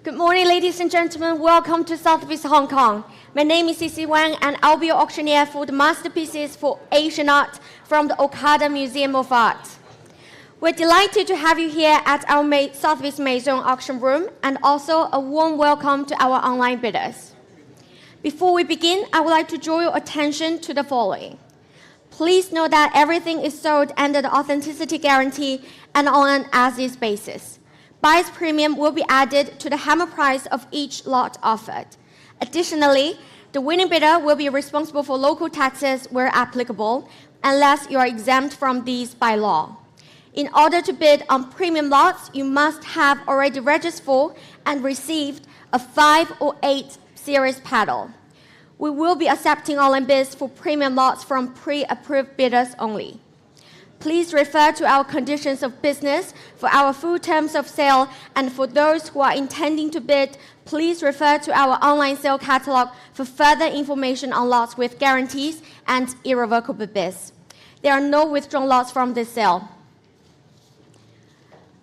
Good morning, ladies and gentlemen. Welcome to Sotheby's Hong Kong. My name is Cici Wang, and I'll be your auctioneer for the masterpieces for Asian art from the Okada Museum of Art. We're delighted to have you here at our Sotheby's Maison auction room, and also a warm welcome to our online bidders. Before we begin, I would like to draw your attention to the following. Please note that everything is sold under the authenticity guarantee and on an as-is basis. Buyer's premium will be added to the hammer price of each lot offered. Additionally, the winning bidder will be responsible for local taxes where applicable, unless you are exempt from these by law. In order to bid on premium lots, you must have already registered for and received a 5 or 8 series paddle. We will be accepting online bids for premium lots from pre-approved bidders only. Please refer to our conditions of business for our full terms of sale, and for those who are intending to bid, please refer to our online sale catalog for further information on lots with guarantees and irrevocable bids. There are no withdrawn lots from this sale.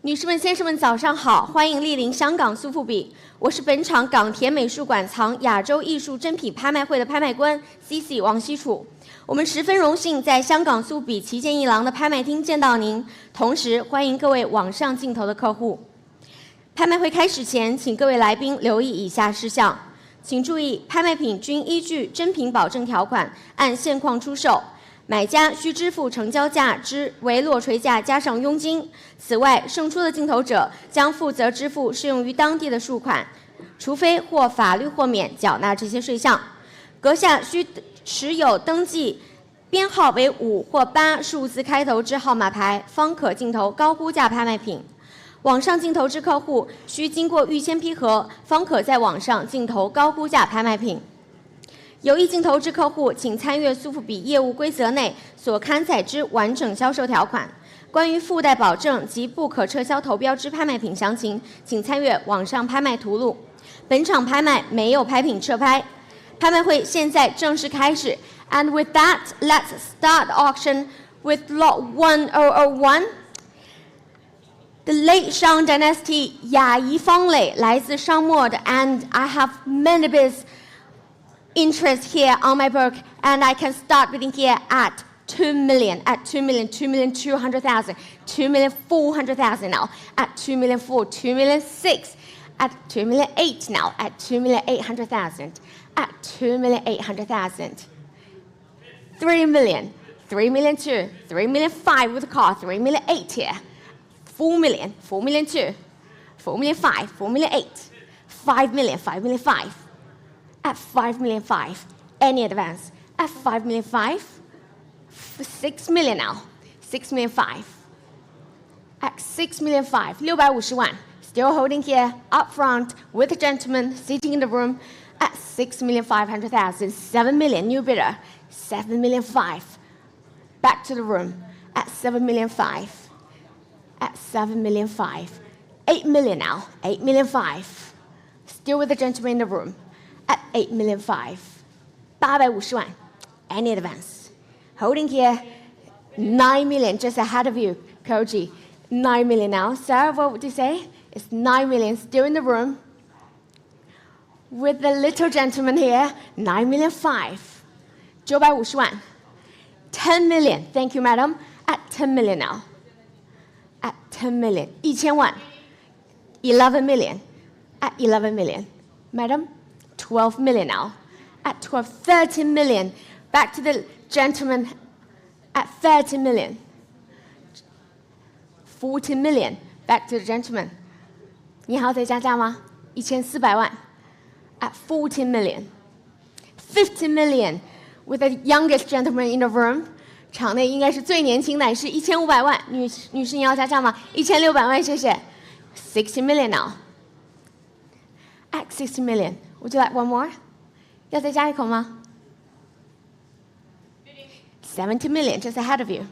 女士们、先生们，早上好！欢迎莅临香港苏富比。我是本场港田美术馆藏亚洲艺术珍品拍卖会的拍卖官 CC 王希楚。我们十分荣幸在香港苏比旗舰一廊的拍卖厅见到您，同时欢迎各位网上镜头的客户。拍卖会开始前，请各位来宾留意以下事项，请注意，拍卖品均依据真品保证条款按现况出售。买家需支付成交价之为落锤价加上佣金。此外，胜出的竞投者将负责支付适用于当地的数款，除非或法律豁免缴纳这些税项。阁下需持有登记编号为5或8数字开头之号码牌，方可竞投高估价拍卖品。网上竞投之客户需经过预先批核，方可在网上竞投高估价拍卖品。有意竞投之客户，请参阅苏富比业务规则内所刊载之完整销售条款。关于附带保证及不可撤销投标之拍卖品详情，请参阅网上拍卖图录。本场拍卖没有拍品撤拍。拍卖会现在正式开始。And with that, let's start the auction with lot 1001. The late Shang Dynasty 雅仪方磊来自商末的 and I have many bids interest here on my book, and I can start bidding here at 2 million, at 2 million, 2,200,000, 2,400,000 now, at 2,400,000, 2,600,000, at 2,800,000 now, at 2,800,000, at 2,800,000, 3 million, 3,200,000, 3,500,000 with a car, 3,800,000 here, 4 million, 4,200,000, 4,500,000, 4,800,000, 5 million, 5,500,000. At 5,500,000, any advance. At 5,500,000, 6 million now. 6,500,000. At 6,500,000, 650万. Still holding here, up front, with the gentleman sitting in the room. At 6,500,000, 7 million, new bidder. 7,500,000. Back to the room. At 7,500,000. At 7,500,000. 8 million now. 8,500,000. Still with the gentleman in the room. At 8,500,000, 850万, any advance. Holding here, 9 million just ahead of you, Koji. 9 million now. Sir, what would you say? It's 9 million still in the room. With the little gentleman here, 9,500,000, 950万. 10 million, thank you, madam. At 10 million now. At 10 million, 1000万. 11 million. At 11 million. Madam? 12 million now. At 12, 13 million. Back to the gentleman at 30 million. 14 million. Back to the gentleman. 你好，再加价吗？1400万。At 14 million. 15 million. With the youngest gentleman in the room. 场内应该是最年轻的，是1500万。女士，你要加价吗？1600万，谢谢。60 million now. At 60 million. Would you like one more? 要再加一口吗？70 million, just ahead of you.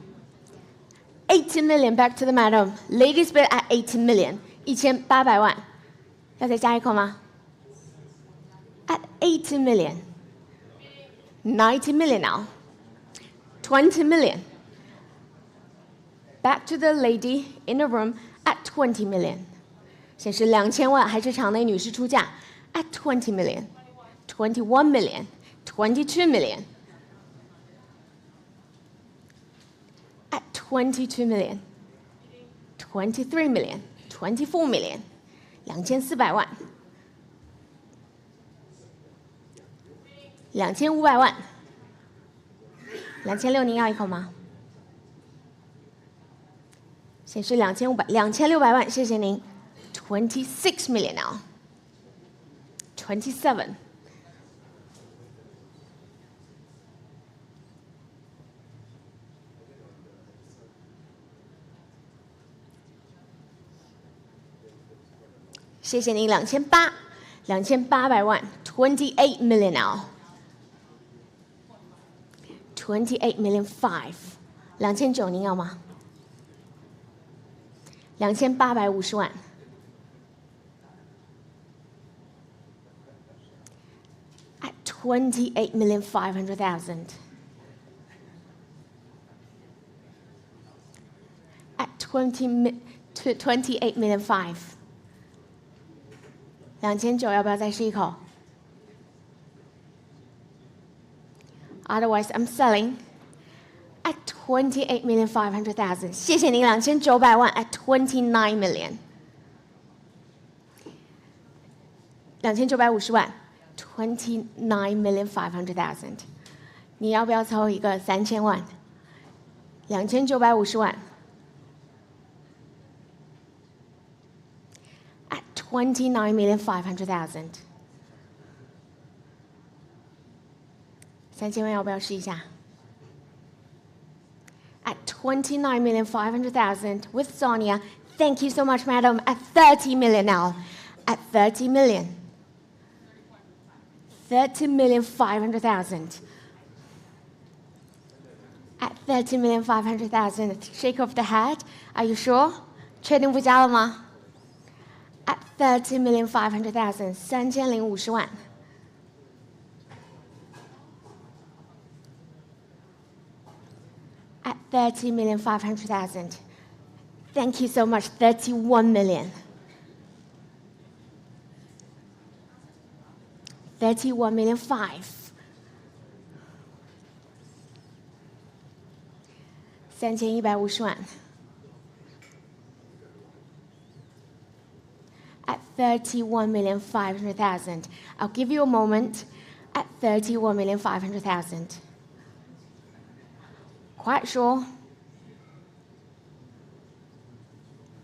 80 million, back to the madam. Ladies bid at 80 million, 1800万。要再加一口吗？At 80 million. 90 million now. 20 million. Back to the lady in the room at 20 million. 显示2000万，还是场内女士出价 at 20 million, 21 million, 22 million, at 22 million, 23 million, 24 million, 2400万，2500万，2600，您要一口吗？显示2600万，谢谢您。26 million now. 27. 谢谢您，2800万。28 million now. 28 million 5. 2900，您要吗？2850万。At 28,500,000. At 28 million 5. 2900，要不要再试一口 ？Otherwise, I'm selling at 28,500,000. 谢谢您，2900万 at 29 million. 2950万 29,500,000. 你要不要凑一个3000万？2950万 at 29,500,000. 3000万要不要试一下？At 29,500,000 with Sonia. Thank you so much, madam. At 30 million now. At 30 million. 30,500,000. At 30,500,000. Shake off the head. Are you sure? 确定不加了吗 ？At 30,500,000. 3050万。At 30,500,000. Thank you so much. 31 million. 31 million 5. 3150万。At 31,500,000. I'll give you a moment. At 31,500,000. 快说，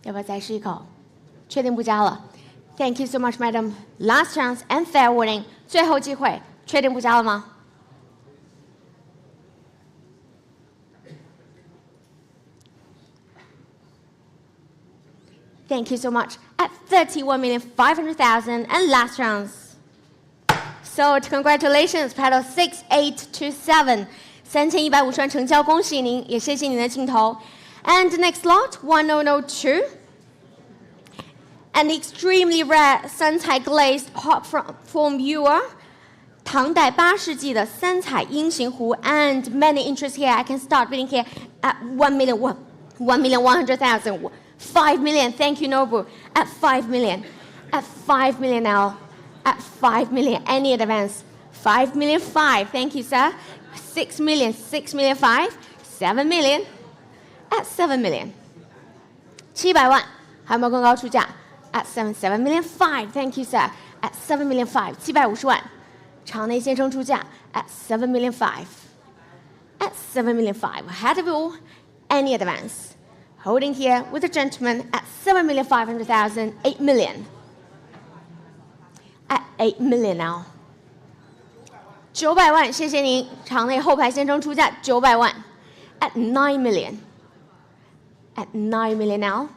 要不要再试一口？确定不加了 ？Thank you so much, madam. Last chance and fair warning. 最后机会，确定不加了吗？Thank you so much. At 31,500,000 and last chance. So congratulations, paddle 6827. 3150万成交，恭喜您，也谢谢您的镜头。And next lot 1002. An extremely rare 三彩 glazed hot form ewer. 唐代8世纪的三彩鹰形壶 and many interest here. I can start bidding here at 1,100,000. 5 million. Thank you, Nobu. At 5 million. At 5 million now. At 5 million. Any advance? 5 million 5. Thank you, sir. 6 million. 6 million 5. 7 million. At 7 million. 700万，还有没有更高出价 ？At 7 million 5. Thank you, sir. At 7 million 5. 750万，场内先生出价 at 7 million 5. At 7 million 5. Ahead of you. Any advance? Holding here with the gentleman at 7,500,000. 8 million. At 8 million now. 900万，谢谢您。场内后排先生出价900万 at 9 million. At 9 million now.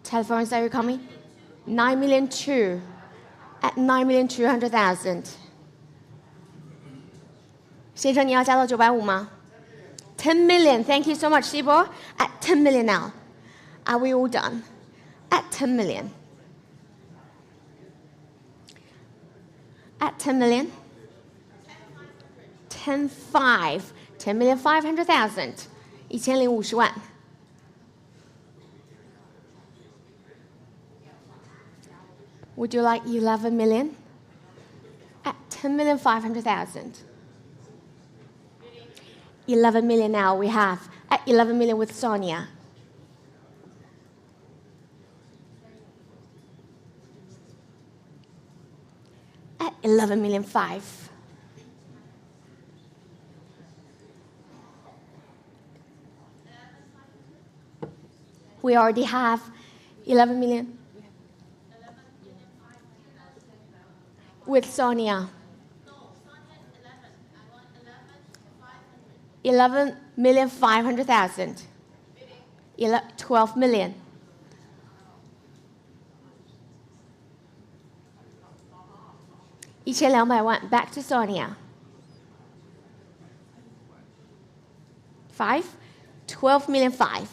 Telephones are you coming? 9 million 2. At 9,200,000. 先生，你要加到950吗？10 million. Thank you so much, Sibo. At 10 million now. Are we all done? At 10 million. At 10 million. 10.5. 10,500,000. 1050万。Would you like 11 million? At 10,500,000. 11 million now we have. At 11 million with Sonia. At 11 million 5. We already have 11 million. With Sonia. 11,500,000. 12 million. $1200,000. Back to Sonia. 5. 12 million 5.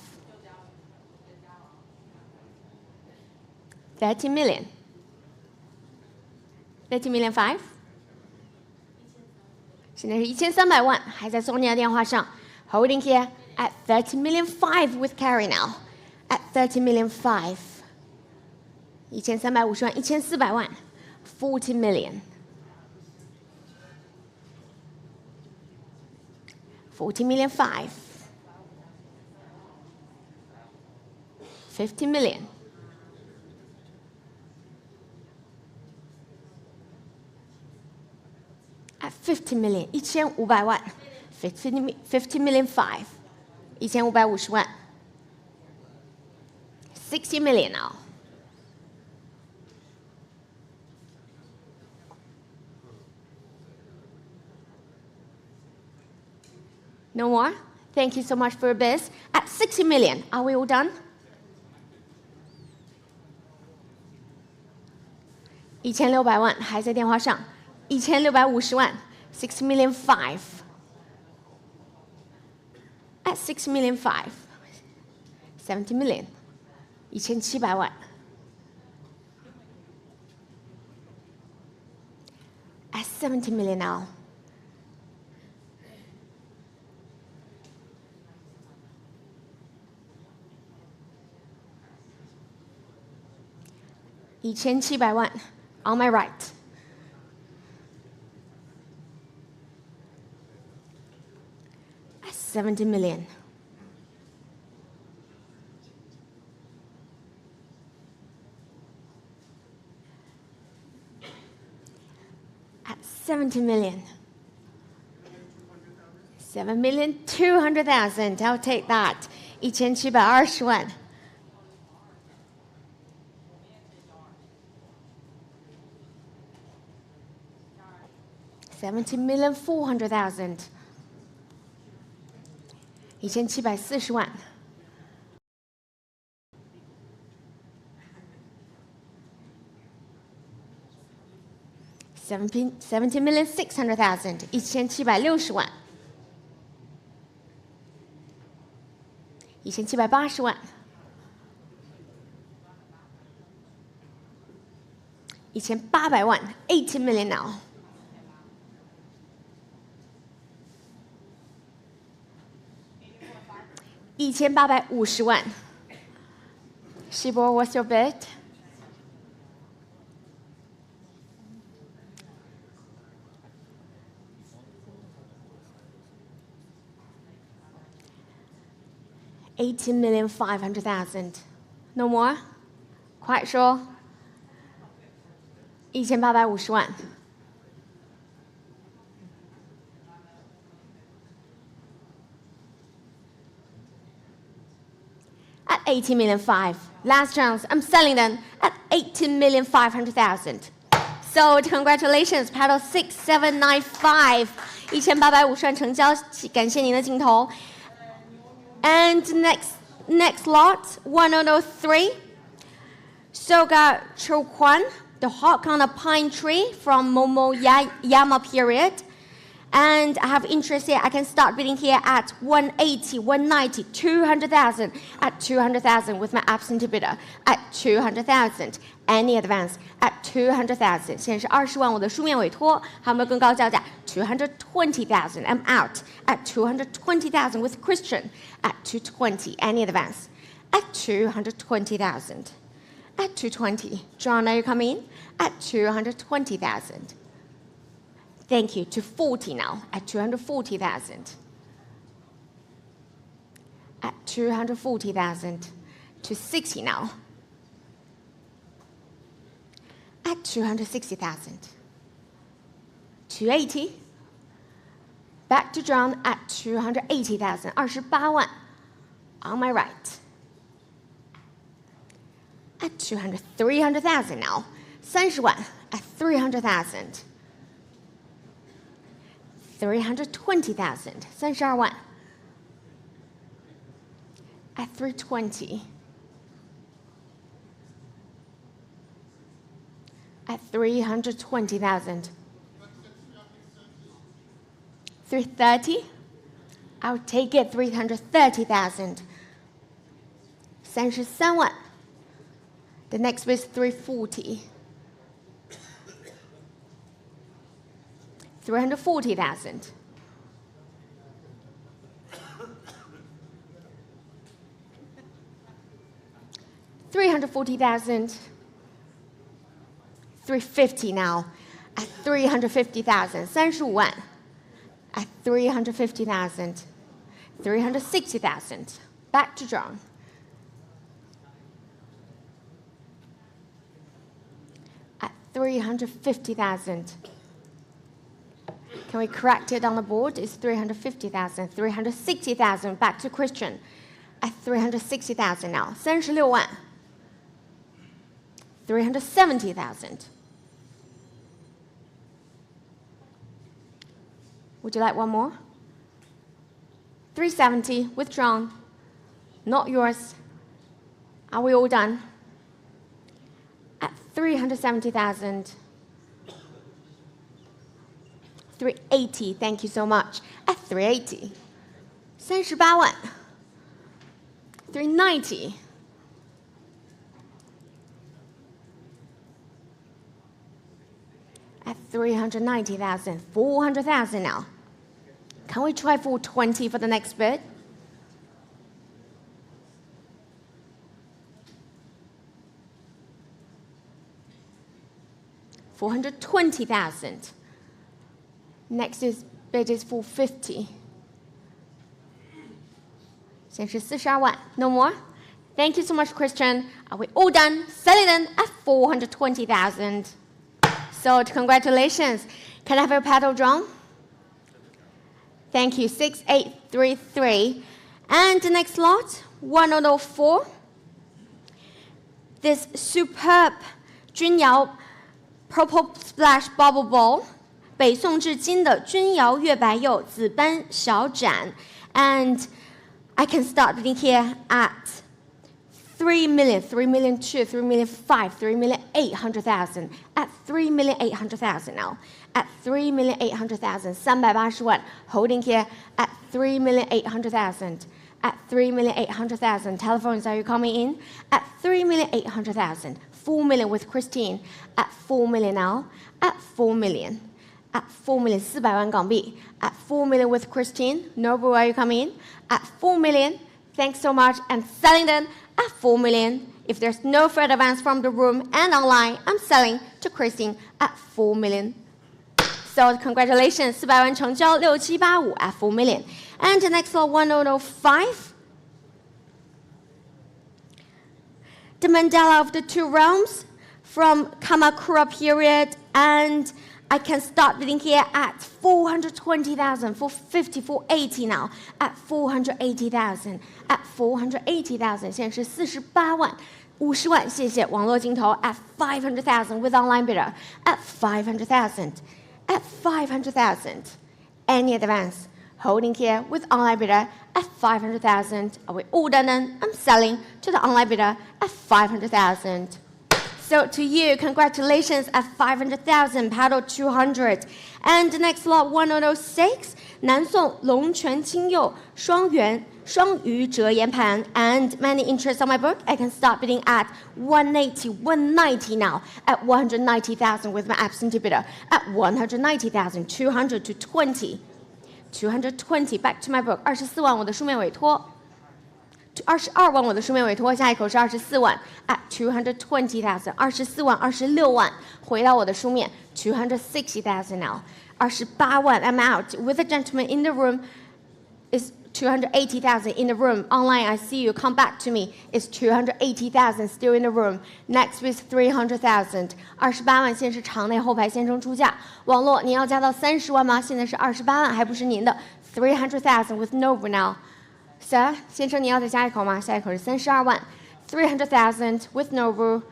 30 million. 30 million 5. 现在是1300,000,000，还在 Sonia 电话上。Holding here at 30 million 5 with Carrie now. At 30 million 5. 1350,000,000 1400,000,000 40 million. 40 million 5. 50 million. 50 million, 1500,000. 50 million 5. 1550,000. 60 million now. No more? Thank you so much for your biz. At 60 million, are we all done? 1600,000,000还在电话上。1650,000,000 6 million 5. At 6 million 5. 70 million. 1700,000,000. At 70 million now. $1700,000 on my right. At 70 million. At 70 million. 7,200,000. I'll take that. 1720,000,000. 17,400,000. 1740,000,000. 17,600,000. 1760,000,000. 1780,000,000. 1800,000,000. 18 million now. 1850,000,000. Shibor, what's your bid? $18,500,000. No more? Quite sure? 1850,000,000. At 18 million 5. Last chance. I'm selling them at 18,500,000. So congratulations, paddle 6795. 1850,000,000成交，感谢您的镜头。And next lot 1003. Soga Chokwan, the hawk on a pine tree from Momoyama period. And I have interest here. I can start bidding here at 180, 190, 200,000. At 200,000 with my absentee bidder. At 200,000. Any advance at 200,000. 现在是20万我的书面委托，还有没有更高叫价 ？220,000. I'm out at 220,000 with Christian at 220. Any advance at 220,000. at 220. John, are you coming in? At 220,000. Thank you. To 40 now. At 240,000. At 240,000. To 60 now. At 260,000. To 80. Back to John at 280,000. 28万. On my right. At 300,000 now. 30万. At 300,000. 320,000. 32万. At 320. At 320,000. 330. I'll take it. 330,000. 33万. The next bid is 340. 340,000. 340,000. 350 now. At 350,000. 35万. At 350,000. 360,000. Back to John. At 350,000. Can we correct it on the board? It's 350,000. 360,000. Back to Christian. At 360,000 now. 36万. 370,000. Would you like one more? 370, withdrawn. Not yours. Are we all done? At 370,000. 380, thank you so much. At 380. 38万. 390. At 390,000. 400,000 now. Can we try 420 for the next bid? $420,000. Next bid is 450. 现在是42万. No more? Thank you so much, Christian. Are we all done? Selling them at 420,000. So congratulations. Can I have your paddle drawn? Thank you. 6833. And the next lot, 1004. This superb 钧窑 Purple Splash Bubble Bowl. 北宋至今的钧窑月白釉紫斑小盏. And I can start bidding here at 3 million, 3 million 2, 3 million 5, 3 million 800,000. At 3 million 800,000 now. At 3 million 800,000. 380万. Holding here at 3 million 800,000. At 3 million 800,000. Telephones, are you coming in? At 3 million 800,000. 4 million with Christine. At 4 million now. At 4 million. At 4 million, 400万港币. At 4 million with Christine. Noble, are you coming in? At 4 million. Thanks so much. And selling them at 4 million. If there's no further advance from the room and online, I'm selling to Christine at 4 million. So congratulations, 400万成交6785 at 4 million. And the next lot, 1005. The mandala of the two realms from Kamakura period, and I can start bidding here at 420,000, 450, 480 now. At 480,000, at 480,000. 现在是48万, 50万, 谢谢网络镜头. At 500,000 with online bidder. At 500,000, at 500,000. Any advance? Holding here with online bidder at 500,000. Are we all done? I'm selling to the online bidder at 500,000. So to you, congratulations at 500,000, paddle 200. And the next lot, 1006, 南宋龙泉青釉双鱼折岩盘. And many interests on my book. I can start bidding at 180, 190 now. At 190,000 with my absentee bidder. At 190,000, 200 to 20. 220, back to my book. 24万我的书面委托. 22万，我的书面委托。下一口是24万 at 220,000， 24万26万，回到我的书面 260,000 now。28万 I'm out with a gentleman in the room is 280,000 in the room. Online, I see you. Come back to me. It's 280,000 still in the room. Next is 300,000. 28万现是场内后排先生出价。网络您要加到30万吗？现在是28万，还不是您的。300,000 with Nobu now. Sir, 先生您要再加一口吗？下一口是32万。300,000 with Nobu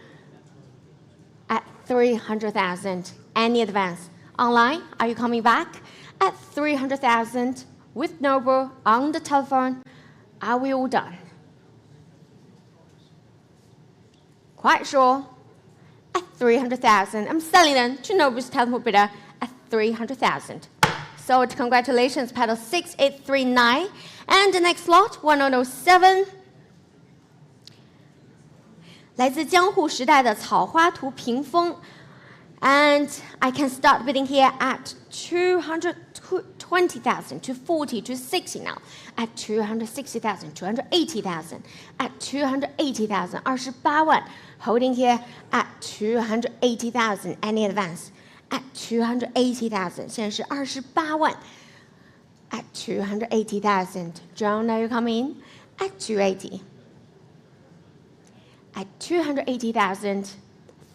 at 300,000. Any advance? Online, are you coming back? At 300,000. With Nobu on the telephone, are we all done? Quite sure. At 300,000, I'm selling them to Nobu's telephone bidder at 300,000. So congratulations, paddle 6839. And the next lot, 1007. 来自江户时代的草花图屏风。And I can start bidding here at 220,000 to 40 to 60 now. At 260,000, 280,000. At 280,000, 28万. Holding here at 280,000. Any advance? At 280,000, 现在是28万. At 280,000. John, are you coming in? At 280. At 280,000.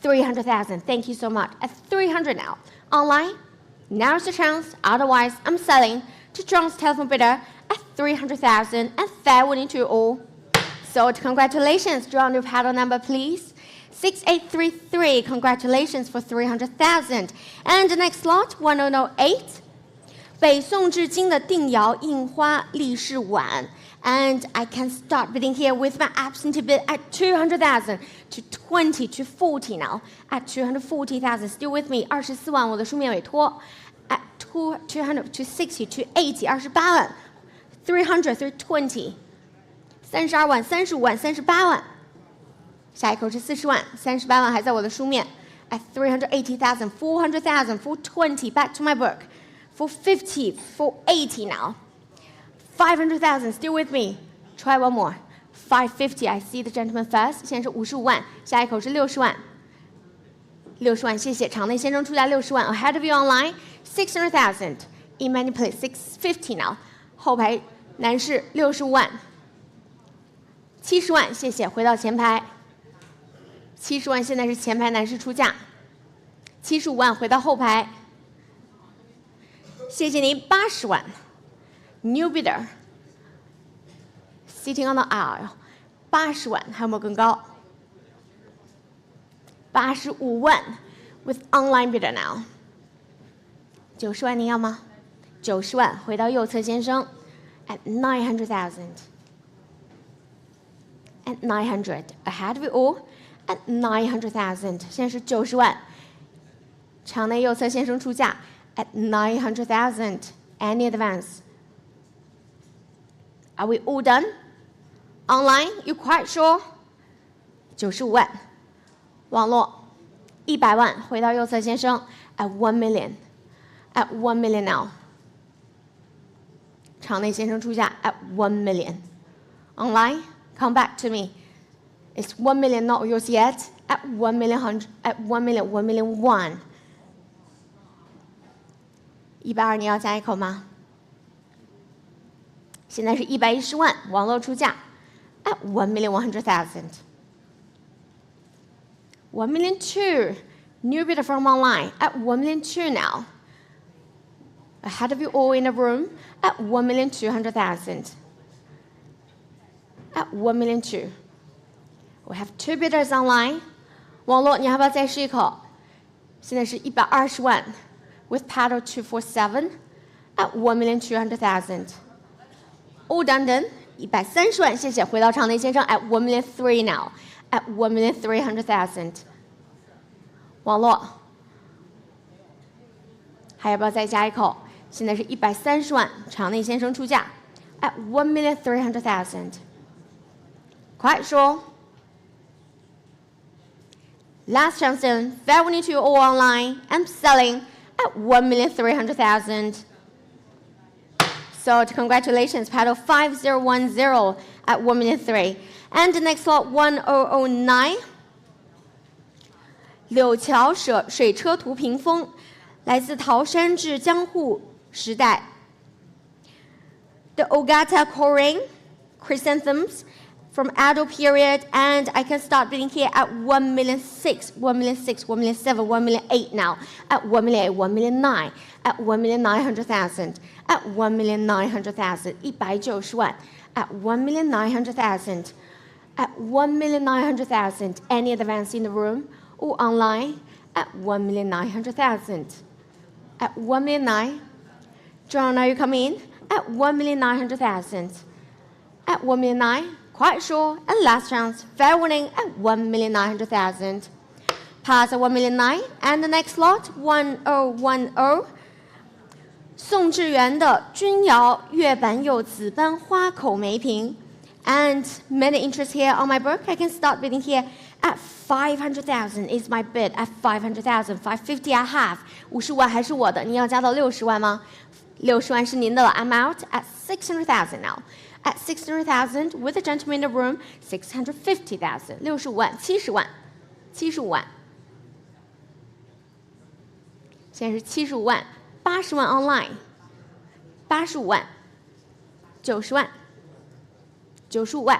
300,000. Thank you so much. At 300 now. Online, now's the chance. Otherwise, I'm selling to John's telephone bidder at 300,000 and fair winning to all. So congratulations. Draw new paddle number, please. 6833. Congratulations for 300,000. And the next lot, 1008. 北宋至今的定窑印花立式碗。And I can start bidding here with my absentee bid at 200,000 to 20 to 40 now. At 240,000, still with me. 24万，我的书面委托。At 200 to 60 to 80, 28万。300, 320. 32万、35万、38万。下一口是40万，38万还在我的书面。At 380,000, 400,000, 420. Back to my book. 450, 480 now. 500,000, still with me. Try one more. 550, I see the gentleman first. 现在是55万，下一口是60万。60万，谢谢。场内先生出价60万。Ahead of you online, 600,000. In many place, 650 now. 后排男士65万。70万，谢谢。回到前排。70万，现在是前排男士出价。75万，回到后排。谢谢您。80万。New bidder sitting on the aisle. 80万，还有没有更高？85万 with online bidder now. 90万您要吗？90万，回到右侧先生 at 900,000. At 900, ahead of it all at 900,000. 现在是90万，场内右侧先生出价 at 900,000. Any advance? Are we all done? Online, you quite sure? 95万，网络100万，回到右侧先生 at 1 million. At 1 million now. 场内先生出价 at 1 million. Online, come back to me. It's 1 million, not yours yet. At 1 million, at 1 million, 1 million 1. 120你要加一口吗？现在是110万，网络出价 at 1,100,000. 1,200,000. New bidder from online at 1,200,000 now. Ahead of you all in the room at 1,200,000. At 1,200,000. We have two bidders online. 网络你要不要再试一口？现在是120万 with paddle 247 at 1,200,000. All done. 130万，谢谢。回到场内先生 at 1,300,000 now. At 1,300,000. 网络还要不要再加一口？现在是130万，场内先生出价 at 1,300,000. Quite sure. Last chance in, fair winning to you all online. I'm selling at 1,300,000. So congratulations, paddle 5010 at 1,000,003. And the next lot, 1009. 柳桥水车图屏风，来自桃山至江户时代。The Ogata Korean chrysanthemums from Edo period, and I can start bidding here at 1,006,000, 1,006,000, 1,007,000, 1,008,000 now, at 1,008,000, 1,009,000, at 1,900,000, at 1,900,000, 190万 at 1,900,000, at 1,900,000. Any advance in the room or online at 1,900,000, at 1,900,000. John, are you coming in? At 1,900,000, at 1,900,000. Quite sure. And last chance, fair winning at 1,900,000. Pass at 1,900,000. And the next lot, 1010. 宋智元的钧窑月板釉紫斑花口梅瓶。And many interest here on my book. I can start bidding here at 500,000 is my bid. At 500,000, 550 I have. 50万还是我的，你要加到60万吗？60万是您的了。I'm out at 600,000 now. At 600,000 with a gentleman in the room, 650,000. 65万，70万，75万。现在是75万，80万 online，85万，90万，95万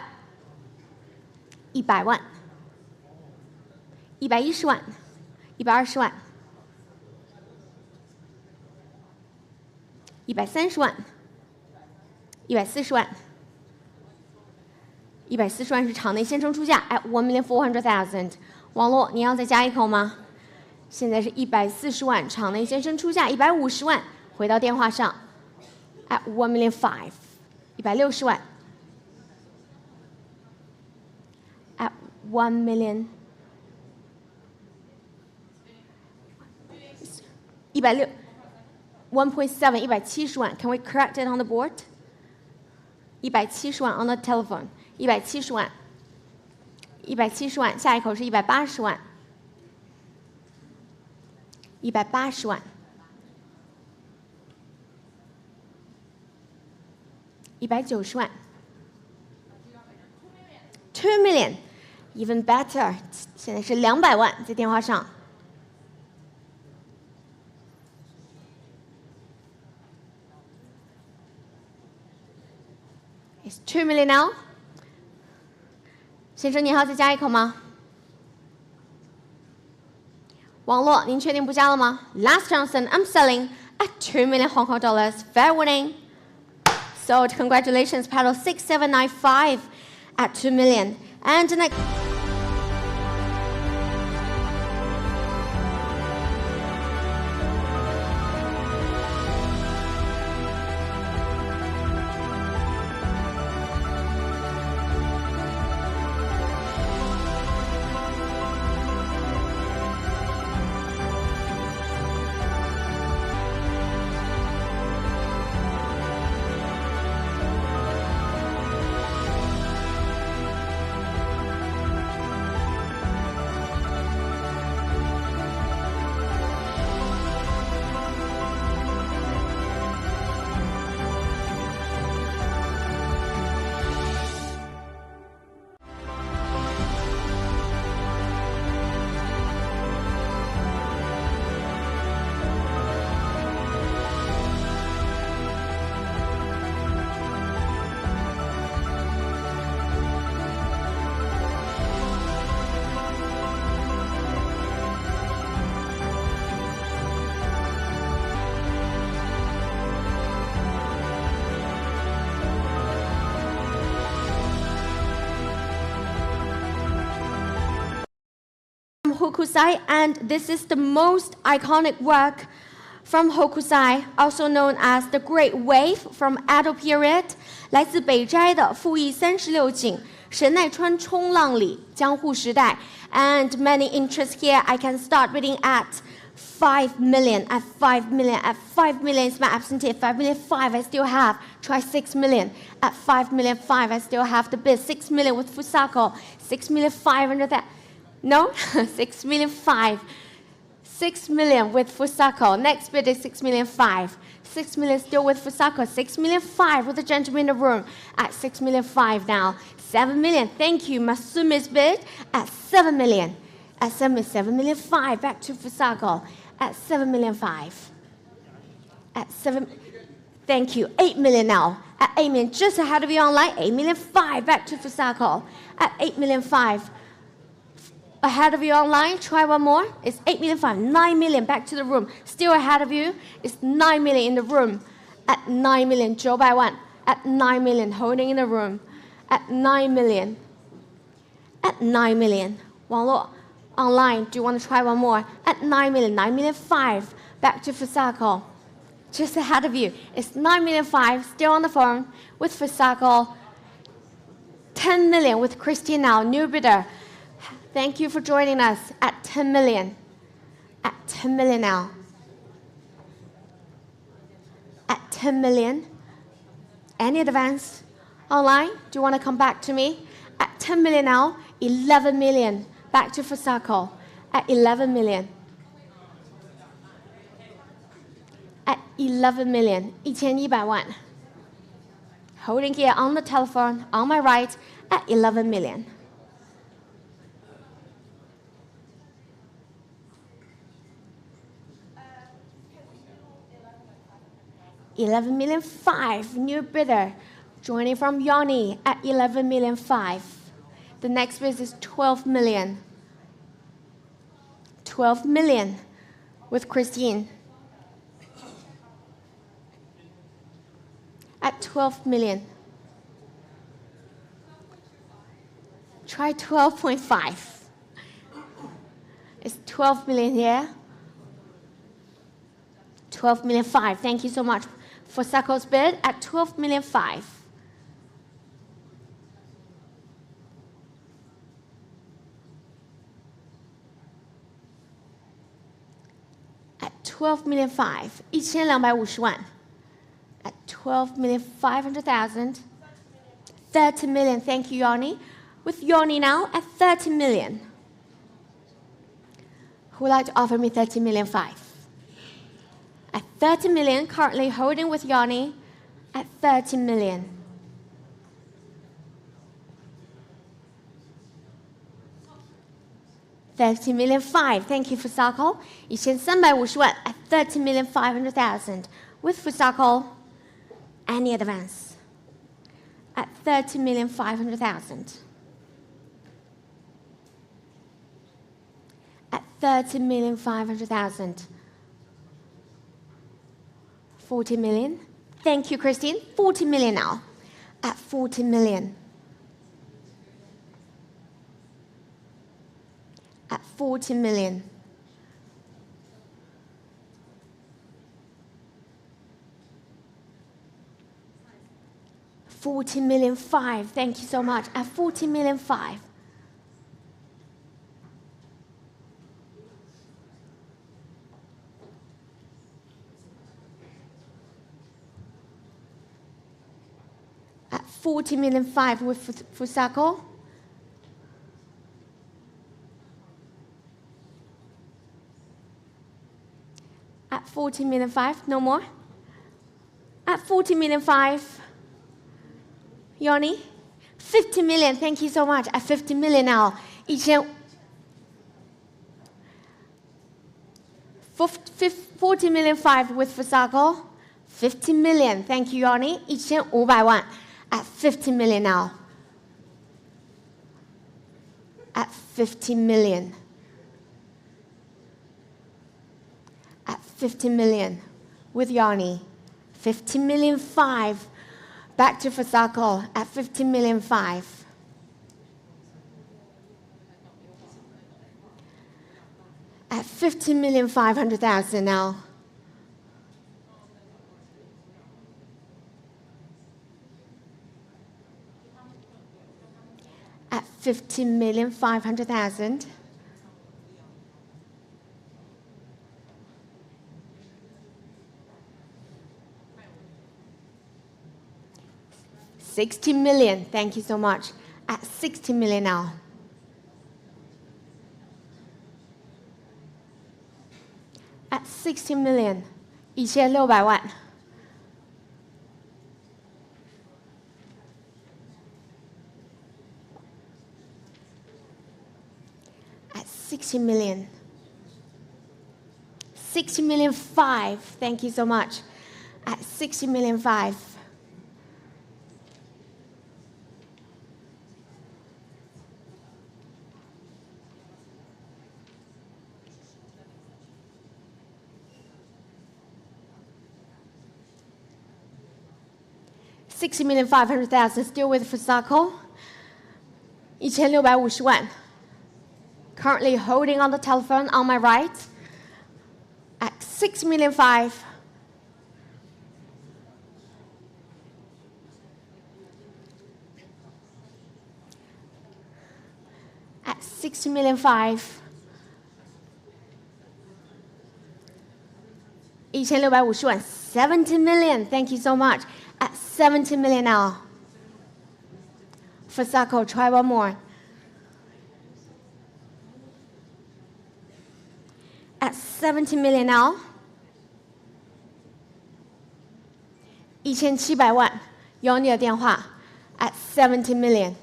，100万，110万，120万，130万，140万。140万是场内先生出价 at 1,400,000。网络，你要再加一口吗？现在是140万，场内先生出价150万。回到电话上 at 1,500,000， 160万 at 1,000,000， 160 1.7 170万。Can we correct it on the board? 170万 on the telephone。170万，170万，下一口是180万，180万，190万，2 million， even better， 现在是200万，在电话上。It's 2 million now。先生，您还要再加一口吗？网络，您确定不加了吗 ？Last Johnson, I'm selling at 2 million Hong Kong dollars. Fair winning. Sold. Congratulations, paddle 6795 at 2 million. And the next. Hokusai, and this is the most iconic work from Hokusai, also known as the Great Wave from Edo period. 来自北斋的富艺36景，神奈川冲浪里，江户时代。And many interests here. I can start bidding at 5 million, at 5 million, at 5 million is my absentee. 5,000,005 I still have. Try 6 million. At 5,000,005 I still have the bid. 6 million with Fusako. 6,500,000. No, 6,005. 6 million with Fusako. Next bid is 6 million 5. 6 million still with Fusako. 6 million 5 with the gentleman in the room at 6 million 5 now. 7 million. Thank you. Masumi's bid at 7 million. At 7 million 5. Back to Fusako at 7 million 5. At 7. Thank you. 8 million now. At 8 million, just ahead of you online. 8 million 5. Back to Fusako at 8 million 5. Ahead of you online, try one more. It's 8 million 5, 9 million, back to the room. Still ahead of you, it's 9 million in the room. At 9 million, Joe by one. At 9 million, holding in the room. At 9 million. At 9 million. One lot online, do you want to try one more? At 9 million, 9 million 5, back to Fusako. Just ahead of you, it's 9 million 5, still on the phone with Fusako. 10 million with Christine now, new bidder. Thank you for joining us at 10 million. At 10 million now. At 10 million. Any advance online? Do you want to come back to me? At 10 million now, 11 million. Back to Fusako at 11 million. At 11 million. 1100万. Holding here on the telephone, on my right, at 11 million. 11 million 5, new bidder, joining from Yanni at 11 million 5. The next bid is 12 million. 12 million with Christine. At 12 million. Try 12.5. It's 12 million here. 12 million 5. Thank you so much. For Sako's bid at 12 million 5. At 12 million 5, 1250万. At 12 million 500,000. 30 million, thank you, Yanni. With Yanni now at 30 million. Who would like to offer me 30 million 5? At 30 million, currently holding with Yanni at 30 million. $30 million 5. Thank you, Fusako. 1350万 at 30 million 500,000 with Fusako. Any advance? At 30 million 500,000. At 30 million 500,000. 40 million. Thank you, Christine. 40 million now. At 40 million. At 40 million. $40 million 5. Thank you so much. At 40 million 5. At 40 million 5 with Fusako. At 40 million 5, no more. At 40 million 5, Yanni. 50 million, thank you so much. At 50 million now. 40 million 5 with Fusako. 50 million, thank you, Yanni. 1500万. At 50 million now. At 50 million. At 50 million with Yanni. 50 million 5. Back to Fusako at 50 million 5. At 50 million 500,000 now. At 50 million 500,000. $60 million, thank you so much. At 60 million now. 60 million, 1600万。At 60 million. 60 million 5. Thank you so much. At 60 million 5. $60,500,000 still with Fusako. 1650万. Currently holding on the telephone on my right at 6 million 5. At 6 million 5. 1650万. 70 million. Thank you so much. At 70 million now. Fusako, try one more. At 70 million now. 1700万，有你的电话。At 70 million.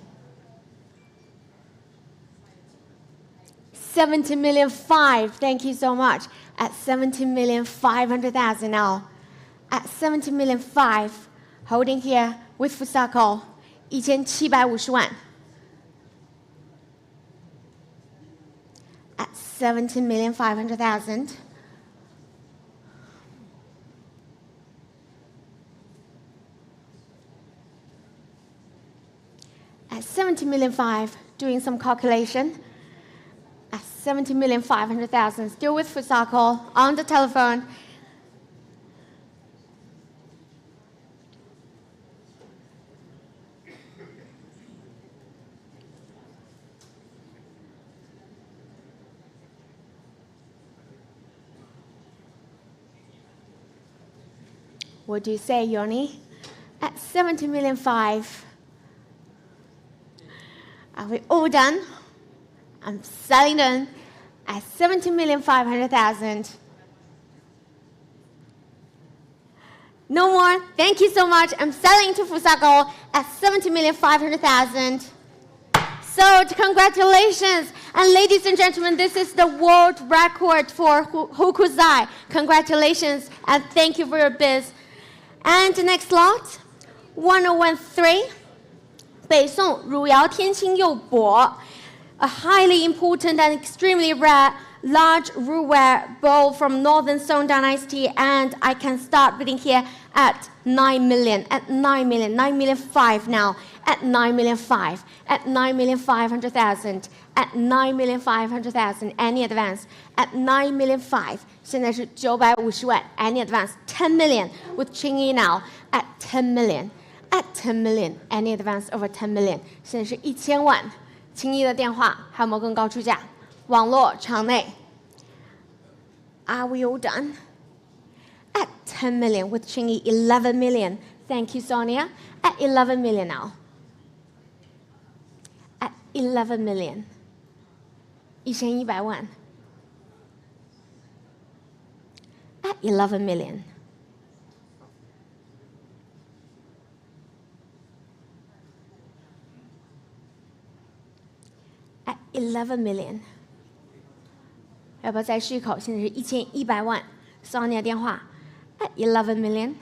70 million 5. Thank you so much. At 70 million 500,000 now. At 70 million 5. Holding here with Fusako. 1750万。At 70,500,000. At 70 million 5, doing some calculation. At 70,500,000, still with Fusako on the telephone. What do you say, Yoni? At 70 million 5. Are we all done? I'm selling them at 70 million 500,000. No more. Thank you so much. I'm selling to Fusako at 70 million 500,000. So congratulations. And ladies and gentlemen, this is the world record for Hokuzai. Congratulations and thank you for your biz. And the next lot, 1013, 北宋汝窯天青釉鉢, a highly important and extremely rare large rooware bowl from Northern Song Dynasty, and I can start bidding here at 9 million, at 9 million, 9 million 5 now, at 9 million 5, at 9 million 500,000, at 9 million 500,000, any advance, at 9 million 5, 现在是950万, any advance, 10 million with Qingyi now, at 10 million, at 10 million, any advance over 10 million, 现在是1000万, 青衣的电话还有没有更高出价？网络场内 Are we all done? At 10 million with Qingyi, 11 million. Thank you, Sonia. At 11 million now. At 11 million. 1100万. At 11 million. At 11 million. 要不要再试一口？现在是1100万。Sonia 的电话 at 11 million.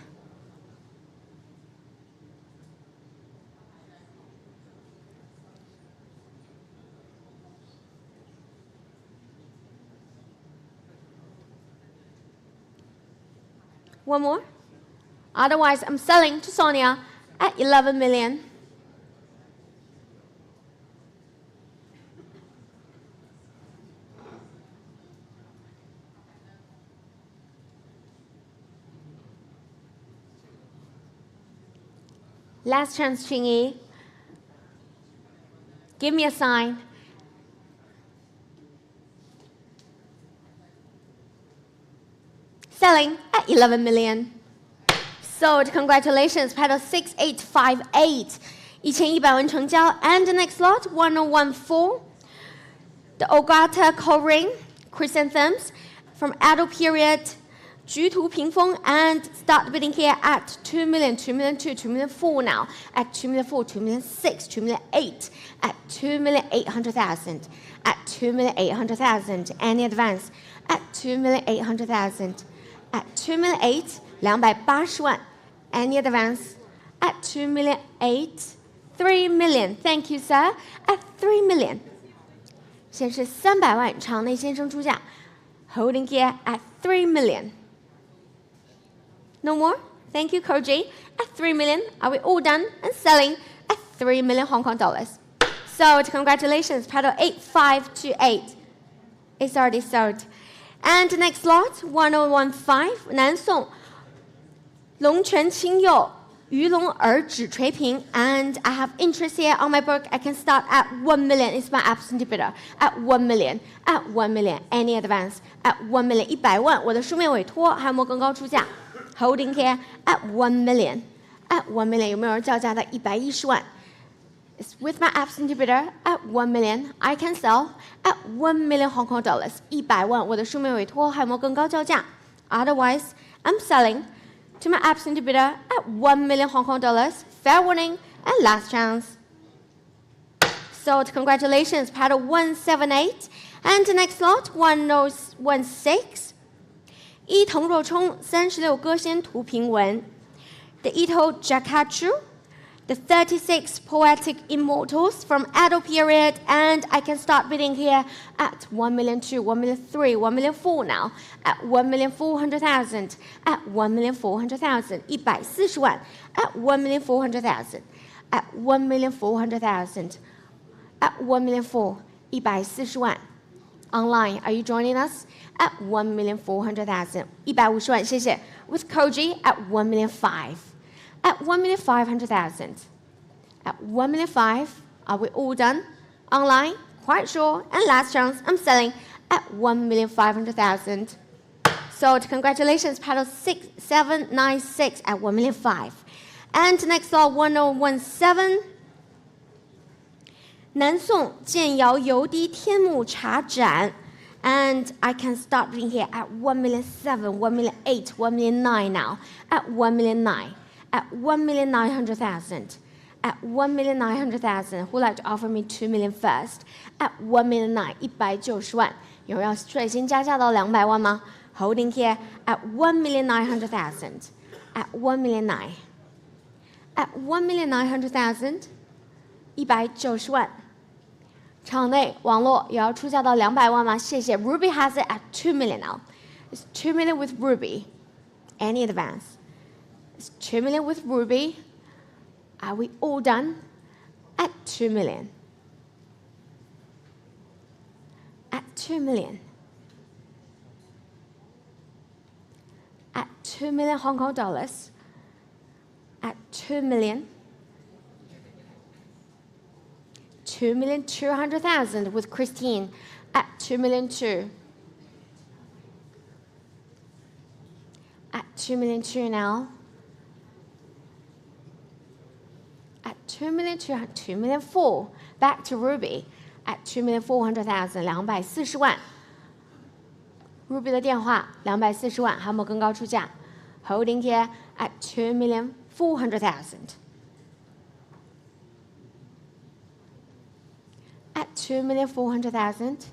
One more. Otherwise, I'm selling to Sonia at 11 million. Last chance, Qingyi. Give me a sign. Selling at 11 million. Sold. Congratulations. Paddle 6858. 1100万成交. And the next lot, 1014. The Ogata Ring Chrysanthemums from Edo period. 局图屏风 and start bidding here at 2 million, 2 million 2, 2 million 4 now, at 2 million 4, 2 million 6, 2 million 8, at 2 million 800,000, at 2 million 800,000, any advance, at 2 million 800,000, at 2 million 8, 280万 any advance, at 2 million 8, 3 million, thank you sir, at 3 million, 显示300万场内先生出价 holding here at 3 million. No more? Thank you, Koji. At 3 million, are we all done and selling at 3 million Hong Kong dollars? Sold. Congratulations. Paddle 8528. It's already sold. And next lot, 1015, 南宋龙泉青釉鱼龙耳纸垂屏 and I have interest here on my book. I can start at 1 million. It's my absolute bidder. At 1 million. At 1 million. Any advance? At 1 million. 100万。我的书面委托还有没有更高出价 ？Holding here at 1 million. At 1 million. 有没有人叫价到110万 ？It's with my absolute bidder at 1 million. I can sell at 1 million Hong Kong dollars. 100万。我的书面委托还有没有更高叫价 ？Otherwise, I'm selling to my absolute bidder at 1 million Hong Kong dollars. Fair warning and last chance. Sold. Congratulations. Paddle 178. And the next lot, 1016. 伊藤若冲36歌仙图屏文 The Ito Jakatsu, the 36 poetic immortals from Edo period, and I can start bidding here at 1 million 2, 1 million 3, 1 million 4 now, at 1 million 400,000, at 1 million 400,000, 140万 at 1 million 400,000, at 1 million 400,000, at 1 million 4, 140万 Online, are you joining us? At 1,400,000, 150万，谢谢。With Koji at 1,500,000, at 1,500,000, at 1,500,000. Are we all done? Online, quite sure. And last chance, I'm selling at 1,500,000. Sold. Congratulations, paddle 6796 at 1,500,000. And next lot 1017. 南宋建窑油滴天目茶盏 and I can start reading here at 1,700,000, 1,800,000, 1,900,000 now, at 1,900,000, at 1,900,000, at 1,900,000. Who like to offer me 2 million first? At 1,900,000, 190万。有人要率先加价到200万吗 ？Holding here at 1,900,000, at 1,900,000, at 1,900,000, 190万。场内网络也要出价到200万吗？谢谢。Ruby has it at 2 million now. It's 2 million with Ruby. Any advance? It's 2 million with Ruby. Are we all done? At 2 million. At 2 million. At 2 million Hong Kong dollars. At 2 million. 2,200,000 with Christine at 2 million 2. At 2 million 2 now. At 2 million 2, 2 million 4. Back to Ruby at 2,400,000, 240万。Ruby 的电话240万，还有没有更高出价 ？Holding here at 2,400,000. At 2,400,000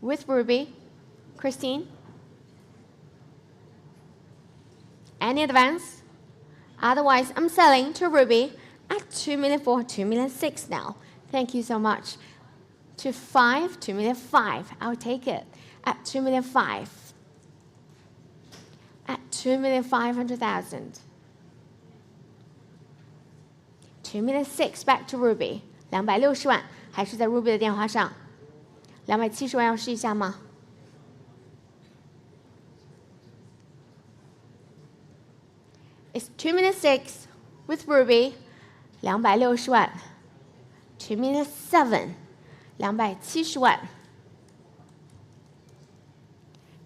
with Ruby, Christine. Any advance? Otherwise, I'm selling to Ruby at 2,400,000, 2,600,000 now. Thank you so much. To 5, 2,500,000. I'll take it at 2,500,000. At 2,500,000. 2,600,000 back to Ruby. 260万，还是在 Ruby 的电话上。270万要试一下吗？ It's 2,600,000 with Ruby. 260万。2,700,000 270万。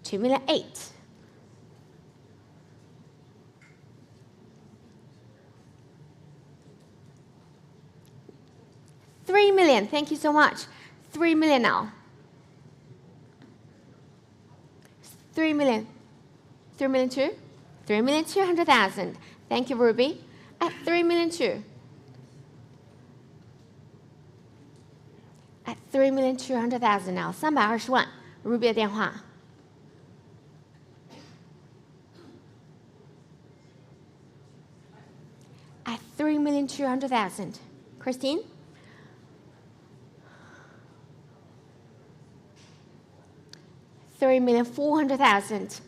2,800,000 3 million. Thank you so much. 3 million now. 3 million. 3 million 2. 3,200,000. Thank you, Ruby. At 3 million 2. At 3,200,000 now. 320万 Ruby 的电话。At 3,200,000. Christine? 3,400,000.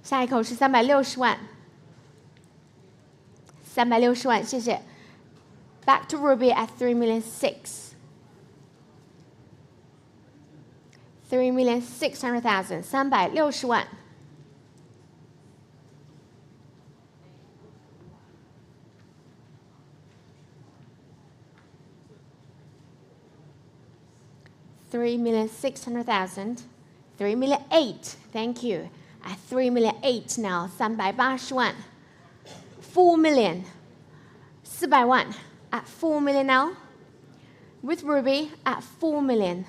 下一口是360万。360万，谢谢。Back to Ruby at 3,600,000. 3,600,000. 360万。3,600,000. 3,800,000. Thank you. At 3,800,000 now. 380万。4 million. 400万 at 4 million now. With Ruby at 4 million.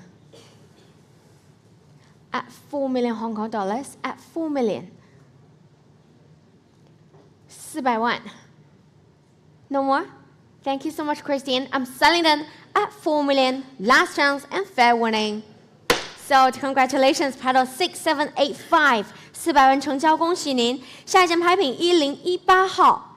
At 4 million Hong Kong dollars. At 4 million. 400万 No more? Thank you so much, Christine. I'm selling them at 4 million. Last chance and fair winning. So congratulations, paddle 6785. 400万成交，恭喜您。下一件牌品1018号。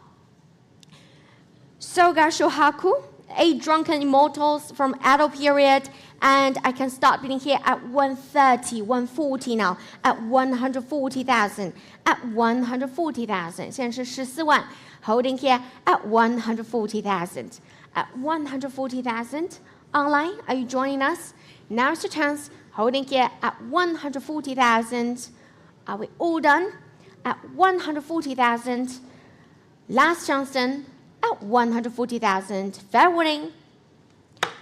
Soga Shohaku, 8 drunken immortals from Edo period, and I can start bidding here at 130, 140 now, at 140,000, at 140,000. 现在是14万 holding here at 140,000, at 140,000. Online, are you joining us? Now's your chance, holding here at 140,000. Are we all done? At 140,000. Last chance then. At 140,000. Fair winning.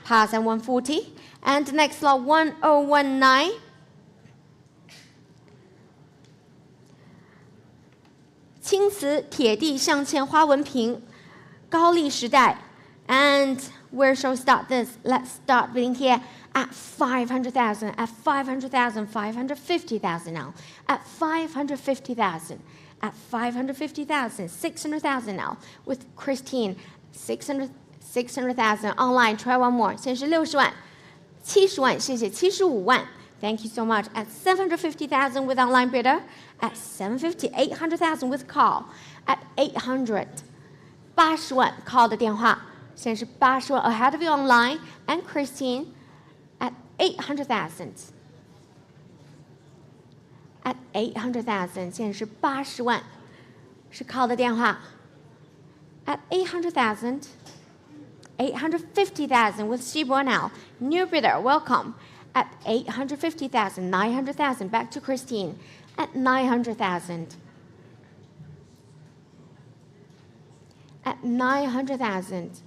Pass at 140. And next lot 1019. 青瓷铁地镶嵌花纹瓶，高丽时代。And where shall we start this? Let's start bidding here at 500,000. At 500,000. 550,000 now. At 550,000. At 550,000, 600,000 now. With Christine, 600,000 online. Try one more. 现在是60万 70万，谢谢75万 Thank you so much. At 750,000 with online bidder. At 750, 800,000 with call. At 800, 80万 call 的电话。现在是80万 ahead of you online. And Christine, at 800,000. At 800,000, 现在是80万，是 call 的电话。At 800,000, 850,000 with Shibor now. New bidder, welcome. At 850,000, 900,000, back to Christine. At 900,000. At 900,000.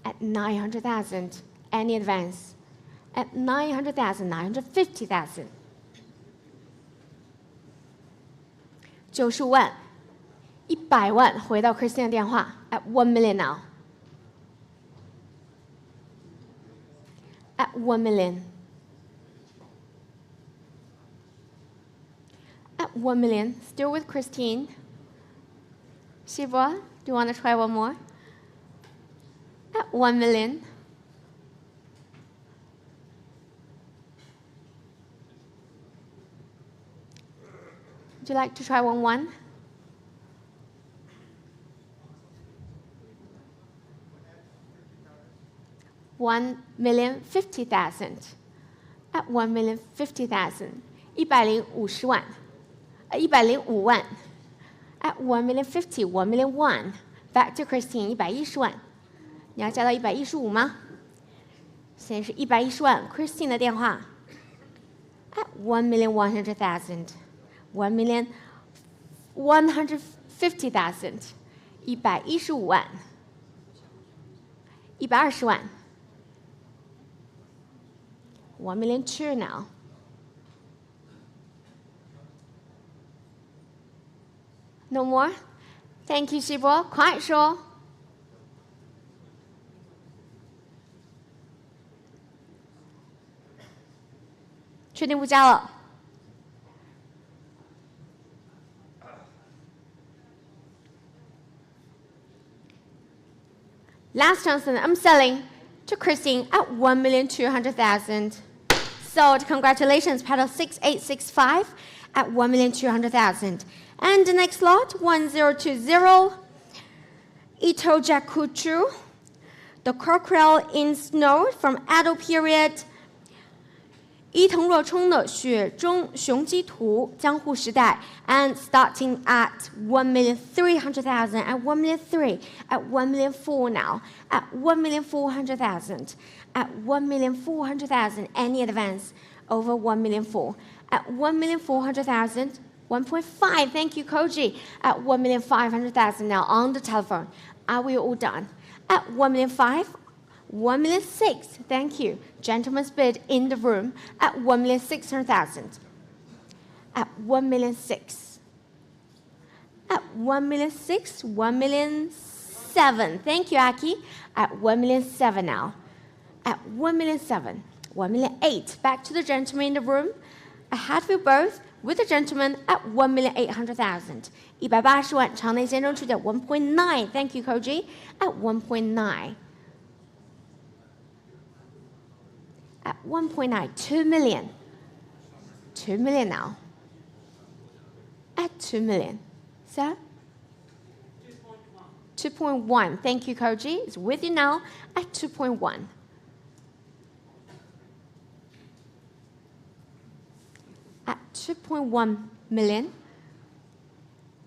At 900,000. Any advance? At 900,000, 950,000. 95万 100万回到 Christine 的电话 at 1 million now. At 1 million. At 1 million. Still with Christine. Shiva, do you want to try one more? At 1 million. Would you like to try 1-1? $1,050,000. At 1,050,000. 150万 105万 At 1,050,000, 1,001,000. Back to Christine, 110万。你要加到115吗？现在是110万 Christine 的电话。At 1,100,000. 1,150,000. 115万 120万 1,200,000 now. No more? Thank you, Shibo. 快说。确定不加了。Last chance, and I'm selling to Christine at 1,200,000. Sold. Congratulations, paddle 6865 at 1,200,000. And the next lot, 1020, Ito Jakuchu, the Crocodile in Snow from Edo period. 伊藤若冲的雪中雄鸡图，江户时代 and starting at 1,300,000 at 1,300,000 at 1,400,000 now at 1,400,000 at 1,400,000 any advance over 1,400,000 at 1,400,000 1.5 thank you Koji at 1,500,000 now on the telephone. Are we all done? At 1,500,000 1,600,000 thank you. Gentleman's bid in the room at 1,600,000. At 1,600,000. At 1,600,000 1,700,000 thank you Aki. At 1,700,000 now. At 1,700,000 1,800,000 back to the gentleman in the room. I had you both with the gentleman at 1,800,000. 180万场内先生出价 1.9 thank you Koji at 1.9. At 1.9, 2 million. 2 million now. At 2 million. Sir? 2.1. Thank you, Koji. It's with you now at 2.1. At 2.1 million.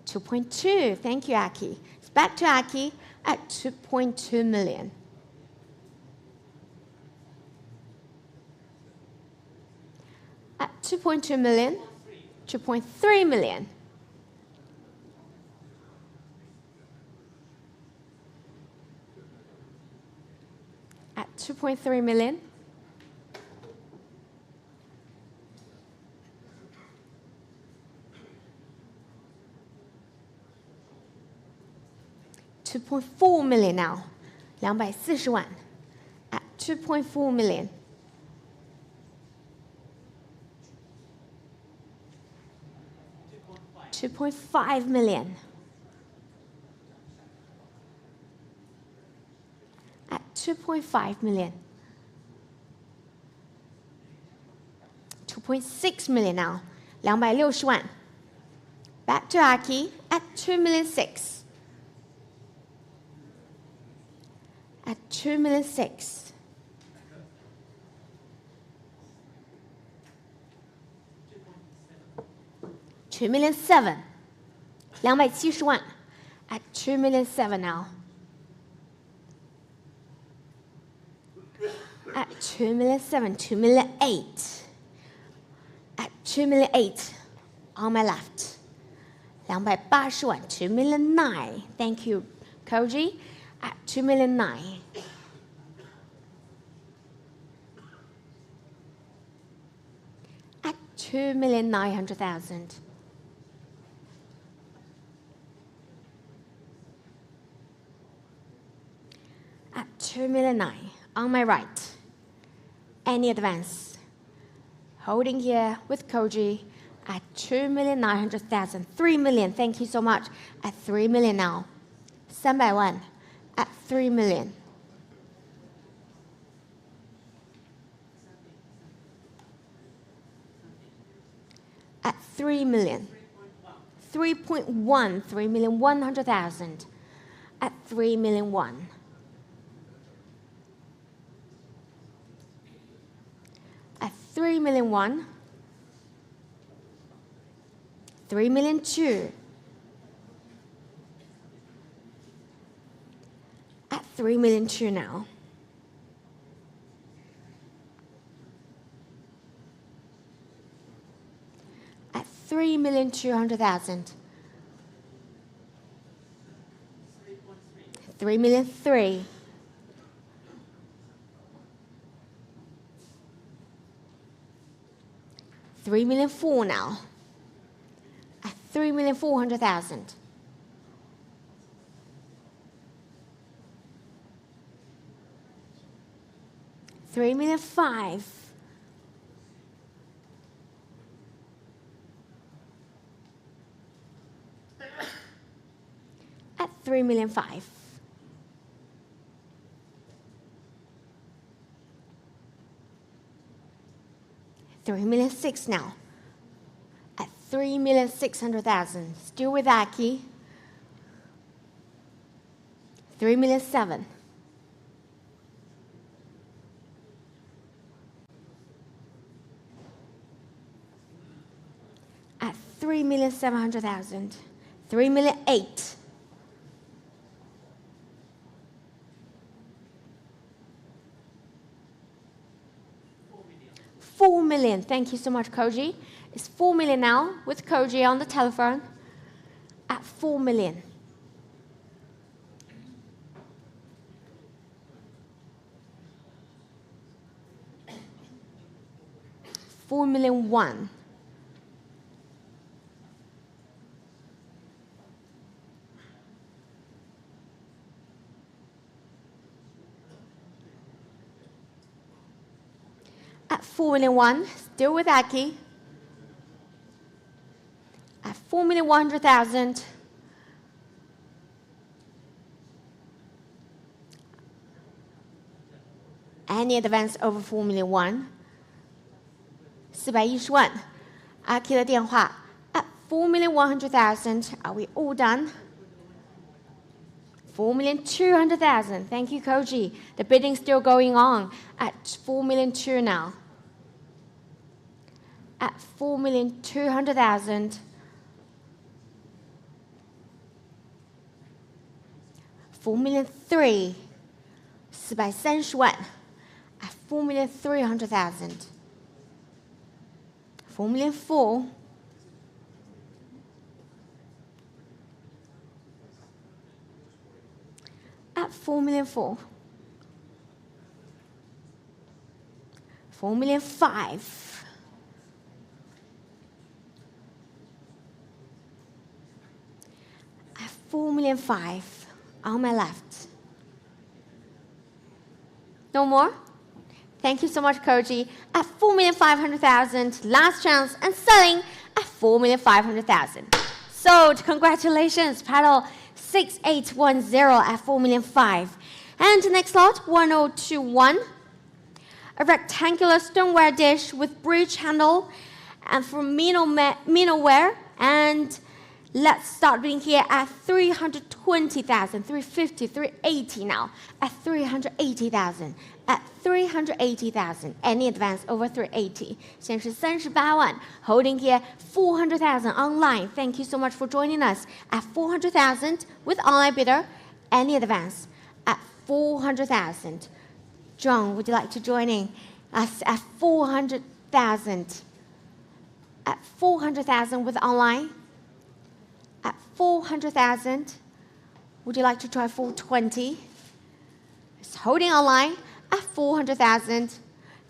2.2. Thank you, Aki. It's back to Aki at 2.2 million. At 2.2 million, 2.3 million. At 2.3 million. $2.4 million now. 240万 at 2.4 million. $2.5 million. At 2.5 million. 2.6 million now. 260万 Back to Aki at 2,600,000. At 2,600,000. $2,700,000. 270万 at 2,700,000 now. At 2,700,000, 2,800,000. At 2,800,000 on my left. 280万 2,900,000. Thank you, Koji. At 2,900,000. At 2,900,000. At 2,900,000 on my right. Any advance? Holding here with Koji at 2,900,000. 3 million. Thank you so much. At 3 million now. 300万 at 3 million. At 3 million. 3.1. 3,100,000. At 3,000,001. At 3,000,001. 3,000,002. At 3,000,002 now. At 3,200,000. 3,003,000. 3,004,000 now. At 3,400,000. 3,005,000. 3,000,005. $3,006,000 now. At 3,600,000. Still with Aki. 3,007,000. At 3,700,000. 3,008,000. $4 million. Thank you so much, Koji. It's 4 million now with Koji on the telephone. At 4 million. $4,001,000. At 4,001,000, still with Aki. At 4,100,000. Any advance over 4,001,000. 410万 Aki 的电话 at 4,100,000. Are we all done? 4,200,000. Thank you, Koji. The bidding's still going on at 4,200,000 now. At 4,200,000. 4,300,000. 430万 at 4,300,000. 4,400,000. At 4,400,000. 4,500,000. At 4,500,000 on my left. No more? Thank you so much, Koji. At 4,500,000, last chance, and selling at 4,500,000. Sold. Congratulations, paddle 6810 at 4,500,000. And next lot, 1021. A rectangular stoneware dish with bridge handle and for Minoware. And let's start bidding here at 320,000, 350, 380 now. At 380,000. At 380,000. Any advance over 380. 先是38万 holding here 400,000 online. Thank you so much for joining us. At 400,000 with online bidder. Any advance at 400,000. John, would you like to join in us at 400,000? At 400,000 with online. At 400,000. Would you like to try 420? It's holding online. At 400,000,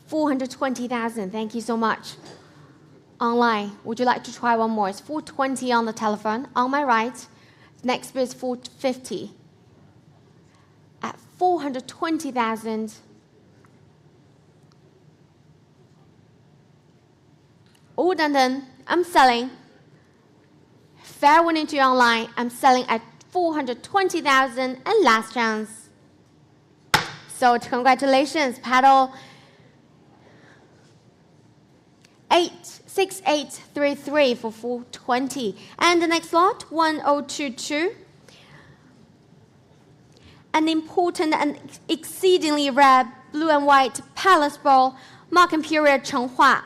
420,000. Thank you so much. Online, would you like to try one more? It's 420 on the telephone. On my right, next bid is 450. At 420,000. All done. I'm selling. Fair winning to you online. I'm selling at 420,000 and last chance. So congratulations, paddle 86833 for 420. And the next lot, 1022. An important and exceedingly rare blue and white palace bowl, Marken period 成化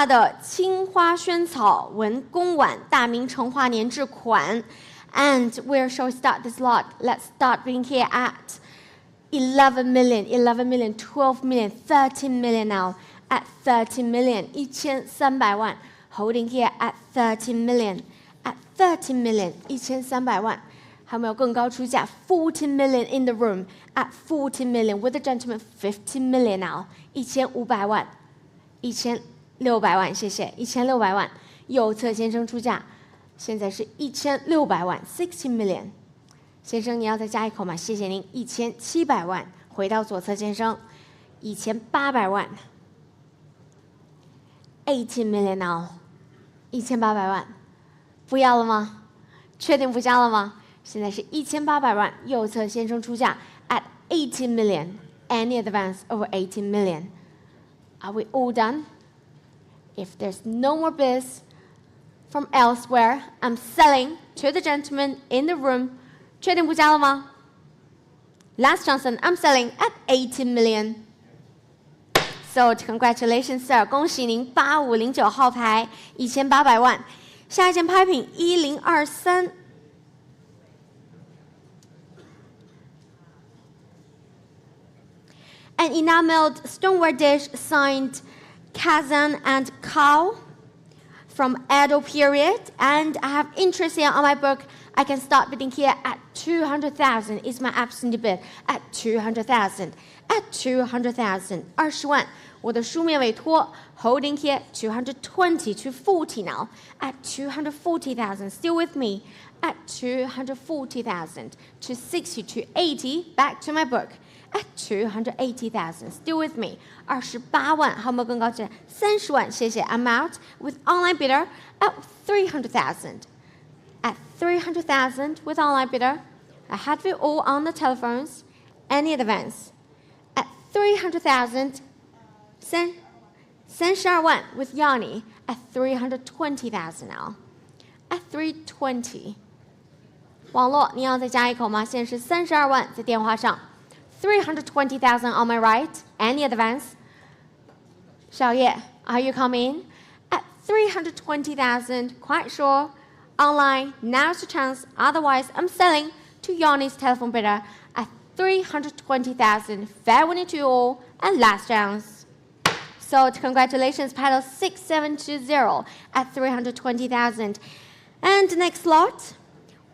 的青花萱草纹公碗，大明成化年制款。And where shall we start this lot? Let's start being here at 11 million, 12 million, 13 million now. At 13 million, 1300万 holding here at 13 million. At 13 million, 1300万还有没有更高出价 14 million in the room. At 14 million with the gentleman 15 million now. 1500万 1600万谢谢1600万右侧先生出价现在是1600万16 million。先生，你要再加一口吗？谢谢您，1700万。回到左侧，先生，1800万。18 million now，1800万，不要了吗？确定不加了吗？现在是1800万，右侧先生出价 at 18 million. Any advance over 18 million? Are we all done? If there's no more bids from elsewhere, I'm selling to the gentleman in the room. 确定不加了吗 ？Last chance, I'm selling at 18 million. So congratulations, sir. 恭喜您8509号牌1800万。下一件拍品1023。An enameled stoneware dish signed Kazan and Kao from Edo period, and I have interest here on my book. I can start bidding here at 200,000 is my absolute bid. At 200,000. At 200,000. 20万。我的书面委托 holding here 220 to 40 now. At 240,000. Still with me. At 240,000 to 60 to 80. Back to my book. At 280,000. Still with me. 28万，还有没有更高起来？30万，谢谢。I'm out with online bidder at 300,000. At 300,000 with online bidder. I had it all on the telephones. Any advance? At 300,000. 32万 with Yanni at 320,000 now. At 320. 网络，你要再加一口吗？现在是32万，在电话上。320,000 on my right. Any advance? 小叶 are you coming? At 320,000, quite sure. Online, now's the chance. Otherwise, I'm selling to Yanni's telephone bidder at 320,000. Fair winning to you all, and last chance. So congratulations, paddle 6720 at 320,000. And next lot,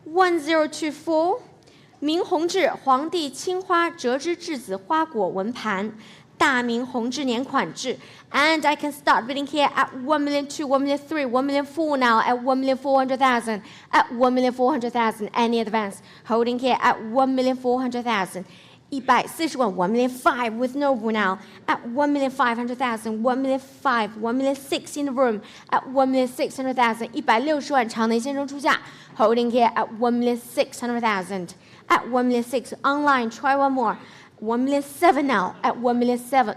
1024. 明弘治皇帝青花折枝质子花果纹盘，大明弘治年款制。And I can start bidding here at 1,200,000, 1,300,000, 1,400,000 now at 1,400,000, at 1,400,000. Any advance? Holding here at 1,400,000. 140万 1,500,000 with Noble now at 1,500,000, 1,500,000, 1,600,000 in the room at 1,600,000. 160万场内先生出价 holding here at 1,600,000. At 1,600,000 online, try one more. 1,700,000 now at 1,700,000.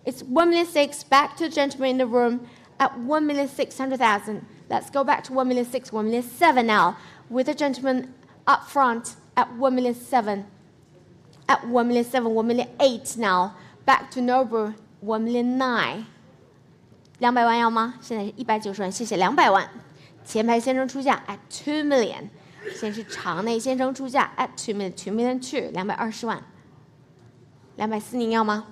It's 1,600,000 back to the gentleman in the room at 1,600,000. Let's go back to 1,600,000, 1,700,000 now with the gentleman up front at 1,700,000. At 1,700,000, 1,800,000 now. Back to Noble, 1,900,000. 200万要吗？现在是190万，谢谢。200万，前排先生出价 at 2 million。先是场内先生出价 at 2 million, 2 million 2, 220万。240您要吗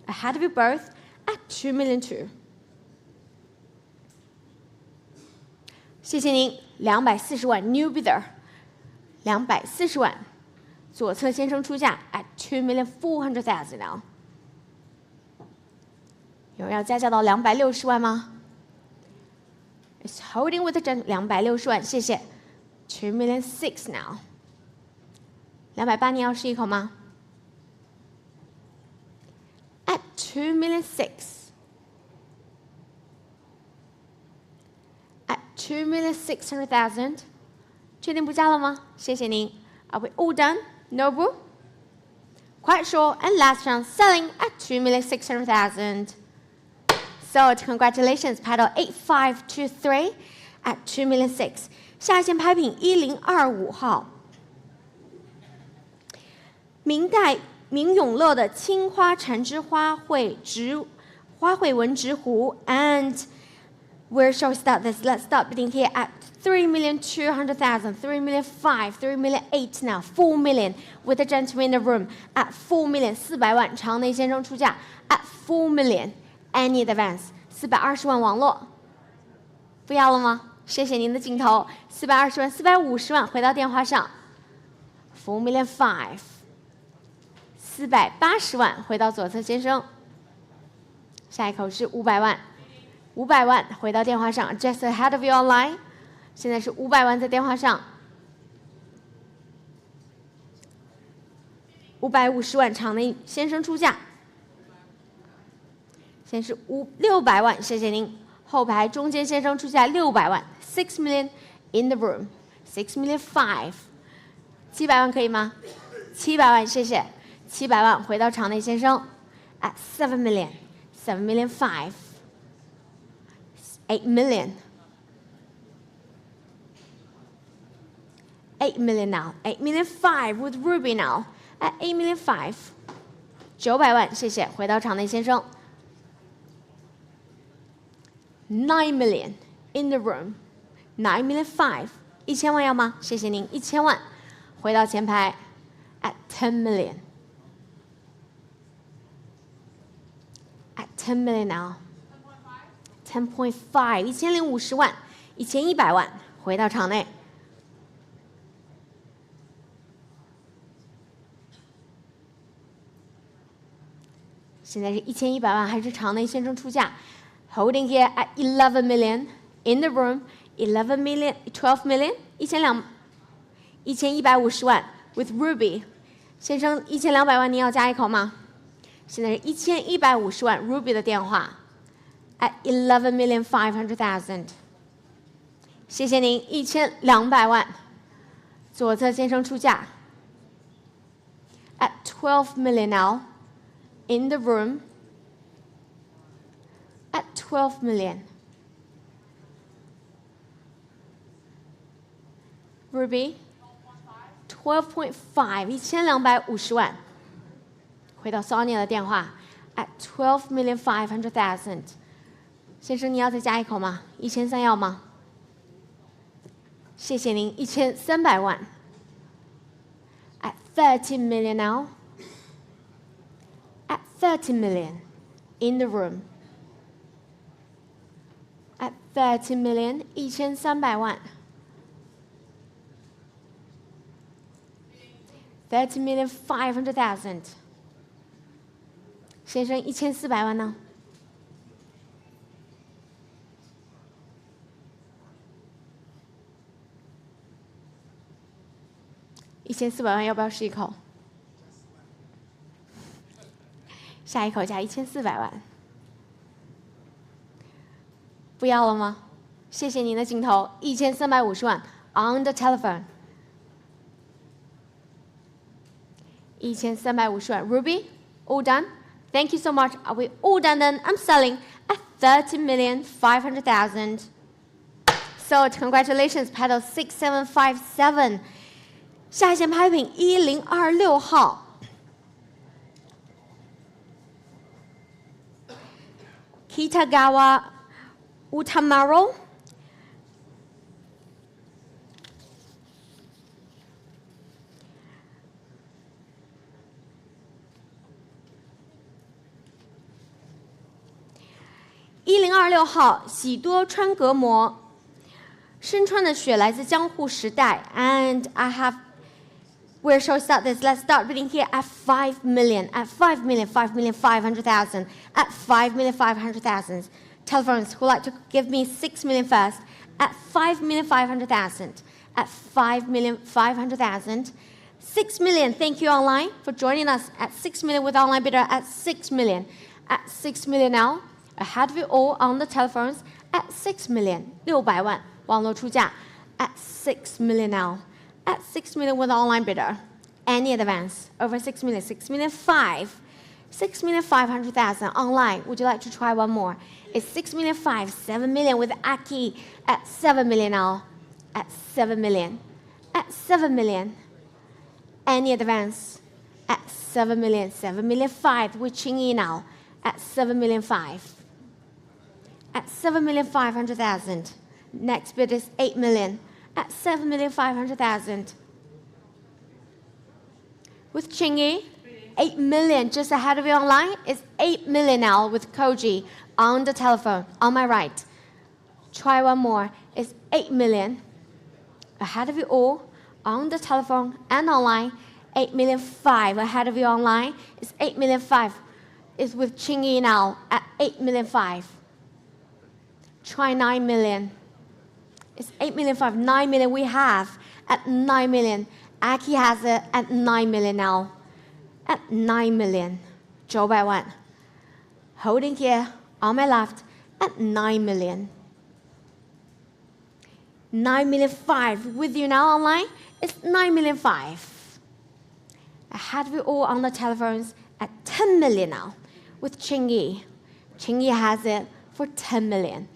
？I had to be both at 2 million 2。谢谢您，240万 new bidder， 240万。左侧先生出价 at 2,400,000 now。有人要加价到260万吗 ？It's holding with the 260万，谢谢。2,600,000 now。280你要试一口吗 ？At 2,600,000。At 2,600,000， 确定不加了吗？谢谢您。Are we all done? Noble? Quite sure, and last chance selling at 2,600,000. So congratulations, paddle 8523 at 2,600,000. 下一件拍品1025号，明代明永乐的青花缠枝花卉纹直壶 and where shall we start this? Let's start bidding here at 3,200,000, 3,500,000, 3,800,000 now, 4 million with the gentleman in the room at 4 million, 400万场内先生出价 at 4 million. Any advance? 420万网络，不要了吗？谢谢您的镜头。420万、450万回到电话上。4 million 5. 480万回到左侧先生。下一口是500万，500万回到电话上。Just ahead of you online. 现在是500万在电话上。550万场内先生出价。先是600万，谢谢您。后排中间先生出价600万，6 million in the room, 6 million 5. 700万可以吗？700万，谢谢。700万，回到场内先生。At 7 million, 7 million 5, 8 million, 8 million now, 8 million 5 with Ruby now. At 8 million 5, 900万，谢谢。回到场内先生。9 million in the room, 9 million 5, 1000万要吗？谢谢您，1000万。回到前排。At 10 million. At 10 million now. 10.5, 1050万，1100万，回到场内。现在是1100万，还是场内先生出价 ？Holding here at 11 million in the room, 11 million, 12 million, 1150万 with Ruby。先生，1200万，您要加一口吗？现在是1150万 Ruby 的电话 ，at 11,500,000。谢谢您，1200万。左侧先生出价 ，at 12 million now in the room at 12 million。Ruby。12.5 1250万，回到 Sonia 的电话 at 12,500,000。先生，你要再加一口吗？1300要吗？谢谢您，1300万。At 13 million now. At 30 million in the room. At 30 million 1300万。30,500,000。先生，1400万呢？1400万要不要试一口？下一口价1400万，不要了吗？谢谢您的镜头，1350万 on the telephone。1350万 Ruby, all done. Thank you so much. Are we all done then? I'm selling at 30,500,000. So congratulations, paddle 6757. 下一件拍品1026号。Kitagawa Utamaro。1026号喜多川隔膜，身穿的雪来自江户时代 ，and we're shall start this. Let's start bidding here at 5 million, at 5 million, 5,500,000, at 5,500,000. Telephones who like to give me 6 million first, at 5,500,000, at 5,500,000. 6 million. Thank you online for joining us at 6 million with online bidder at 6 million, at 6 million now. Ahead of you all on the telephones at 6 million 600万，网络出价 at 6 million now, at 6 million with online bidder. Any advance over 6 million, 6 million 5, 6,500,000 online. Would you like to try one more? It's 6 million 5, 7 million with Aki at 7 million now, at 7 million, at 7 million. Any advance at 7 million, 7 million 5 with Chingy now at 7 million 5. At 7,500,000. Next bid is 8 million. At 7,500,000. With Chingy, 8 million just ahead of you online. It's 8 million now with Koji on the telephone on my right. Try one more. It's 8 million ahead of you all on the telephone and online. 8 million 5 ahead of you online. It's 8 million 5. It's with Chingy now at 8 million 5. Try 9 million. It's 8 million 5. 9 million we have at 9 million. Aki has it at 9 million now. At 9 million. 900万. Holding here on my left at 9 million. 9,000,005 with you now online. It's 9,000,005. Ahead of you all on the telephones at 10 million now with Chingy. Chingy has it for 10 million.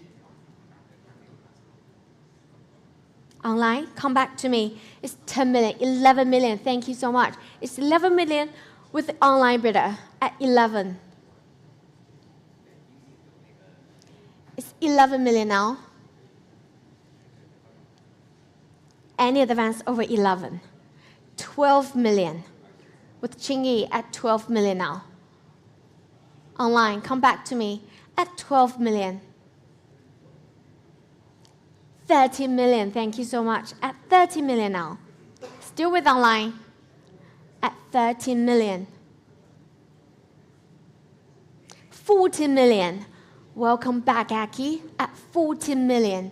Online, come back to me. It's 10 million, 11 million. Thank you so much. It's 11 million with the online bidder at 11. It's 11 million now. Any advance over 11. 12 million with Chingy at 12 million now. Online, come back to me at 12 million. 30 million, thank you so much, at 30 million now. Still with online, at 30 million. 40 million, welcome back, Aki, at 40 million.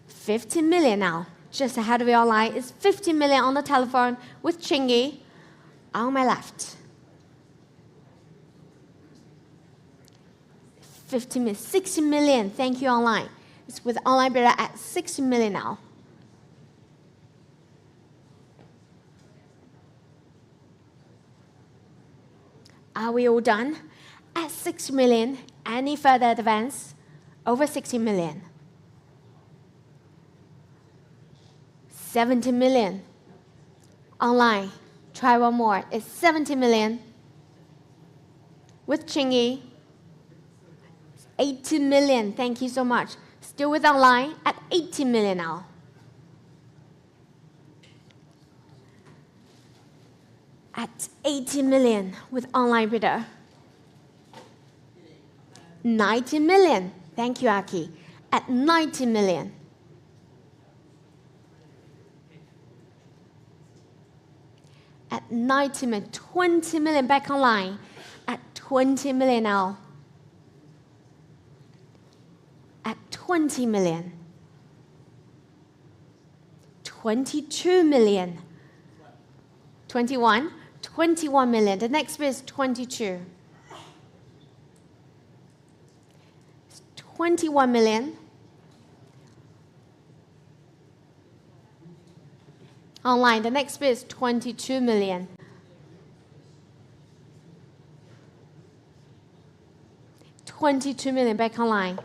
$50 million now, just ahead of you online, is 50 million on the telephone with Chingy on my left. 60 million, thank you online. It's with online bidder at 60 million now. Are we all done? At 60 million, any further advance? Over 60 million. 70 million. Online, try one more. It's 70 million. With Chingy, 80 million, thank you so much. Still with online at 80 million now. At 80 million with online bidder. 90 million, thank you, Aki. At 90 million. At 90 million, 20 million back online. At 20 million now. At 20 million. 22 million. 21. 21 million. The next bid is 22. 21 million. Online, the next bid is 22 million. 22 million back online.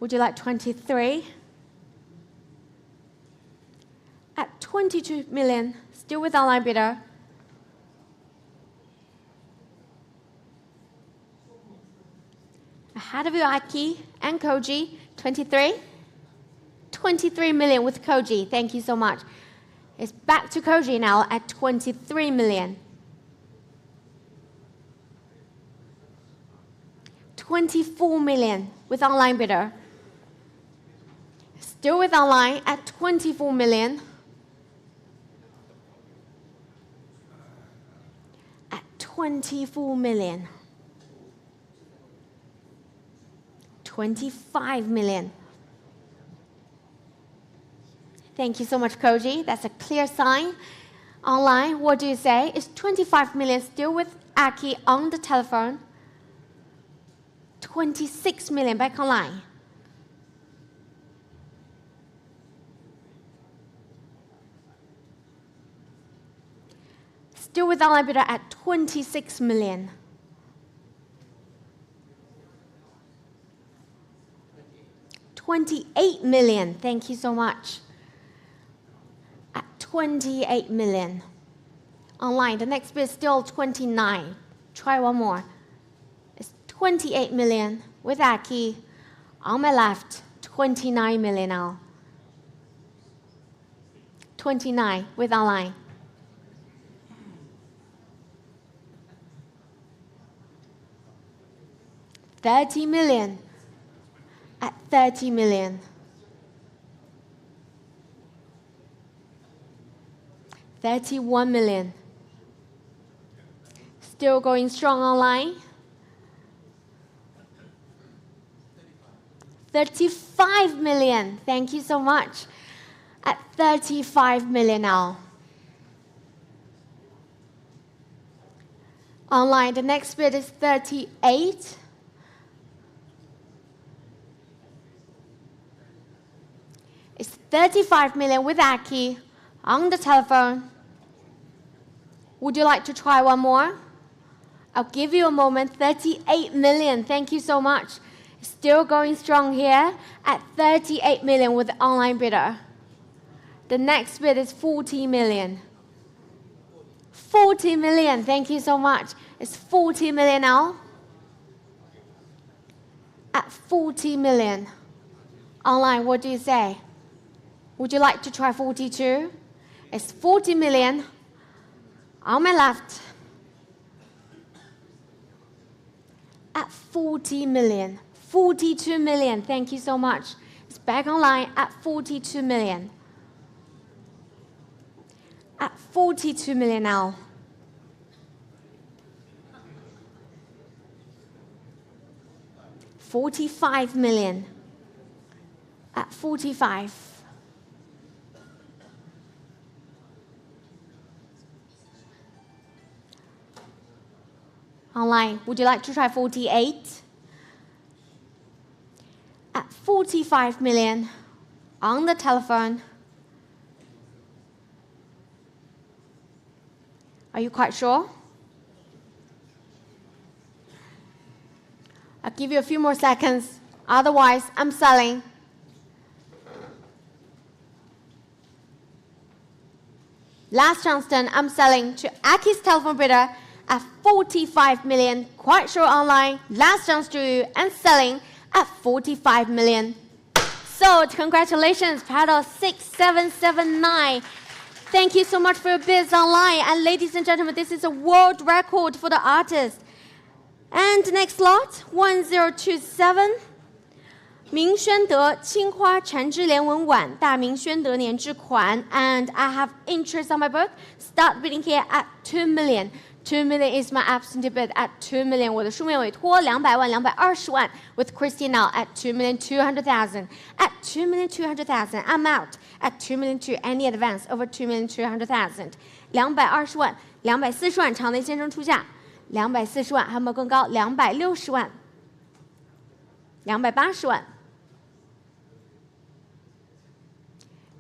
Would you like 23? At 22 million, still with online bidder. Ahead of you, Aki and Koji, 23. 23 million with Koji, thank you so much. It's back to Koji now at 23 million. 24 million with online bidder. Still with online at 24 million. At 24 million. 25 million. Thank you so much, Koji. That's a clear sign. Online, what do you say? It's 25 million still with Aki on the telephone. 26 million back online. Still with online bidder at 26 million. $28 million. Thank you so much. At 28 million. Online, the next bid is still 29. Try one more. It's 28 million with Aki. On my left, 29 million now. 29 with online. $30 million. At 30 million. $31 million. Still going strong online. 35 million. Thank you so much. At 35 million now. Online, the next bid is 38. It's 35 million with Aki on the telephone. Would you like to try one more? I'll give you a moment. 38 million. Thank you so much. Still going strong here at 38 million with the online bidder. The next bid is 40 million. 40 million. Thank you so much. It's 40 million now. At 40 million. Online, what do you say? Would you like to try 42? It's 40 million. On my left. At 40 million. 42 million. Thank you so much. It's back online at 42 million. At 42 million now. $45 million. At 45. Online, would you like to try 48? At 45 million on the telephone. Are you quite sure? I'll give you a few more seconds. Otherwise, I'm selling. Last chance turn, I'm selling to Aki's telephone bidder at 45 million. Quite sure online. Last chance to you and selling at 45 million. So, congratulations, paddle 6779. Thank you so much for your bids online. And ladies and gentlemen, this is a world record for the artist. And next lot, 1027. 明宣德青花缠枝连纹碗，大明宣德年制款。And I have interest on my book. Start bidding here at 2 million. 2 million is my absentee bid at 2 million. 我的书面委托200万220万 with Christine now at 2,200,000. At 2,200,000, I'm out. At 2 million to any advance over 2,200,000. 220万240万常内先生出价240万，还有没有更高？260万280万。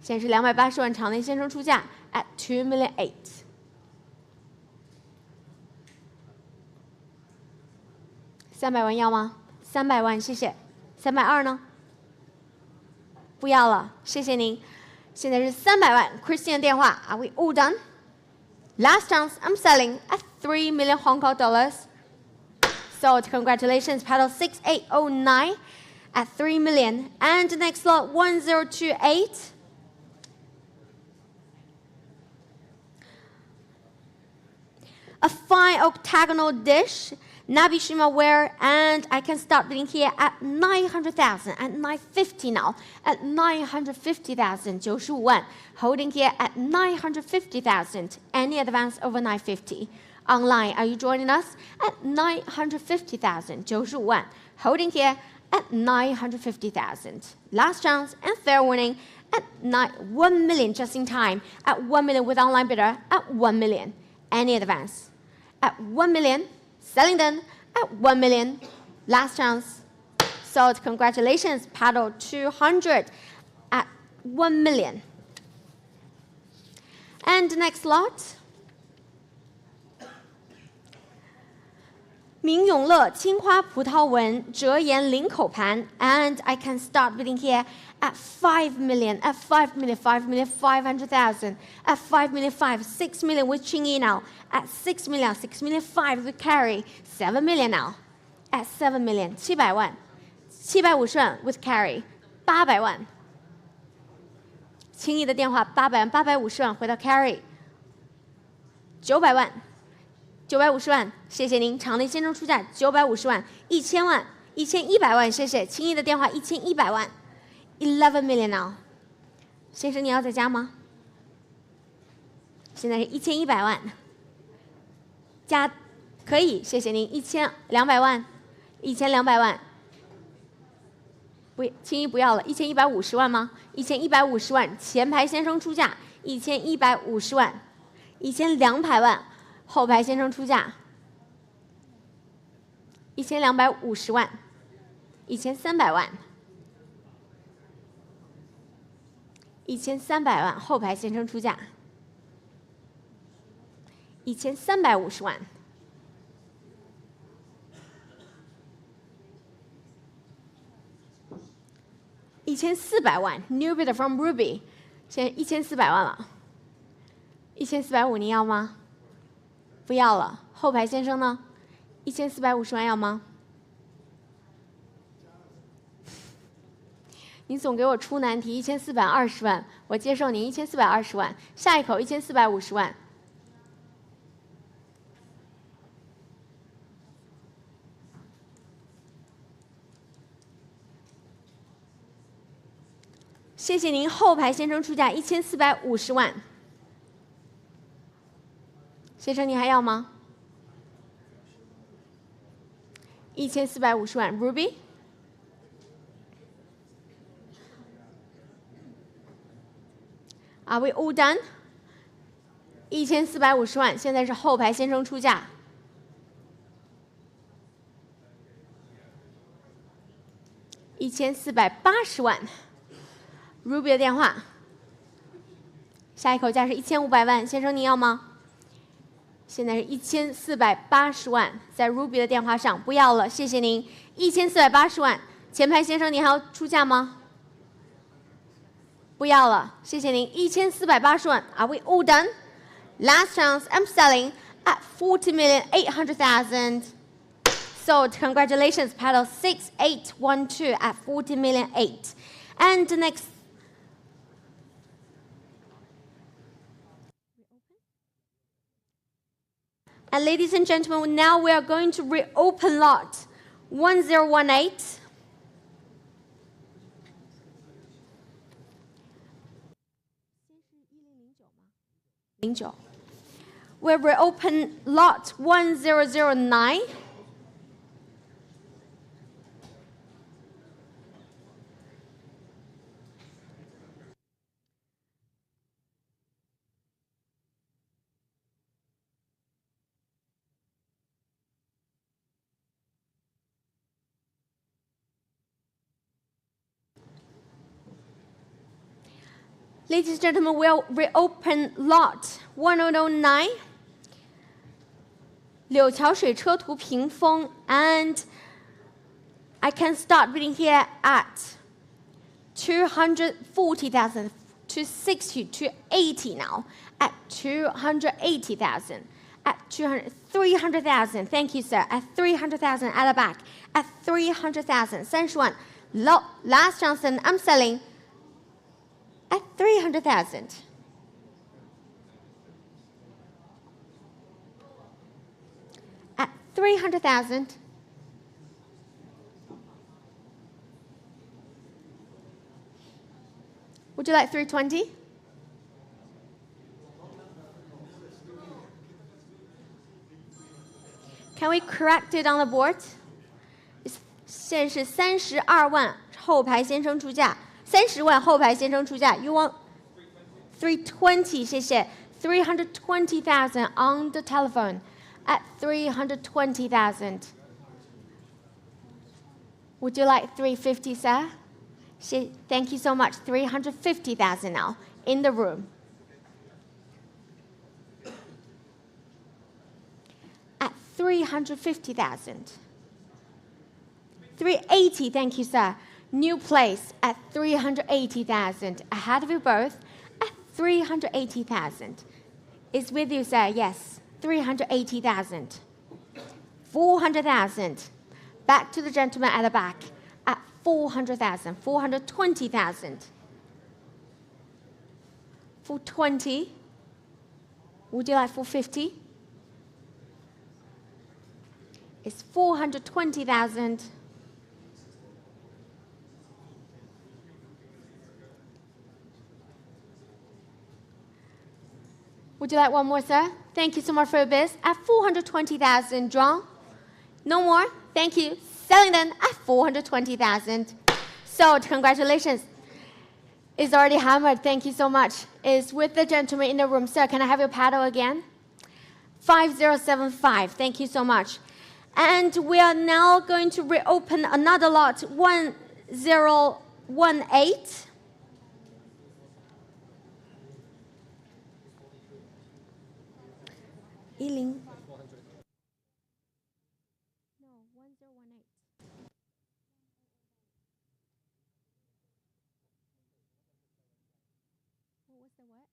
现在是280万场内先生出价 at 2 million 8。300万要吗？300万，谢谢。320呢？不要了，谢谢您。现在是300万 ，Christian 电话 ，Are we all done? Last chance, I'm selling at 3 million Hong Kong dollars. Sold. Congratulations, paddle 6809 at 3 million. And the next lot 1028. A fine octagonal dish, Nabishima ware, and I can start bidding here at 900,000, at 950 now, at 950,000, 95万, holding here at 950,000, any advance over 950. Online, are you joining us? At 950,000, 95万, holding here at 950,000. Last chance and fair winning at 1 million just in time, at 1 million with online bidder, at 1 million, any advance. At 1 million, selling done at 1 million. Last chance. Sold. Congratulations. Paddle 200 at 1 million. And the next lot. 明永乐青花葡萄纹折沿领口盘 and I can start bidding here at 5 million, at 5 million, 5 million, 500,000, at 5 million, 6 million with Chingy now, at 6 million, 6 million, 5 with carry, 7 million now, at 7 million, 700万，750万 with carry, 800万，轻易的电话800万，850万回到 carry, 900万。950万，谢谢您。场内先生出价950万，1000万，1100万，谢谢。轻易的电话1100万，11 million now。先生，你要再加吗？现在是1100万，加可以，谢谢您。1200万，1200万，不，轻易不要了。1150万吗？1150万，前排先生出价1150万，1200万。后排先生出价1250万，1300万，1300万，后排先生出价，1350万，1400万 ，New bidder from Ruby， 现在1400万了，1450您要吗？不要了，后排先生呢？1450万要吗？你总给我出难题，1420万，我接受您1420万，下一口1450万。谢谢您，后排先生出价1450万。先生，您还要吗？1450万 ，Ruby。Are we all done？ 1450万，现在是后排先生出价。1480万 ，Ruby 的电话。下一口价是1500万，先生您要吗？现在是1480万，在 Ruby 的电话上，不要了，谢谢您。1480万，前排先生您还要出价吗？不要了，谢谢您。1480万 ，Are we all done? Last chance, I'm selling at 40,800,000. Sold. Congratulations, paddle 6812 at 40,000,008. And the next. And ladies and gentlemen, now we are going to reopen lot 1018. We'll reopen lot 1009. Ladies and gentlemen, we'll reopen lot 1009. 柳桥水车图屏风 and I can start bidding here at 240,000 to 60 to 80 now at 280,000 at 300,000. Thank you, sir. At 300,000 at the back. At 300,000. 30万 Last chance, and I'm selling at 300,000. At 300,000. Would you like 320? Can we correct it on the board? 现是32万后排先生出价，30万后排先生出价。You want 320？ 谢谢。320,000 on the telephone at 320,000. Would you like 350, sir? Thank you so much. 350,000 now in the room. At 350,000. 380, thank you, sir. New place at 380,000. Ahead of you both at 380,000. It's with you, sir. Yes, 380,000. 400,000. Back to the gentleman at the back at 400,000. 420,000. 420. Would you like 450? It's 420,000. Would you like one more, sir? Thank you so much for your bid. At 420,000, John. No more? Thank you. Selling them at 420,000. Sold. Congratulations. It's already hammered. Thank you so much. It's with the gentleman in the room. Sir, can I have your paddle again? 5075. Thank you so much. And we are now going to reopen another lot, 1018. No, 1018. What's the what?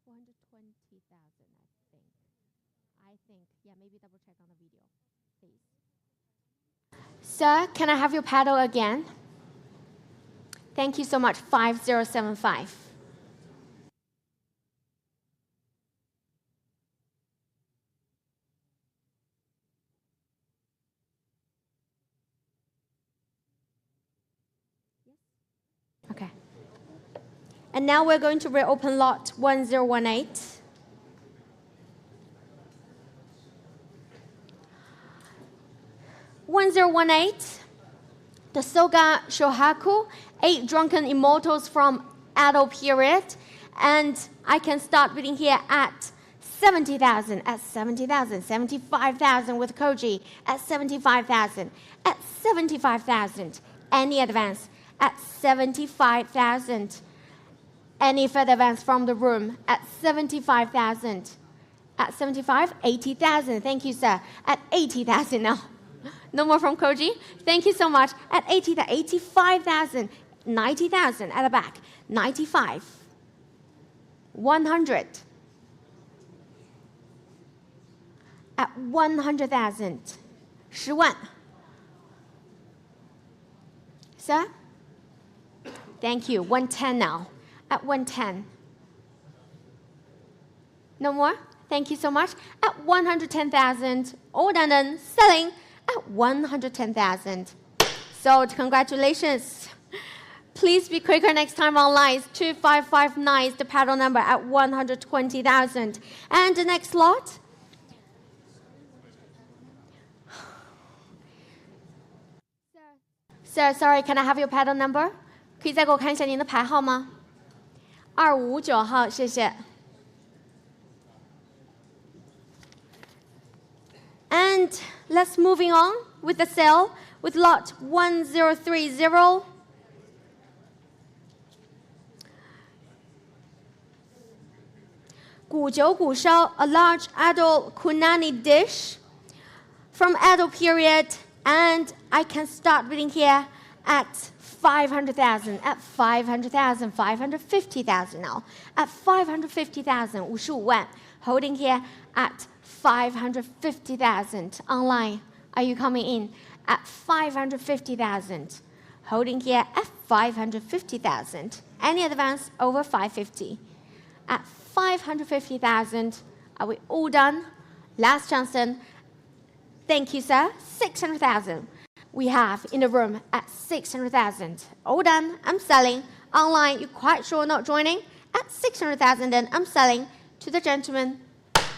420,000, I think. Yeah, maybe double check on the video, please. Sir, can I have your paddle again? Thank you so much. 5075. Okay. And now we're going to reopen lot 1018. The Soga Shohaku, 8 drunken immortals from Edo period. And I can start bidding here at 70,000, at 70,000, 75,000 with Koji, at 75,000, at 75,000. Any advance at 75,000. Any further advance from the room at 75,000. At 75, 80,000. Thank you, sir. At 80,000 now. No more from Koji. Thank you so much. At 85,000. 90,000 at the back. 95. 100. At 100,000. 10万. Sir? Thank you. 110 now. At 110. No more? Thank you so much. At 110,000. All done. Selling at 110,000. So congratulations. Please be quicker next time online. It's 2559 is the paddle number at 120,000. And the next lot. Sir, sorry, can I have your paddle number? 可以再给我看一下您的牌号吗？2559号，谢谢。And let's moving on with the sale with lot 1030. Guzhou Gushao, a large adult kunani dish from Edo period, and I can start bidding here at 500,000, at 500,000, 550,000 now, at 550,000, 55万, holding here at 550,000 online. Are you coming in? At 550,000, holding here at 550,000. Any advance over 550. At 550,000, are we all done? Last chance then. Thank you, sir. 600,000. We have in the room at 600,000. All done. I'm selling. Online, you quite sure not joining? At 600,000, then I'm selling to the gentleman.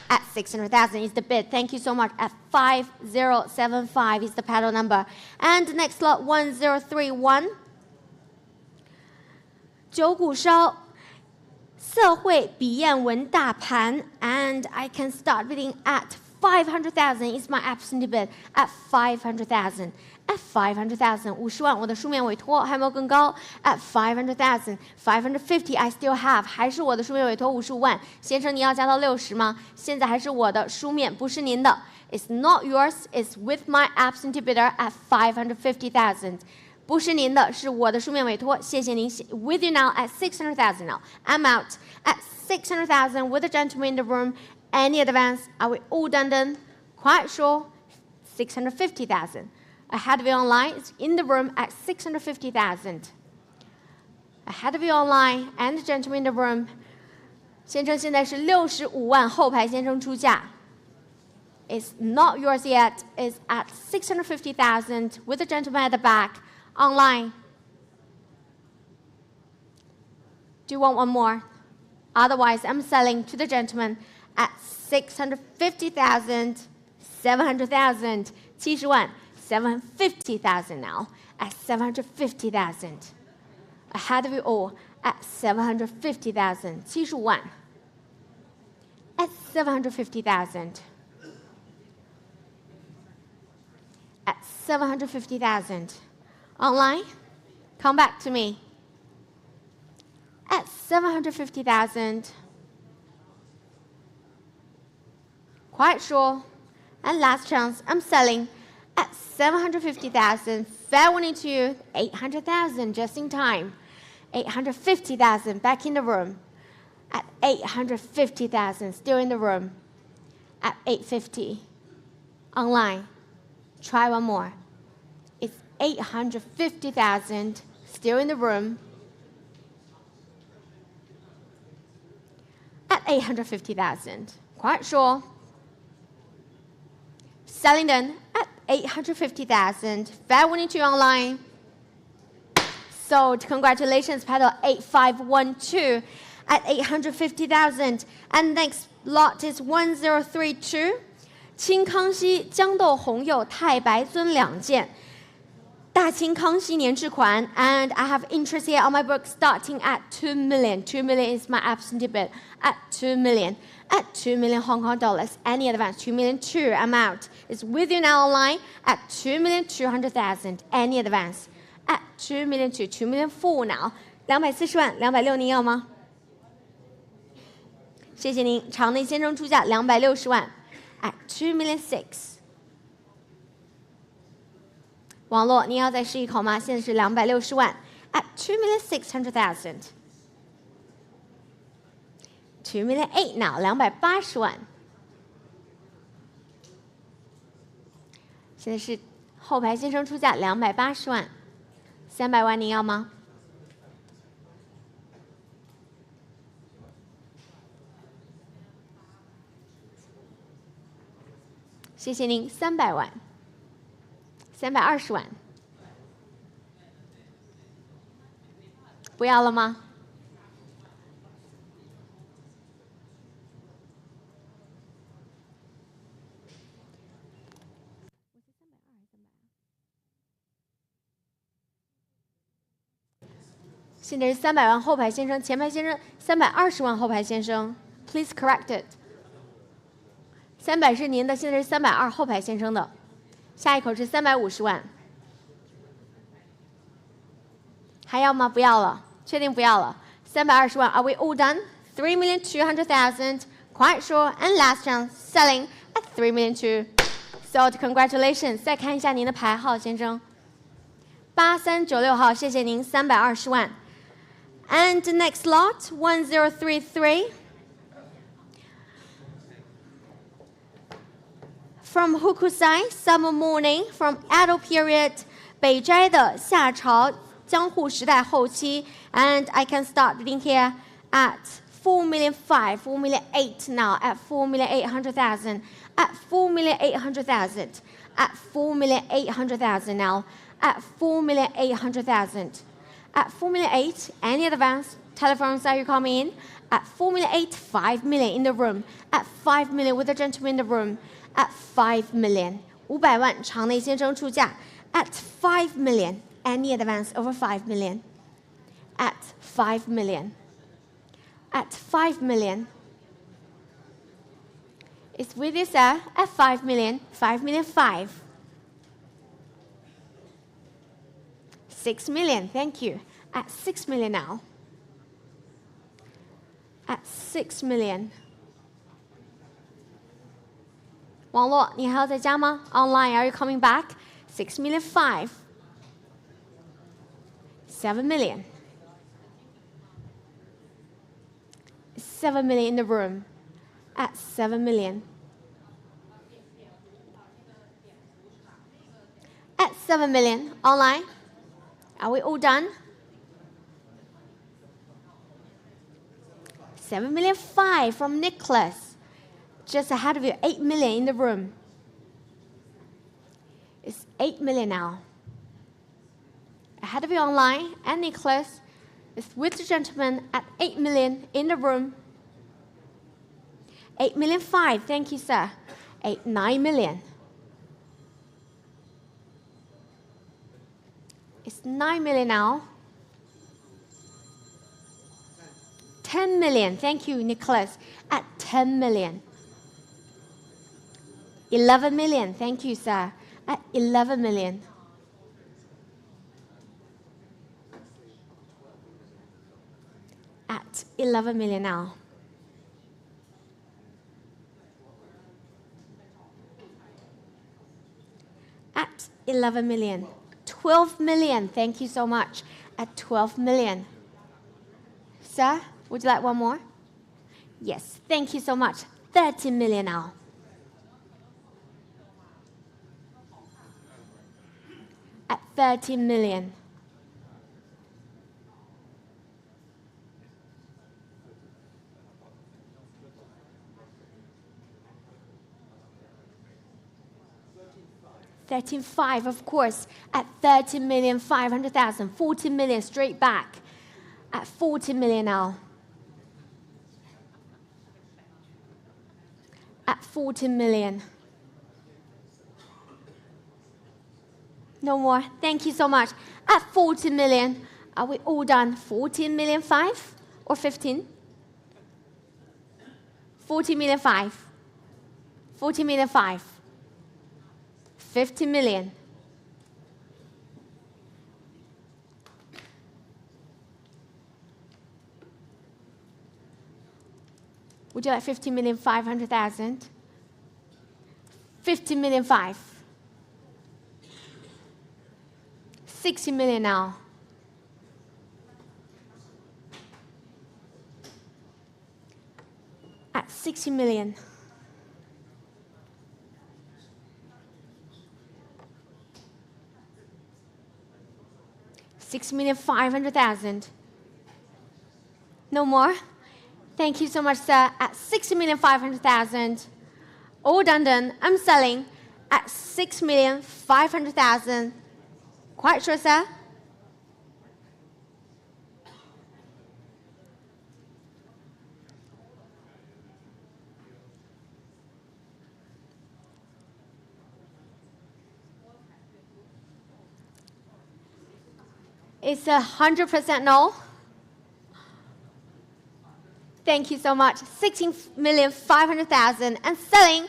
At 600,000 is the bid. Thank you so much. At 5075 is the paddle number. And the next lot, 1031. 九股烧社会笔砚纹大盘, and I can start bidding at 500,000 is my absentee bid. At 500,000. At 500,000. 50万我的书面委托还有没有更高 At 500,000. 550 I still have. 还是我的书面委托55万。先生你要加到60吗？现在还是我的书面，不是您的。It's not yours. It's with my absentee bidder at 550,000. 不是您的，是我的书面委托，谢谢您。With you now at 600,000 now. I'm out at 600,000 with a gentleman in the room. Any advance? Are we all done? Quite sure. 650,000. Ahead of you online is in the room at 650,000. Ahead of you online and the gentleman in the room. 先生现在是65万，后排先生出价。It's not yours yet. It's at 650,000 with the gentleman at the back. Online. Do you want one more? Otherwise, I'm selling to the gentleman at 650,000, 700,000, 70万, 750,000 now at 750,000. Ahead of you all at 750,000, 75万. at 750,000. At 750,000. Online, come back to me. At 750,000. Quite sure. And last chance, I'm selling at 750,000. Fair warning to you, 800,000 just in time. 850,000 back in the room. At 850,000 still in the room. At 850. Online, try one more. It's 850,000 still in the room. At 850,000. Quite sure. Selling done at 850,000. Fair warning to you online. Sold. Congratulations, paddle 8512 at 850,000. And next lot is 1032. 清康熙豇豆红釉太白尊2件。大清康熙年制款 and I have interest here on my book starting at 2 million. 2 million is my absentee bid. At 2 million. At 2 million Hong Kong dollars. Any advance? 2 million 2 amount is with you now online at 2,200,000. Any advance? At 2 million 2, 2 million 4 now. 240万260您要吗？谢谢您。场内先生出价260万 at 2 million 6。网络您要再试一口吗？现在是260万 at 2,600,000。2 million 8 now 280万。现在是后排先生出价280万，300万您要吗？谢谢您，300万，320万，不要了吗？现在是300万后排先生，前排先生320万后排先生 ，Please correct it。300是您的，现在是320后排先生的，下一口是350万，还要吗？不要了，确定不要了。320万 ，Are we all done? 3,200,000. Quite sure. And last chance selling at 3,200,000. Sold. Congratulations. 再看一下您的牌号，先生。8396号，谢谢您，320万。And the next lot, 1033. From Hokusai, Summer Morning, from Edo period, 北斋的夏朝江户时代后期 and I can start reading here at 4,500,000, 4,800,000 now, at 4,800,000, at 4,800,000, at 4,800,000 now, at 4,800,000, at 4,800,000, any advance? Telephones are you coming in? At 4,800,000, 5 million in the room, at 5 million with the gentleman in the room, at 5 million, 500万场内先生出价 at 5 million, any advance over 5 million, at 5 million, at 5 million. It's with you, sir, at 5 million, 5 million 5. 6 million, thank you. At 6 million now. At 6 million. 网络，你还要再加吗 ？Online, are you coming back? 6 million 5. 7 million. 7 million in the room. At 7 million. At 7 million. Online. Are we all done? 7 million 5 from Nicholas. Just ahead of you, 8 million in the room. It's 8 million now. Ahead of you online, and Nicholas is with the gentleman at 8 million in the room. 8 million 5, thank you, sir. 9 million. It's 9 million now. 10 million, thank you, Nicholas. At 10 million. 11 million. Thank you, sir. At 11 million. At 11 million now. At 11 million. 12 million. Thank you so much. At 12 million. Sir, would you like one more? Yes, thank you so much. 13 million now. At 13 million. $13.5, of course, at 13,500,000, 14 million straight back, at 14 million now. At 14 million. No more. Thank you so much. At 14 million, are we all done? 14 million 5 or 15? 14 million 5. 14 million 5. 50 million. Would you like 50,500,000? 50 million 5. 60 million now. At 60 million. $6,500,000. No more. Thank you so much, sir. At 60,500,000. All done. I'm selling at 6,500,000. Quite sure, sir? It's 100% no. Thank you so much. 16,500,000 and selling.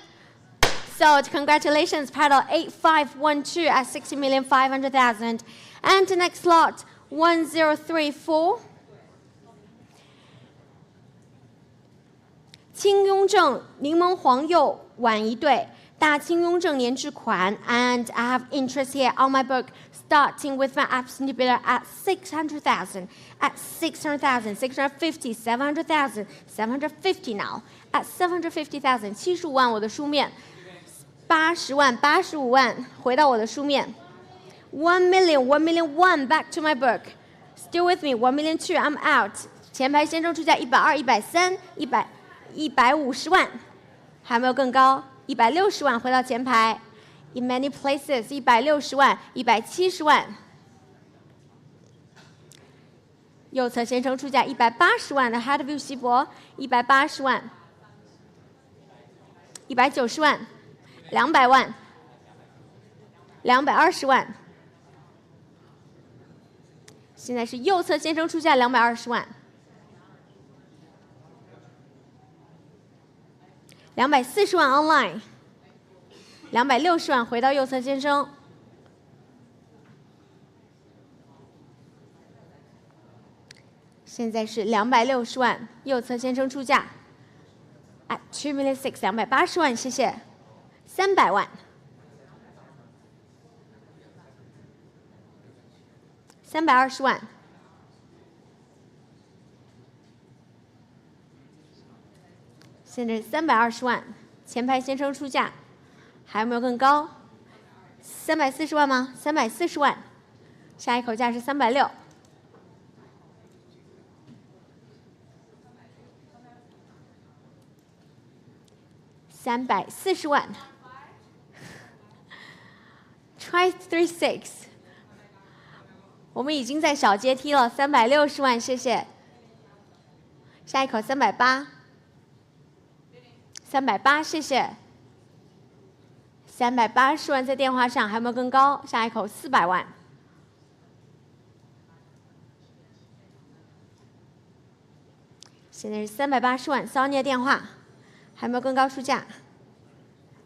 Sold. Congratulations, paddle 8512 at 60,500,000. And the next lot 1034. 清雍正柠檬黄釉碗一对，大清雍正年制款 and I have interest here on my book starting with my absolute bidder at 600,000, at 600,000, 650, 700,000, 750 now, at 750,000, 75万我的书面，80万，85万回到我的书面，1 million, 1 million 1 back to my book, still with me, 1 million 2 I'm out， 前排先生出价120、130、150万，还有没有更高？160万回到前排。In many places, 160万、170万。右侧先生出价180万的 Head View 锡箔，180万、190万、200万、220万。现在是右侧先生出价220万。240万 online。260万回到右侧先生，现在是260万，右侧先生出价 at 2,600,000 280万，谢谢，300万，320万，现在是320万，前排先生出价。还有没有更高？340万吗？340万，下一口价是360。340万 ，try 36。我们已经在小阶梯了，360万，谢谢。下一口380，380，谢谢。380万在电话上，还有没有更高？下一口400万。现在是380万，骚聂电话还有没有更高出价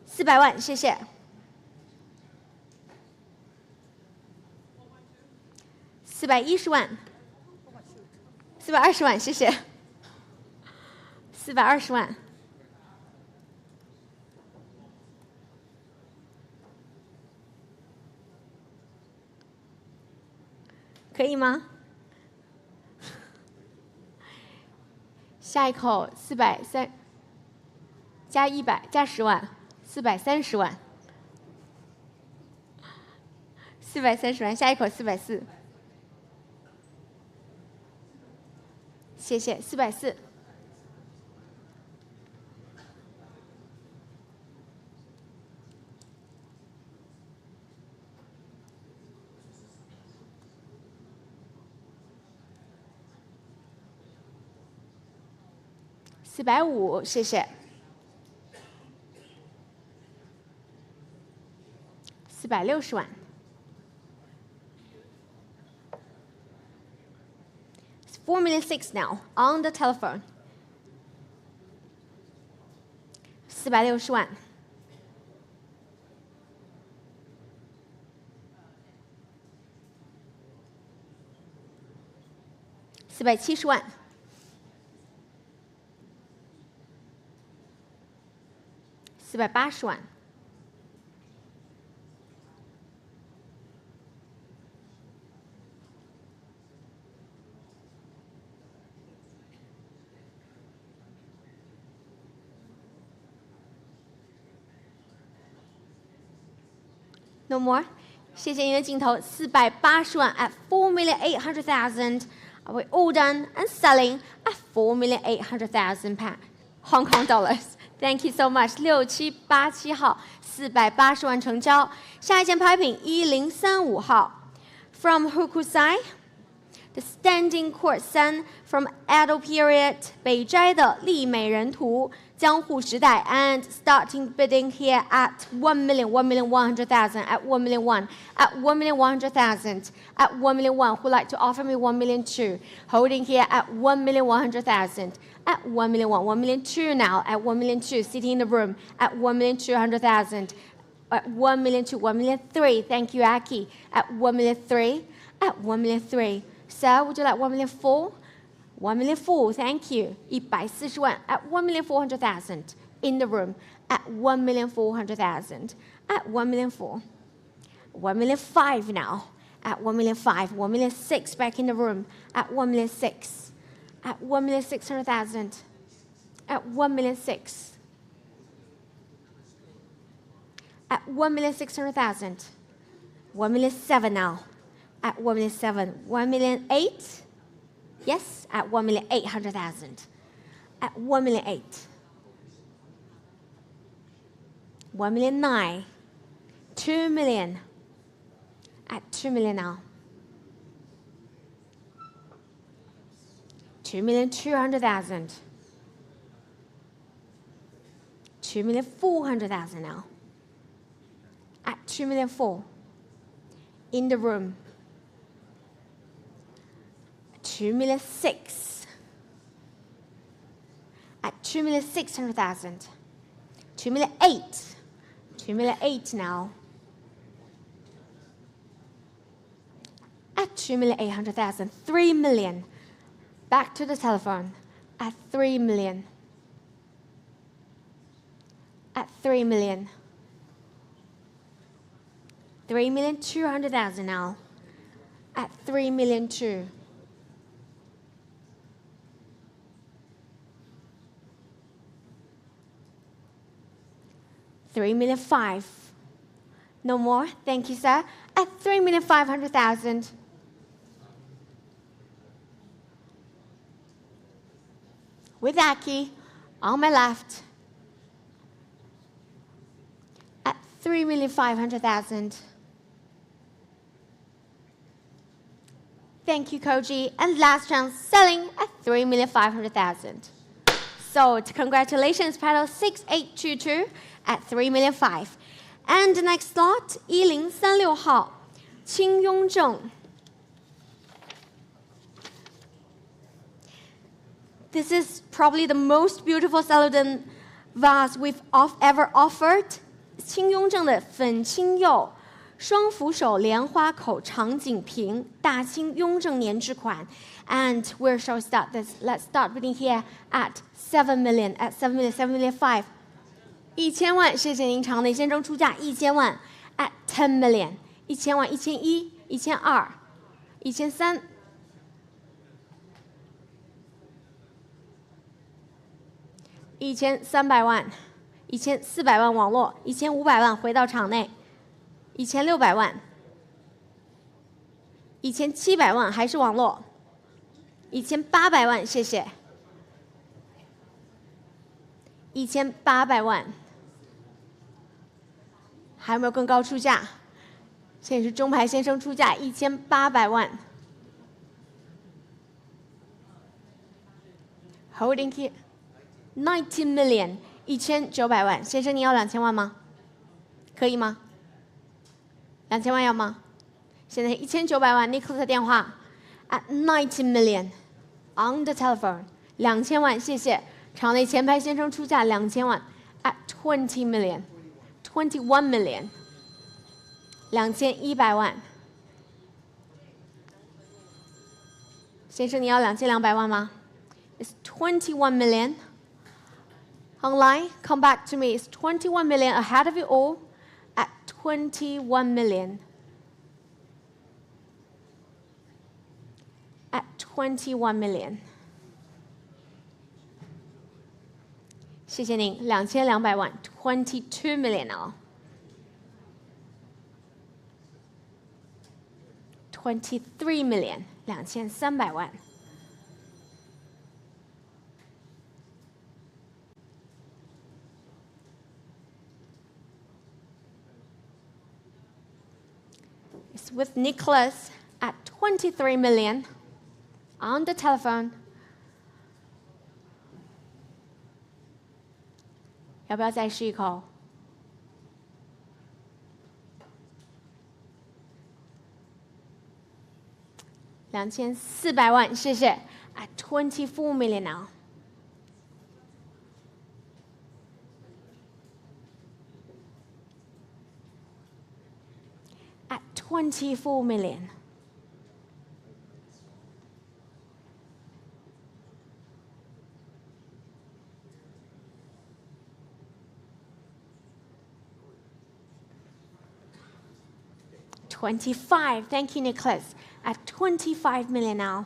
？400万，谢谢。410万，420万，谢谢。420万。可以吗？下一口430加100加10万，430万。430万，下一口440。谢谢，440。450，谢谢。460万。4,600,000 now on the telephone. 460万。470万。480万。No more， 谢谢您的镜头。480万 at 4,800,000. We're all done and selling at 4,800,000 Hong Kong dollars. Thank you so much. 6787号480万成交。下一件拍品1035号 from Hokusai, the Standing Court Sun from Edo period 北斋的丽美人图。江户时代 and starting bidding here at 1,100,000 at 1,000,000 at 1,100,000 at 1,000,000 who like to offer me 1,200,000 holding here at 1,100,000 at 1,000,000 1,200,000 now at 1,200,000 sitting in the room at 1,200,000 at 1,200,000 1,300,000 thank you Aki at 1,300,000 at 1,300,000 sir would you like 1,400,000 1,400,000 thank you 140万 at 1,400,000 in the room at 1,400,000 at 1,400,000 1,500,000 now at 1,500,000 1,600,000 back in the room at 1,600,000 at 1,600,000 at 1,600,000 at 1,600,000 1,700,000 now at 1,700,000 1,800,000 yes at 1,800,000 at 1,800,000 1,900,000 2 million at 2 million now 2,200,000 2,400,000 now at 2,400,000 in the room 2,600,000 at 2,600,000 2,800,000 2,800,000 now at 2,800,000 3 million back to the telephone at 3 million at 3 million 3,200,000 now at 3,200,000 3,500,000 no more thank you sir at 3,500,000 with Aki on my left at 3,500,000 thank you Koji and last chance selling at 3,500,000 sold congratulations paddle 6822 at 3,500,000 and the next lot 1036号清雍正 this is probably the most beautiful celadon vase we've ever offered. 清雍正的粉青釉双扶手莲花口长颈瓶，大清雍正年制款。And where shall we start this? Let's start bidding here at 7 million, at 7 million, 7 million 5. 1000万，谢谢您，场内先生出价1000万 at 10 million. 1000万，1001、1002、1003。1300万，1400万网络，1500万回到场内，1600万，1700万还是网络，1800万，谢谢，1800万，还有没有更高出价？现在是中牌先生出价1800万 ，Holding here 19 million 1900万，先生您要2000万吗？可以吗？2000万要吗？现在1900万 ，Nicholas 的电话 at 19 million on the telephone 2000万，谢谢。场内前排先生出价2000万 at 20 million 21 million 2100万。先生，你要2200万吗 ？It's 21 million. Online, come back to me. It's 21 million ahead of you all at 21 million. At 21 million. 谢谢您，2200万 ，22 million now. 23 million 2300万。It's with Nicholas at 23 million on the telephone. 要不要再试一口？2400万，谢谢。At 24 million now. At 24 million. $25. Thank you, Nicholas. At 25 million now.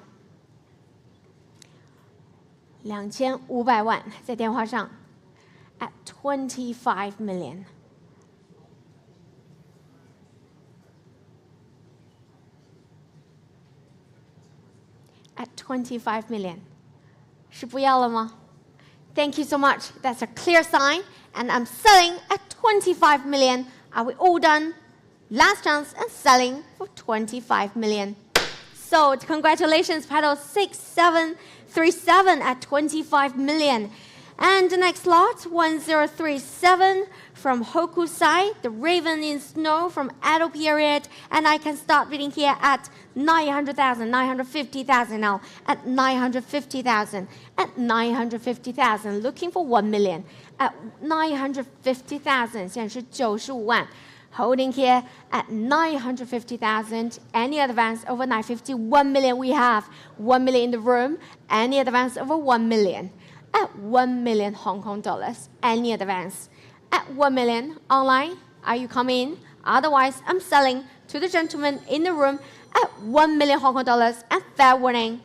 2500万，在电话上。At 25 million. At 25 million. 是不要了吗？ Thank you so much. That's a clear sign. And I'm selling at 25 million. Are we all done? Last chance and selling for 25 million. Sold. Congratulations, paddle 6737 at 25 million. And the next lot, 1037 from Hokusai, the Raven in Snow from Edo period. And I can start bidding here at 900,000, 950,000 now, at 950,000, at 950,000, looking for 1 million. At 950,000, 现在是95万。Holding here at 950,000. Any advance over 950? 1 million we have. 1 million in the room. Any advance over 1 million? At 1 million Hong Kong dollars. Any advance? At 1 million online. Are you coming in? Otherwise, I'm selling to the gentleman in the room at 1 million Hong Kong dollars and fair warning.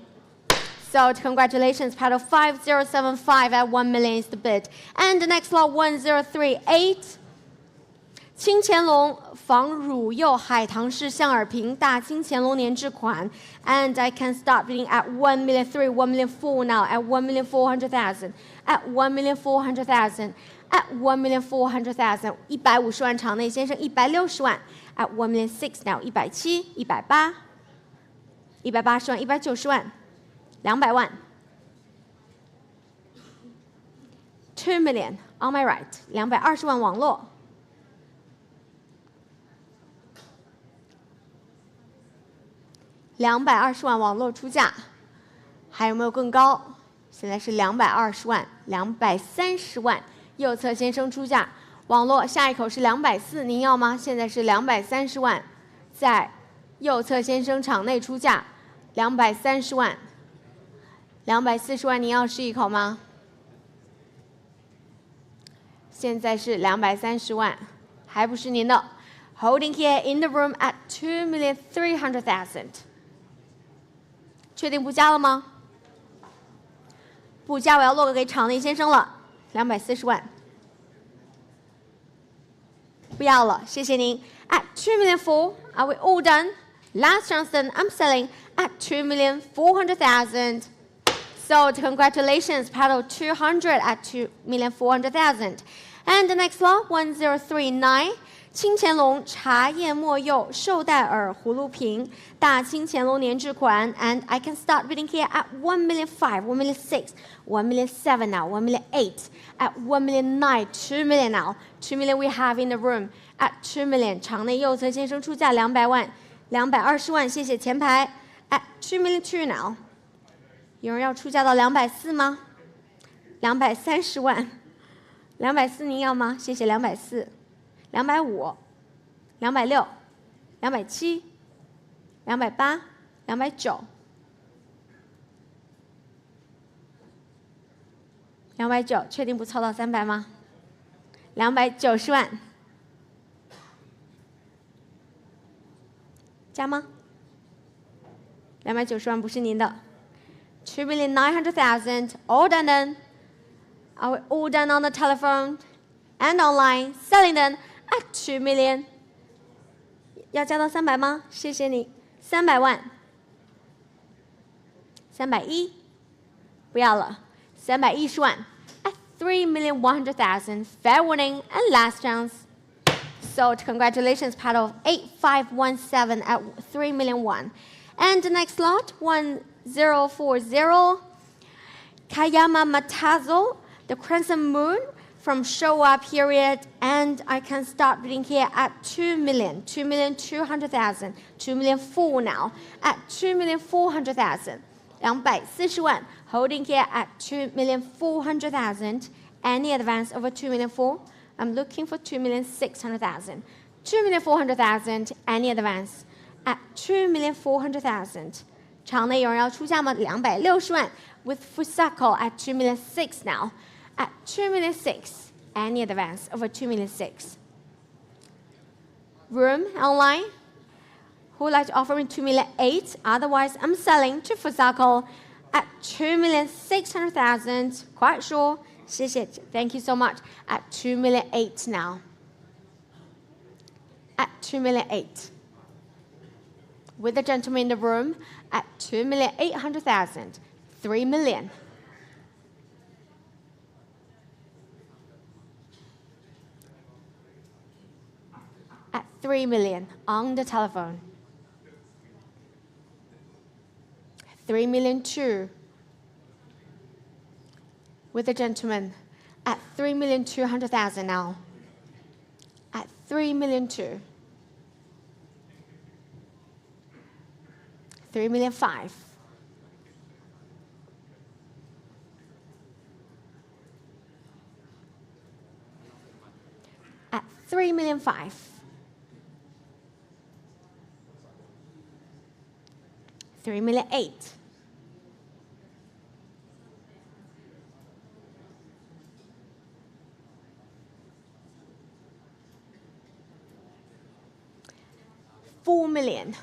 So congratulations, paddle 5075 at 1 million is the bid. And the next lot, 1038. 清乾隆仿汝釉海棠式象耳瓶，大清乾隆年制款。And I can start bidding at 1 million 3, 1 million 4 now, at 1 million 400,000, at 1 million 400,000, at 1 million 400,000. 150万场内先生160万 at 1 million 6 now, 170, 180, 180万190万200万 2 million on my right, 220万网络。220万网络出价，还有没有更高？现在是220万、230万、右侧先生出价。网络下一口是240，您要吗？现在是230万，在右侧先生场内出价230万，240万，您要试一口吗？现在是230万，还不是您的。Holding here in the room at 2,300,000。确定不加了吗？不加，我要落给场内先生了，240万。不要了，谢谢您。At 2,400,000, are we all done? Last chance then, I'm selling at 2,400,000. Sold. Congratulations, paddle 200 at 2,400,000. And the next lot, 1039. 清乾隆茶叶末釉绶带耳葫芦瓶，大清乾隆年制款。And I can start bidding here at 1,500,000, 1,600,000, 1,700,000 now, 1,800,000, at 1,900,000, 2 million now. 2 million we have in the room at 2 million. 场内右侧先生出价200万，220万，谢谢前排。At 2,200,000 now. 有人要出价到240吗？230万，240您要吗？谢谢240。250，260，270，280，290，200，290，确定不凑到300吗？290万，加吗？290万不是您的。2,900,000, all done then. Are we all done on the telephone and online? Selling then at 2 million. 要加到300吗？谢谢你，300万，310，不要了，310万 at 3,100,000. Fair warning and last chance. Sold. Congratulations, paddle 8517 at 3,000,001. And the next lot, 1040. Kayama Matazo, the Crescent Moon from Showa period, and I can start bidding here at 2 million, 2,200,000, 2 million full now, at 2,400,000, 240万, holding here at 2,400,000. Any advance over 2 million full? I'm looking for 2,600,000, 2,400,000. Any advance at 2,400,000. 场内有人要出价吗？260万 with Fusako at 2,600,000 now. At 2,600,000. Any advance over 2,600,000. Room online. Who would like to offer me 2,800,000? Otherwise, I'm selling to Fusako at 2,600,000. Quite sure. 谢谢. Thank you so much. At 2,800,000 now. At 2,800,000. With the gentleman in the room at 2,800,000. 3 million. At 3 million on the telephone. 3,200,000. With the gentleman at 3,200,000 now. At 3,200,000. 3,500,000. At 3,500,000. 3,800,000. $4 million.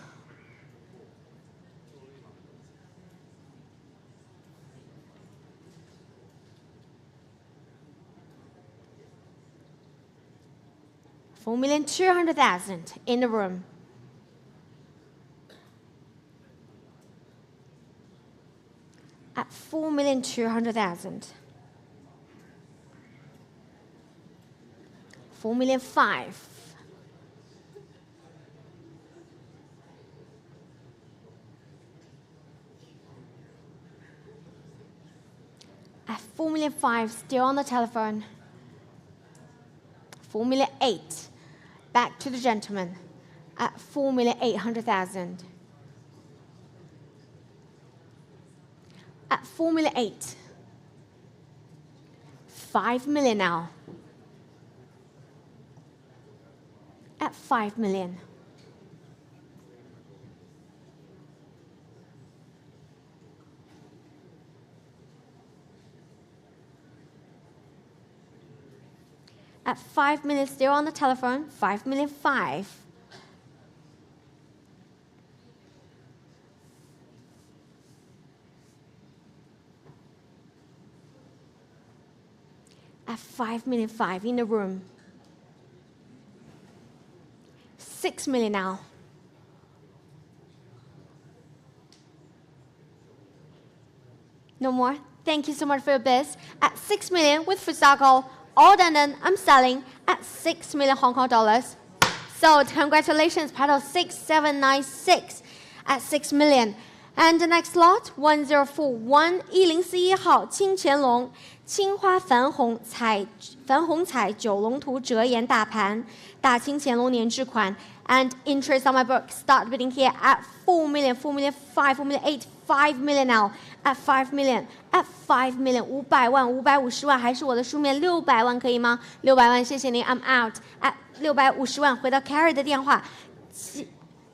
$4,200,000 in the room. At 4,200,000. 4,500,000. At 4,500,000, still on the telephone. 4,800,000. Back to the gentleman at 4,800,000. At 4,800,000. 5 million now. At 5 million. At 5 million, still on the telephone, 5 million 5. At 5 million 5 in the room. 6 million now. No more. Thank you so much for your bids. At 6 million with Fusako, all done, I'm selling at 6 million Hong Kong dollars. So congratulations, paddle 6796 at 6 million. And the next lot, 1041 1041号清乾隆青花矾红彩九龙图折颜大盘大清乾隆年制款 and interest on my book. Start bidding here at 4 million, 4 million 5, 4 million 8, 5 million now. At 5 million, at 5 million 500万550万还是我的书面600万可以吗？600万，谢谢您 ，I'm out at 650万。回到 Carrie 的电话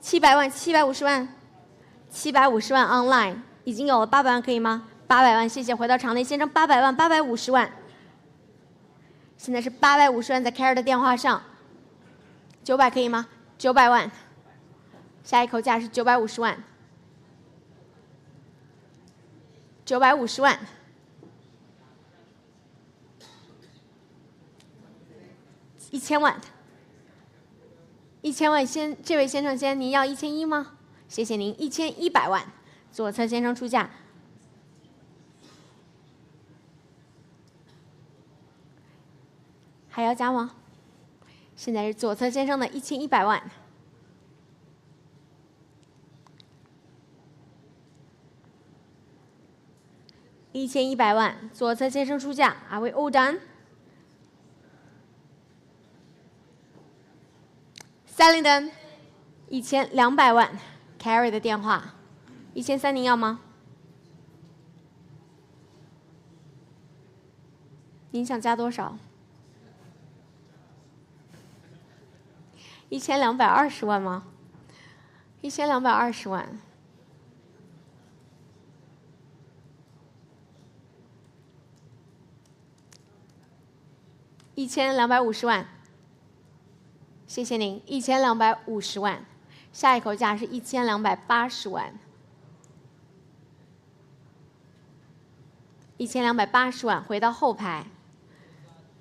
，700万750万750万 online 已经有了800万可以吗？800万，谢谢。回到场内先生800万850万，现在是850万在 Carrie 的电话上，900可以吗？900万，下一口价是950万。950万，1000万，1000万先，这位先生先，您要1100吗？谢谢您，1100万，左侧先生出价，还要加吗？现在是左侧先生的1100万。1100万，左侧先生出价 ，Are we all done? Selling done， 1200万 ，Carrie 的电话，1300您要吗？您想加多少？1220万吗？1220万。1250万，谢谢您，1250万，下一口价是1280万，1280万，回到后排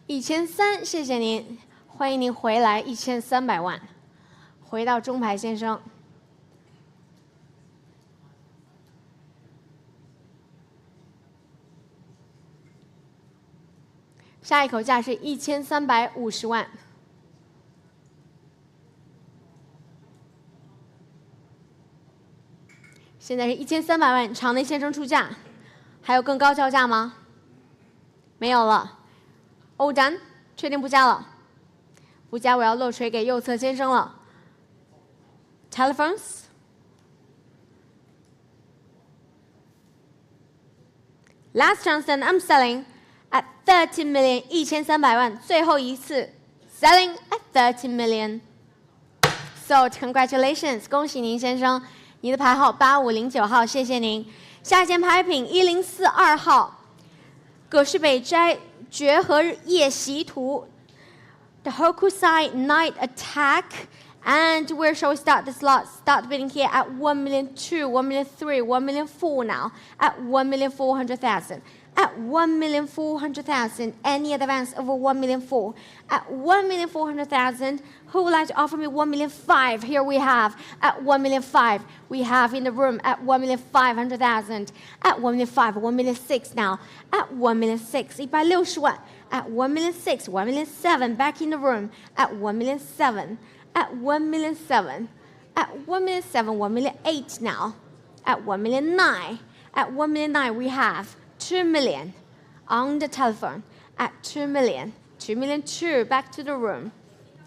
，1300，谢谢您，欢迎您回来，1300万，回到中排先生。下一口价是1350万，现在是1300万，场内先生出价，还有更高叫价吗？没有了。All done， 确定不加了？不加，我要落锤给右侧先生了。Telephones。Last chance, then I'm selling. At 30 million 1300万，最后一次 selling at 30 million. So congratulations， 恭喜您先生，你的牌号8509号，谢谢您。下一件牌品1042号，葛饰北斋绝和夜袭图 ，The Hokusai Night Attack. And where shall we start this lot? Start bidding here at 1,200,000, 1,300,000, 1,400,000 now. At 1,400,000. At 1,400,000. Any advance over 1,400,000. At 1,400,000. Who would like to offer me 1,500,000? Here we have. At 1,500,000. We have in the room at 1,500,000. At 1,500,000. 1,600,000 now. At 1,600,000. 160万. At 1,600,000. 1,700,000. Back in the room. At 1,700,000. At 1,700,000. At 1,700,000. 1,800,000 now. At 1,900,000. At 1,900,000 we have 2 million on the telephone. At 2 million. 2,200,000 back to the room.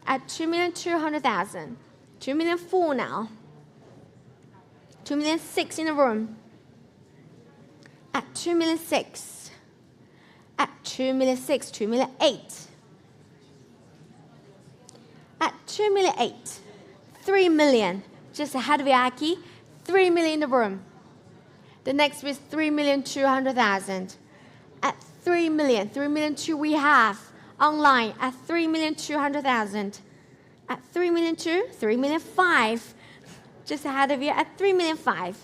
At 2,200,000. 2,400,000 now. 2,600,000 in the room. At 2,600,000. At 2,000,006, 2,000,008. At 2,000,008, 3 million, just ahead of Aki, 3 million in the room. The next is 3,200,000. At 3 million, 3,200,000 we have online at 3,200,000. At 3,200,000, 3,500,000, just ahead of you at 3,500,000.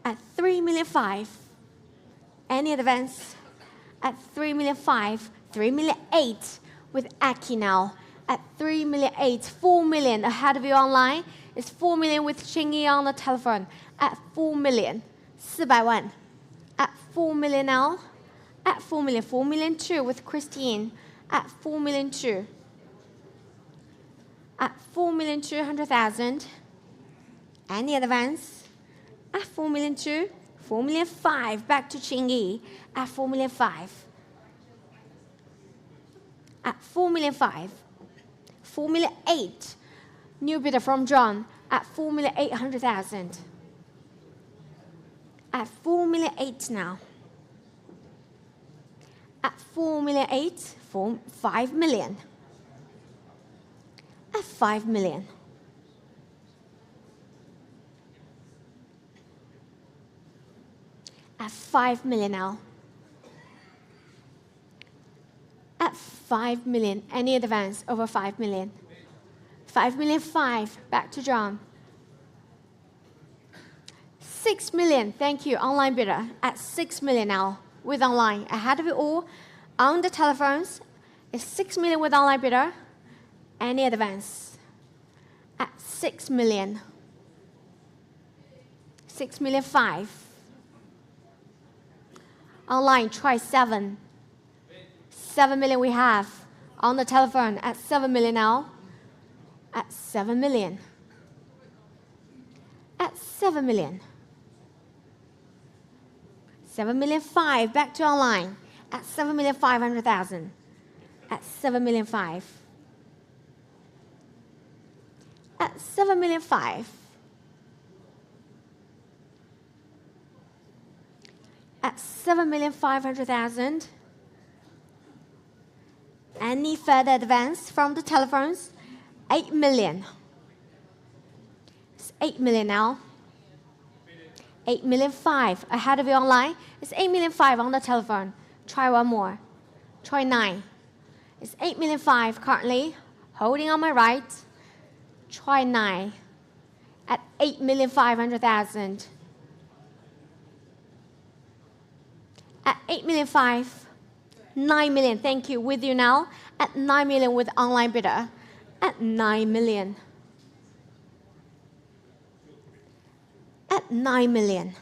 At 3,500,000, any advance? At 3,500,000, 3,800,000 with Aki now. At 3,800,000, 4 million ahead of you online. It's 4 million with Chingy on the telephone. At 4 million, 400,000. At 4 million now. At 4 million, 4,200,000 with Christine. At 4,200,000. At 4,200,000. Any advance? At 4,200,000, 4,500,000 back to Chingy. At 4,500,000. At 4,500,000. 4,800,000. New bidder from John at 4,800,000. At 4,800,000 now. At 4,800,000, 5 million. At 5 million. At 5 million now. At 5 million, any advance over 5 million? 5,500,000, back to John. 6 million, thank you, online bidder. At 6 million now, with online. Ahead of it all, on the telephones, it's 6 million with online bidder. Any advance? At 6 million. 6,500,000. Online, try 7. 7 million we have. On the telephone, at 7 million now. At 7 million. At 7 million. 7,500,000, back to online. At 7,500,000. At 7,500,000. At 7,500,000. At 7,500,000. Any further advance from the telephones? 8 million. It's 8 million now. 8,500,000 ahead of you online. It's 8,500,000 on the telephone. Try one more. Try 9. It's 8,500,000 currently. Holding on my right. Try 9. At 8,500,000. At 8,500,000. 9 million, thank you. With you now. At 9 million with online bidder. At 9 million. At 9 million.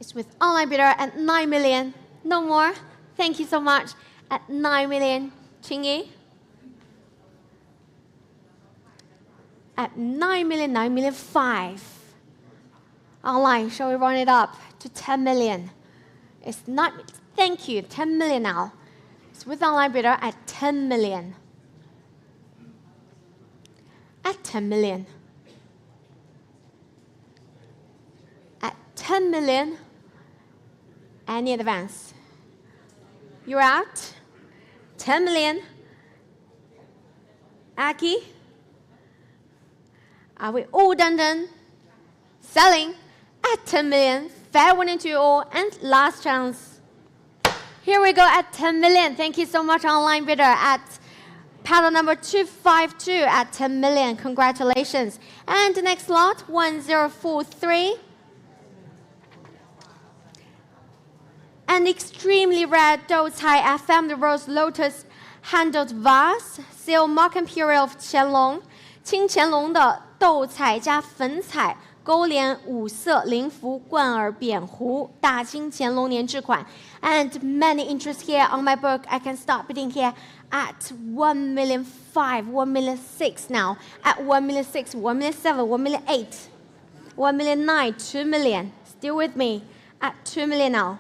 It's with online bidder at 9 million. No more. Thank you so much. At 9 million. Chingy. At 9 million, 9,500,000. Online, shall we run it up to 10 million? It's not, thank you, 10 million now. It's with online bidder at 10 million. At 10 million. At 10 million. Any advance? You're out? 10 million. Aki? Are we all done? Selling at 10 million. Fair warning to you all. And last chance. Here we go at 10 million. Thank you so much, online bidder. At paddle number 252 at 10 million. Congratulations. And the next lot, 1043. An extremely rare Doucai FM, the Rose Lotus handled vase, seal mark imperial of Qianlong, 清乾隆的斗彩加粉彩勾连五色灵符冠耳扁壶，大清乾隆年制款。And many interest here on my book. I can start bidding here at 1,500,000, 1,600,000 now. At 1,600,000, 1,700,000, 1,800,000, 1,900,000, 2 million. Still with me at 2 million now.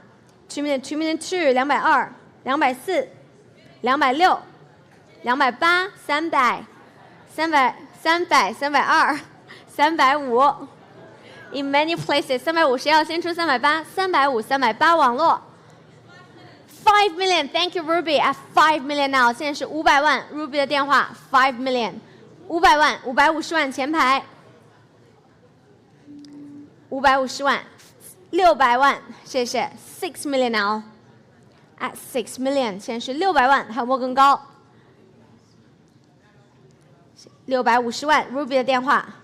2 million, 2 million 2, 220, 240, 260, 280, 300, 300, 300, 320, 350, In many places， 350要先出380， 350、380网络。5 million, thank you Ruby at 5 million now， 现在是500万 ，Ruby 的电话5 million， 500万，550万前排，550万，600万，谢谢，6 million now at 6 million， 现在是600万，还有没有更高？650万 ，Ruby 的电话。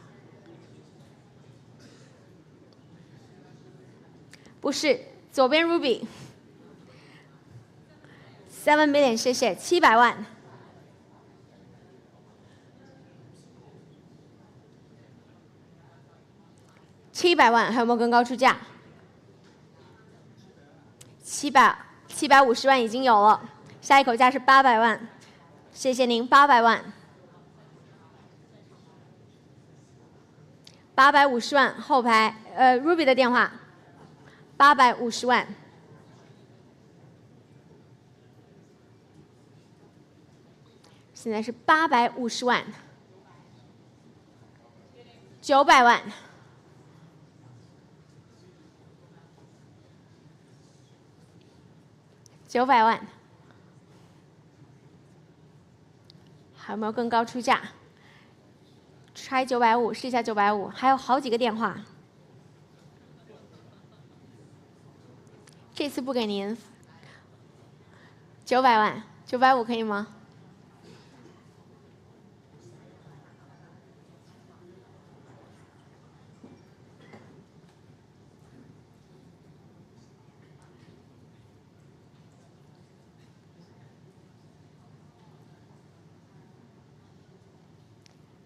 不是，左边 Ruby。7 million， 谢谢，700万。700万，还有没有更高出价？750万已经有了，下一口价是800万，谢谢您，800万。850万后排，Ruby 的电话，850万。现在是850万，900万，900万，还有没有更高出价？try 950，试一下950，还有好几个电话。这次不给您900万，950可以吗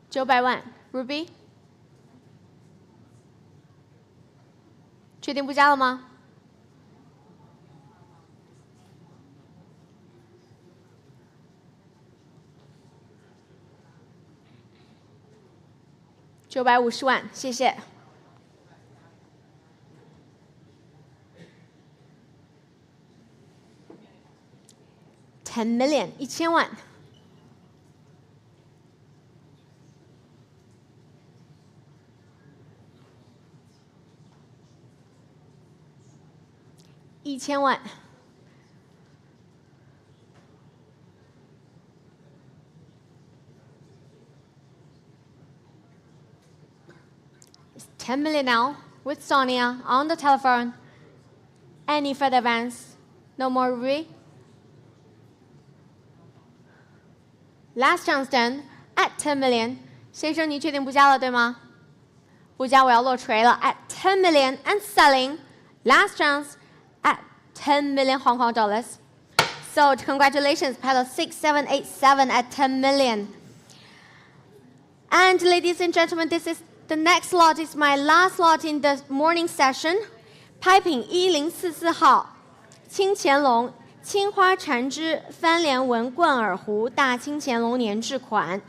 ？900万 ，Ruby， 确定不加了吗？950万，谢谢。10 million， 1000万。1000万，10 million now with Sonia on the telephone. Any further advance? No more Ruby. Last chance then at 10 million. 先生，你确定不加了对吗？不加我要落锤了。At 10 million and selling. Last chance. At 10 million Hong Kong dollars. So congratulations, Pedal 6787 at 10 million. And ladies and gentlemen, this is the next lot is my last lot in the morning session. 拍品1044号，清乾隆青花缠枝翻莲纹冠耳壶大清乾隆年制款。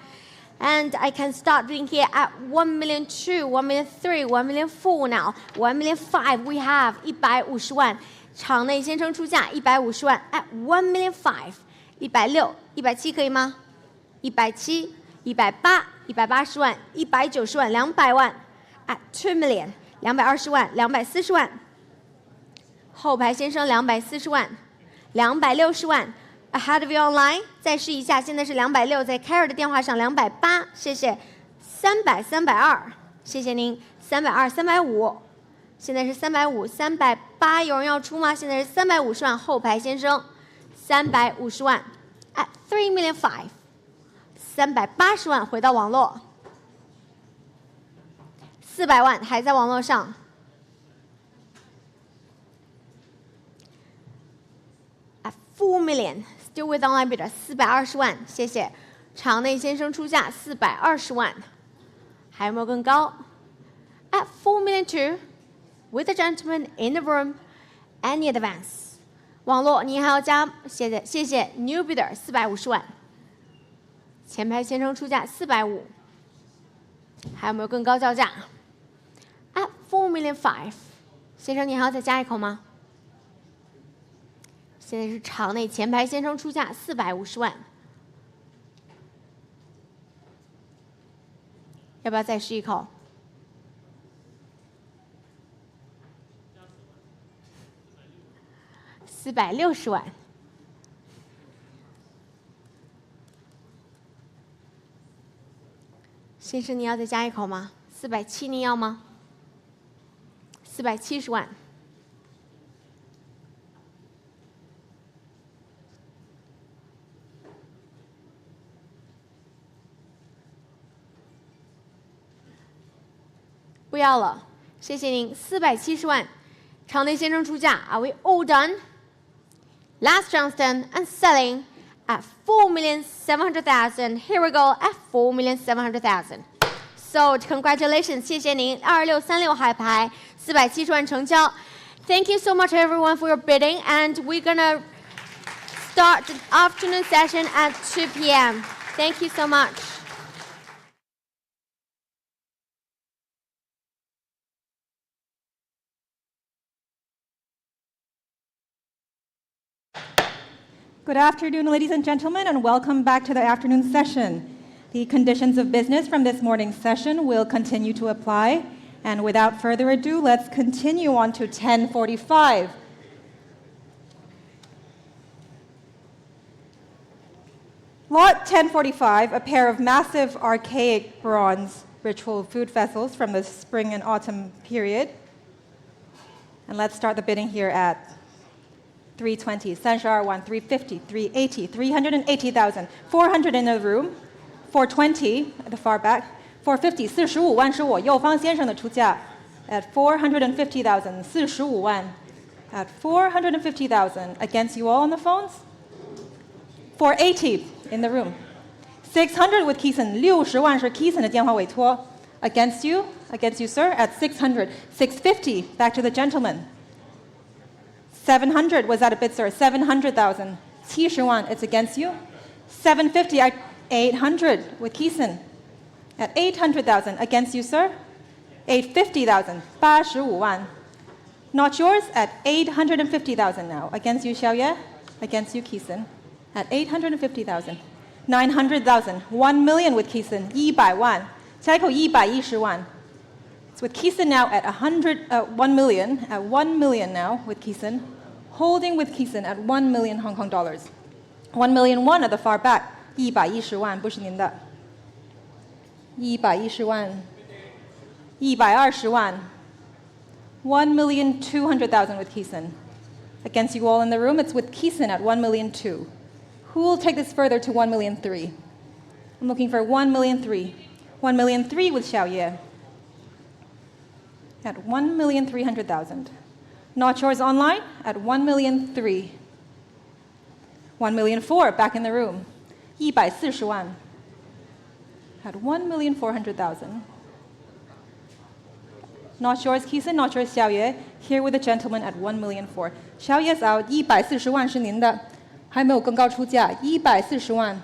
And I can start doing here at 1,200,000, 1,300,000, 1,400,000 now. 1,500,000 we have 150万。场内先生出价150万 at 1,500,000 160 170可以吗？170 180 180万190万200万 at 2 million 220万240万，后排先生240万260万 ahead of you online， 再试一下，现在是260，在 Carrie 的电话上280，谢谢300 320，谢谢您320 350。现在是350 380，有人要出吗？现在是350万，后排先生350万 at 3,500,000 380万回到网络，400万还在网络上，at 4 million still with online bidder 420万，谢谢。场内先生出价420万，还有没有更高 ？at 4 million two。With the gentleman in the room, any advance？ 网络您还要加，谢谢谢谢 New bidder 450万，前排先生出价450，还有没有更高叫价 ？At 4,500,000，先生您还要再加一口吗？现在是场内前排先生出价450万，要不要再试一口460万。先生，你要再加一口吗？470，您要吗？470万。不要了，谢谢您。470万，场内先生出价。Are we all done? Last Johnston and selling at 4,700,000. Here we go at 4,700,000. Sold. Congratulations， 谢谢您。2636海牌470万成交。Thank you so much everyone for your bidding, and we're gonna start the afternoon session at 2 p.m. Thank you so much. Good afternoon, ladies and gentlemen, and welcome back to the afternoon session. The conditions of business from this morning's session will continue to apply. And without further ado, let's continue on to 10:45. Lot 1045, a pair of massive archaic bronze ritual food vessels from the spring and autumn period. And let's start the bidding here at 320, 32,1, 350, 380, 380,000, 400 in the room, 420 at the far back, 450, 45万是我右方先生的出价 at 450,000, 45万 at 450,000. Against you all on the phones? 480 in the room. 600 with Keeson, 60万是 Keeson 的电话委托 Against you, sir, at 600. 650, back to the gentleman. 700 was that a bid, sir? 700,000. 70万, it's against you. 750 at 800 with Keeson. At 800,000, against you, sir. 850,000. 85万. Not yours, at 850,000 now. Against you, Xiaoye. Against you, Keeson. At 850,000. 900,000. 1 million with Keeson. 100万. 下一口110万. It's with Keeson now at 1 million. At 1 million now with Keeson. Holding with Keeson at 1 million Hong Kong dollars. 1 million one at the far back. 110万不是您的。110万。120万。1,200,000 with Keeson. Against you all in the room, it's with Keeson at 1,200,000. Who will take this further to 1,300,000? I'm looking for 1,300,000. 1,300,000 with Xiaoye. At 1,300,000. Not yours online at 1,300,000. 1,400,000 back in the room. 140万 at 1,400,000. Not yours, Keeson, not yours, Xiaoye. Here with the gentleman at 1,400,000. Xiaoye's out. 140万是您的，还没有更高出价。140万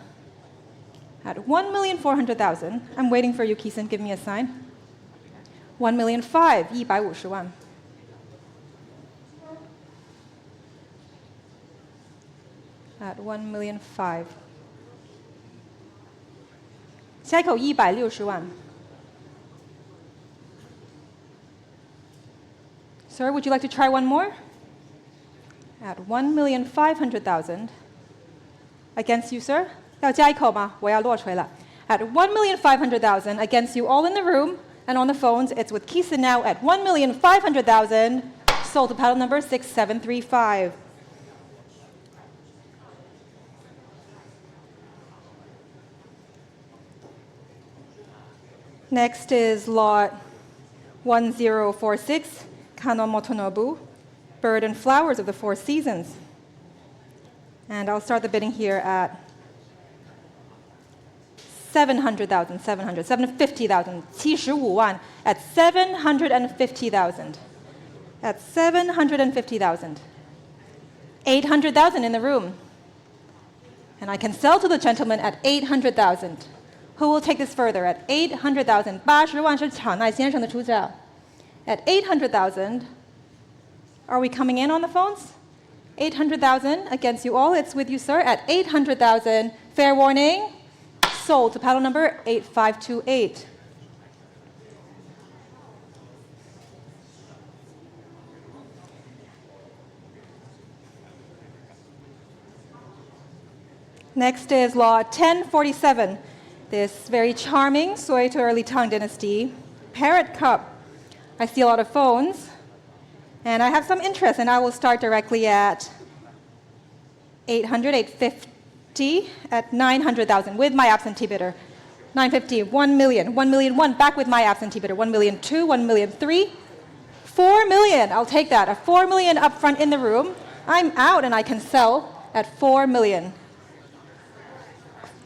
at 1,400,000. I'm waiting for you, Keeson. Give me a sign. 1,500,000. 150万。At 1,500,000. 下一口160万。Sir, would you like to try one more? At 1,500,000. Against you, sir? 要加一口吗？我要落锤了。At 1,500,000. Against you all in the room and on the phones. It's with Keeson now at 1,500,000. Sold to paddle number 6735. Next is lot 1046, Kano Motonobu, Bird and Flowers of the Four Seasons. And I'll start the bidding here at 700,000, 750,000, 75万 at 750,000. At 750,000. 800,000 in the room. And I can sell to the gentleman at 800,000. Who will take this further at 800,000? 80万是场内先生的出价。At 800,000, are we coming in on the phones? 800,000 against you all. It's with you, sir, at 800,000. Fair warning. Sold to paddle number 8528. Next is Law 1047, this very charming Sui to Early Tang Dynasty parrot cup. I see a lot of phones, and I have some interest, and I will start directly at 800, 850, at 900,000 with my absentee bidder. 950, 1 million, 1 million, 1, back with my absentee bidder. 1 million, 2, 1 million, 3, 4 million. I'll take that. A 4 million up front in the room. I'm out, and I can sell at 4 million.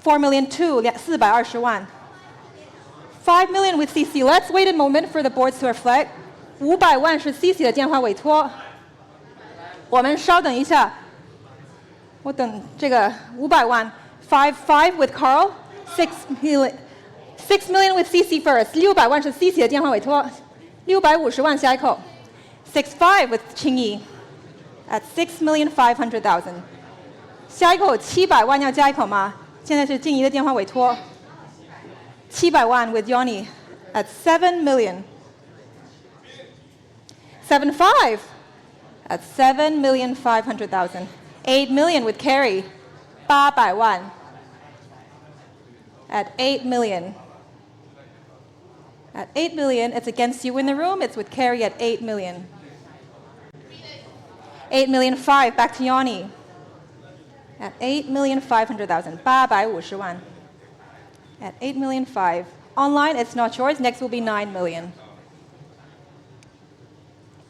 4 million, 2, 420万. 5 million with CC. Let's wait a moment for the boards to reflect. 500万是 CC 的电话委托。我们稍等一下。我等这个500万。5 with Carl. 6 million with CC first. 600万是 CC 的电话委托。650万下一口。65 with 青怡 at 6,500,000. 下一口700万要加一口吗？现在是静怡的电话委托。700万 with Yoni at 7 million. 75 at 7,500,000. 8 million with Carrie. 800万 at 8 million. At 8 million, it's against you in the room. It's with Carrie at 8 million. 8 million 5, back to Yoni. At 8,500,000. 850万 at 8 million 5. Online, it's not yours. Next will be 9 million.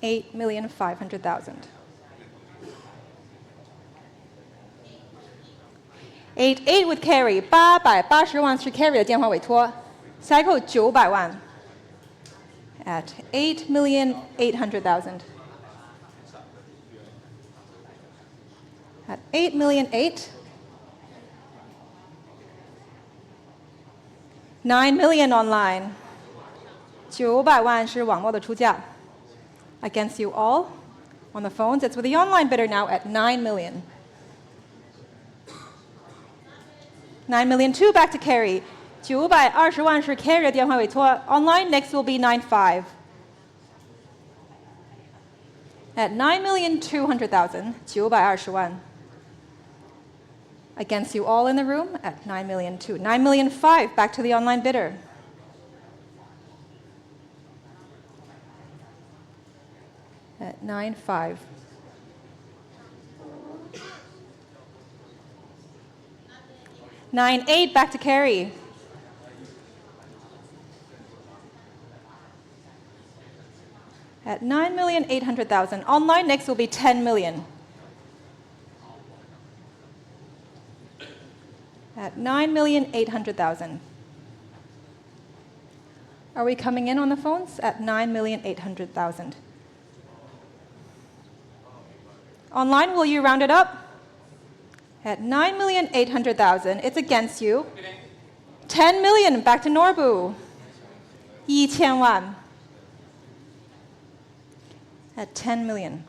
8,500,000. 88 with Carrie. 880万是 Carrie 的电话委托。下一口900万 at 8,800,000. At 8 million 8. 9 million online. 900万是网络的出价。Against you all. On the phones, it's with the online bidder now at 9 million. 9 million 2, back to Carrie. 920万是 Carrie 的电话委托。Online, next will be 95. At 9,200,000, 920万. Against you all in the room at 9 million 2. 9 million 5, back to the online bidder. At 9.5. 9.8, back to Carrie. At 9,800,000. Online, next will be 10 million. At 9,800,000. Are we coming in on the phones? At 9,800,000. Online, will you round it up? At 9,800,000. It's against you. 10 million, back to Norbu. 1,000万. At 10 million.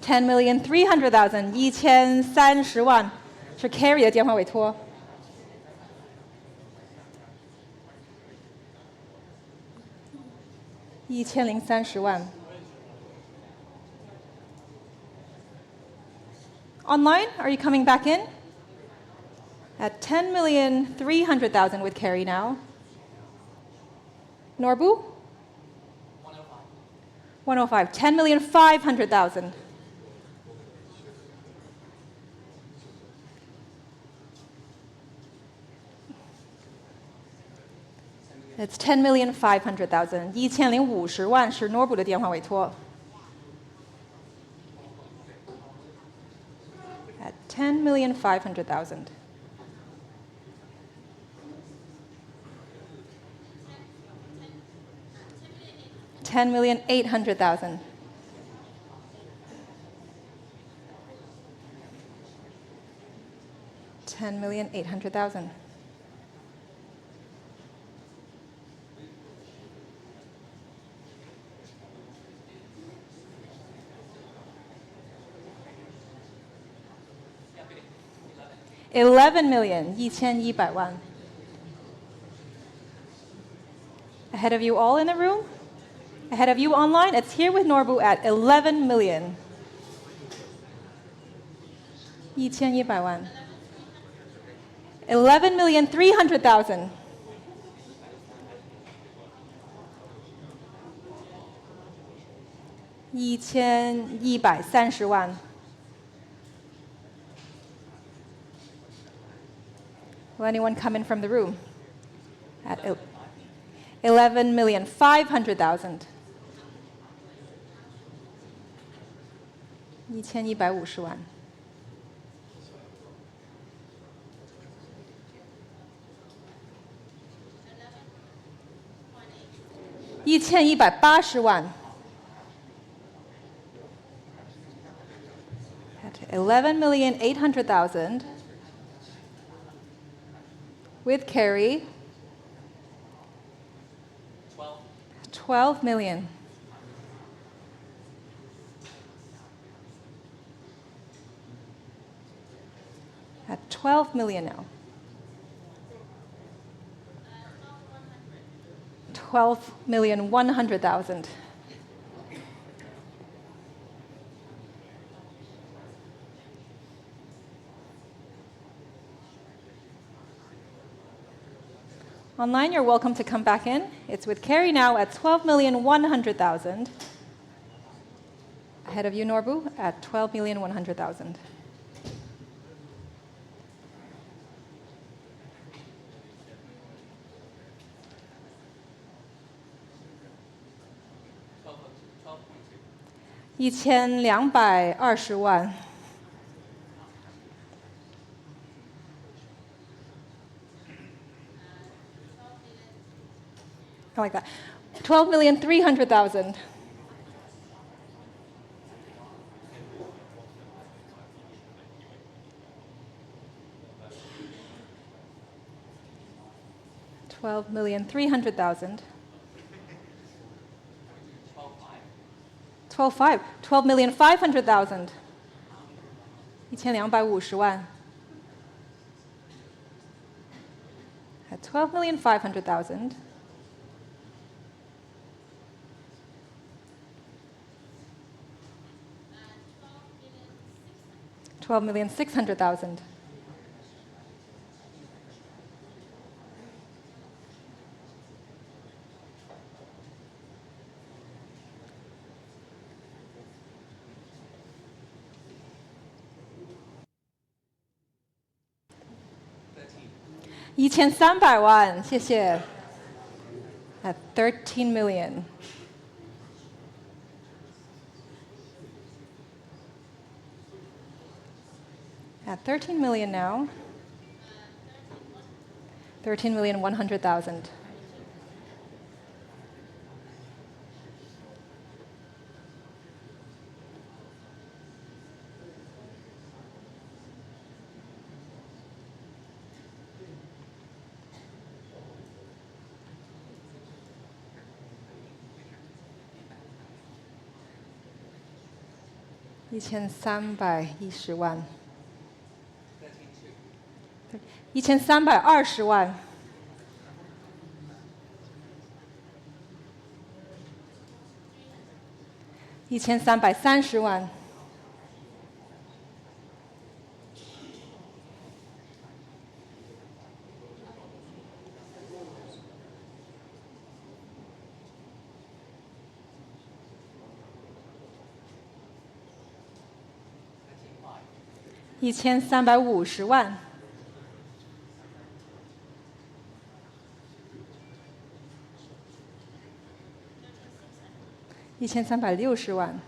$10,300,000. 1,030万是 Carrie 的电话委托。1030万。Online, are you coming back in? At 10,300,000 with Carrie now. Norbu? 105. 10,500,000. It's 10,500,000. 1,050万是 Norbu 的电话委托。At 10,500,000. $10,800,000. $10,800,000. $11 million. 1,100万. Ahead of you all in the room Ahead of you online, it's here with Norbu at 11 million. 1100万 11,300,000. 1130万 Will anyone come in from the room? At 11,500,000. 1150万 1180万 At 11,800,000. With carry, 12 million. At 12 million now. 12,100,000. Online, you're welcome to come back in. It's with carry now at 12,100,000. Ahead of you, Norbu, at 12,100,000. $1220万 I like that. 12,300,000. $12,300,000. 12.5. 12,500,000. 1250万 At 12,500,000. 12,600,000. 1300万，谢谢。At 13 million. At 13 million now. 13,100,000. $1310万 1320万 1330万 1350万 1360万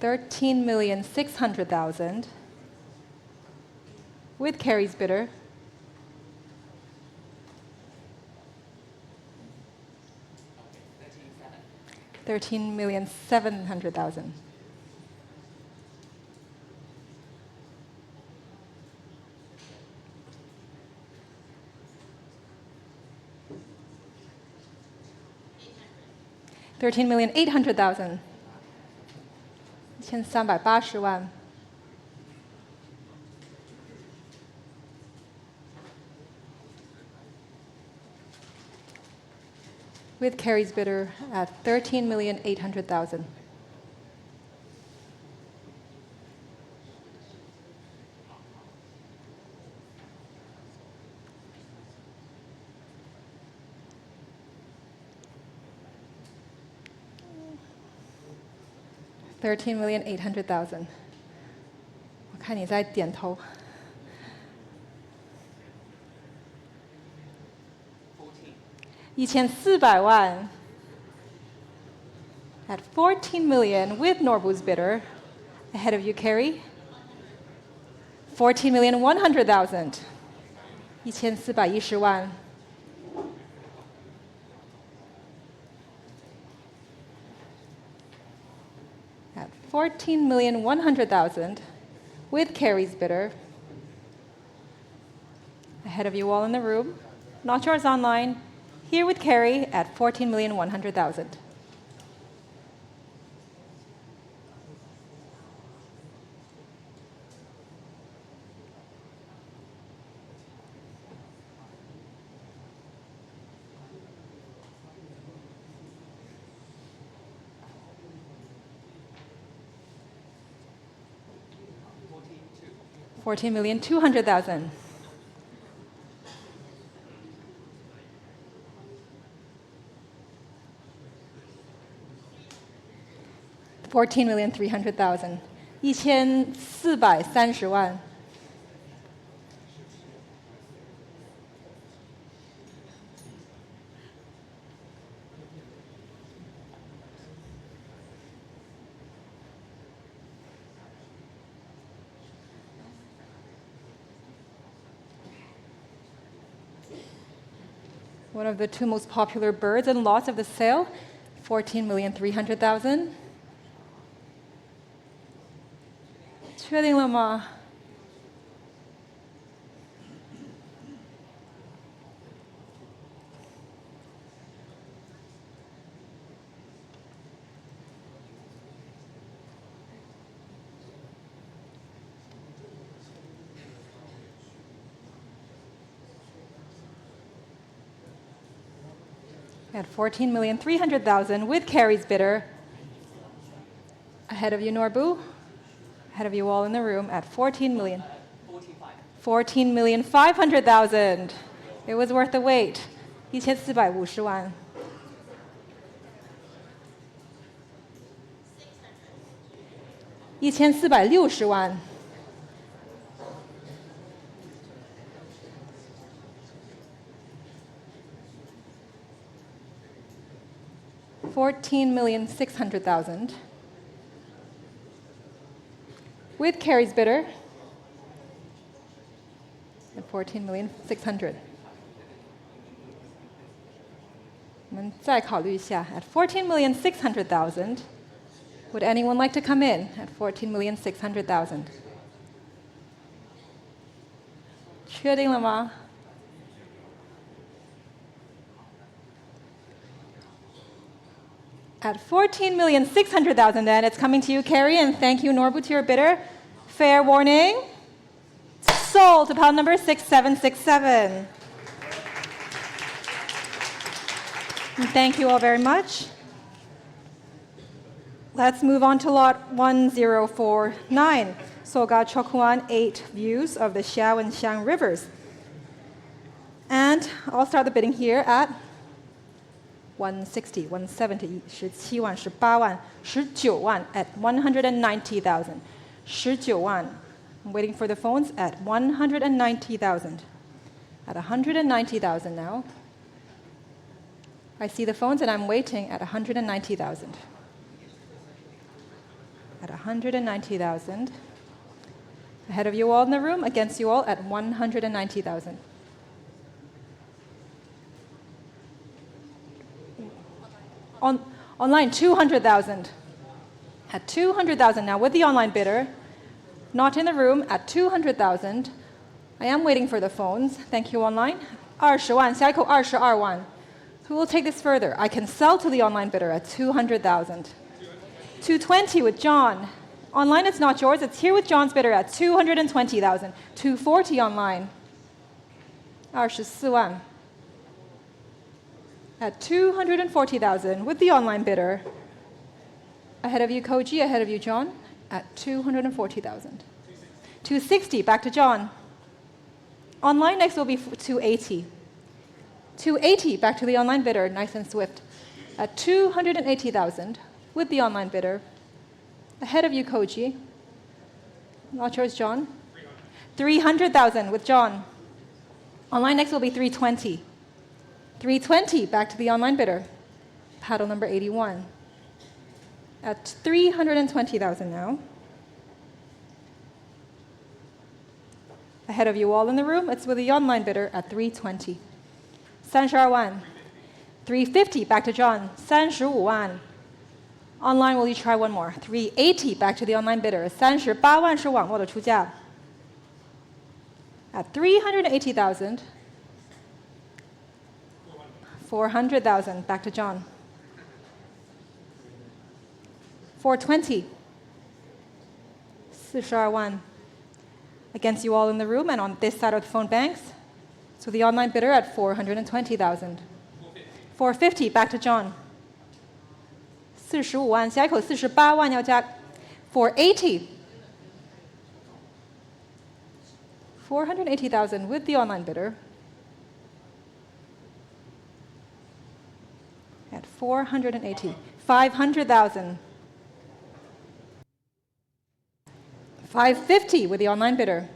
13,600,000 with carries bidder. $13,700,000. $13,800,000. 1380万 $13,900,000. with Carrie's bidder at 13,800,000. $13,800,000. 我看你在点头。1400万 at 14 million with Norbu's bidder. Ahead of you, Carrie. 14,100,000. 1410万。At 14,100,000 with Carrie's bidder. Ahead of you all in the room. Not yours online. Here with Carrie at 14,100,000. $14,200,000. $14,300,000. 1430万。One of the two most popular birds and lots of the sale, 14,300,000. 确定了吗？At 14,300,000 with Carrie's bidder. Ahead of you, Norbu. Ahead of you all in the room at 14 million. 14,500,000. It was worth the wait. 1450万。1460万。$14,600,000 with Carrie's bidder at 14,600,000. 我们再考虑一下 at 14,600,000. Would anyone like to come in at 14,600,000? 确定了吗？At 14,600,000 then, it's coming to you, Carrie, and thank you, Norbu, to your bidder. Fair warning. Sold to pile number 6767. And thank you all very much. Let's move on to lot 1049. Soga Chokuan 8 views of the Xiao and Xiang rivers. And I'll start the bidding here at 160, 170, 17万, 18万, 19万 at 190,000. 19万. I'm waiting for the phones at 190,000. At 190,000 now. I see the phones and I'm waiting at 190,000. At 190,000. Ahead of you all in the room, against you all at 190,000. Online, 200,000. At 200,000 now with the online bidder. Not in the room at 200,000. I am waiting for the phones. Thank you, online. 20万, 下一口22万. Who will take this further? I can sell to the online bidder at 200,000. 220 with John. Online, it's not yours. It's here with John's bidder at 220,000. 240 online. 24万. at 240,000 with the online bidder. Ahead of you, Koji. Ahead of you, John, at 240,000. 260, back to John. Online next will be 280. 280, back to the online bidder, nice and swift, at 280,000 with the online bidder. Ahead of you, Koji. Not yours, John. 300,000 with John. Online next will be 320. 320, back to the online bidder. Paddle number 81. At 320,000 now. Ahead of you all in the room, it's with the online bidder at 320. 32万. 350, back to John. 35万. Online, will you try one more? 380, back to the online bidder. 38万是网络的出价. At 380,000. 400,000, back to John. 420. 42万. Against you all in the room and on this side of the phone banks. So the online bidder at 420,000. 450, back to John. 45万，下一口48万要加 480. 480,000 with the online bidder. At 480. 500,000. 550 with the online bidder.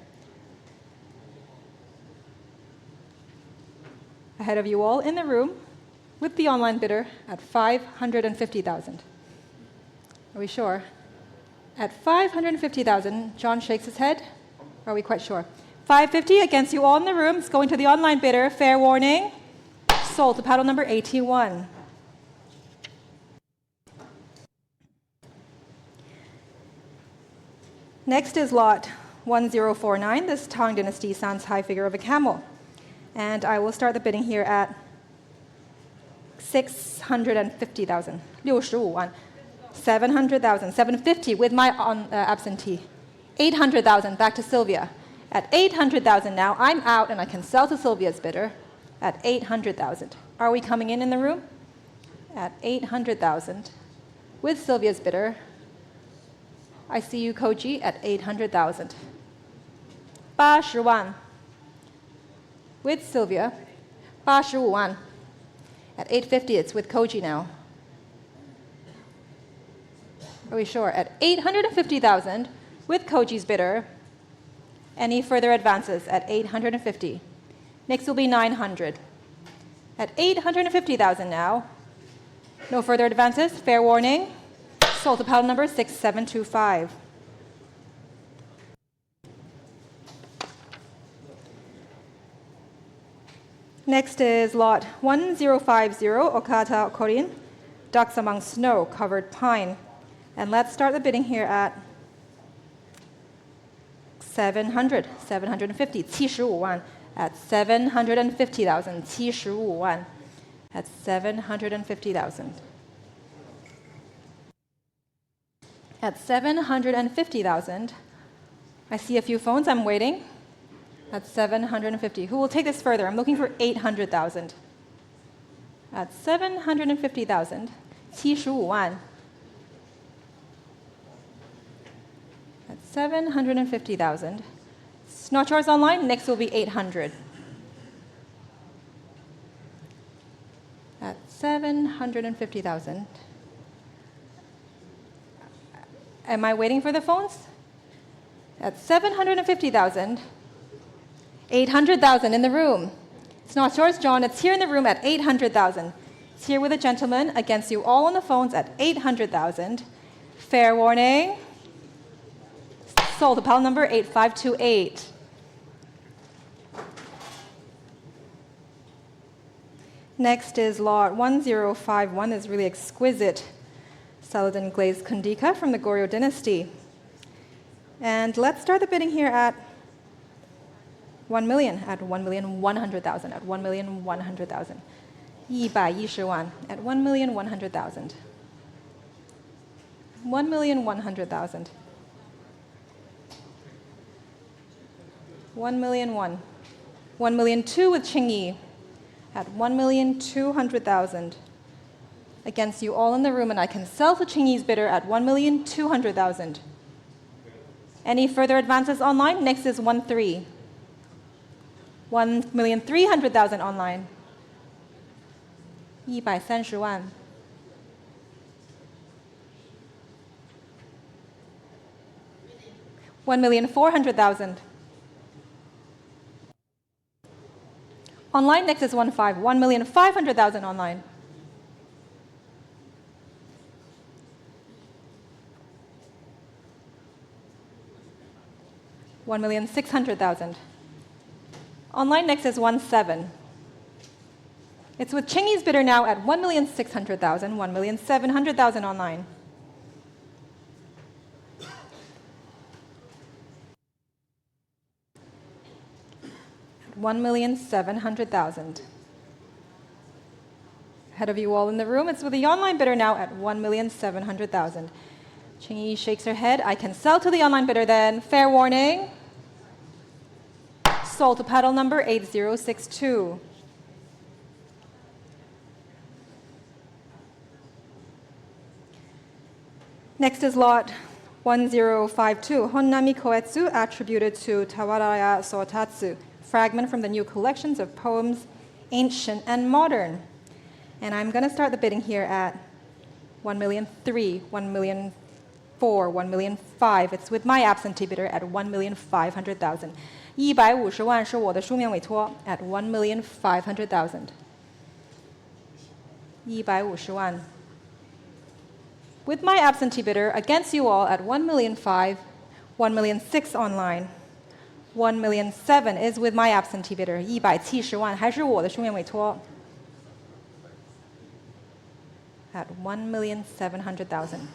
Ahead of you all in the room with the online bidder at 550,000. Are we sure? At 550,000, John shakes his head. Are we quite sure? 550 against you all in the room. It's going to the online bidder. Fair warning. Sold to paddle number 81. Next is lot 1049, this Tang Dynasty Sans high figure of a camel. And I will start the bidding here at 650,000. 65万. 700,000. 750 with my absentee. 800,000 back to Sylvia. At 800,000 now, I'm out and I can sell to Sylvia's bidder at 800,000. Are we coming in the room? At 800,000 with Sylvia's bidder. I see you, Koji, at 800,000. 80万 with Sylvia. 85万 at 850. It's with Koji now. Are we sure? At 850,000 with Koji's bidder. Any further advances at 850? Next will be 900. At 850,000 now. No further advances. Fair warning. Sold to paddle number 6725. Next is lot 1050, Okata Korin, Ducks Among Snow, Covered Pine. And let's start the bidding here at 700, 750, 75万 at 750,000, 75万 at 750,000. At 750,000, I see a few phones. I'm waiting. At 750. Who will take this further? I'm looking for 800,000. At 750,000, 75万. At 750,000. It's not yours online. Next will be 800. At 750,000. Am I waiting for the phones? At 750,000. 800,000 in the room. It's not yours, John. It's here in the room at 800,000. It's here with a gentleman against you all on the phones at 800,000. Fair warning. Sold to pile number 8528. Next is lot 1051. This really exquisite Saladin glazed Kundika from the Goryeo dynasty. And let's start the bidding here at 1 million, at 1,100,000, at 1,100,000. 110万 at 1,100,000. 1,100,000. 1,000,001. 1,000,002 with Qingyi. at 1,200,000 against you all in the room, and I can sell to Chinese bidder at 1,200,000. Any further advances online? Next is 1,300,000. 1,300,000 online. 130万. 1,400,000. Online, next is 1,500,000 online. 1,600,000. Online, next is 1,700,000. It's with Chinese bidder now at 1,600,000, 1,700,000 online. 1,700,000. Ahead of you all in the room, it's with the online bidder now at 1,700,000. Chingy shakes her head. I can sell to the online bidder then. Fair warning. Sold to paddle number 8062. Next is lot 1052, Honnami Koetsu, attributed to Tawaraya Sotatsu, fragment from the new collections of poems, ancient and modern. And I'm going to start the bidding here at 1,300,000, 1,400,000, 1,500,000. It's with my absentee bidder at 1,500,000. 150万是我的书面委托 at 1,500,000. 150万. With my absentee bidder against you all at 1,500,000, 1,600,000 online. 1,700,000 is with my absentee bidder. 170万还是我的书面委托 at 1,700,000.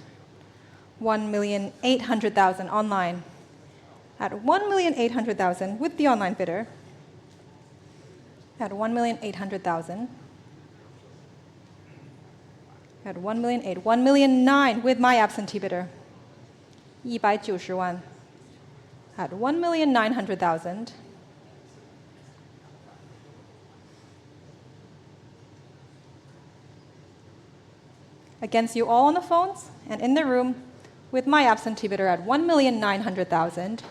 1,800,000 online. At 1,800,000 with the online bidder. At 1,800,000. At 1,800,000, 1,900,000 with my absentee bidder. 190万. At 1,900,000. Against you all on the phones and in the room with my absentee bidder at 1,900,000.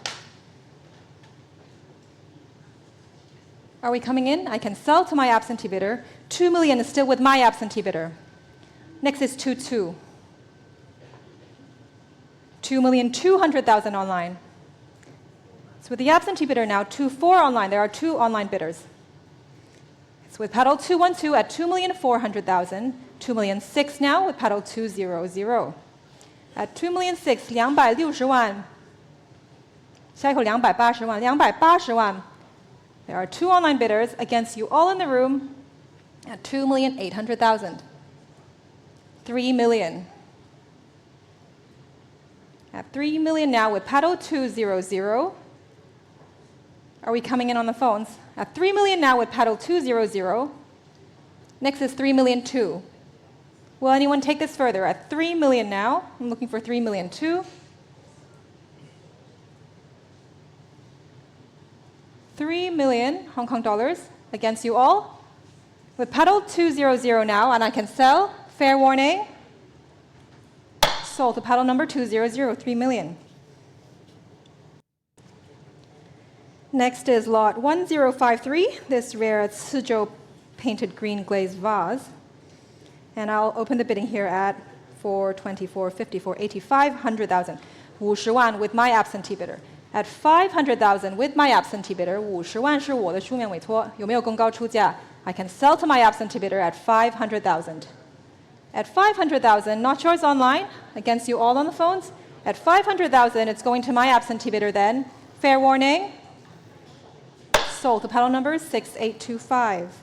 Are we coming in? I can sell to my absentee bidder. 2 million is still with my absentee bidder. Next is 2,200,000. 2,200,000 online. So with the absentee bidder now, 2,400,000 online. There are two online bidders. It's with paddle 212 at 2,400,000. 2,600,000 now with paddle 200. At 2,600,000, 260万. 下一口280万, 280万. There are two online bidders against you all in the room at 2,800,000. 3 million. At 3 million now with paddle 200. Are we coming in on the phones? At 3 million now with paddle 200. Next is 3,200,000. Will anyone take this further? At 3 million now. I'm looking for 3,200,000. 3 million Hong Kong dollars against you all. With paddle 200 now, and I can sell. Fair warning. Sold to paddle number 200, 3 million. Next is lot 1053, this rare Suzhou painted green glazed vase. And I'll open the bidding here at 420, 450, 485, 100,000. 50万 with my absentee bidder. At 500,000 with my absentee bidder. 50万是我的书面委托，有没有公告出价？ I can sell to my absentee bidder at 500,000. At 500,000, not yours online, against you all on the phones. At 500,000, it's going to my absentee bidder then. Fair warning. Sold to paddle number 6825.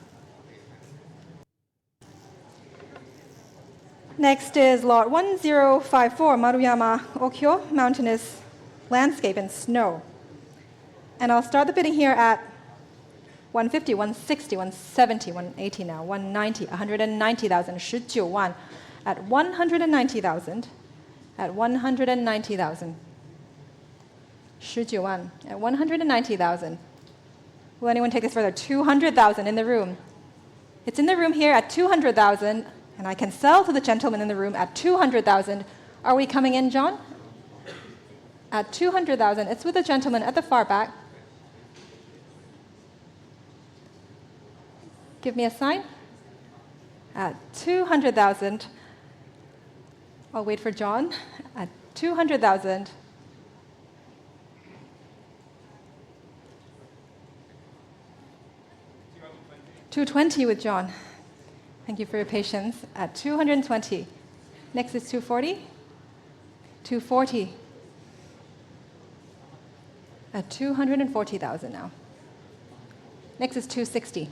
Next is lot 1054, Maruyama Okyo, mountainous landscape in snow. And I'll start the bidding here at 150, 160, 170, 180 now, 190, 190,000, 19万 at 190,000, at 190,000, 19万 at 190,000. Will anyone take this further? 200,000 in the room. It's in the room here at 200,000, and I can sell to the gentleman in the room at 200,000. Are we coming in, John? At 200,000. It's with the gentleman at the far back. Give me a sign. At 200,000. I'll wait for John. At 200,000. $220 with John. Thank you for your patience. At 220. Next is 240. 240. At 240,000 now. Next is 260.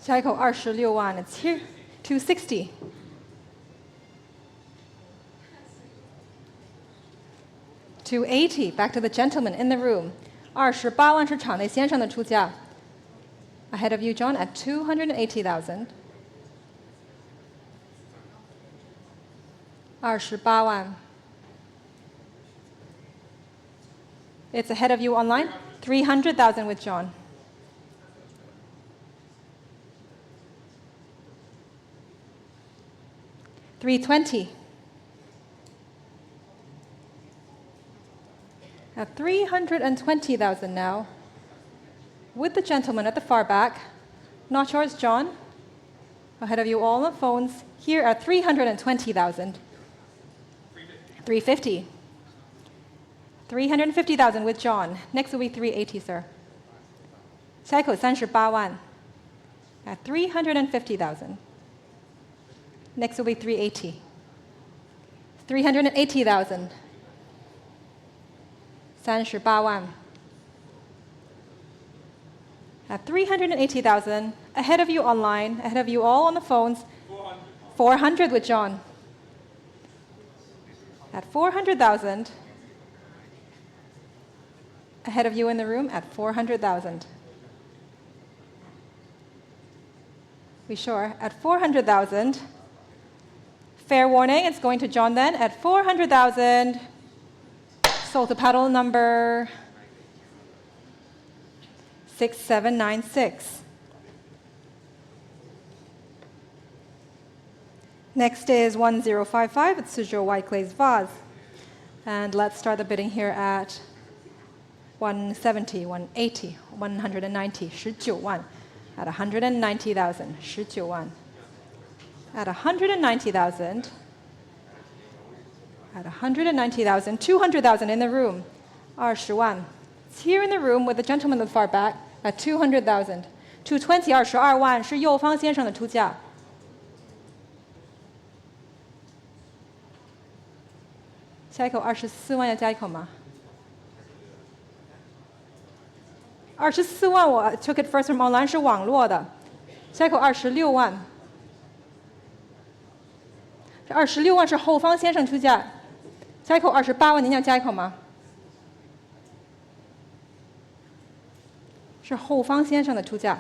下一口26万. It's here. 260. 280. Back to the gentleman in the room. 28万是场内先生的出价. Ahead of you, John, at 280,000. 28万. It's ahead of you online. 300,000 with John. 320. At 320,000 now, with the gentleman at the far back. Not yours, John. Ahead of you all on the phones. Here at 320,000. 350. 350,000 with John. Next will be 380, sir. 下一口38万. At 350,000. Next will be 380. 380,000. 38万. At 380,000, ahead of you online, ahead of you all on the phones, 400 with John. At 400,000, ahead of you in the room at 400,000. We sure at 400,000. Fair warning, it's going to John then at 400,000. Sold to paddle number 6796. Next is 1055. It's Suzhou white glazed vase. And let's start the bidding here at 170, 180, 190, 19万. At 190,000, 19万. At 190,000. At 190,000, 200,000 in the room. 20万. It's here in the room with the gentleman at the far back at 200,000. 220, 22万是右方先生的出价.下一口24万要加一口吗？24万我 took it first from online 是网络的。下一口26万。这26万是后方先生出价。下一口28万，您要加一口吗？是后方先生的出价。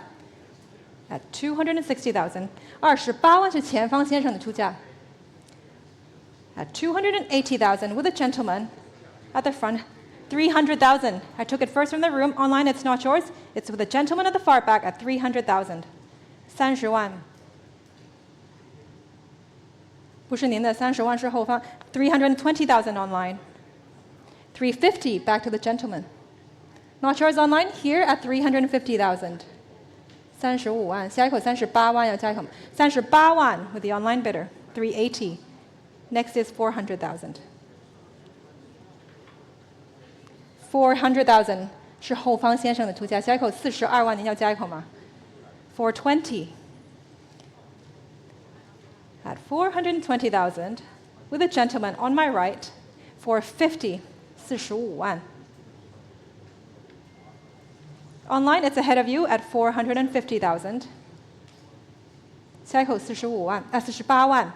At 260,000， 28万是前方先生的出价。At 280,000 with a gentleman at the front. 300,000. I took it first from the room. Online, it's not yours. It's with a gentleman at the far back at 300,000. 30万。不是您的30万是后方。320,000 online. 350 back to the gentleman. Not yours online. Here at 350,000. 35万。下一口38万要加一口。38万 with the online bidder. 380. Next is 400,000. 400,000 是后方先生的出价，下一口42万，您要加一口吗？ 420. At 420,000, with a gentleman on my right, 450, 45万。Online, it's ahead of you at 450,000. 下一口45万，48万。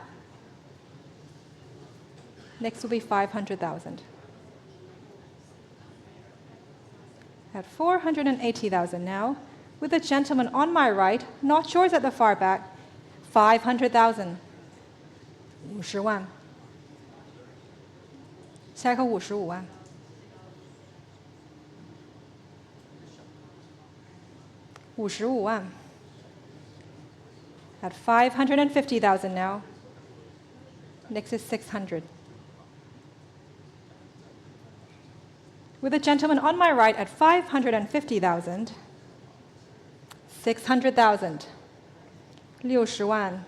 Next will be 500,000. At 480,000 now, with a gentleman on my right, not yours at the far back, 500,000. 50万。下一口55万。55万 at 550,000 now. Next is 600. With the gentleman on my right at 550,000, 600,000, 60万.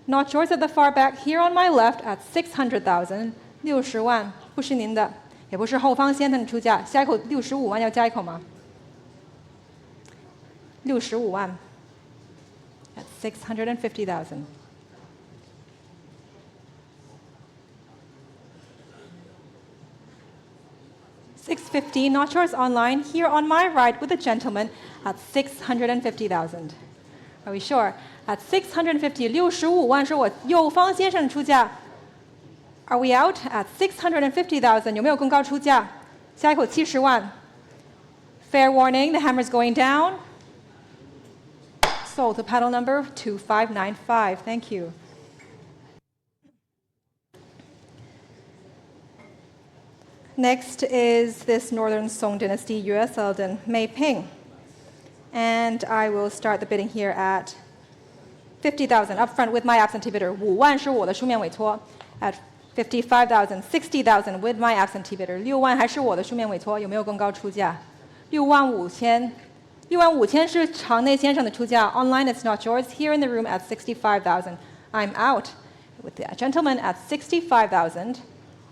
Not yours at the far back. Here on my left at 600,000, 60万，不是您的，也不是后方先生出价。下一口65万要加一口吗？65万 at 650,000. $650, not yours online. Here on my right with the gentleman at 650,000. Are we sure? At 650, 65万是我右方先生出价。Are we out? At 650,000, 有没有更高出价？下一口70万。Fair warning, the hammer's going down. Sold to paddle number 2595. Thank you. Next is this Northern Song Dynasty US Eldon Mei Ping. And I will start the bidding here at 50,000 up front with my absentee bidder. 5万是我的书面委托 at 55,000, 60,000 with my absentee bidder. 6万还是我的书面委托，有没有更高出价？65000 65000是场内先生的出价。Online it's not yours. Here in the room at 65,000. I'm out with the gentleman at 65,000.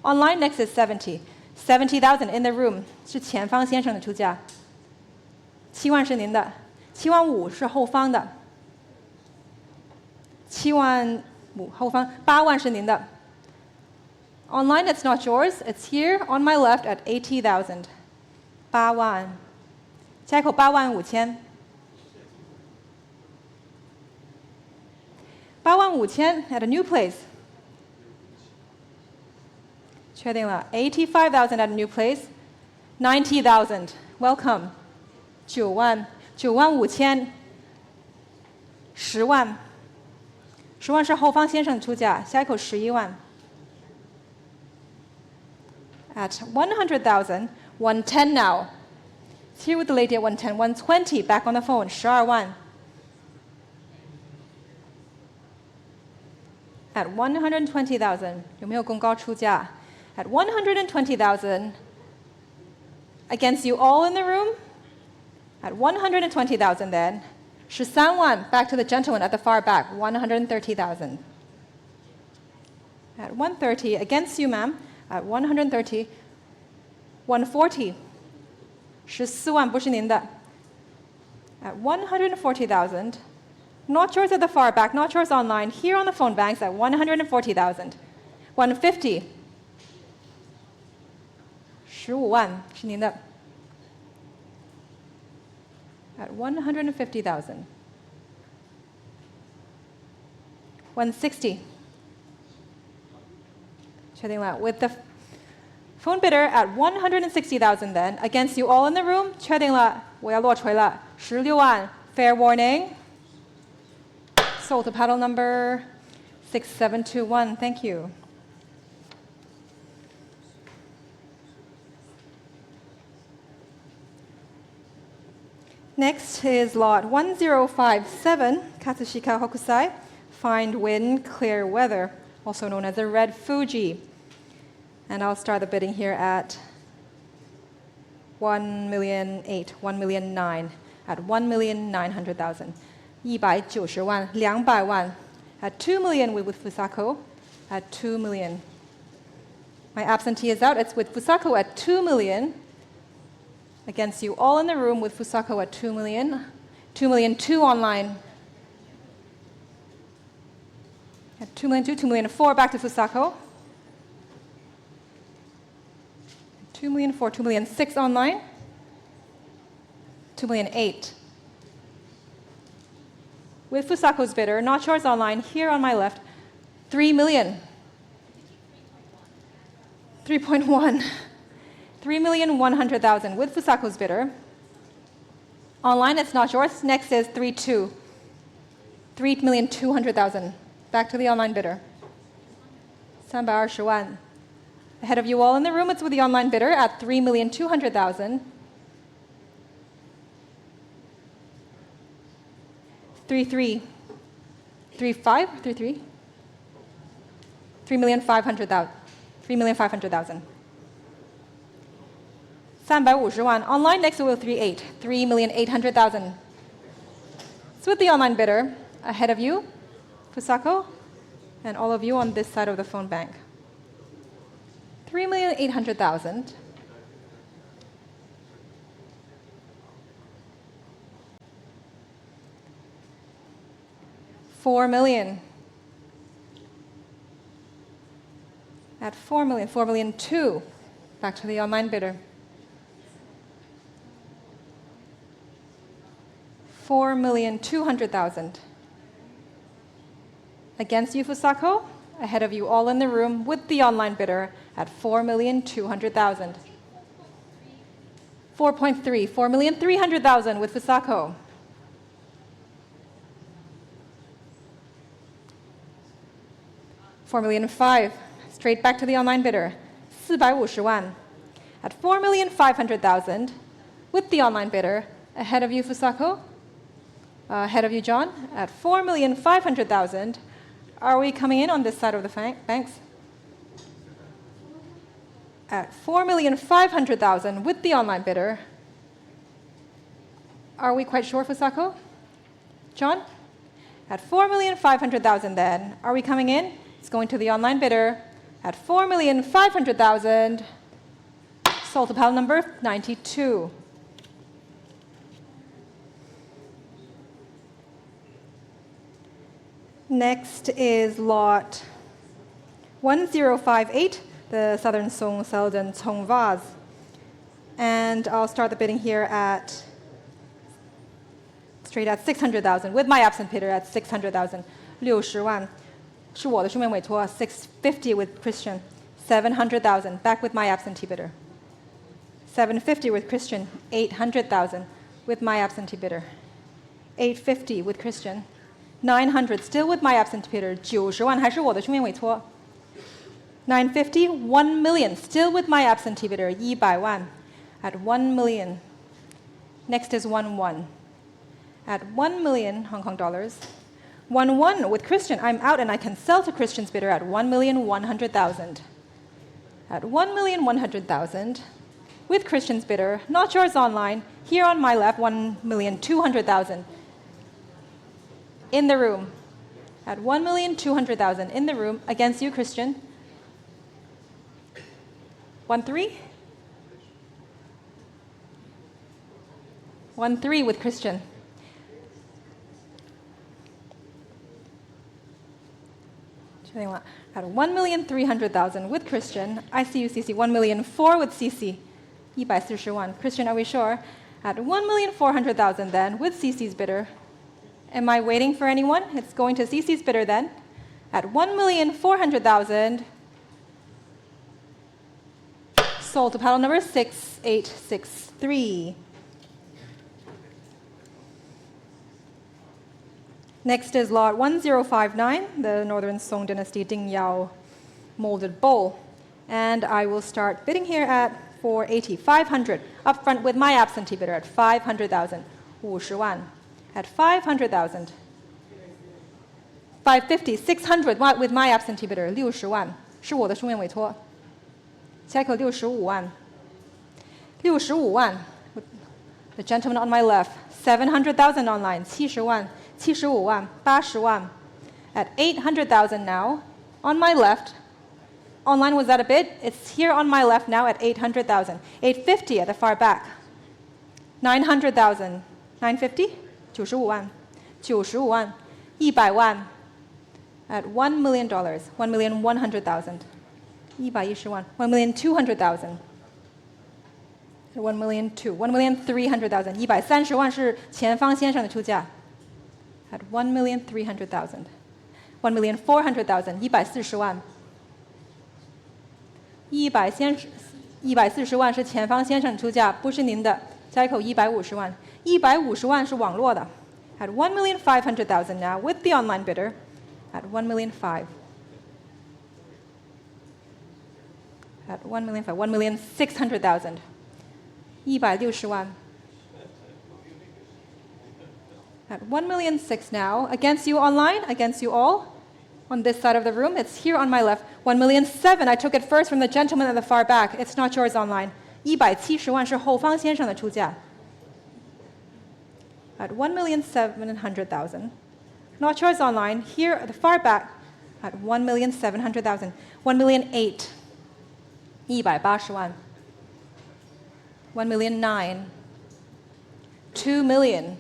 Online next is 70,000 in the room 是前方先生的出价。7万是您的，7万5是后方的。7万5后方，8万是您的。Online it's not yours. It's here on my left at 80,000. 8万，下一口8万5千。8万5千 at a new place. 确定了 85,000 at a new place. 90,000. Welcome. 9万5千。10万，10万是后方先生出价，下一口11万。At 100,000, 110 now. It's here with the lady at 110, 120 back on the phone. 12万。At 120,000, 有没有更高出价？At 120,000, against you all in the room. At 120,000 then, 13万 back to the gentleman at the far back, 130,000. At 130, against you, ma'am, at 130, 140. 14万不是您的。At 140,000, not yours at the far back, not yours online, here on the phone banks at 140,000. 150. 15万是您的。At 150,000. 160. 确定了 with the phone bidder at 160,000 then, against you all in the room. 确定了，我要落锤了。16万 fair warning. Sold to paddle number 6721. Thank you. Next is lot 1057, Katsushika Hokusai, fine wind, clear weather, also known as the Red Fuji. And I'll start the bidding here at 1,008,000, 1,009,000, at 1,900,000. 190万 200万 at 2 million with Fusako, at 2 million. My absentee is out. It's with Fusako at 2 million. Against you all in the room with Fusako at 2 million. 2 million 2 online. At 2 million 2, 2 million 4 back to Fusako. 2 million 4, 2 million 6 online. 2 million 8. With Fusako's bidder, not yours online, here on my left, 3 million. 3.1. 3,100,000 with Fusako's bidder. Online, it's not yours. Next is 3.2. 3,200,000. Back to the online bidder. 320万. Ahead of you all in the room, it's with the online bidder at 3,200,000. 33, 35, 33, 3,500,000, 3,500,000. 350万. Online next will 38, 3,800,000. So with the online bidder ahead of you, Fusako, and all of you on this side of the phone bank. 3,800,000. $4 million. At $4 million, $4 million two. Back to the online bidder. 4,200,000. Against you, Fusako. Ahead of you, all in the room with the online bidder at 4,200,000. 4.3, 4,300,000 with Fusako. 4,500,000. Straight back to the online bidder. 450万. At 4,500,000 with the online bidder. Ahead of you, Fusako. Ahead of you, John. At 4,500,000. Are we coming in on this side of the banks? At 4,500,000 with the online bidder. Are we quite sure, Fusako? John? At 4,500,000 then. Are we coming in? It's going to the online bidder at 4,500,000. Sold to pile number 92. Next is lot 1058, the Southern Song Selden Tong vase. And I'll start the bidding here at straight at 600,000 with my absent bidder at 600,000. 60万. 是我的书面委托 650 with Christian. 700,000. Back with my absentee bidder. 750 with Christian. 800,000 with my absentee bidder. 850 with Christian. 900 still with my absentee bidder. 90万还是我的书面委托。950, 1 million still with my absentee bidder. 100万 at 1 million. Next is 1-1 at 1 million Hong Kong dollars. 1-1 with Christian. I'm out and I can sell to Christian's bidder at 1,100,000. At 1,100,000 with Christian's bidder. Not yours online. Here on my left, 1,200,000. In the room. At 1,200,000 in the room. Against you, Christian. 1-3. 1-3 with Christian. At 1,300,000 with Christian. I see you, CC. 1,400,000 with CC. 140万. Christian, are we sure? At 1,400,000 then with CC's bidder. Am I waiting for anyone? It's going to CC's bidder then. At 1,400,000. Sold to paddle number 6863. Next is lot 1059, the Northern Song Dynasty Ding Yao molded bowl. And I will start bidding here at 480, 500. Up front with my absentee bidder at 500,000. 50万 at 500,000. 550, 600 with my absentee bidder. 60万是我的书面委托。下一口65万。65万 The gentleman on my left. 700,000 online. 70万。75万 80万 at 800,000 now on my left. Online was that a bid? It's here on my left now at 800,000. 850 at the far back. 900,000. 950? 95万 95万 100万 at $1 million. 1,100,000. 110万 1,200,000. 1,200,000 1,300,000 130万是前方先生的出价。At 1,300,000. 1,400,000. 140万。140万是前方先生出价，不是您的。加一口150万。150万是网络的。At 1,500,000 now with the online bidder. At 1,500,000. At 1,500,000. 1,600,000. 160万。At 1,006,000 now. Against you online, against you all. On this side of the room, it's here on my left. 1,007,000. I took it first from the gentleman at the far back. It's not yours online. 170万是后方先生的出价。At 1,700,000. Not yours online. Here at the far back. At 1,700,000. 1,008,000. 180万。1,009,000. 2 million.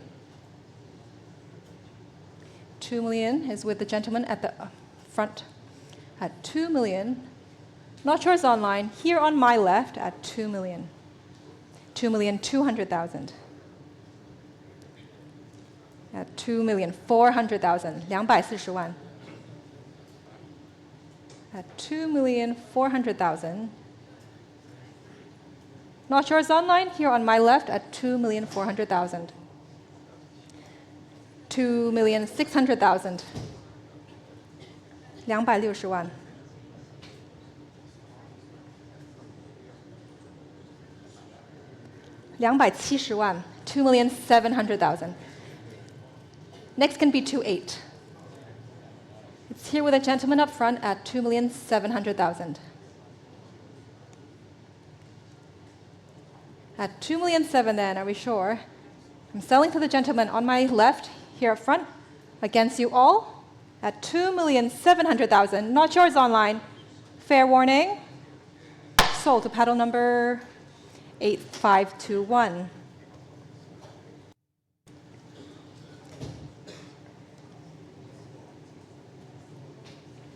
2 million is with the gentleman at the front. At 2 million. Not yours online. Here on my left at 2 million. 2,200,000. At 2,400,000. 240万。At 2,400,000. Not yours online. Here on my left at 2,400,000. 2,600,000. 260万。270万。2,700,000. Next can be 2.8. It's here with a gentleman up front at 2,700,000. At 2,700,000 then, are we sure? I'm selling to the gentleman on my left, here up front, against you all, at 2,700,000. Not yours online. Fair warning. Sold to paddle number 8521.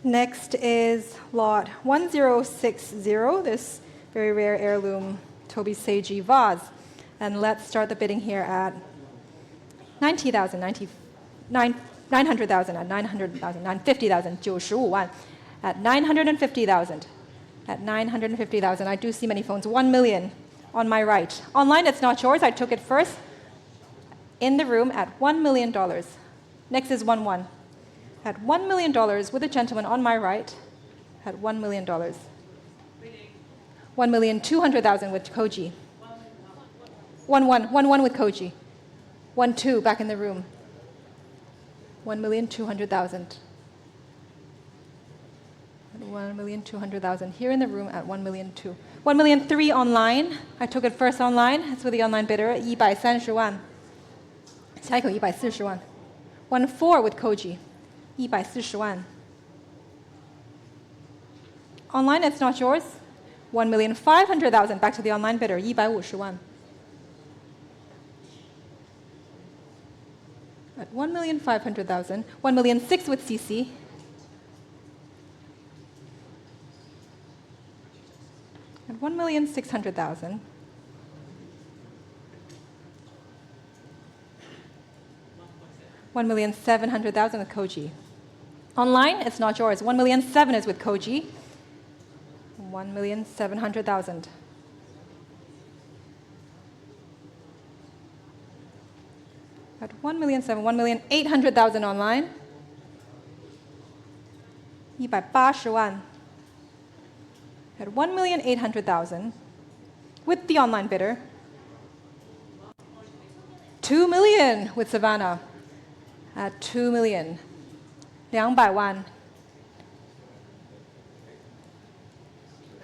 Next is lot 1060, this very rare heirloom Toby Seiji vase. And let's start the bidding here at 90,000, 900,000, at 900,000, 950,000, 95万, at 950,000, at 950,000. I do see many phones. 1 million on my right. Online, it's not yours. I took it first. In the room at $1 million. Next is 1-1. At $1 million with a gentleman on my right at $1 million. 1,200,000 with Koji. 1-1 with Koji. 1-2 back in the room. 1,200,000. 1,200,000 here in the room at 1,200,000. 1,300,000 online. I took it first online. It's with the online bidder. 130万. 下一口140万. 1-4 with Koji. 140万. Online, it's not yours. 1,500,000 back to the online bidder. 150万. At 1,500,000. 1,600,000 with CC. At 1,600,000. 1,700,000 with Koji. Online, it's not yours. 1,700,000 is with Koji. 1,700,000. At 1,700,000, 1,800,000 online. 180万. At 1,800,000 with the online bidder. 2 million with Savannah. At 2 million. 200万.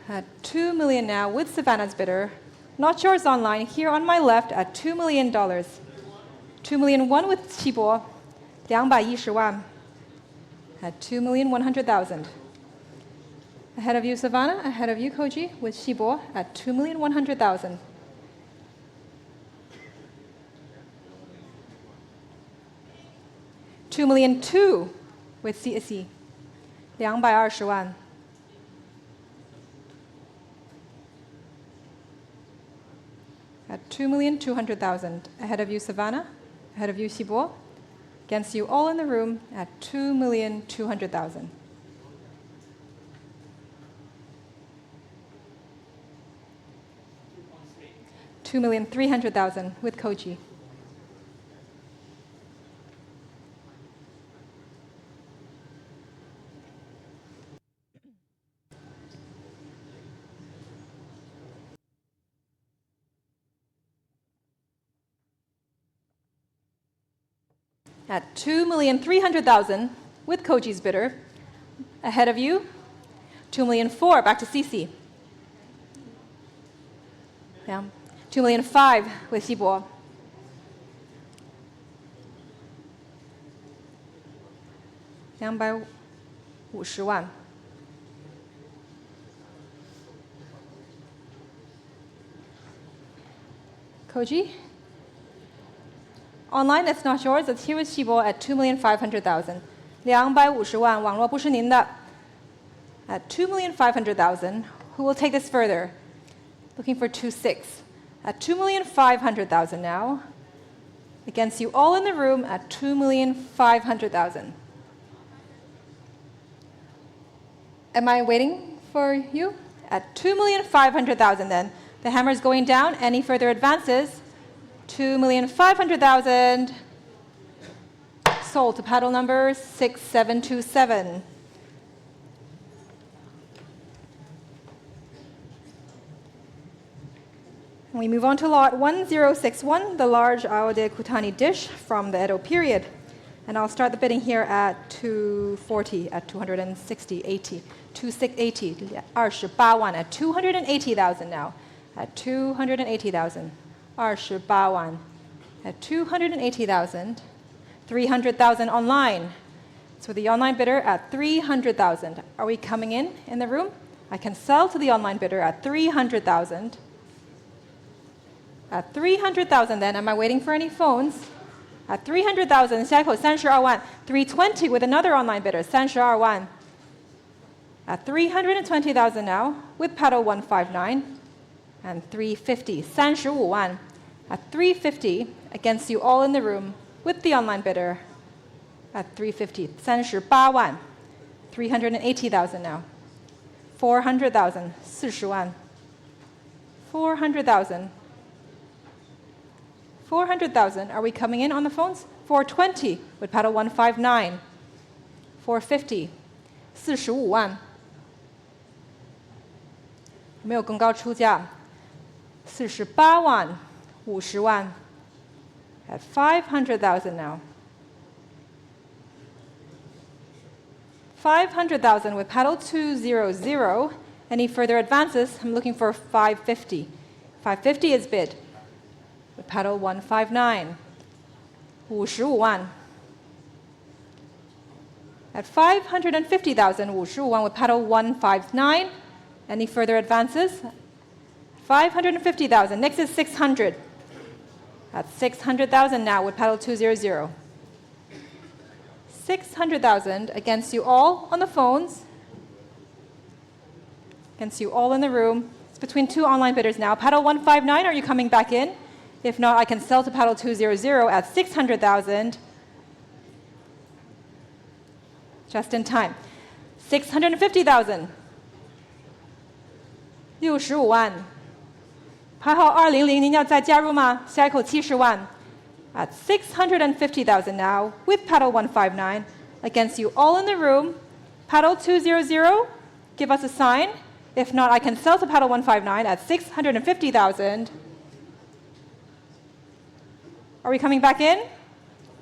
At 2 million now with Savannah's bidder. Not yours online. Here on my left at $2 million. 2,000,001 with Chibo. 210万. At 2,100,000. Ahead of you, Savannah. Ahead of you, Koji, with Shibo at 2,100,000. 2,200,000 with CSE. 220万. At 2,200,000. Ahead of you, Savannah. Ahead of you, Shibo. Against you all in the room at 2,200,000. 2,300,000 with Koji. at 2,300,000 with Koji's bidder. Ahead of you, 2,004,000, back to Cici. Yeah. 2,005,000 with Xibo. $250,000. Koji? Online, it's not yours. It's here with Xibo at 2,500,000. 250,000, 网络不是您的. At 2,500,000, who will take this further? Looking for 2.6. At 2,500,000 now. Against you all in the room at 2,500,000. Am I waiting for you? At 2,500,000 then. The hammer is going down. Any further advances? 2,500,000. Sold to paddle number 6727. We move on to lot 1061, the large Aode Kutani dish from the Edo period. And I'll start the bidding here at 240, at 260, 80, 2680, 28万 at 280,000 now. At 280,000, 28万 at 280,000, 300,000 online. So the online bidder at 300,000. Are we coming in the room? I can sell to the online bidder at 300,000. At 300,000 then, am I waiting for any phones? At 300,000, 下一口32万, 320 with another online bidder, 32万. At 320,000 now, with paddle 159, and 350, 35万. At 350, against you all in the room, with the online bidder, at 350, 38万. 380,000 now. 400,000, 40万. 400,000. 400,000. Are we coming in on the phones? 420 with paddle 159. 450. 45万. 没有更高出价。48万 50万 at 500,000 now. 500,000 with paddle 200. Any further advances? I'm looking for 550. 550 is bid. With paddle 159. 55万. At 550,000, 55万 with paddle 159. Any further advances? 550,000. Next is 600. At 600,000 now with paddle 200. 600,000 against you all on the phones. Against you all in the room. It's between two online bidders now. Paddle 159, are you coming back in? If not, I can sell to paddle 200 at 600,000. Just in time. 650,000. 65万. 排号200，您要再加入吗？下一口70万。At 650,000 now, with paddle 159, against you all in the room. Paddle 200, give us a sign. If not, I can sell to paddle 159 at 650,000. Are we coming back in?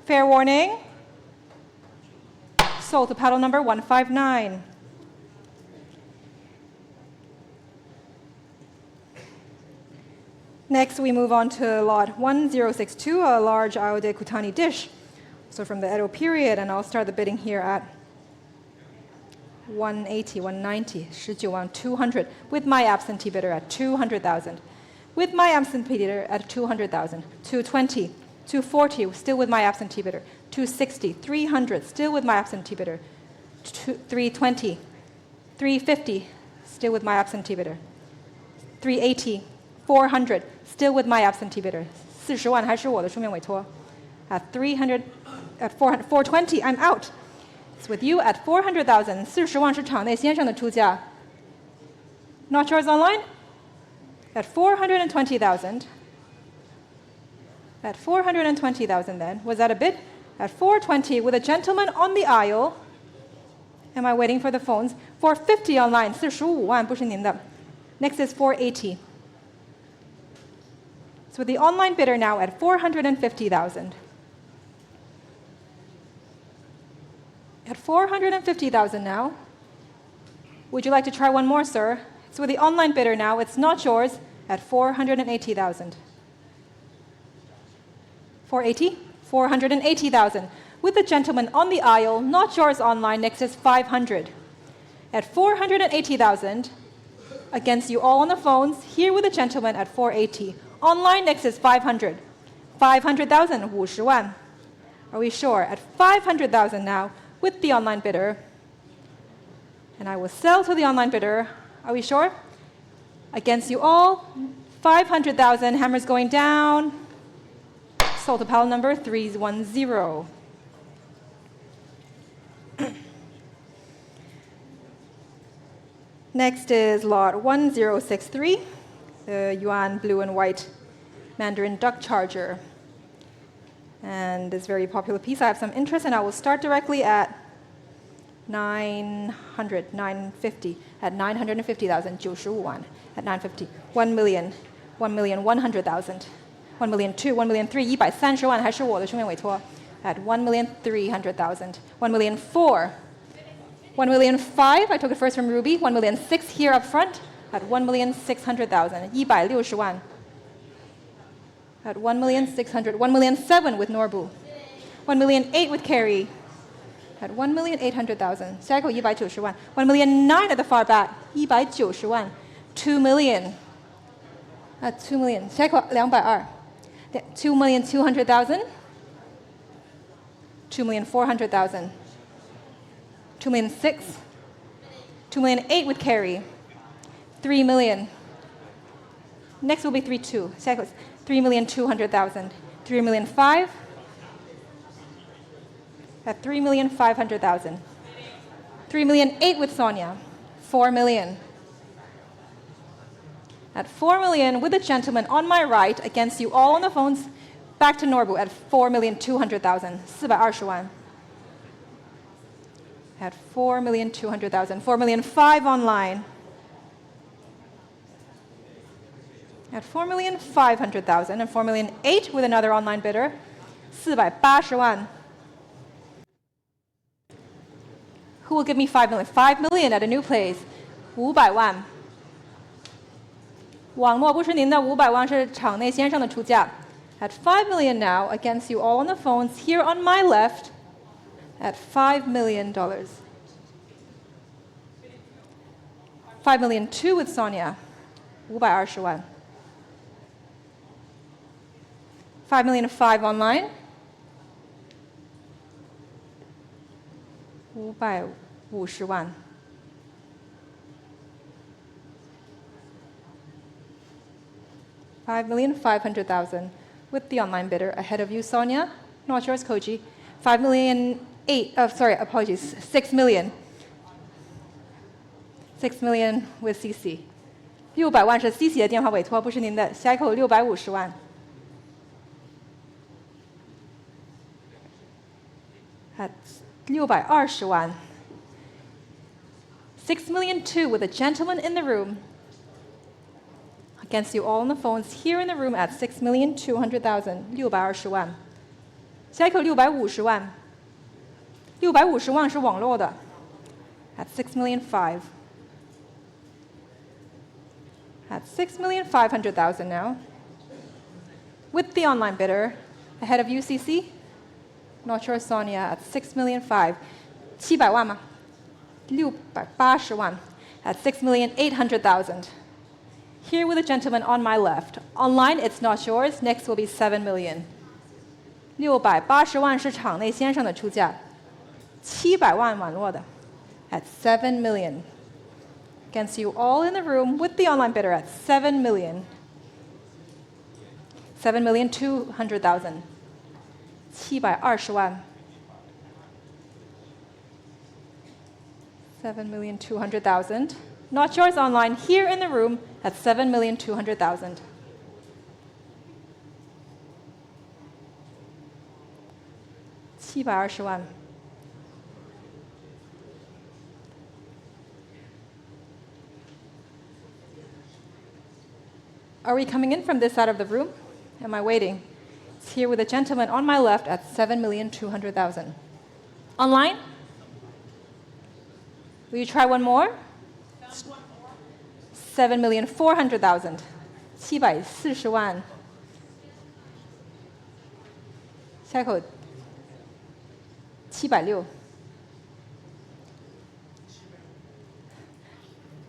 Fair warning. Sold to paddle number 159. Next, we move on to lot 1062, a large Aode Kutani dish. So from the Edo period, and I'll start the bidding here at 180, 190, 19,200, with my absentee bidder at 200,000. With my absentee bidder at 200,000. 220, 240, still with my absentee bidder. 260, 300, still with my absentee bidder. 320, 350, still with my absentee bidder. 380, 400, still with my absentee bidder. 40万还是我的书面委托. At 300, at 400, 420, I'm out. It's with you at 400,000. 40万是场内先生的出价. Not yours online? At 420,000. At 420,000 then. Was that a bid? At 420 with a gentleman on the aisle. Am I waiting for the phones? 450 online. 45万不是您的. Next is 480. So the online bidder now at 450,000. at 450,000 now. Would you like to try one more, sir? It's with the online bidder now. It's not yours at 480,000. 480? 480,000. With the gentleman on the aisle, not yours online, next is 500. At 480,000, against you all on the phones, here with the gentleman at 480. Online, next is 500. 500,000, 50万. Are we sure? At 500,000 now, with the online bidder. And I will sell to the online bidder. Are we sure? Against you all, 500,000, hammers going down. Sold to pile number 310. Next is lot 1063, the Yuan blue and white Mandarin duck charger. And this very popular piece, I have some interest, and I will start directly at 950, at 950,000, 95万, at 950, 1 million, 1,100,000, 1,200,000, 1,300,000, 130万还是我的书面委托 at 1,300,000, 1,400,000, 1,500,000, I took it first from Ruby, 1,600,000 here up front at 1,600,000, 160万 at 1,600,000, 1,700,000 with Norbu, 1,800,000 with Carrie at 1,800,000, 下一口190万 1,900,000 at the far back, 190万 2 million, at 2 million, 下一口220, 2,200,000, 2,400,000, 2,600,000, 2,800,000 with Carrie, 3 million. Next will be 3,200. 下一口 3,200,000, 3,500,000 at 3,500,000, 3,800,000 with Sonia, 4 million. At 4 million with the gentleman on my right against you all on the phones, back to Norbu at 4,200,000, 420万. At 4,200,000, 4,500,000 online. At 4,500,000 and 4,800,000 with another online bidder, 480万. Who will give me 5 million? 5 million at a new place, 500万. 网络不是您的500万是场内先生的出价 At 5 million now against you all on the phones here on my left at $5 million. 5,200,000 with Sonia, 520万. 5,500,000 online, 550万. 5,500,000 with the online bidder ahead of you, Sonia. Not yours, Koji. 6 million. 6 million with CC. 600万是 CC 的电话委托，不是您的。下一口650万。At 620万。6,200,000 with a gentleman in the room. Against you all on the phones here in the room at 6,200,000, 620万。下一口650万。650万是网络的。At 6,500,000. At 6,500,000 now. With the online bidder ahead of UCC. Not sure Sonia at 6,500,000. 700万吗？680万 at 6,800,000. Here with a gentleman on my left. Online, it's not yours. Next will be 7 million. 680万是场内先生的出价，700万网络的 at 7 million. Against you all in the room with the online bidder at 7 million. 7,200,000. 720万。7,200,000. Not yours online, here in the room at 7,200,000. 720万。Are we coming in from this side of the room? Am I waiting? It's here with a gentleman on my left at 7,200,000. Online? Will you try one more? 7,400,000. 740万。下一口760。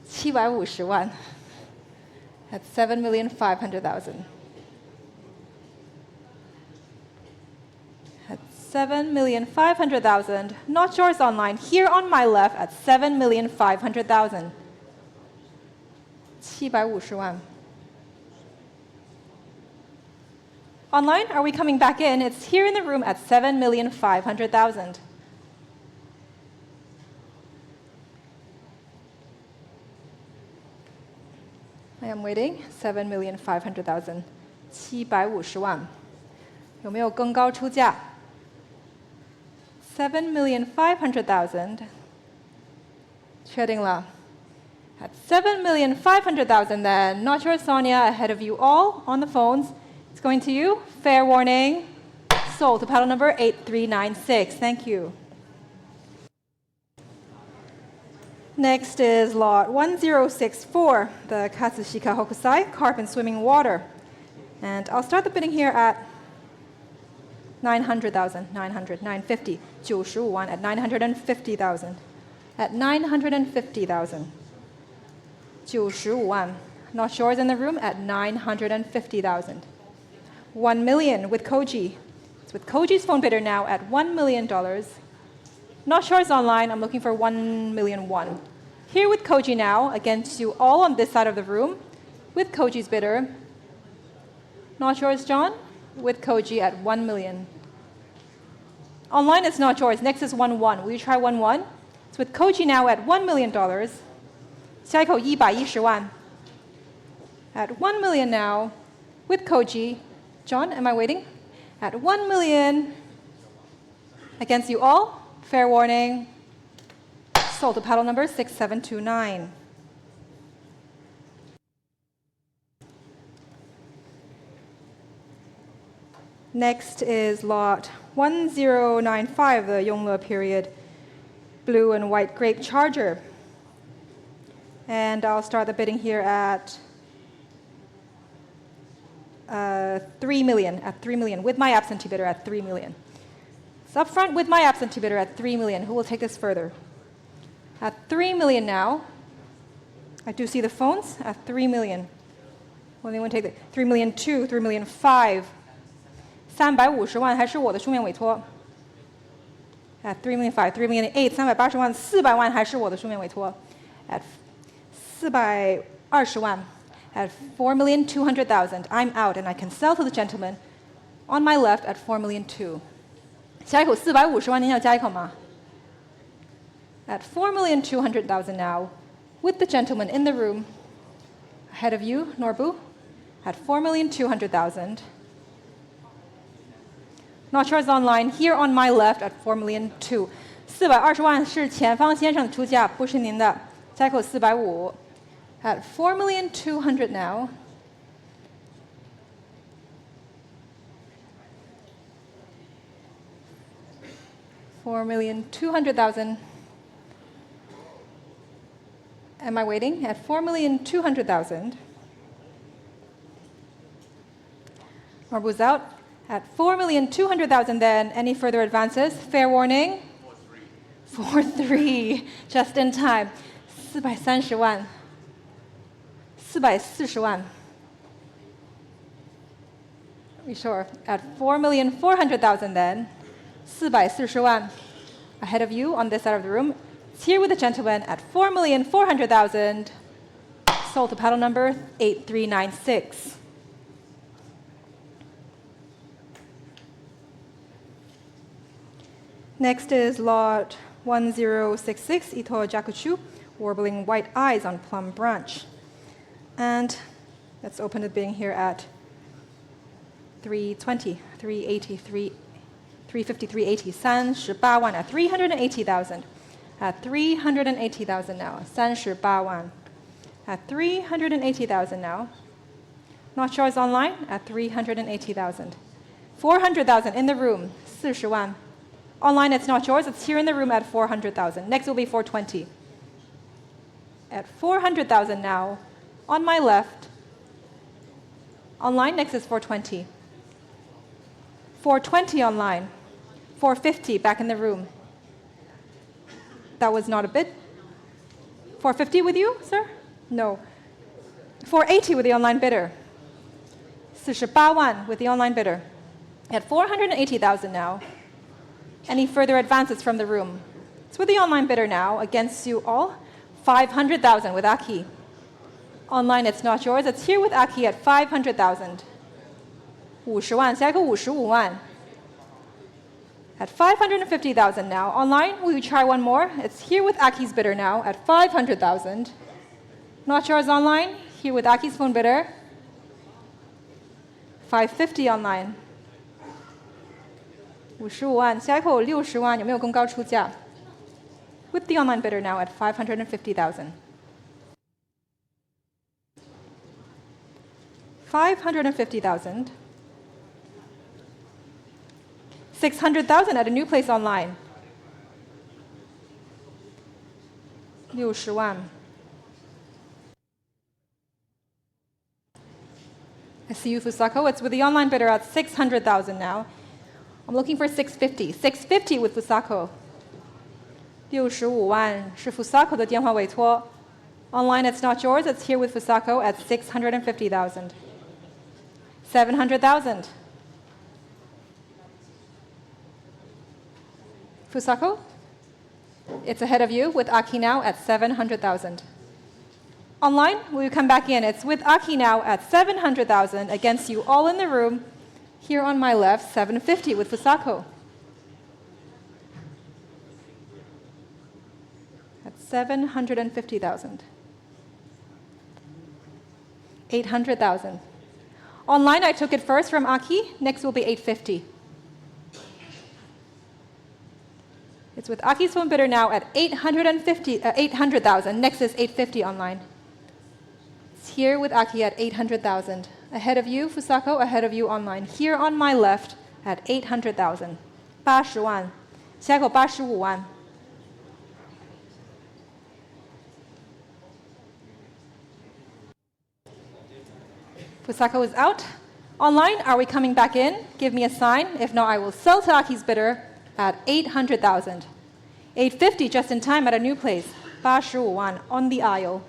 750万。That's 7,500,000. At 7,500,000. Not yours online. Here on my left at 7,500,000. 750万. Online, are we coming back in? It's here in the room at 7,500,000. I am waiting. 7,500,000. 750万。有没有更高出价 ？7,500,000. 确定了。At 7,500,000 then. Not your Sonia, ahead of you all on the phones. It's going to you. Fair warning. Sold to paddle number 8396. Thank you. Next is lot 1064, the Katsushika Hokusai, carp and swimming water. And I'll start the bidding here at 900,000, 950, 95万 at 950,000. At 950,000. 95万. Not yours in the room at 950,000. 1 million with Koji. It's with Koji's phone bidder now at $1 million. Not yours online. I'm looking for 1,000,001. Here with Koji now, against you all on this side of the room, with Koji's bidder. Not yours, John, with Koji at 1 million. Online it's not yours. Next is 1-1. Will you try 1-1? It's with Koji now at $1 million. 下一口110万. At 1 million now, with Koji. John, am I waiting? At 1 million. Against you all. Fair warning. Sold to paddle number 6729. Next is lot 1095, the Yongle period blue and white grape charger. And I'll start the bidding here at 3 million, at 3 million, with my absentee bidder at 3 million. It's up front with my absentee bidder at 3 million. Who will take this further? At 3 million now. I do see the phones at 3 million. Will anyone take it? 3,200,000, 3,500,000. 350万还是我的书面委托 ？At 3,500,000, 3,800,000, 380万，400万还是我的书面委托 ？At 420万 ，at 4,200,000, I'm out and I can sell to the gentleman on my left at 4,200,000. 下一口450万，您要加一口吗 ？At 4,200,000 now, with the gentleman in the room, ahead of you, Norbu, at 4,200,000. Not yours online. Here on my left at 4,200,000. 420万是前方先生的出价，不是您的。下一口450。At 4,200,000 now. $4,200,000. Am I waiting? At 4,200,000. Marbu's out. At 4,200,000 then. Any further advances? Fair warning. 4-3. Just in time. 430万。440万。Are we sure? At 4,400,000 then. 440万. Ahead of you on this side of the room. It's here with the gentleman at 4,400,000. Sold to paddle number 8396. Next is lot 1066, Ito Jakuchu, warbling white eyes on plum branch. And let's open the bidding here at 320, 380, 350, 380, 38万 at 380,000. At 380,000 now, 38万 at 380,000 now. Not yours online at 380,000. 400,000 in the room, 40万. Online, it's not yours. It's here in the room at 400,000. Next will be 420. at 400,000 now. On my left. Online, next is 420. 420 online. 450 back in the room. That was not a bid. 450 with you, sir? No. 480 with the online bidder. 48万 with the online bidder. At 480,000 now. Any further advances from the room? It's with the online bidder now against you all. 500,000 with Aki. Online, it's not yours. It's here with Aki at 500,000. 50万，下一个55万。At 550,000 now. Online, will you try one more? It's here with Aki's bidder now at 500,000. Not yours online. Here with Aki's phone bidder. 550 online. 55万，下一口60万，有没有更高出价？ With the online bidder now at 550,000. 550,000. 600,000 at a new place online. 60万。I see you, Fusako. It's with the online bidder at 600,000 now. I'm looking for 650. 650 with Fusako. 65万是 Fusako 的电话委托。Online, it's not yours. It's here with Fusako at 650,000. 700,000. Fusako, it's ahead of you with Aki now at 700,000. Online, will you come back in? It's with Aki now at 700,000 against you all in the room. Here on my left, 750 with Fusako. At 750,000. 800,000. Online, I took it first from Aki. Next will be 850. It's with Aki's phone bidder now at 800,000. Next is 850 online. It's here with Aki at 800,000. Ahead of you, Fusako, ahead of you online. Here on my left at 800,000. 80万，下一口85万。Fusako is out. Online, are we coming back in? Give me a sign. If not, I will sell to Aki's bidder at 800,000. 850 just in time at a new place. 85万 on the aisle.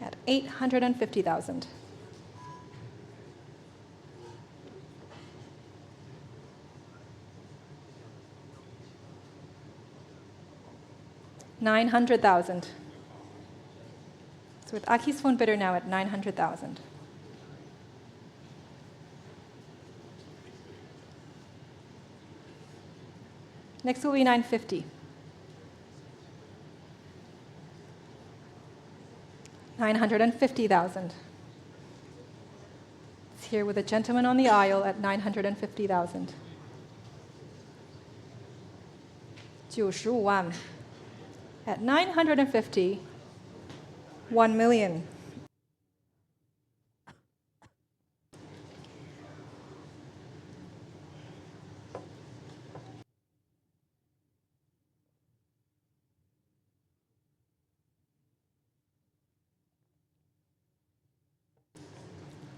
At 850,000. $900,000. So with Aki's phone bidder now at 900,000. Next will be 950. 950,000. It's here with a gentleman on the aisle at 950,000. 95万 At 950, 1 million.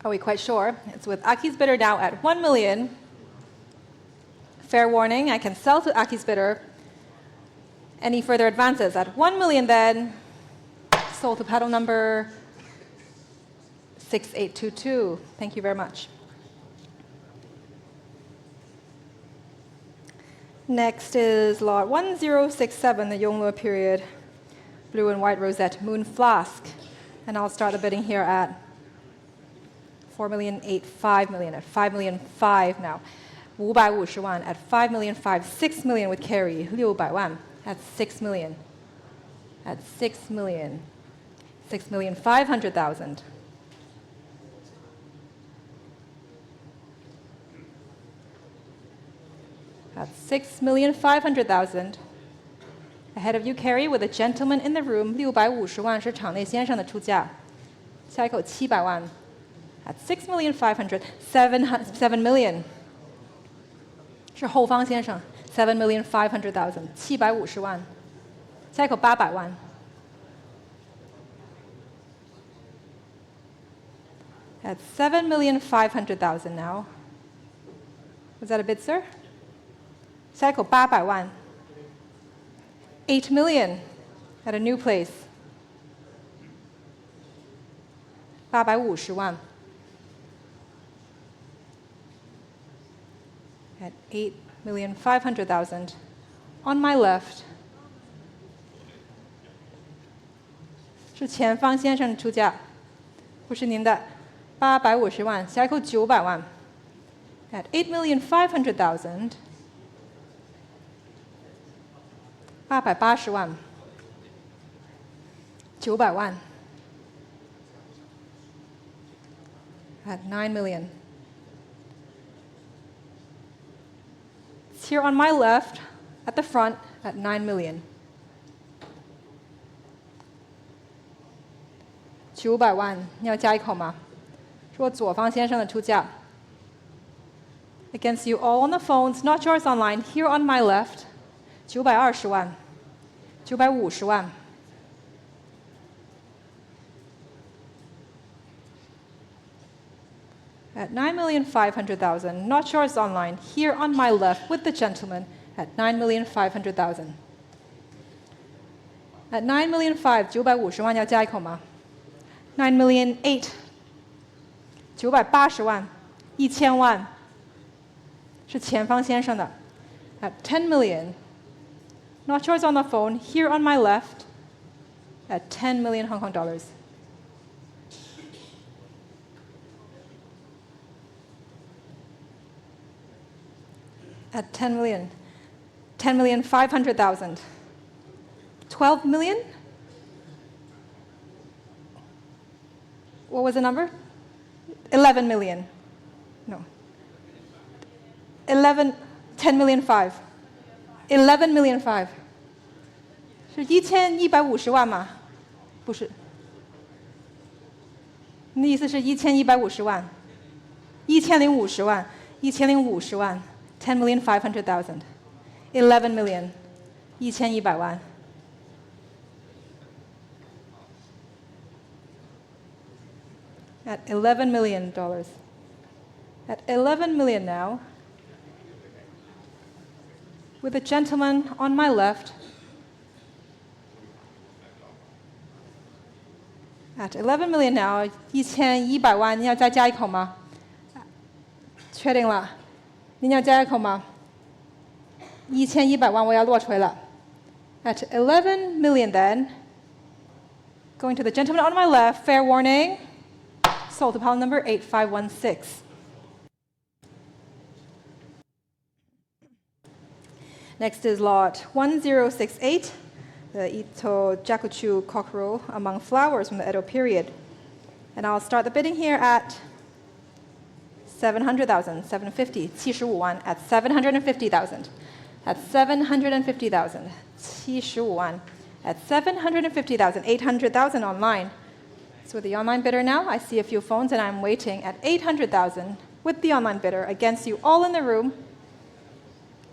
Are we quite sure? It's with Aki's bidder now at 1 million. Fair warning, I can sell to Aki's bidder. Any further advances at 1 million then? Sold to paddle number 6822. Thank you very much. Next is lot 1067, the Yonglue period. Blue and white rosette moon flask. And I'll start the bidding here at 4,085 million at 5,005 now. 550万 at 5,005, 6 million with carry. 600万 at 6 million. At 6 million. 6,500,000. At 6,500,000. Ahead of you, carry with a gentleman in the room. 650万是场内先生的出价。下一口700万。At 6,500,000, 7 million. 是后方先生 7,500,000, 750万。下一口800万。At 7,500,000 now. Was that a bid, sir? 下一口800万。8 million at a new place. 850万。At 8,500,000. On my left. 是前方先生出价，不是您的850万，下一口900万。At 8,500,000. 880万。900万。At 9 million. It's here on my left, at the front, at 9 million. 900万，你要加一口吗？是我左方先生的出价。Against you all on the phones, not yours online. Here on my left, 920万，950万。At 9,500,000, not yours online. Here on my left, with the gentleman, at 9,500,000. At 9,500,000，950万要加一口吗？9,800,000， 980万，1000万，是前方先生的。At 10 million, not yours on the phone. Here on my left, at 10 million Hong Kong dollars. At 10 million, 10,500,000. 12 million? What was the number? 11 million. No. 10 million 5. 11 million 5. 是1150万吗？不是。你的意思是1150万？1050万，1050万。10,500,000. 11 million. 1100万。At $11 million. At 11 million now. With a gentleman on my left. At 11 million now. 1100万，你要再加一口吗？确定了。您要加一口吗？1100万，我要落锤了。At 11 million then, going to the gentleman on my left, fair warning, sold to pile number 8516. Next is lot 1068, the Ito Jakuchu cockerel among flowers from the Edo period. And I'll start the bidding here at 700,000, 750, 75万 at 750,000, at 750,000, 75万 at 750,000, 800,000 online. So with the online bidder now, I see a few phones and I'm waiting at 800,000 with the online bidder against you all in the room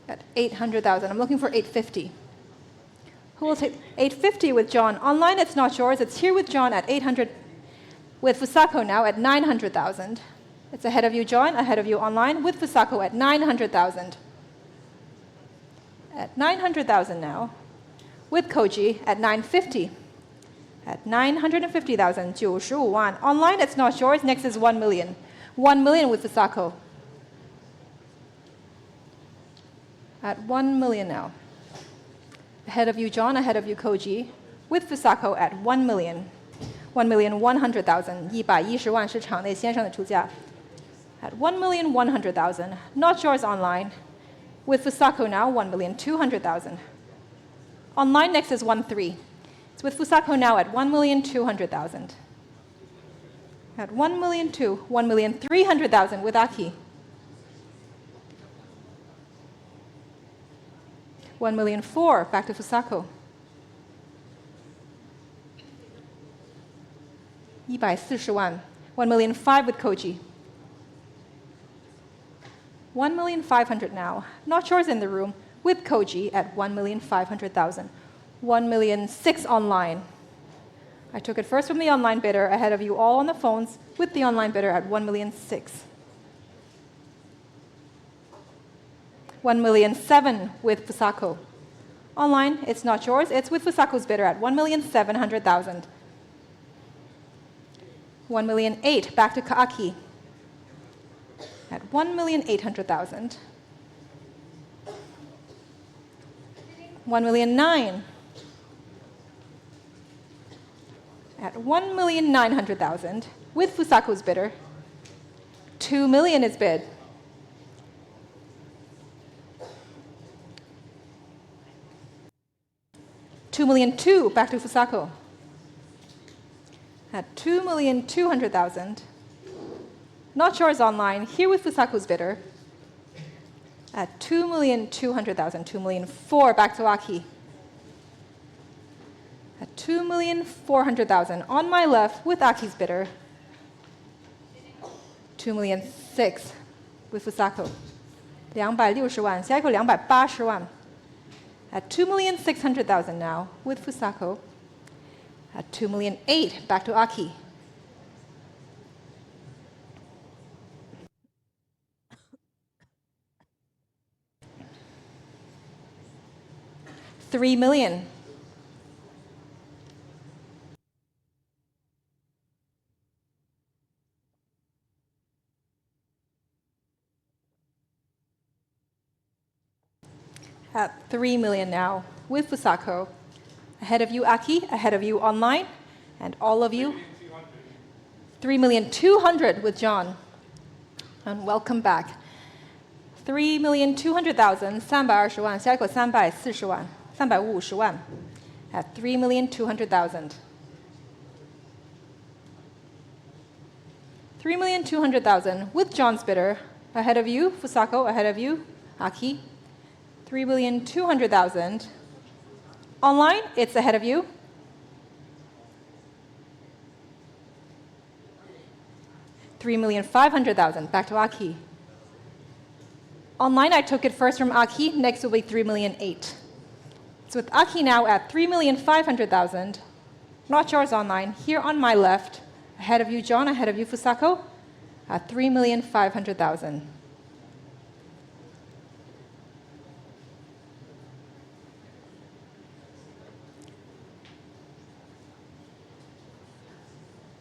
at 800,000. I'm looking for 850. Who will take 850 with John? Online, it's not yours. It's here with John at 800, with Fusako now at 900,000. It's ahead of you, John, ahead of you online, with Fusako at 900,000. At 900,000 now, with Koji at 950. At 950,000, 95万. Online, it's not yours. Next is 1 million. 1 million with Fusako. At 1 million now. Ahead of you, John, ahead of you, Koji, with Fusako at 1 million. 1,100,000, 110万是场内先生的出价。At 1,100,000, not yours online. With Fusako now, 1,200,000. Online next is 1.3. It's with Fusako now at 1,200,000. At 1,200,000, 1,300,000 with Aki. 1,400,000 back to Fusako. 140万 1,500,000 with Koji. 1,500,000 now. Not yours in the room with Koji at 1,500,000. 1,006,000 online. I took it first from the online bidder, ahead of you all on the phones, with the online bidder at 1,006,000. 1,007,000 with Fusako. Online, it's not yours, it's with Fusako's bidder at 1,700,000. 1,008,000 back to Kaaki at 1,800,000. 1,009,000 at 1,900,000 with Fusako's bidder. 2 million is bid. 2,200,000 back to Fusako at 2,200,000. Not yours online, here with Fusako's bidder at 2,200,000. 2,400,000 back to Aki at 2,400,000. On my left with Aki's bidder, 2,600,000 with Fusako. 260万，下一口280万。At 2,600,000 now with Fusako. At 2,008,000 back to Aki. $3 million. At 3 million now with Fusako. Ahead of you, Aki, ahead of you online, and all of you. 3,200,000 with John. And welcome back. 3,200,000, 320万，下一口340万，350万 at 3,200,000. 3,200,000 with John's bidder. Ahead of you, Fusako, ahead of you, Aki. 3,200,000. Online, it's ahead of you. $3,500,000 back to Aki. Online, I took it first from Aki. Next will be 3,008,000. So with Aki now at 3,500,000. Not yours online. Here on my left, ahead of you, John, ahead of you, Fusako, at 3,500,000.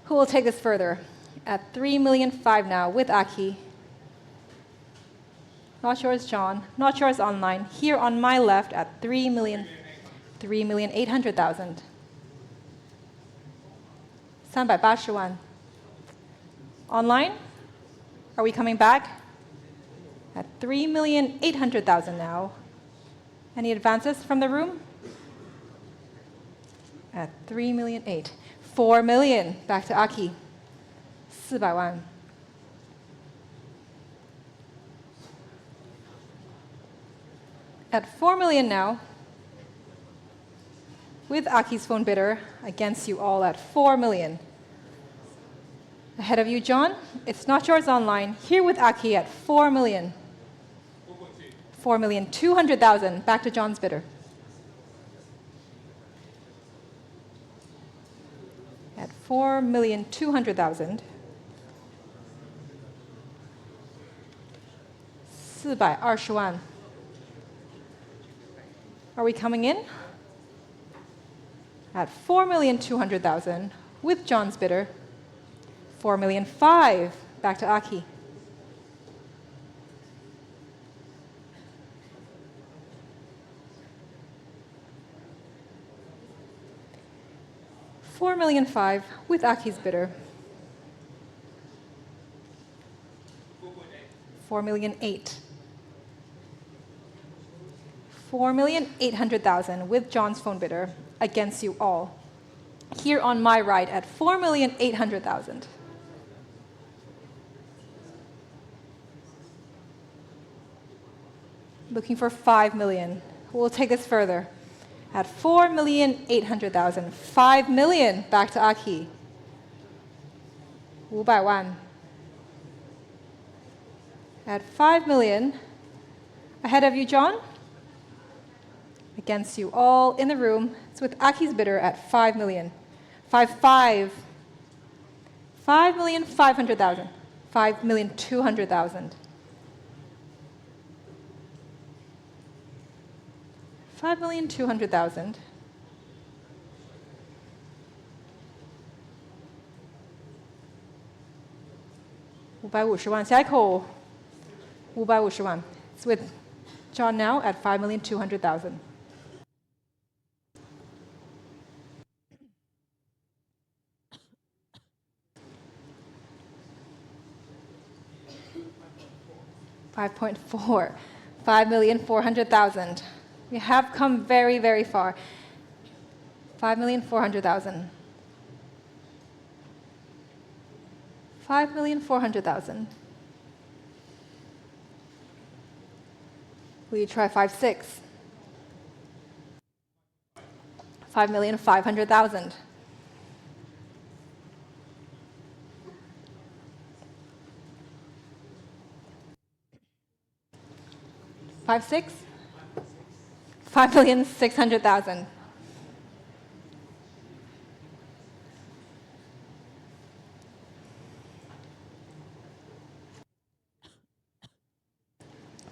Who will take us further? At 3,500,000 now with Aki. Not yours, John. Not yours online. Here on my left at 3,800,000. 380万. Online? Are we coming back? At 3,800,000 now. Any advances from the room? At 3,800,000. 4 million back to Aki. 400万. At 4 million now, with Aki's phone bidder against you all at 4 million. Ahead of you, John. It's not yours online. Here with Aki at 4 million. 4,200,000 back to John's bidder. At 4,200,000. 420万. Are we coming in? At 4,200,000 with John's bidder. 4,500,000 back to Aki. $4,500,000 with Aki's bidder. 4,800,000. 4,800,000 with John's phone bidder against you all. Here on my right at 4,800,000. Looking for 5 million. We'll take this further. At 4,800,000. 5 million back to Aki. 500万. At 5 million. Ahead of you, John. against you all in the room. It's with Aki's bidder at 5 million. 5,500,000. 5,200,000. 5,200,000. 550万，下一口550万。It's with John now at 5,200,000. 5.4, 5,400,000. We have come very, very far. 5,400,000. 5,400,000. Will you try 5.6? 5,500,000. 5.6? 5,600,000.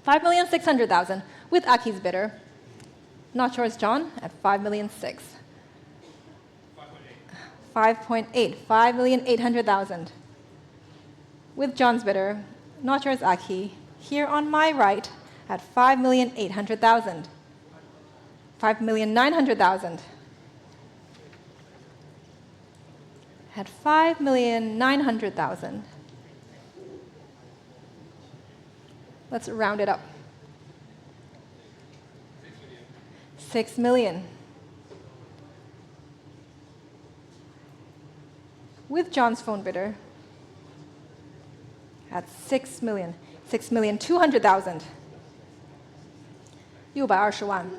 5,600,000 with Aki's bidder. Not yours, John, at 5,600,000. 5.8, 5,800,000 with John's bidder. Not yours, Aki. Here on my right at 5,800,000. 5,900,000. At 5,900,000. Let's round it up. 6 million. With John's phone bidder at 6 million. 6,200,000. 620万.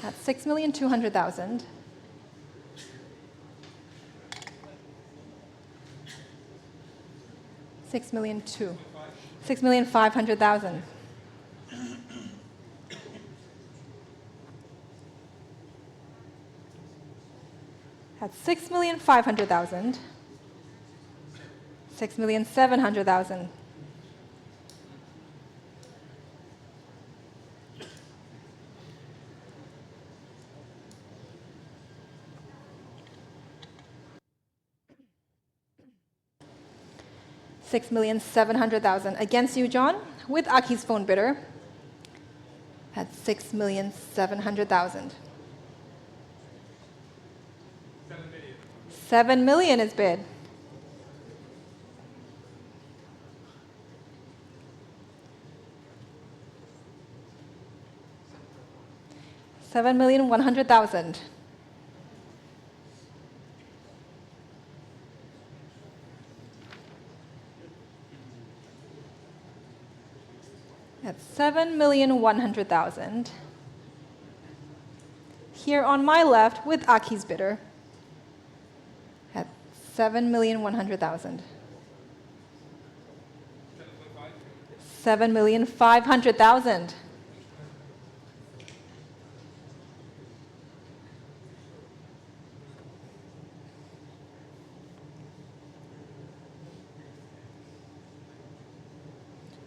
At 6,200,000. 6,200,000. 6,500,000. At 6,500,000. 6,700,000. 6,700,000 against you, John, with Aki's phone bidder at 6,700,000. 7 million is bid. $7,100,000. At 7,100,000. Here on my left with Aki's bidder at 7,100,000. 7,500,000.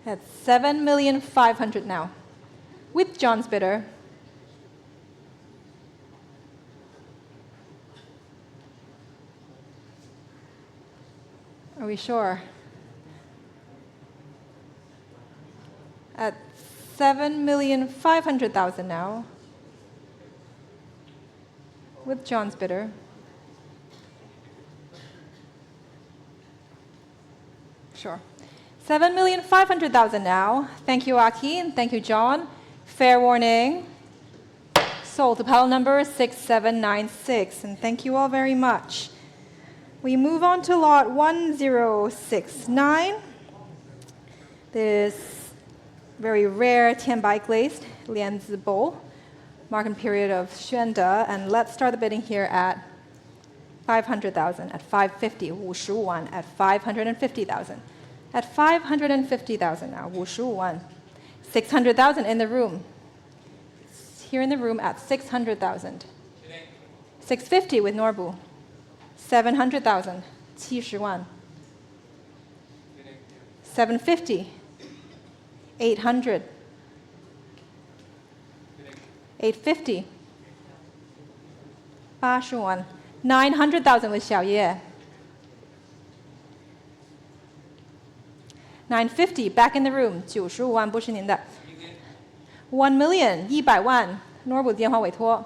At 7,500,000 now, with John's bidder. Are we sure? At 7,500,000 now, with John's bidder. Sure. 7,500,000 now. Thank you, Aki, and thank you, John. Fair warning. Sold to pile number 6796, and thank you all very much. We move on to lot 1069. This very rare tianbai glazed lianzi bowl, marking period of Xuande, and let's start the bidding here at 500,000, at 550, 55万, at 550,000. At 550,000 now, 55万. 600,000 in the room. here in the room at 600,000. 650 with Norbu. 700,000. 70万. 750. 800. 850. 80万. 900,000 with 小叶. 950 back in the room. 95万不是您的. 1 million 100万 Norbu 电话委托.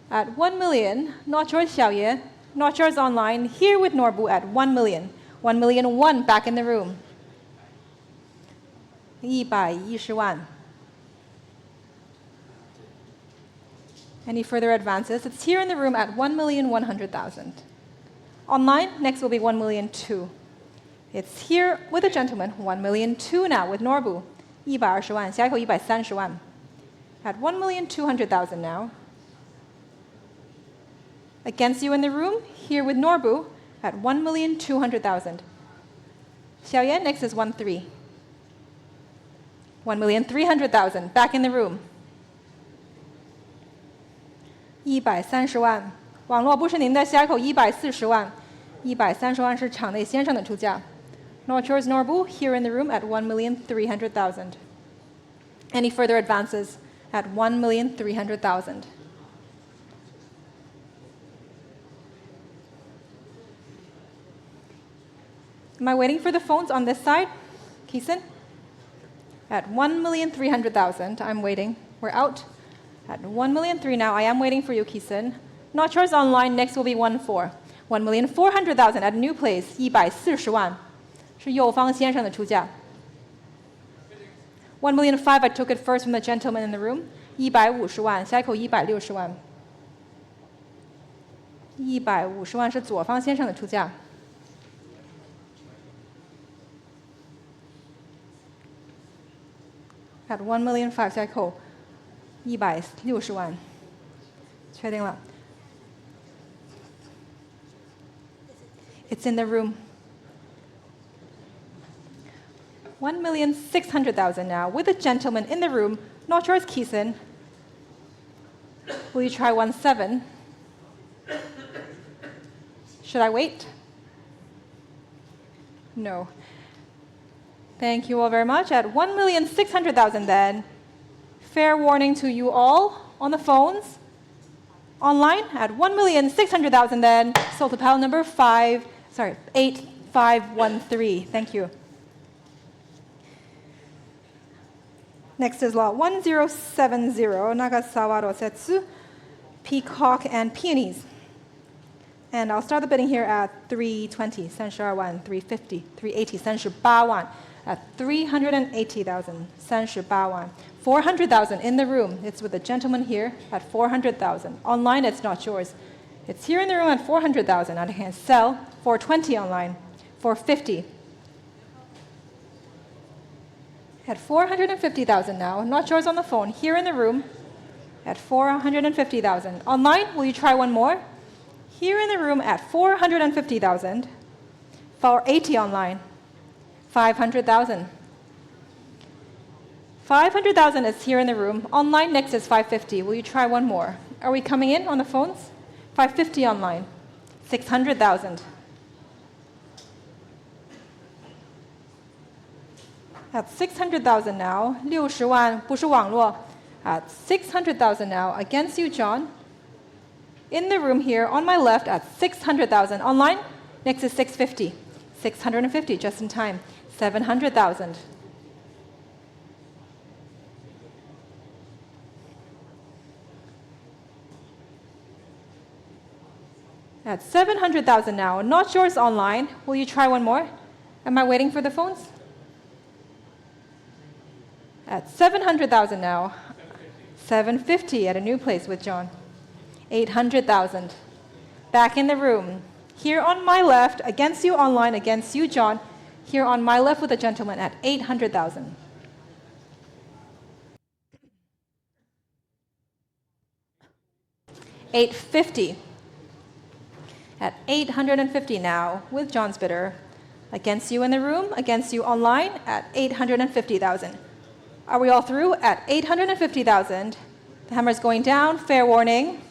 At 1 million, not yours 小叶, not yours online, here with Norbu at 1 million. 1 million 1 back in the room. 110万. Any further advances? It's here in the room at 1,100,000. Online, next will be 1,200,000. It's here with a gentleman, 1,200,000 now with Norbu. 120万, 下一口130万. At 1,200,000 now. Against you in the room, here with Norbu at 1,200,000. 小叶, next is 1,300,000. 1,300,000 back in the room. 130万，网络不是您的，下一口140万，130万是场内先生的出价。Not yours, Norbu, here in the room at 1,300,000. Any further advances at 1,300,000? Am I waiting for the phones on this side? Keeson? At 1,300,000, I'm waiting. We're out. At 1,300,000 now, I am waiting for you, Keeson. Not yours online, next will be 1,400,000. 1,400,000 at a new place, 140万，是右方先生的出价。1,500,000, I took it first from the gentleman in the room. 150万，下一口160万。150万是左方先生的出价。At 1,500,000, 下一口160万，确定了。It's in the room. 1,600,000 now with a gentleman in the room. Not yours, Keeson. Will you try 1,700,000? Should I wait? No. Thank you all very much. At 1,600,000 then. Fair warning to you all on the phones. Online at 1,600,000 then. Sold to pal number 8513. Thank you. Next is lot 1070, Nagasawa Rosetsu, Peacock and Peonies. And I'll start the bidding here at 320, 32万, 350, 380, 38万, at 380,000, 38万. 400,000 in the room. It's with the gentleman here at 400,000. Online, it's not yours. It's here in the room at 400,000. I can sell 420 online, 450. At 450,000 now. Not yours on the phone. Here in the room at 450,000. Online, will you try one more? Here in the room at 450,000. 480 online. 500,000. 500,000 is here in the room. Online, next is 550. Will you try one more? Are we coming in on the phones? 550 online. 600,000. At 600,000 now. 60万不是网络. At 600,000 now. Against you, John. In the room here, on my left, at 600,000. Online, next is 650. 650, just in time. 700,000. At 700,000 now. Not yours online. Will you try one more? Am I waiting for the phones? At 700,000 now. 750 at a new place with John. 800,000. Back in the room. Here on my left, against you online, against you, John. Here on my left with a gentleman at 800,000. $850. At 850 now with John's bidder. Against you in the room, against you online at 850,000. Are we all through? At 850,000. The hammer is going down. Fair warning.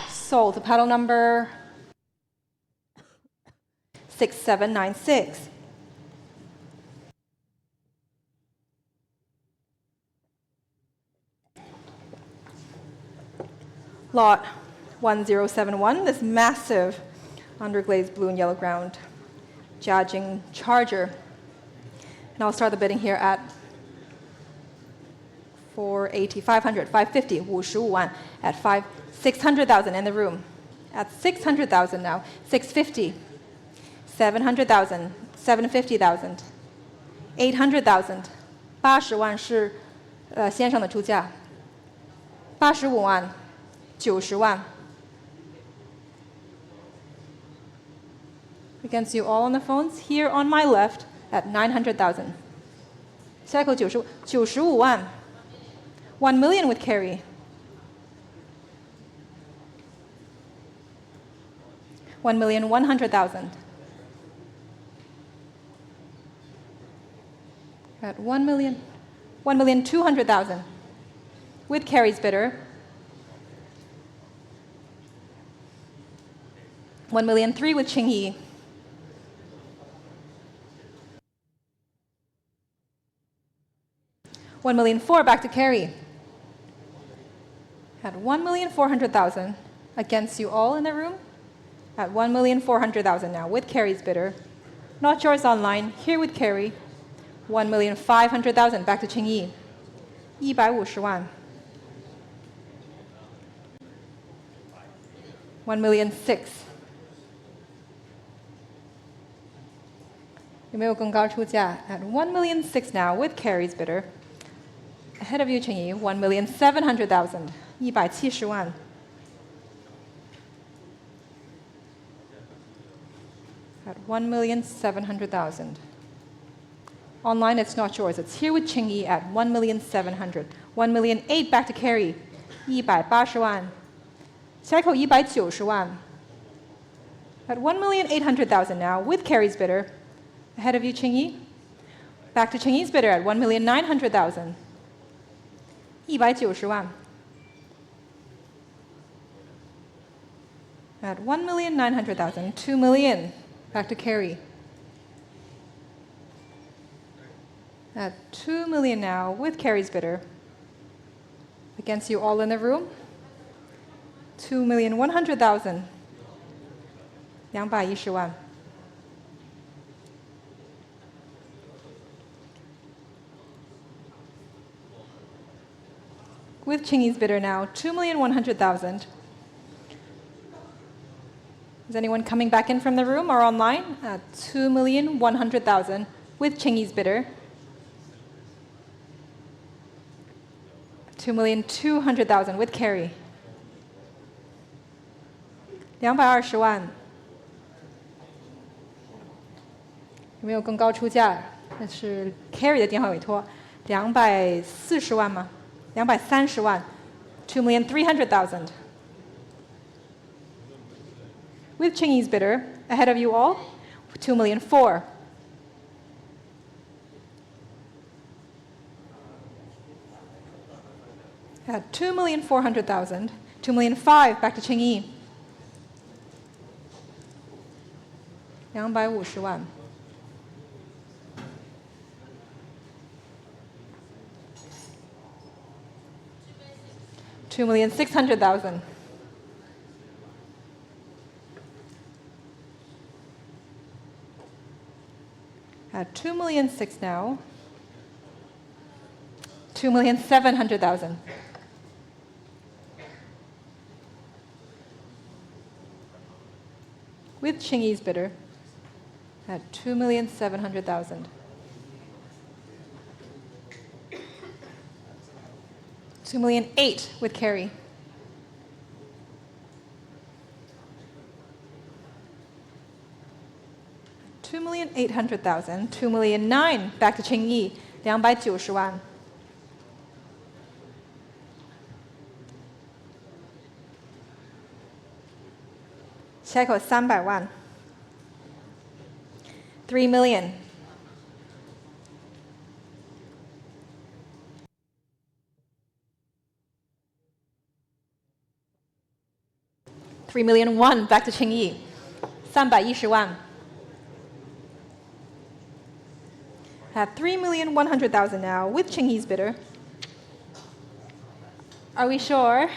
Sold to paddle number 6796. Lot 1071, this massive underglazed blue and yellow ground Jiajing Charger. And I'll start the bidding here at 480, 500, 550, 55万 at 600,000 in the room. At 600,000 now, 650, 700,000, 750,000, 800,000, 80万是先生的出价，85万，90万。Against you all on the phones, here on my left at 900,000. 下一口95万，1 million with carry. 1,100,000. At 1,200,000 with carries bidder. 1,003,000 with Qingyi. 1,004,000 back to carry. At 1,400,000 against you all in the room. At 1,400,000 now with carries bidder. Not yours online. Here with carry. 1,500,000 back to Qingyi. 150万。1,600,000。有没有更高出价 ？At 1,600,000 now with carries bidder. Ahead of you, Qingyi, 1,700,000, 170万。At 1,700,000. Online, it's not yours. It's here with Qingyi at 1,700,000. 1,800,000 back to carry, 180万。下一口190万。At 1,800,000 now with carries bidder. Ahead of you, Qingyi. Back to Qingyi's bidder at 1,900,000. 190万。At 1,900,000, 2 million. Back to carry. At 2 million now with carries bidder. Against you all in the room. 2,100,000. 210万。With Qingyi's bidder now, 2,100,000. Is anyone coming back in from the room or online? 2,100,000 with Qingyi's bidder. 2,200,000 with carry. 220万。有没有更高出价？那是 carry 的电话委托，240万吗？230万。2,300,000. With Qingyi's bidder, ahead of you all, 2,400,000. At 2,400,000, 2,500,000 back to Qingyi. 250万。2,600,000. At 2,600,000 now. 2,700,000. With Qingyi's bidder at 2,700,000. 2,800,000 with carry. $2,800,000, 2,900,000 back to Qingyi, 290万。下一口300万。3 million. 3,000,001 back to Qingyi. 310万. At 3,100,000 now with Qingyi's bidder. Are we sure?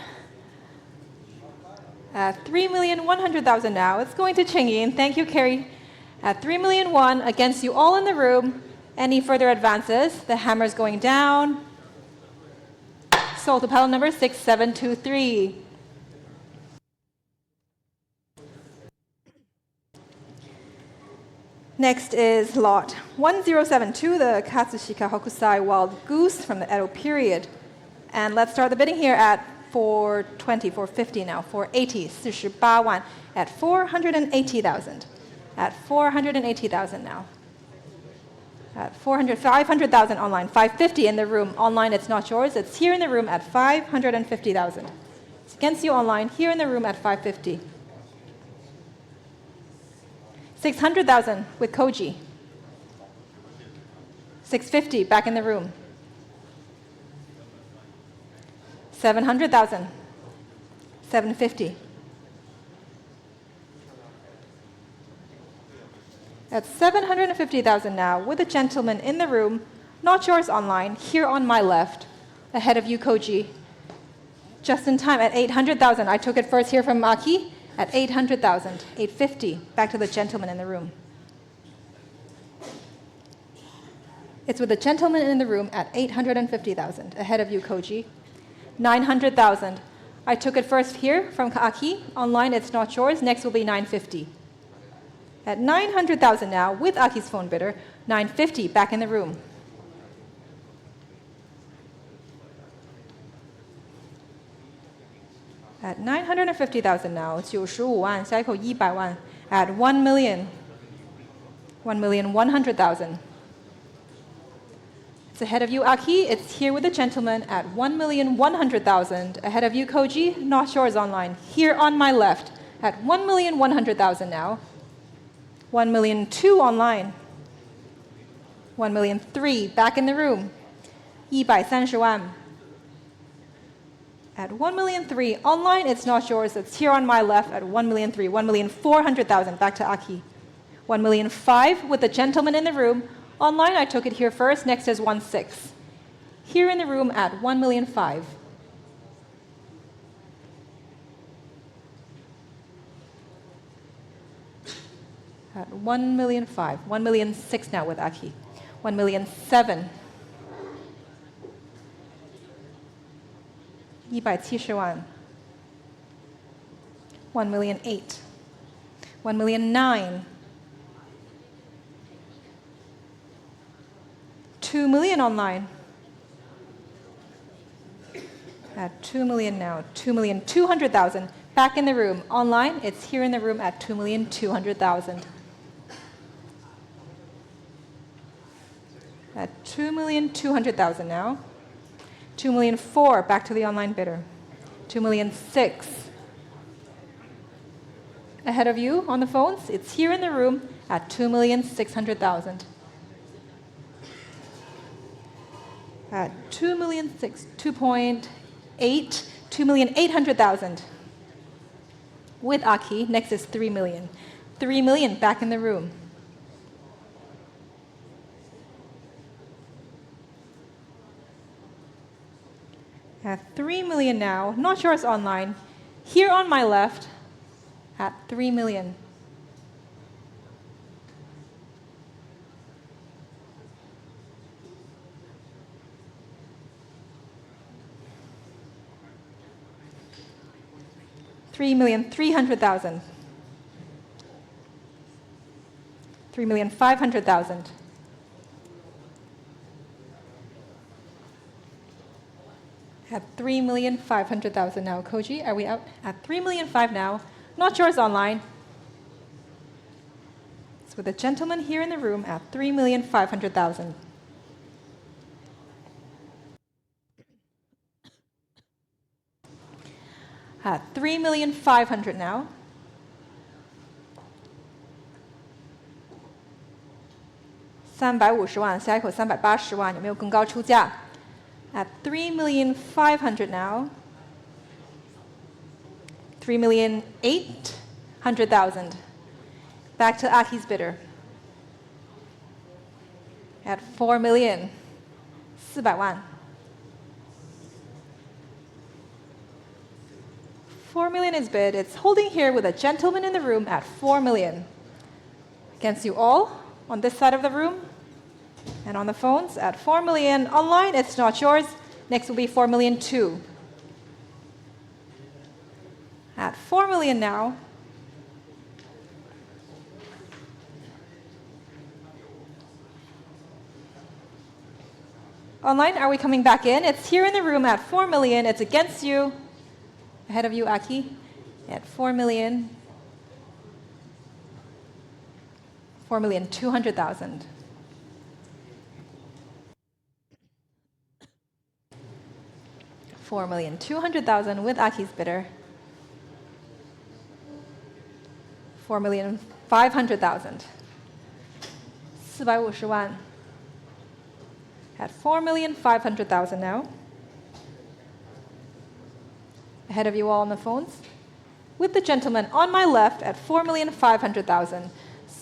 At 3,100,000 now, it's going to Qingyi, and thank you, Carrie. At 3,000,001 against you all in the room. Any further advances? The hammer's going down. Sold to panel number 6723. Next is lot 1072, the Katsushika Hokusai Wild Goose from the Edo period. And let's start the bidding here at 420, 450 now, 480, 48万, at 480,000. At 480,000 now. At 500,000 online, 550 in the room. Online, it's not yours. It's here in the room at 550,000. It's against you online, here in the room at 550. 600,000 with Koji. 650 back in the room. 700,000. 750. At 750,000 now, with a gentleman in the room, not yours online, here on my left, ahead of you, Koji. Just in time at 800,000. I took it first here from Maki at 800,000. 850. Back to the gentleman in the room. It's with the gentleman in the room at 850,000. Ahead of you, Koji. 900,000. I took it first here from Aki. Online, it's not yours. Next will be 950. At 900,000 now, with Aki's phone bidder, 950 back in the room. At 950,000 now, 95万, 下一口100万, at 1 million, 1,100,000. It's ahead of you, Aki. It's here with the gentleman at 1,100,000. Ahead of you, Koji. Not yours online. Here on my left at 1,100,000 now. 1,002,000 online. 1,003,000 back in the room. 130万. At 1,003,000 online, it's not yours. It's here on my left at 1,003,000. 1,400,000 back to Aki. 1,005,000 with the gentleman in the room. Online, I took it here first. Next is 1,600,000. Here in the room at 1,005,000. At 1,005,000. 1,006,000 now with Aki. 1,007,000. 170万. 1,008,000. 1,009,000. 2 million online. At 2 million now. 2,200,000. Back in the room. Online, it's here in the room at 2,200,000. At 2,200,000 now. 2,400,000 back to the online bidder. 2,600,000. Ahead of you on the phones, it's here in the room at 2,600,000. At 2,600,000, 2.8, 2,800,000. With Aki, next is 3 million. 3 million back in the room. At 3 million now, not yours online. Here on my left, at 3 million. $3,300,000. 3,500,000. At 3,500,000 now. Koji, are we out? At 3,500,000 now. Not yours online. It's with a gentleman here in the room at 3,500,000. At 3,500,000 now. $350万, 下一口380万, 有没有更高出价? At 3,500,000 now. 3,800,000. Back to Aki's bidder at 4,400,000. 4 million is bid. It's holding here with a gentleman in the room at 4 million. Against you all on this side of the room and on the phones at 4 million. Online, it's not yours. Next will be 4 million too. At 4 million now. Online, are we coming back in? It's here in the room at 4 million. It's against you. Ahead of you, Aki, at 4 million. 4,200,000. 4,200,000 with Aki's bidder. 4,500,000. 450万. At 4,500,000 now. Ahead of you all on the phones. With the gentleman on my left at 4,500,000.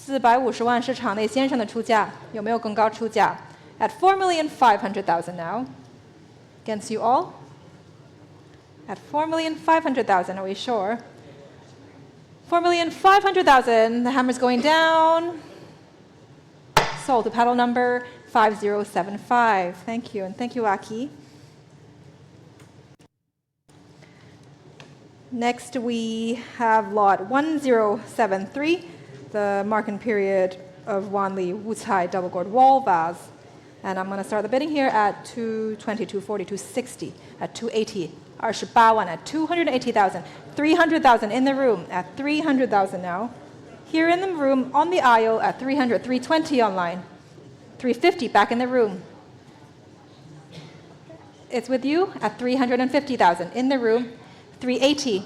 450万是场内先生的出价，有没有更高出价 ？At 4,500,000 now. Against you all. At 4,500,000, are we sure? 4,500,000. The hammer's going down. Sold to paddle number 5075. Thank you, and thank you, Aki. Next, we have lot 1073, the marking period of Wanli Wucai double gourd wall vase. And I'm going to start the bidding here at 220, 240, 260, at 280. 28万 at 280,000. 300,000 in the room at 300,000 now. Here in the room on the aisle at 300, 320 online. 350 back in the room. It's with you at 350,000 in the room. 380.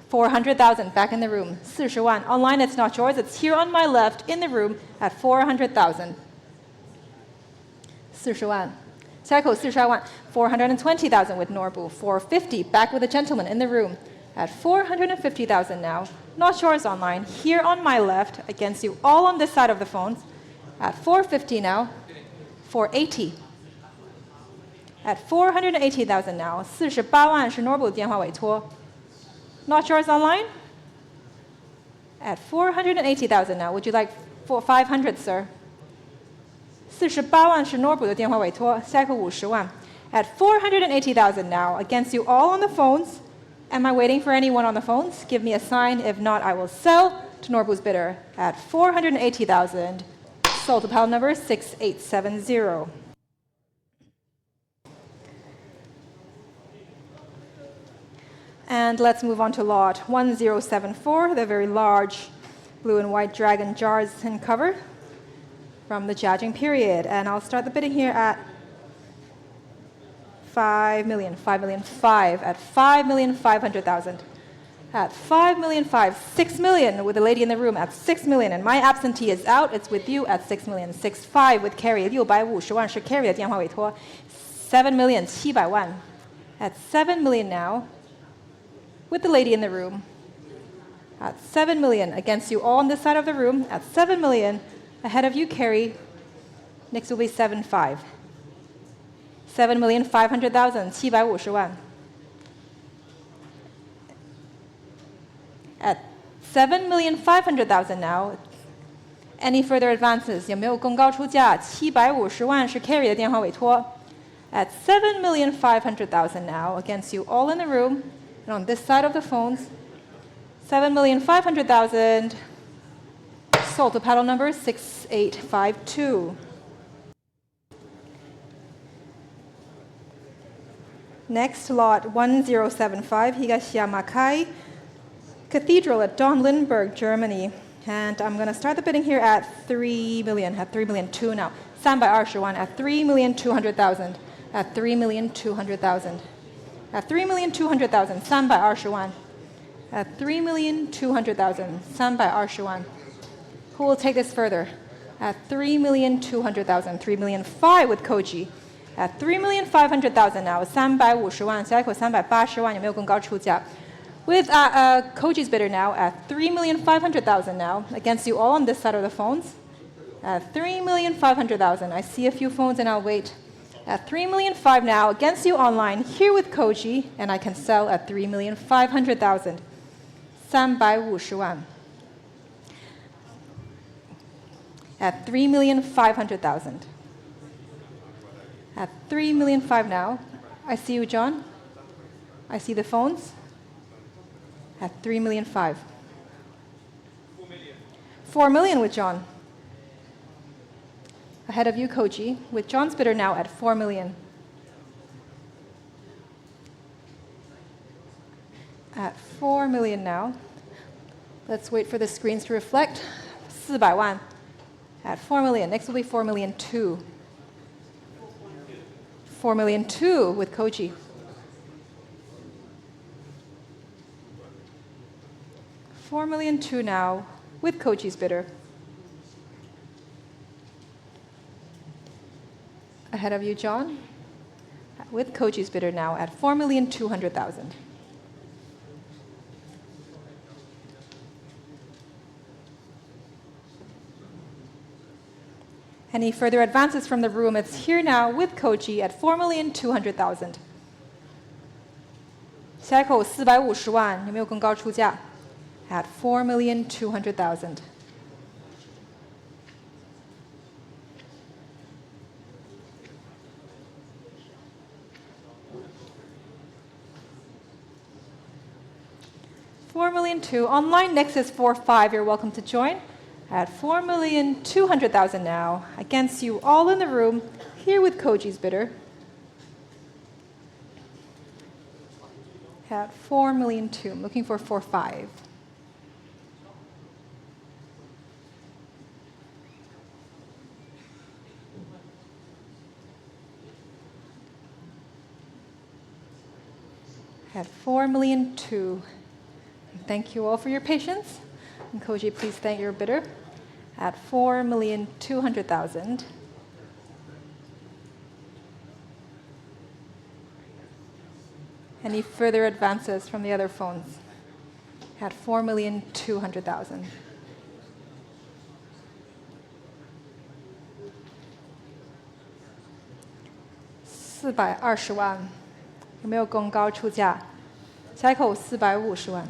400,000 back in the room. 40万 online, it's not yours. It's here on my left in the room at 400,000. 40万 下一口42万 420,000 with Norbu. 450 back with a gentleman in the room at 450,000 now. Not yours online. Here on my left against you all on this side of the phones at 450 now. 480. At 480,000 now. 48万是 Norbu 电话委托。Not yours online? At 480,000 now. Would you like 500, sir? 48万是 Norbu 的电话委托，下一个50万。At 480,000 now. Against you all on the phones. Am I waiting for anyone on the phones? Give me a sign. If not, I will sell to Norbu's bidder at 480,000. Sold to pile number 6870. And let's move on to lot 1074, the very large blue and white dragon jars and cover from the Jiajing period. And I'll start the bidding here at 5 million, 5 million, 5 at 5,500,000. At 5,500,000, 6 million with the lady in the room at 6 million. And my absentee is out. It's with you at 6 million. 6.5 with carry. 650万是 carry 的电话委托。7 million, 700万. At 7 million now. With the lady in the room at 7 million against you all on this side of the room at 7 million. Ahead of you, carry. Next will be 7.5. 7,500,000, 750万. At 7,500,000 now. Any further advances? 有没有更高出价 ?750万是 carry 的电话委托。At 7,500,000 now against you all in the room. And on this side of the phones, 7,500,000 sold to paddle number 6852. Next, lot 1075, Higashiyama-kai Cathedral at Dornlenburg, Germany. And I'm going to start the bidding here at 3 million, at 3,200,000 now. 320,000 at 3,200,000, at 3,200,000. At 3,200,000, 320万. At 3,200,000, 320万. Who will take this further? At 3,200,000, 3,500,000 with Koji. At 3,500,000 now, 350万，下一口380万，有没有更高出价 With Koji's bidder now at 3,500,000 now against you all on this side of the phones. At 3,500,000. I see a few phones and I'll wait. At 3,500,000 now against you online here with Koji, and I can sell at 3,500,000. 350万. At 3,500,000. At 3,500,000 now. I see you, John. I see the phones. At 3,500,000. 4 million with John. Ahead of you, Koji, with John's bidder now at 4 million. At 4 million now. Let's wait for the screens to reflect. 400万. At 4 million. Next will be 4,200,000. 4,200,000 with Koji. 4,200,000 now with Koji's bidder. Ahead of you, John, with Koji's bidder now at 4,200,000. Any further advances from the room? It's here now with Koji at 4,200,000. 下一口450万，有没有更高出价？ At 4,200,000. $4,200,000. Online next is 4,500,000. You're welcome to join. At 4,200,000 now. Against you all in the room. Here with Koji's bidder. At 4,200,000. I'm looking for 4,500,000. At 4,200,000. Thank you all for your patience. And Koji, please thank your bidder. At 4,200,000. Any further advances from the other phones? At 4,200,000. $420万，有没有更高出价？下一口450万。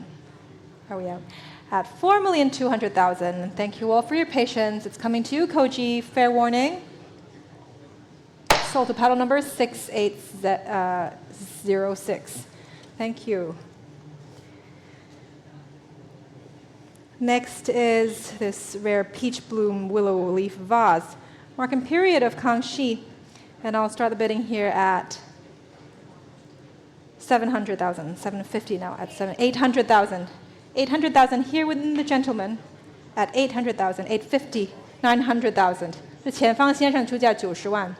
Are we out? At 4,200,000. Thank you all for your patience. It's coming to you, Koji. Fair warning. Sold to paddle number 6806. Thank you. Next is this rare peach bloom willow leaf vase. Marking period of Kangxi. And I'll start the bidding here at 700,000. 750 now at 800,000. 800,000 here within the gentleman at 800,000. 850. 900,000. 这前方先生出价90万。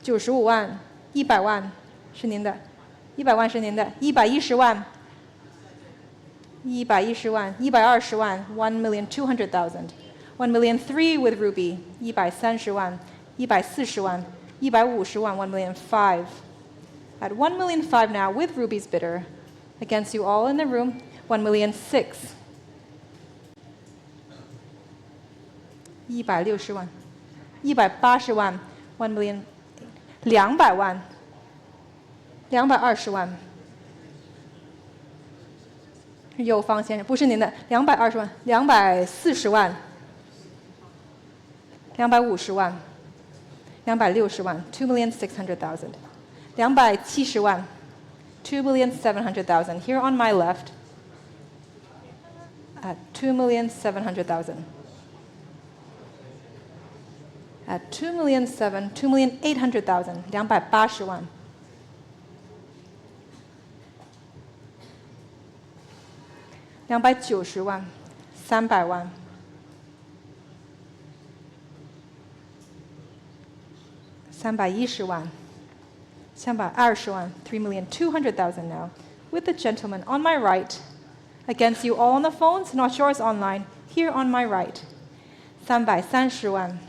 95万。100万是您的。100万是您的。110万。110万。120万。1,200,000. 1,300,000 with Ruby. 130万。140万。150万。1,500,000. At 1,500,000 now with Ruby's bidder. Against you all in the room. 1,600,000. 160万。180万。1,200,000. 200万。220万。右方先生，不是您的，220万。240万。250万。260万。2,600,000. 270万。2,700,000. Here on my left. At 2,700,000. At 2,700,000. 2,800,000. 280万。290万。300万。310万。320万。3,200,000 now. With the gentleman on my right. Against you all on the phones, not yours online. Here on my right. 330万。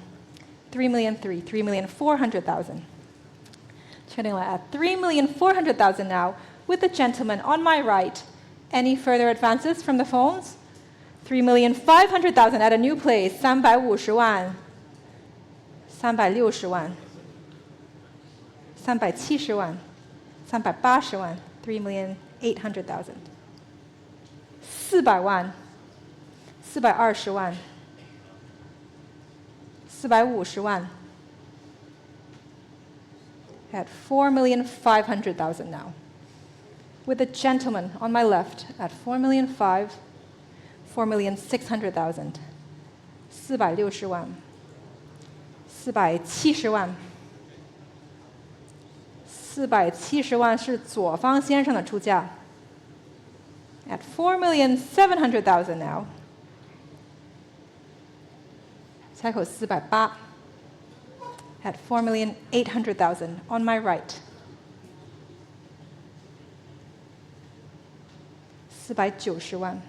3,300,000. 3,400,000. Turning at 3,400,000 now. With the gentleman on my right. Any further advances from the phones? 3,500,000 at a new place. 350万 360万 370万 380万 3,800,000 400万 420万 450万 at 4,500,000 now. With the gentleman on my left at 4,500,000, 4,600,000, 460万 470万 470万是左方先生的出价 at 4,700,000 now. 下口480 at 4,800,000 on my right. 490万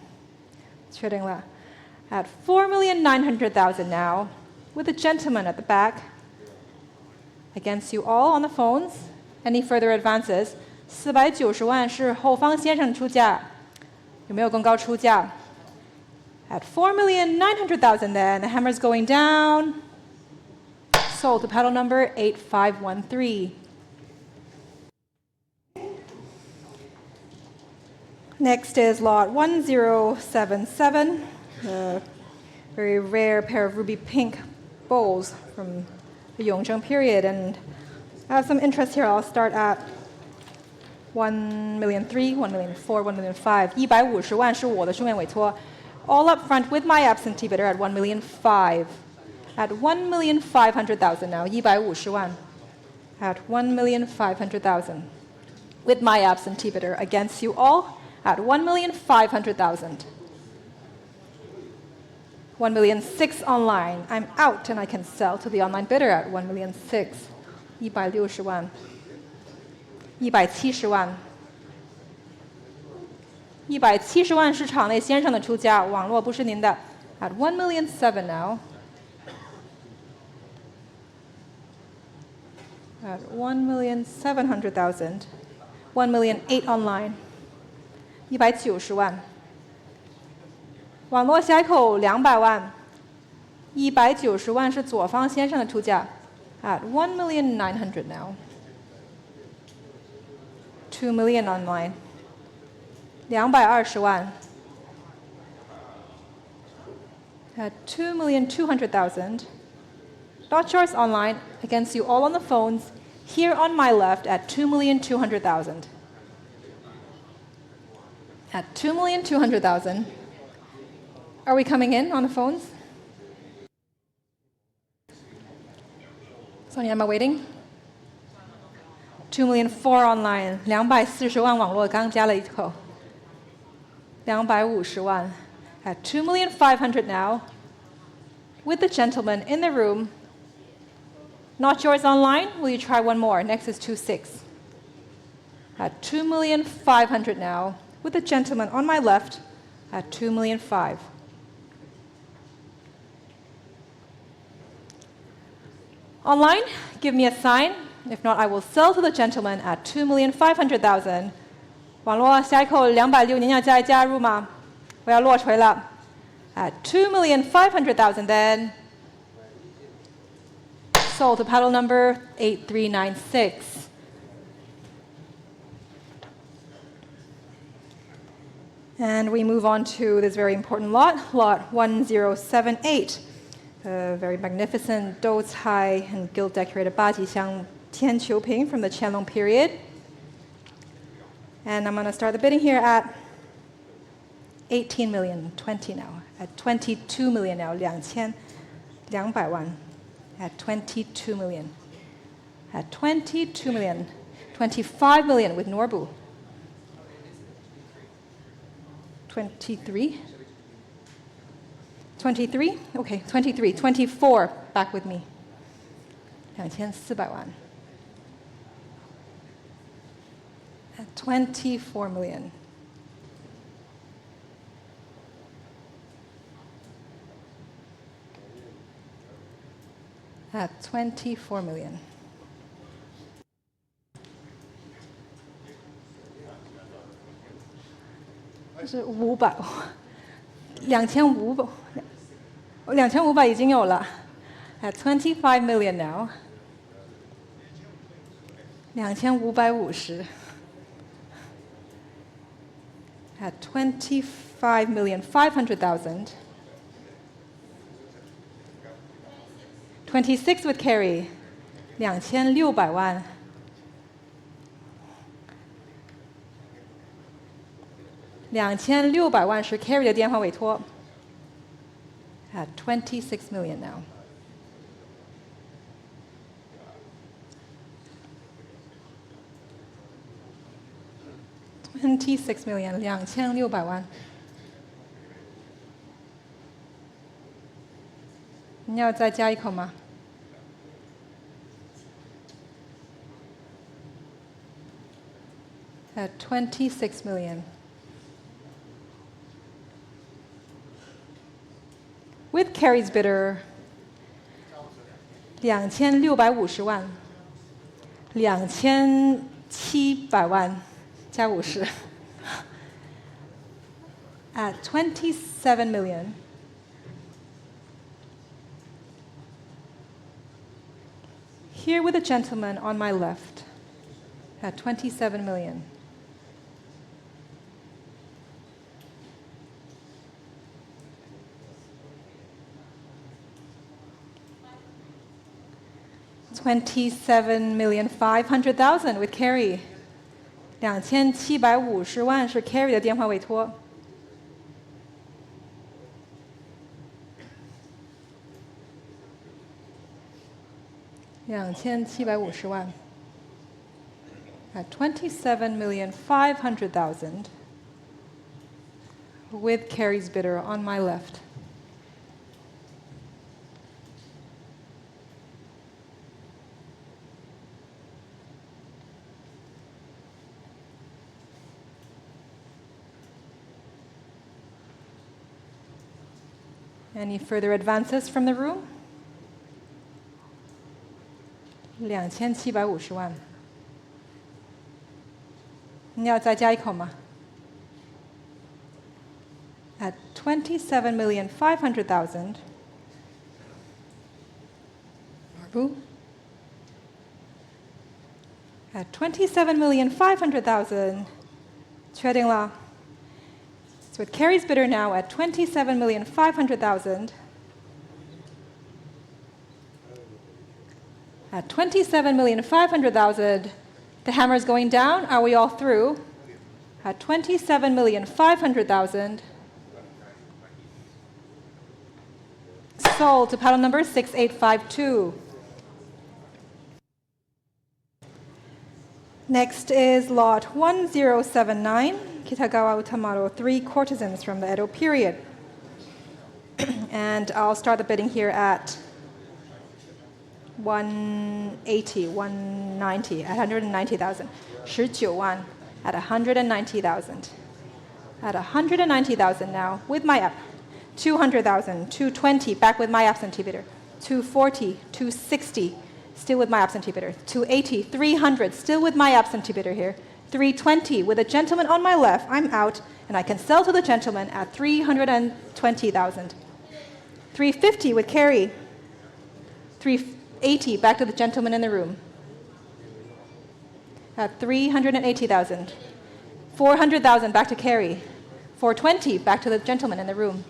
确定了 at 4,900,000 now, with a gentleman at the back. Against you all on the phones. Any further advances? 490万是后方先生出价，有没有更高出价 ？At 4,900,000 then, the hammer's going down. Sold to paddle number 8513. Next is lot 1077, a very rare pair of ruby pink bowls from the Yongzheng period. And I have some interest here. I'll start at 1,300,000, 1,400,000, 1,500,000. 150万是我的书面委托 all up front with my absentee bidder at 1,500,000. At 1,500,000 now, 150万 at 1,500,000. With my absentee bidder against you all at 1,500,000. 1,600,000 online. I'm out and I can sell to the online bidder at 1,600,000. 160万 170万 170万是场内先生的出价，网络不是您的 at 1,700,000 now. At 1,700,000. 1,800,000 online. 190万 网络下口200万 190万是左方先生的出价 at 1,900,000 now. 2 million online. 220万 at 2,200,000. Not yours online against you all on the phones. Here on my left at 2,200,000. At 2,200,000. Are we coming in on the phones? Sonia, am I waiting? 2,400,000 online. 240万网络刚加了一口 250万 at 2,500,000 now. With the gentleman in the room. Not yours online? Will you try one more? Next is 2,600,000. At 2,500,000 now. With the gentleman on my left at 2,500,000. Online, give me a sign. If not, I will sell to the gentleman at 2,500,000. 网络下一口260，您要加入吗？我要落锤了。At 2,500,000 then. Sold to paddle number 8396. And we move on to this very important lot, lot 1078. A very magnificent 豆菜 and gilt decorated 八吉香天球瓶 from the Qianlong period. And I'm going to start the bidding here at 18 million, 20 now, at 22 million now, 2,200万 at 22 million, at 22 million, 25 million with Norbu. 23? 23? Okay, 23. 24, back with me. 2,400万 at 24 million. At 24 million. 是2500已经有了 at 25 million now 2550 at 25,500,000 26 would carry 2600万2600万是 carry 的电话委托 at 26 million now 26 million 2600万你要再加一口吗at 26 million with Carrie's bidder 2650万2700万加50 at 27 million here with a gentleman on my left at 27 million $27,500,000 with Carrie 2750万是 Carrie 的电话委托2750万 at 27,500,000 with Carrie's bidder on my left Any further advances from the room? 2750万你要再加一口吗 At 27,500,000 Marbu At 27,500,000 确定了 So with Carrie's bidder now at 27,500,000 at 27,500,000 the hammer is going down are we all through at 27,500,000 sold to paddle number 6852 Next is lot 1079 Kitagawa Utamaro, 3 courtesans from the Edo period. And I'll start the bidding here at 180, 190, at 190,000. 19万 at 190,000. At 190,000 now with my app. 200,000, 220, back with my absentee bidder. 240, 260, still with my absentee bidder. 280, 300, still with my absentee bidder here. 320 with a gentleman on my left. I'm out, and I can sell to the gentleman at 320,000. 350 with Carrie. 380 back to the gentleman in the room at 380,000. 400,000 back to Carrie. 420 back to the gentleman in the room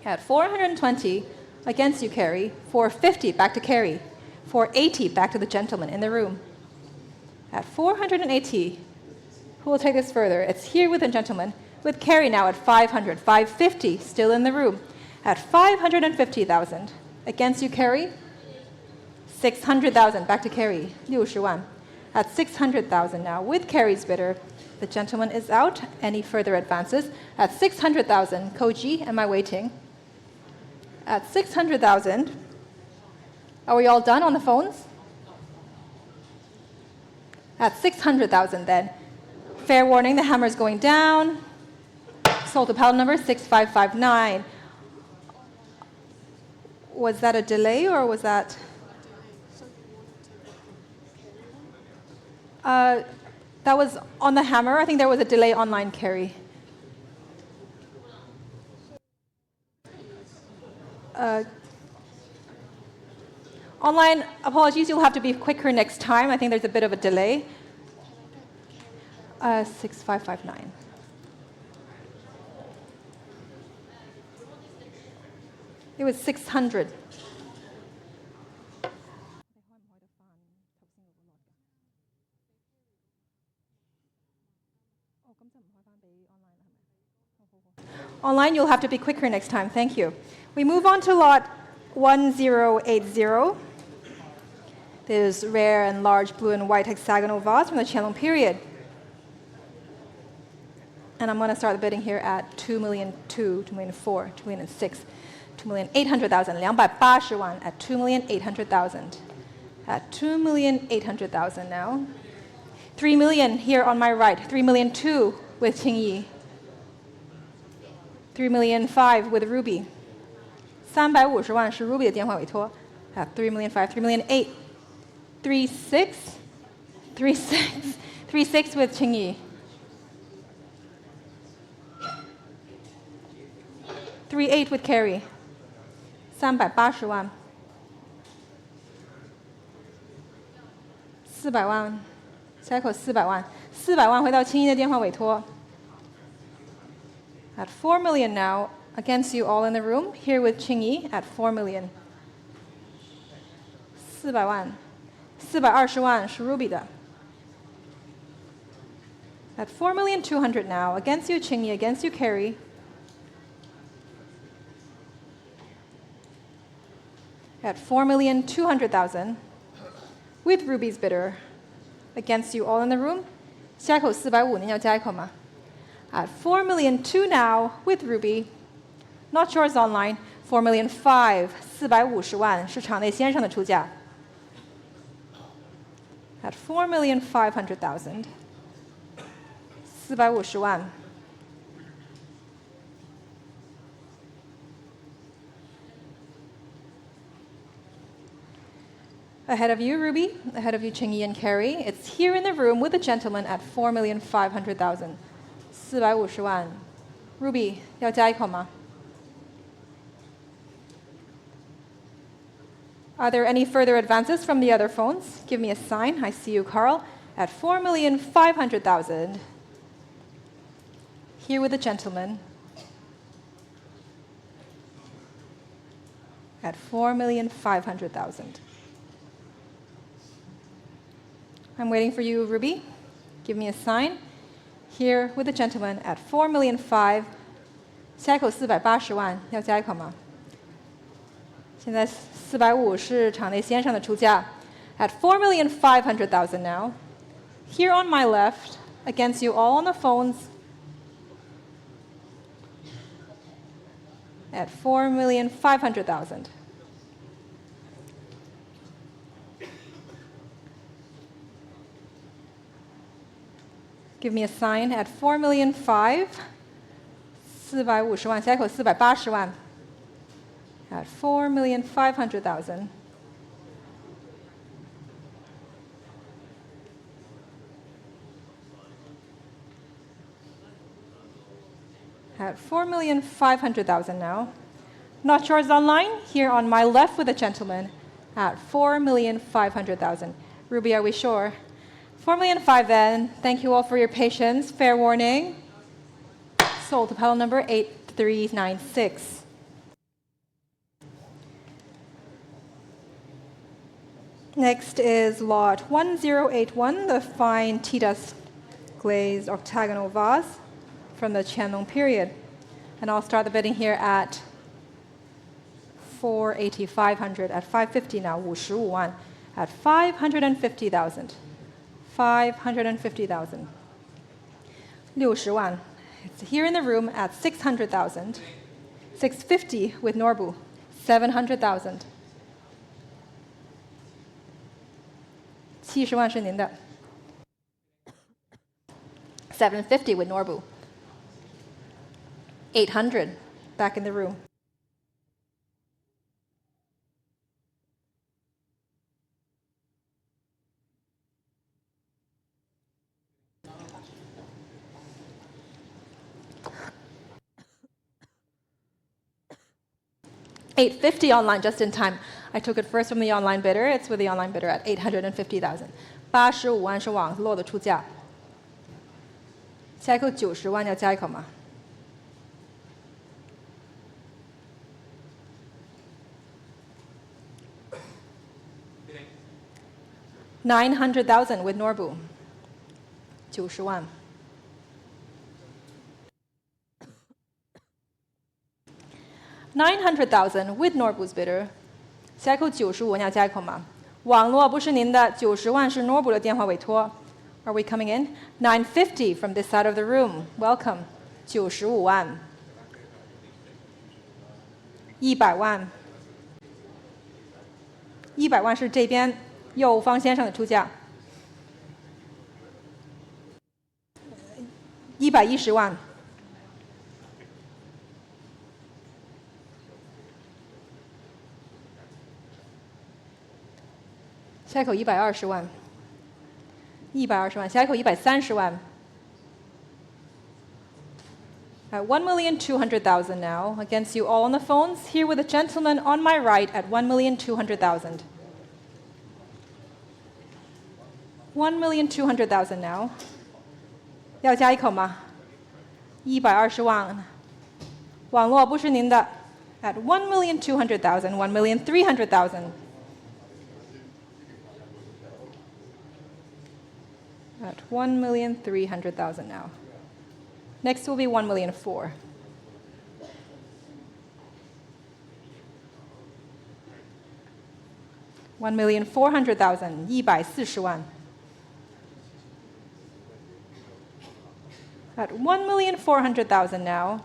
at 420 against you, Carrie. 450 back to Carrie. 480 back to the gentleman in the room at 480. Who will take this further? It's here with a gentleman, with Carrie now at 500, 550, still in the room, at 550,000. Against you, Carrie? 600,000, back to Carrie, 60万. At 600,000 now, with Carrie's bidder. The gentleman is out. Any further advances? At 600,000, Koji, am I waiting? At 600,000. Are we all done on the phones? At 600,000 then. Fair warning, the hammer is going down. Sold to paddle number 6559. Was that a delay or was that? That was on the hammer. I think there was a delay online, Carrie. Online, apologies, you'll have to be quicker next time. I think there's a bit of a delay. 6559. It was 600. Online, you'll have to be quicker next time. Thank you. We move on to lot 1080. This is rare and large blue and white hexagonal vase from the Qianlong period. And I'm going to start the bidding here at 2,200,000, 2,400,000, 2,600,000, 2,800,000, 280万 at 2,800,000. At 2,800,000 now. 3 million here on my right. 3,200,000 with Qingyi. 3,500,000 with Ruby. 350万是 Ruby 的电话委托。At 3,500,000, 3,800,000, 36, 36, 36 with Qingyi. 38 with Carrie. 380万。400万，下一口400万，400万回到青衣的电话委托。At 4 million now, against you all in the room, here with Qingyi at 4 million. 400万，420万是 Ruby 的。At 4,200,000 now, against you Qingyi, against you Carrie. At 4,200,000, with Ruby's bidder, against you all in the room. 下一口450，您要加一口吗？ At 4,200,000 now, with Ruby, not yours online. 4,500,000, 450万是场内先生的出价。At 4,500,000, 450万。Ahead of you, Ruby. Ahead of you, Qingyi and Carrie. It's here in the room with the gentleman at 4,500,000. 450万。Ruby 要加一口吗？ Are there any further advances from the other phones? Give me a sign. I see you, Carl. At 4,500,000. Here with the gentleman. At 4,500,000. I'm waiting for you, Ruby. Give me a sign. Here with the gentleman at 4,500,000. 下一口480万，要加一口吗？现在450是场内先生的出价。At 4,500,000 now. Here on my left, against you all on the phones. At 4,500,000. Give me a sign at 4,500,000. 450万，下一口480万。At 4,500,000. At 4,500,000 now. Not yours online. Here on my left with a gentleman. At 4,500,000. Ruby, are we sure? 4,500,000 then. Thank you all for your patience. Fair warning. Sold to pedal number 8396. Next is lot 1081, the fine tea dust glazed octagonal vase from the Qianlong period. And I'll start the bidding here at 480,500, at 550 now, 55万, at 550,000. 550,000. 60万. It's here in the room at 600,000. 650 with Norbu. 700,000. 70万是您的。750 with Norbu. 800 back in the room. 850 online just in time. I took it first from the online bidder. It's with the online bidder at 850,000. 85万是网络的出价。下一口90万要加一口吗？900,000 with Norbu. 90万。900,000 with Norbu's bidder. 下一口95你要加一口吗？网络不是您的，90万是 Norbu 的电话委托。Are we coming in? 950 from this side of the room. Welcome. 95万。100万。100万是这边右方先生的出价。110万。下一口120万，120万，下一口130万。At 1,200,000 now against you all on the phones. Here with a gentleman on my right at 1,200,000. 1,200,000 now. 要加一口吗？120万，网络不是您的。At 1,200,000, 1,300,000. At 1,300,000 now. Next will be 1,400,000. 1,400,000, 140万。At 1,400,000 now,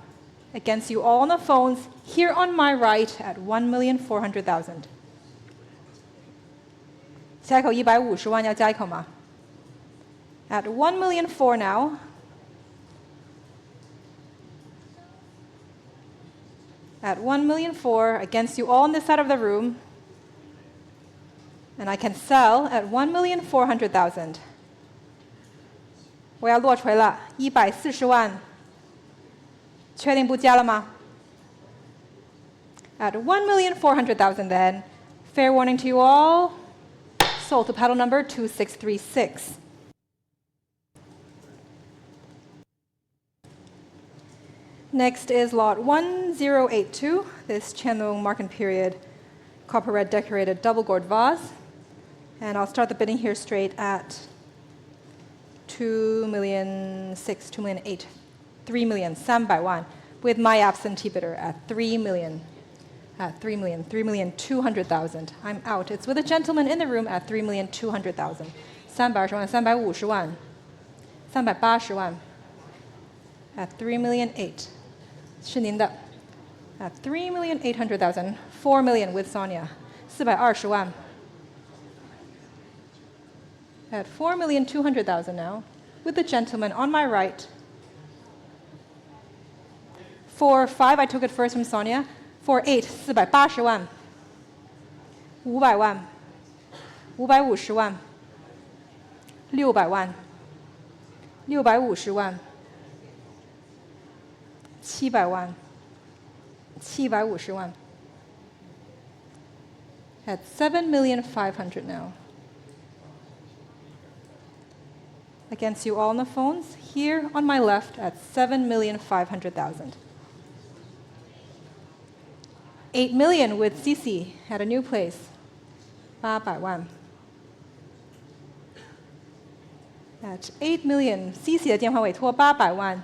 against you all on the phones, here on my right at 1,400,000. 下一口150万要加一口吗？At 1,400,000 now. At 1,400,000 against you all on this side of the room. And I can sell at 1,400,000. 我要落锤了，140万。确定不加了吗？At 1,400,000 then. Fair warning to you all. Sold to paddle number 2636. Next is lot 1082, this Qianlong Marken period copper red decorated double gourd vase. And I'll start the bidding here straight at 2,600,000, 2,800,000, 3,300,000 with my absentee bidder at 3,000,000, at 3,000,000, 3,200,000. I'm out. It's with a gentleman in the room at 3,200,000. 320万, 350万, 380万 at 3,800,000. 是您的 at 3,800,000, 4,000,000 with Sonia. 420万 at 4,200,000 now with the gentleman on my right. 4,500, I took it first from Sonia. 4,800, 480万 500万 550万 600万 650万 700万 750万 at 7,500,000 now. Against you all on the phones, here on my left at 7,500,000. 8,000,000 with Cici at a new place. 800万 At 8,000,000, Cici 的电话委托800万。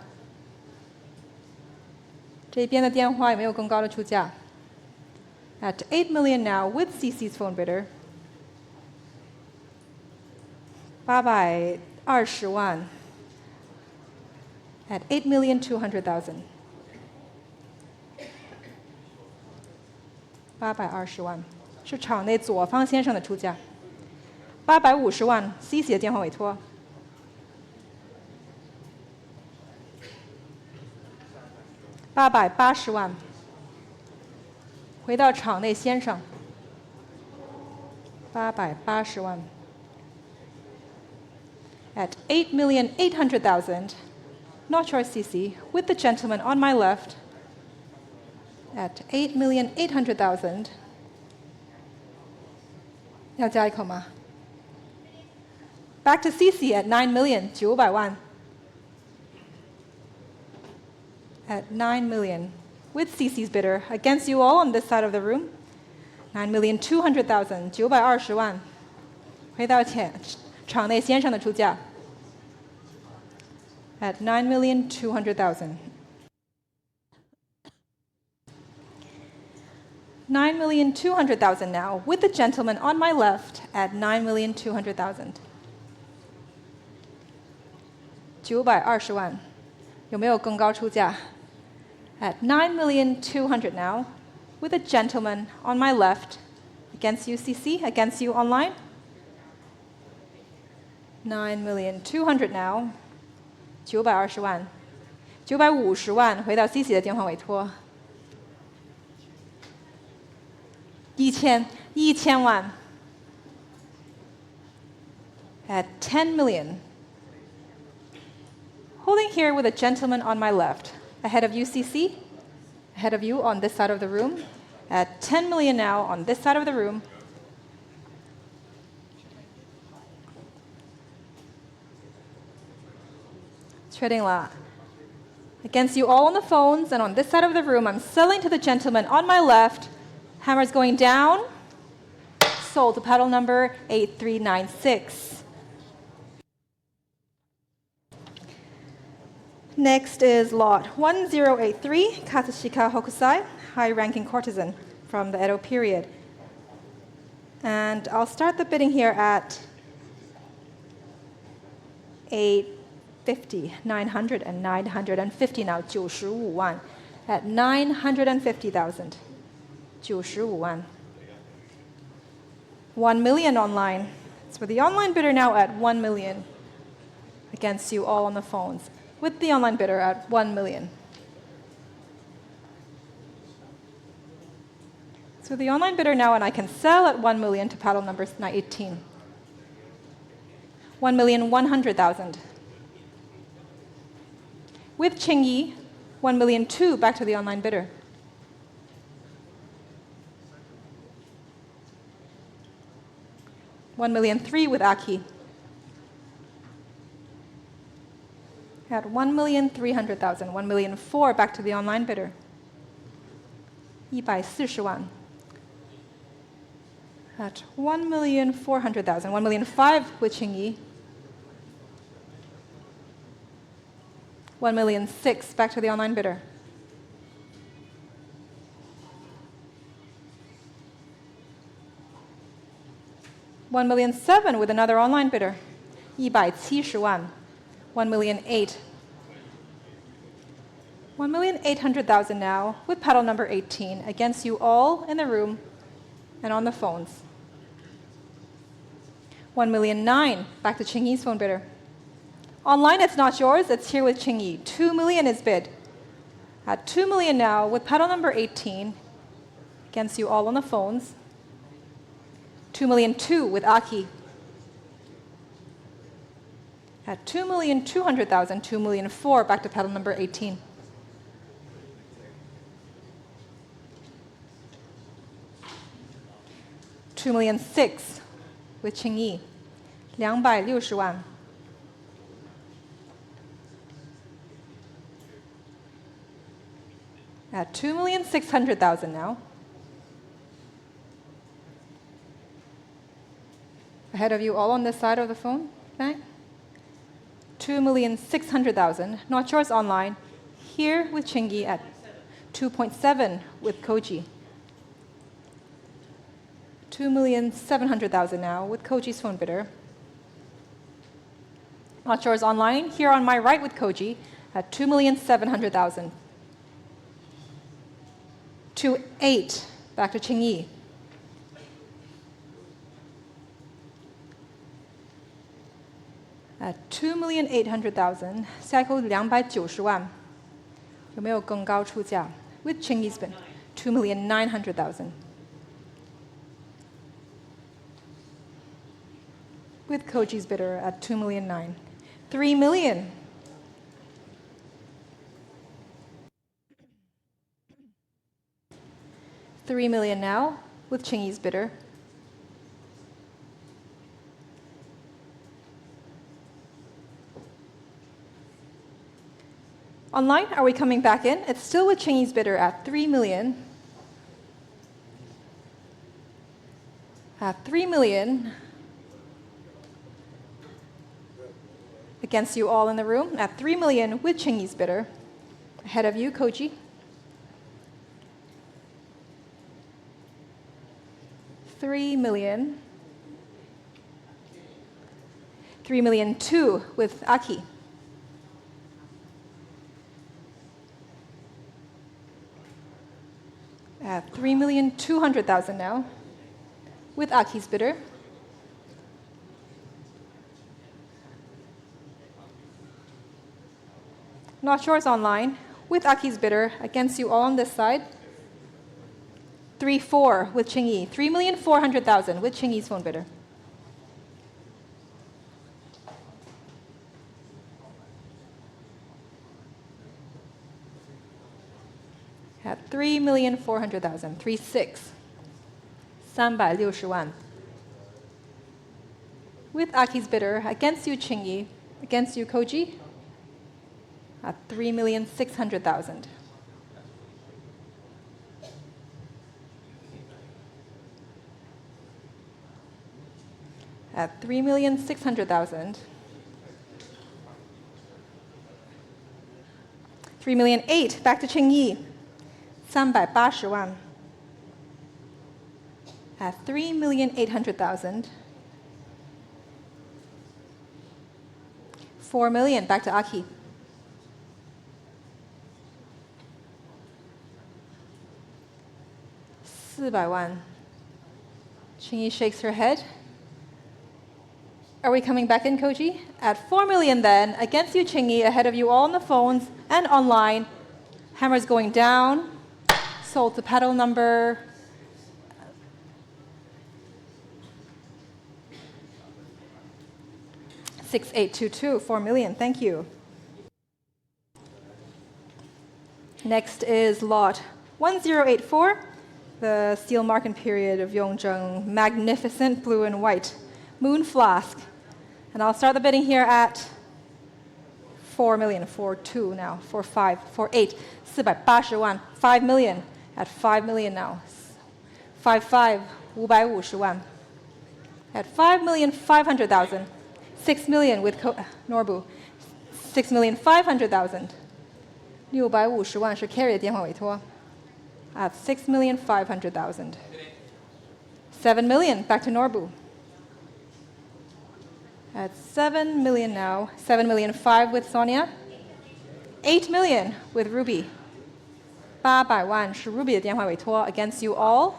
这边的电话有没有更高的出价 ？At 8,000,000 now with Cici's phone bidder. 820万 At 8,200,000. 820万是场内左方先生的出价。850万 Cici 的电话委托。880万，回到场内先生。880万。At 8,800,000, not your Cici, with the gentleman on my left. at 8,800,000. 要加一口吗？ Back to CC at 9,900,000 万. At 9 million, with CC's bidder against you all on this side of the room. 9,200,000, 920万. 回到场内先生的出价。At 9,200,000. 9,200,000 now, with the gentleman on my left at 9,200,000. 920万，有没有更高出价？ At 9,200,000 now, with a gentleman on my left, against UCC, against you online. 9,200,000 now, 920万，950万，回到 CC 的电话委托。1000万。At 10 million. Holding here with a gentleman on my left, ahead of UCC, ahead of you on this side of the room, at 10 million now on this side of the room. Trading lot. Against you all on the phones and on this side of the room, I'm selling to the gentleman on my left. Hammer's going down. Sold to paddle number 8396. Next is lot 1083, Katsushika Hokusai, high-ranking courtesan from the Edo period. And I'll start the bidding here at 850, 900, and 950 now, 95万, at 950,000, 95万. 1 million online. So the online bidder now at 1 million against you all on the phones, with the online bidder at 1 million. So the online bidder now, and I can sell at 1 million to paddle number 18. 1,100,000. With Qingyi, 1,200,000 back to the online bidder. $1,300,000 with Aki. At 1,300,000, 1,400,000 back to the online bidder. 140万. At 1,400,000, 1,500,000 with Qingyi. 1,600,000 back to the online bidder. $1,700,000 with another online bidder. 170万. 1,800,000. 1,800,000 now with paddle number 18 against you all in the room and on the phones. 1,900,000 back to Qingyi's phone bidder. Online, it's not yours, it's here with Qingyi. 2 million is bid. At 2 million now with paddle number 18 against you all on the phones. 2,200,000 with Aki. At 2,200,000, 2,400,000 back to paddle number 18. $2,600,000 with Qingyi. 260万. At 2,600,000 now. Ahead of you all on this side of the phone bank. 2,600,000, not yours online. Here with Qingyi at 2.7 with Koji. 2,700,000 now with Koji's phone bidder. Not yours online. Here on my right with Koji at 2,700,000. 2,800,000 back to Qingyi. At 2,800,000, 下一口290万，有没有更高出价 ？With Qingyi's bid, 2,900,000. With Koji's bidder at 2,900,000. 3 million. 3 million now with Chingy's bidder. Online, are we coming back in? It's still with Chingy's bidder at 3 million. At 3 million. Against you all in the room at 3 million with Chingy's bidder. Ahead of you, Koji. $3 million. 3 million two with Aki. At 3,200,000 now with Aki's bidder. Not yours online with Aki's bidder against you all on this side. 3-4 with Chingy. 3,400,000 with Chingy's phone bidder. At 3,400,000. 3-6. 360万 with Aki's bidder against you, Chingy. Against you, Koji. At 3,600,000. At 3,600,000. 3,008,000 back to Chingy. 380万 at 3,800,000. 4 million back to Aki. 400万 Chingy shakes her head. Are we coming back in, Koji? At 4 million then, against you, Chingy, ahead of you all on the phones and online. Hammers going down. Sold to pedal number 6822, 4 million. Thank you. Next is lot 1084, the steel market period of Yongzheng, magnificent blue and white moon flask. And I'll start the bidding here at 4 million, 4.2 now, 4.5, 4.8, 480万, 5 million. At 5 million now. 5.5, 550万. At 5,500,000. 6 million with Norbu. 6,500,000. 650万是 Carrie 的电话委托. At 6,500,000. 7 million back to Norbu. At 7 million now. 7,500,000 with Sonia. 8 million with Ruby. 800万是 Ruby 的电话委托 against you all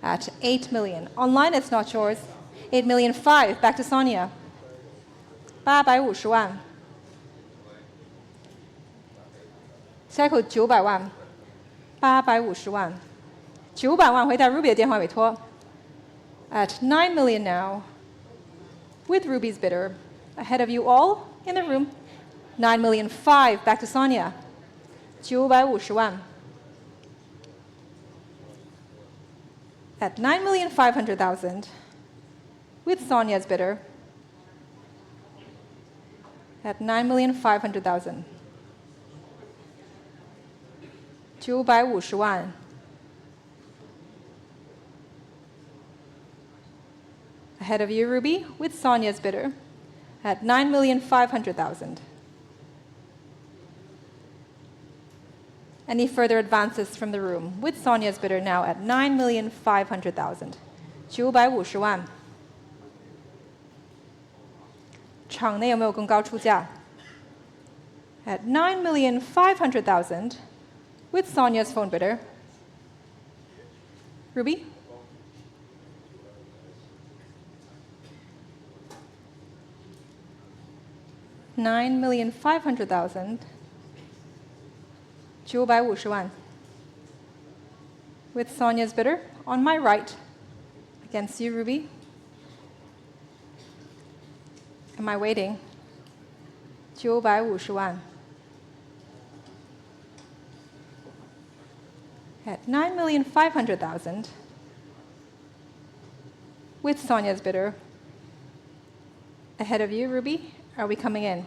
at 8 million. Online it's not yours. 8,500,000 back to Sonia. 850万 下一口900万 850万 900万回答 Ruby 的电话委托 at 9 million now with Ruby's bidder ahead of you all in the room. 9,500,000 back to Sonia. 950万 at 9,500,000 with Sonia's bidder at 9,500,000. 950万 ahead of you, Ruby, with Sonia's bidder at 9,500,000. Any further advances from the room with Sonia's bidder now at 9,500,000. 950万 场内有没有更高出价 at 9,500,000 with Sonia's phone bidder. Ruby? $9,500,000. 950万 with Sonia's bidder on my right against you, Ruby. Am I waiting? 950万 at 9,500,000 with Sonia's bidder. Ahead of you, Ruby. Are we coming in?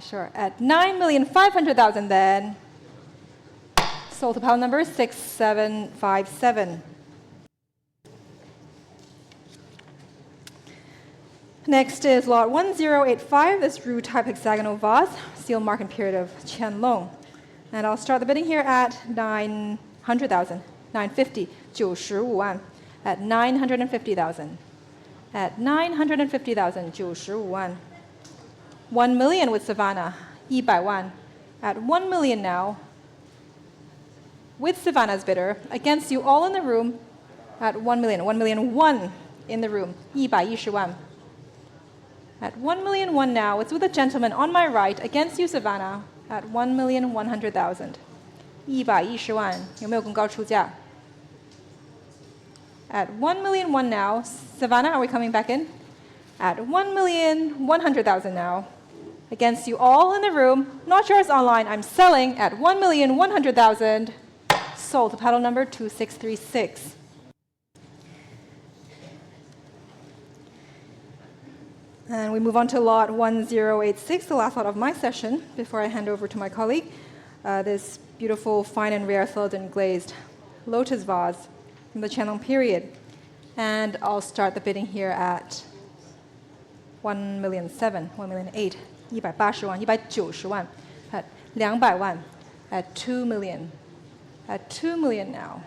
Sure. At 9,500,000 then. Sold to pile number 6757. Next is lot 1085, this Ru type hexagonal vase, seal mark and period of Qianlong. And I'll start the bidding here at 900,000, 950, 95万, at 950,000. At 950,000, 95万. 1 million with Savannah, 100万. At 1 million now, with Savannah's bidder, against you all in the room, at 1 million, 1,000,001 in the room, 110万. At 1,000,001 now, it's with a gentleman on my right, against you, Savannah, at 1,100,000. 110万，有没有更高出价？ At 1,000,001 now, Savannah, are we coming back in? At 1,100,000 now, against you all in the room, not yours online, I'm selling at 1,100,000, sold to paddle number 2636. And we move on to lot 1086, the last lot of my session, before I hand over to my colleague. This beautiful, fine and rare Celadon glazed lotus vase from the Qianlong period. And I'll start the bidding here at 1,007,000, 1,008,000, 180万, 190万, at 200万, at 2 million, at 2 million now,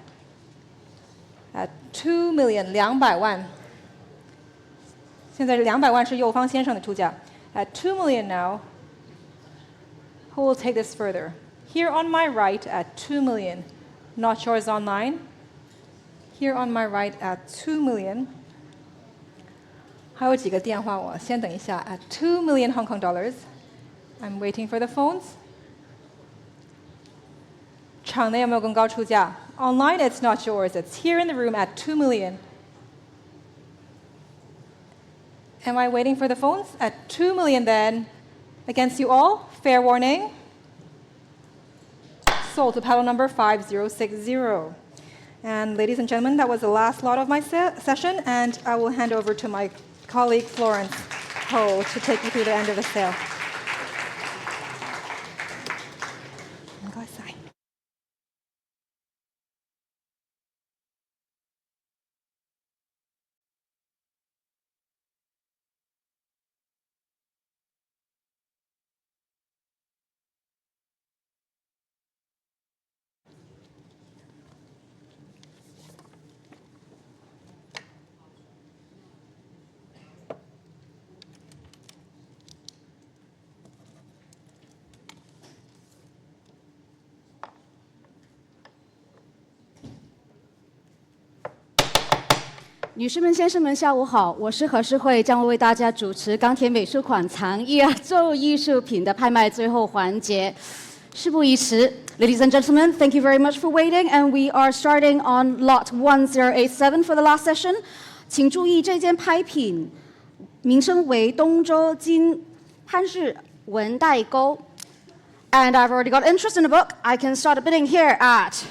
at 2 million, 200万. 现在200万是右方先生的出价. At 2 million now, who will take this further? Here on my right at 2 million, not yours online. Here on my right at 2 million. 还有几个电话我先等一下. At 2 million Hong Kong dollars. I'm waiting for the phones. 场内有没有更高出价? Online, it's not yours. It's here in the room at 2 million. Am I waiting for the phones? At 2 million then. Against you all, fair warning. Sold to paddle number 5060. And ladies and gentlemen, that was the last lot of my session, and I will hand over to my colleague Florence Ho to take you through the end of the sale.女士们、先生们，下午好！我是何世慧，将会为大家主持钢铁美术馆藏亚洲艺术品的拍卖最后环节。事不宜迟 ，Ladies and gentlemen, thank you very much for waiting, and we are starting on lot 1087 for the last session. 请注意，这件拍品名称为东周金潘氏纹带钩。And I've already got interest in the book. I can start a bidding here at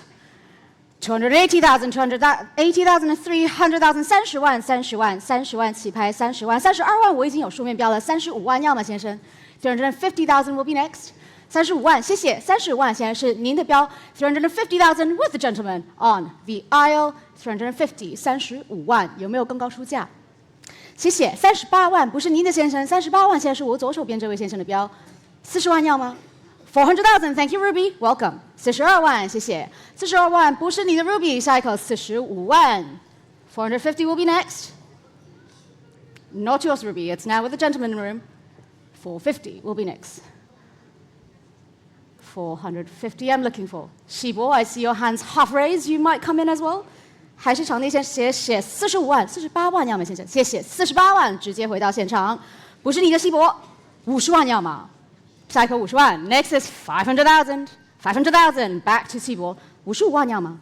280,000, 280,000, 300,000, 30万, 30万, 30万起拍30万, 32万我已经有书面标了，35万要吗，先生 ？350,000 will be next. 35万，谢谢。35万现在是您的标。350,000 with the gentleman on the aisle. 350, 35万，有没有更高出价？谢谢。38万不是您的，先生。38万现在是我左手边这位先生的标。40万要吗？400,000, thank you, Ruby. Welcome. 42万，谢谢。42万不是你的 Ruby， 下一口45万。450 will be next. Not yours, Ruby. It's now with the gentleman in the room. 450 will be next. 450 I'm looking for. Shibo, I see your hands half raised. You might come in as well. 还是场内先写45万、48万要吗，先生？谢谢。48万直接回到现场，不是你的西博。50万要吗？下一口50万 ，Next is 500,000. 500,000 back to 西博，55万要吗？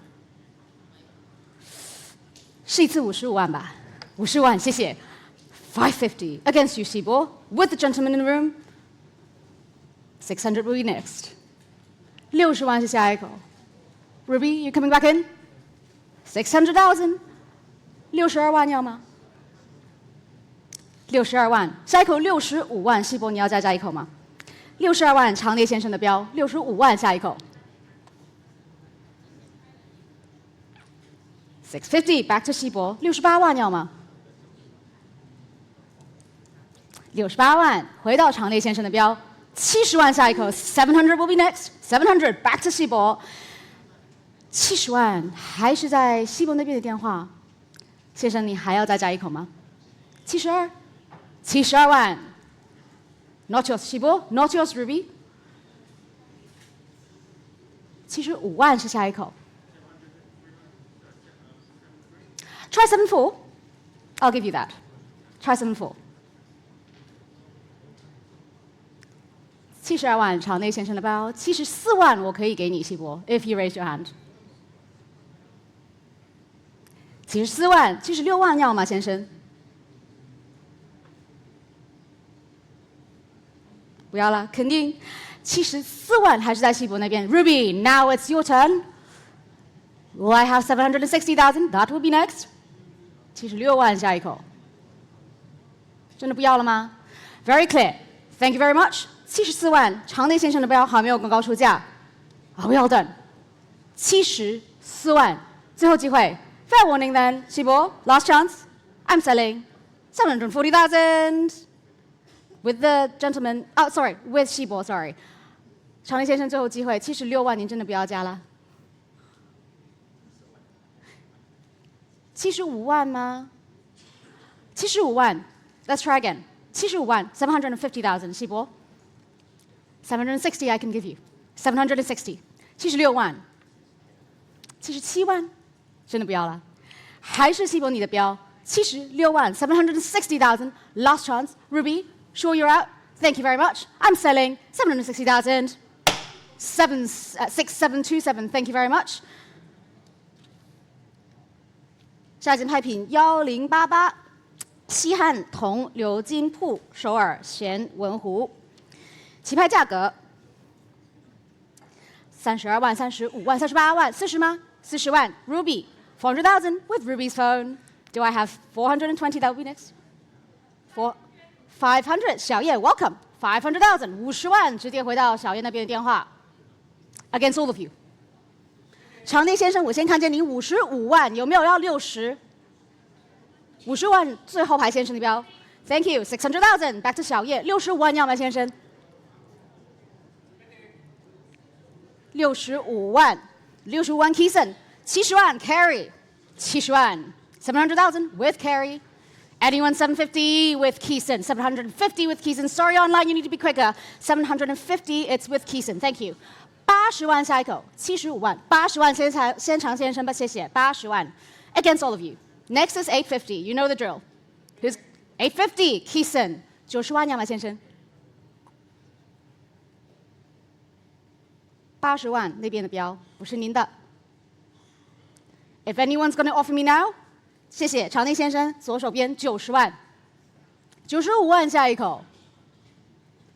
是一次55万吧？50万，谢谢。550 against you, 西博 with the gentleman in the room. 600 will be next. 60万是下一口。Ruby, you coming back in? 600,000. 62万要吗？62万，下一口65万，西伯你要再加一口吗？62万，长烈先生的标，65万下一口。650 back to 西伯，68万要吗？68万，回到长烈先生的标，70万下一口，700 will be next. 700 back to 西伯，70万还是在西伯那边的电话，先生你还要再加一口吗？72万 ，not yours 西伯 ，not yours Ruby。75万是下一口。Try 74. I'll give you that. Try 74. 72万，场内先生的包。74万，我可以给你西伯 ，if you raise your hand. 74万，76万要吗，先生？不要了，肯定。74万还是在西伯那边。Ruby, now it's your turn. Will I have 760,000? That will be next. 76万下一口。真的不要了吗 ？Very clear. Thank you very much. 74万，场内先生的标还没有公告出价。Well done. 74万，最后机会。Fair warning then, 西伯 last chance. I'm selling 740,000. With the gentleman, oh sorry, with 西伯 sorry. 场内先生最后机会，76万，您真的不要加了？75万吗？75万 ，Let's try again. 75万 ，750,000 西伯。760 I can give you. 760. 76万。77万，真的不要了。还是西伯你的标，76万 760,000. Last chance, Ruby. Sure you're out. Thank you very much. I'm selling 760,000. 6727. Thank you very much. 下一件拍品1088，西汉铜鎏金铺首尔咸文壶，起拍价格32万、35万、38万、40吗？40万 ，Ruby 400,000 with Ruby's phone. Do I have 420? That will be next. 500，小叶 welcome 500,000 50万，直接回到小叶那边的电话。Against all of you. 场内先生，我先看见您55万，有没有要60？50万，最后排先生的标。Thank you. 600,000 back to 小叶，65万要吗，先生？65万，65万 Keeson， 70万 Carry， 70万 700,000 with Carry。Anyone 750 with Keeson, 750 with Keeson. Sorry, online, you need to be quicker. 750, it's with Keeson. Thank you. 80万下一口，75万，80万先尝先生吧，谢谢。80万 ，against all of you. Next is 850. You know the drill. Who's 850? Keeson. 90万要吗，先生？80万那边的标不是您的。If anyone's going to offer me now. 谢谢，场内先生，左手边90万，95万下一口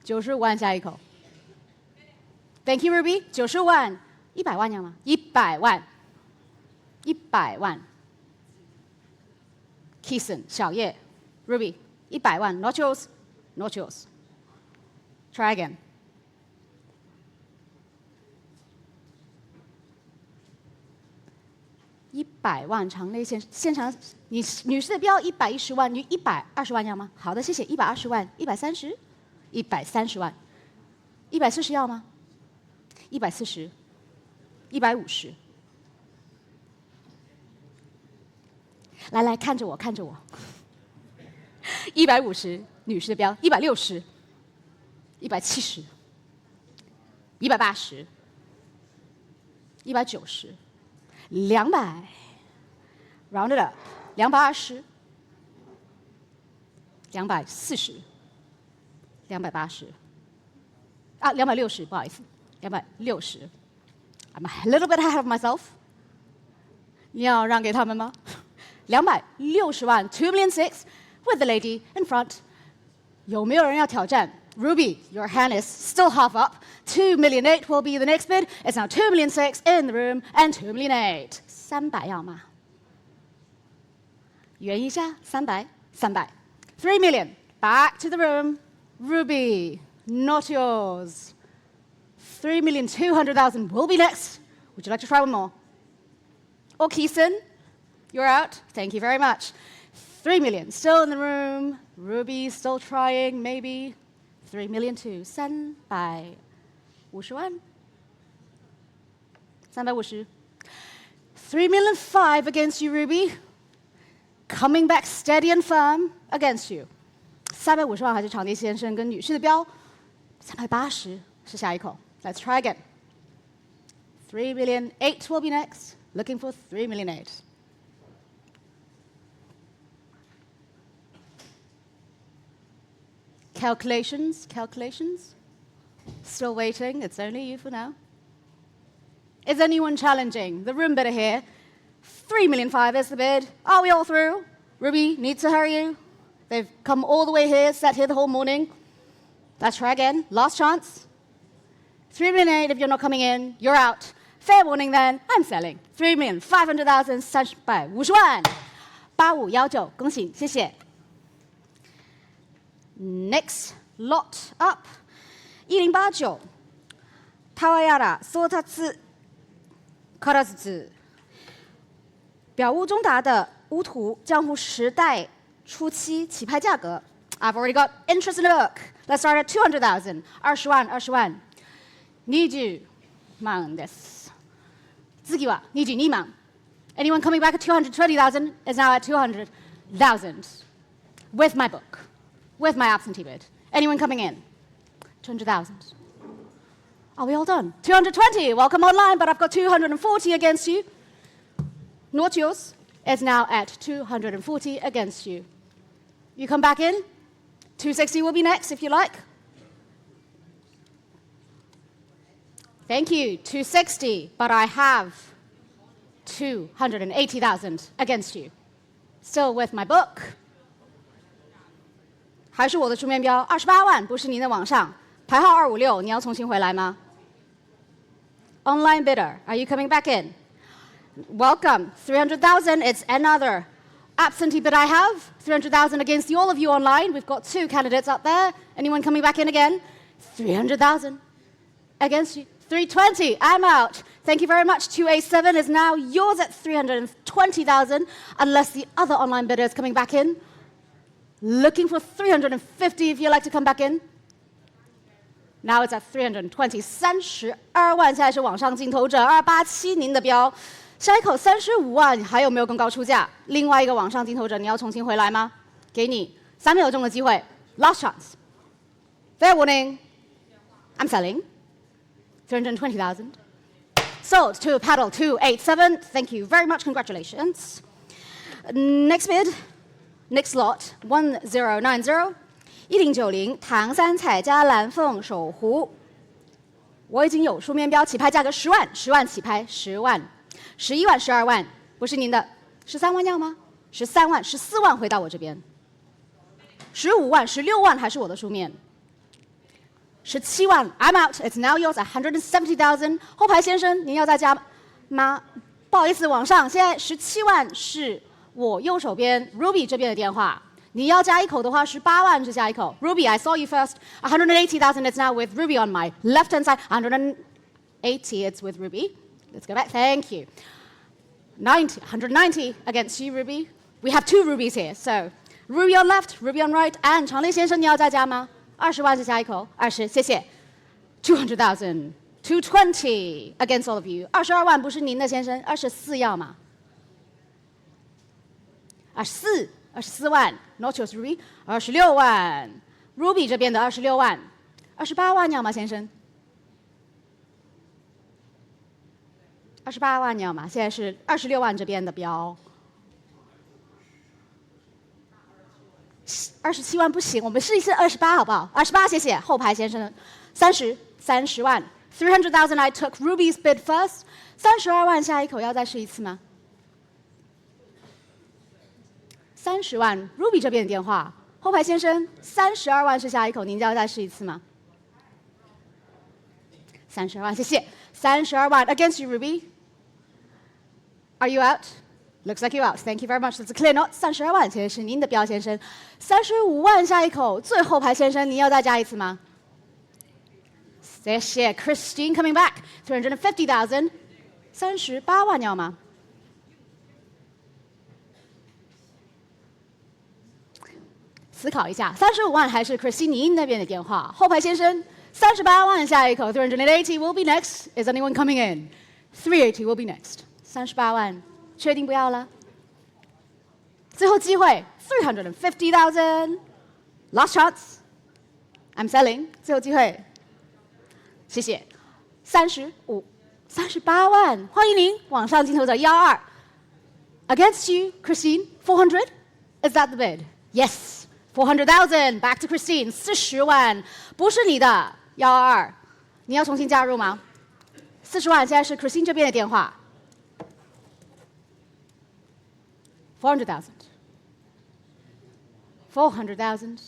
，95万下一口。Thank you, Ruby. 95万，100万要吗？100万，100万。Keeson 小叶 ，Ruby 100万 ，Not yours, not yours. Try again. 100万场内现场，你女士的标110万，你120万要吗？好的，谢谢。120万，130，130万，140要吗？140，150。来，看着我，150，女士的标160，170，180，190。200 ，round it up， 220， 240， 280，啊，260，不好意思，260。I'm a little bit ahead of myself。你要让给他们吗？260万 ，2,600,000 with the lady in front。有没有人要挑战 Ruby, your hand is still half up. 2,000,008 will be the next bid. It's now 2,000,006 in the room and 2,000,008. 300要吗？圆一下，300，300。3 million, back to the room. Ruby, not yours. 3,200,000 will be next. Would you like to try one more? Or Keeson, you're out. Thank you very much. 3 million, still in the room. Ruby, still trying, maybe. 3,200,000, 350万，350。3,005,000 against you, Ruby. Coming back steady and firm against you. 350万还是场地先生跟女士的标，380是下一口。Let's try again. 3,008,000 will be next. Looking for 3,008,000. Calculations. Still waiting. It's only you for now. Is anyone challenging? The room bidder here. 3,005,000 is the bid. Are we all through? Ruby needs to hurry you. They've come all the way here, sat here the whole morning. Let's try again. Last chance. 3,008,000 if you're not coming in, you're out. Fair warning then, I'm selling. 3,500,000, 350万，8519，恭喜，谢谢。Next lot up. 1089俵屋宗達唐ず表屋中达的屋图，江户时代初期起拍价格。I've already got interest in the book. Let's start at 200,000. 20万20万です。次は22万。Anyone coming back at 220,000 is now at 200,000 with my book, with my absentee bid. Anyone coming in? 200,000. Are we all done? 220. Welcome online, but I've got 240 against you. Not yours. It's now at 240 against you. You come back in. 260 will be next if you like. Thank you. 260, but I have 280,000 against you. Still with my book. 还是我的书面标28万，不是您的网上排号256，你要重新回来吗 ？Online bidder, are you coming back in? Welcome. 300,000. It's another absentee bid I have. 300,000 against all of you online. We've got 2 candidates up there. Anyone coming back in again? 300,000 against you. 320. I'm out. Thank you very much. 287 is now yours at 320,000, unless the other online bidder is coming back in. Looking for 350 if you'd like to come back in. Now it's at 320. 32万，现在是网上竞投者287，您的标。下一口35万，还有没有更高出价？另外一个网上竞投者，你要重新回来吗？给你3秒钟的机会 ，last chance. Fair warning. I'm selling. 320,000. Sold to paddle 287. Thank you very much. Congratulations. Next bid. Next lot 1090. 1090唐三彩加蓝凤手壶。我已经有书面标，起拍价格10万，10万起拍，10万，11万，12万，不是您的，13万要吗？13万，14万回到我这边，15万，16万还是我的书面，17万 ，I'm out. It's now yours. 170,000. 后排先生，您要再加吗？不好意思，往上，现在17万是我右手边 Ruby 这边的电话。你要加一口的话，18万是下一口。Ruby, I saw you first. 180,000. It's now with Ruby on my left-hand side. 180. It's with Ruby. Let's go back. Thank you. 190 against you, Ruby. We have 2 Rubies here. So Ruby on left, Ruby on right. And 长烈先生，你要再加吗？20万是下一口，20，谢谢。200,000. 220 against all of you. 22万不是您的先生，24要吗？24万 ，Not yours, Ruby. 26万 ，Ruby 这边的26万，28万要吗，先生？28万要吗？现在是26万这边的标。27万不行，我们试一试28好不好？28，谢谢。后排先生，30万 ，300,000. I took Ruby's bid first. 32万，下一口要再试一次吗？30万 ，Ruby 这边的电话后排先生32万是下一口，您要再试一次吗？32万，谢谢。32万 against you, Ruby. Are you out? Looks like you out. Thank you very much. That's a clear note. 32万，现在是您的标先生。35万下一口，最后排先生，您要再加一次吗？谢谢 Christine coming back. 350,000. 38万要吗？思考一下，35万还是 Christine 那边的电话？后排先生，38万下一口，380 will be next. Is anyone coming in? 380 will be next. 38万，确定不要了？最后机会，350,000. Last chance. I'm selling. 最后机会，谢谢。38万，欢迎您，网上镜头者12。Against you, Christine, 400. Is that the bid? Yes. 400,000. Back to Christine. 40万，不是你的12，你要重新加入吗？40万，现在是 Christine 这边的电话。400,000. 400,000.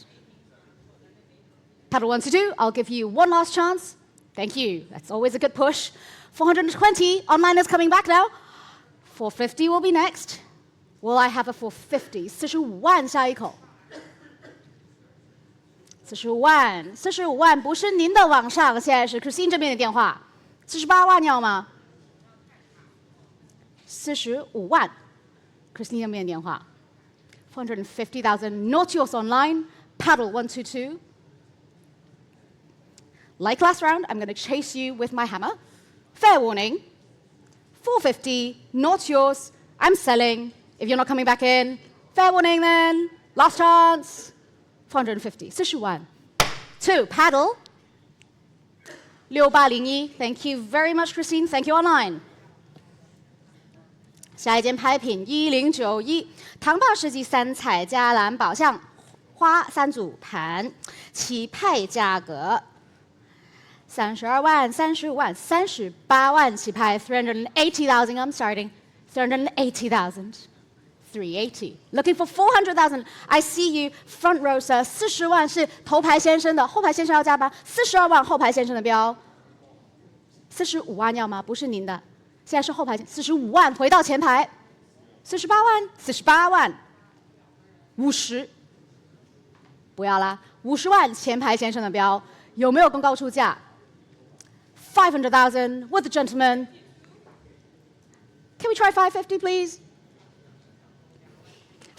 Paddle 1 to 2. I'll give you one last chance. Thank you. That's always a good push. 420. Online is coming back now. 450 will be next. Will I have a 450? 45万下一口。45万不是您的网上，现在是 Christine 这边的电话。48万要吗？45万 ，Christine 这边的电话。450,000. Not yours online. Paddle 122. Like last round, I'm going to chase you with my hammer. Fair warning. 450. Not yours. I'm selling. If you're not coming back in, fair warning then. Last chance. 450. 40万。2. Paddle. 6801. Thank you very much, Christine. Thank you online. 下一件拍品1091，唐报世纪三彩加蓝宝相花3组盘，起拍价格32万、35万、38万起拍 380,000. I'm starting 380,000. 380. Looking for 400,000. I see you, front row sir. 40万是头牌先生的，后排先生要加吧？42万后排先生的标。45万要吗？不是您的。现在是后排45万，回到前排，48万，48万，50，不要啦，50万前排先生的标，有没有更高出价？500,000 with the gentleman. Can we try 550, please?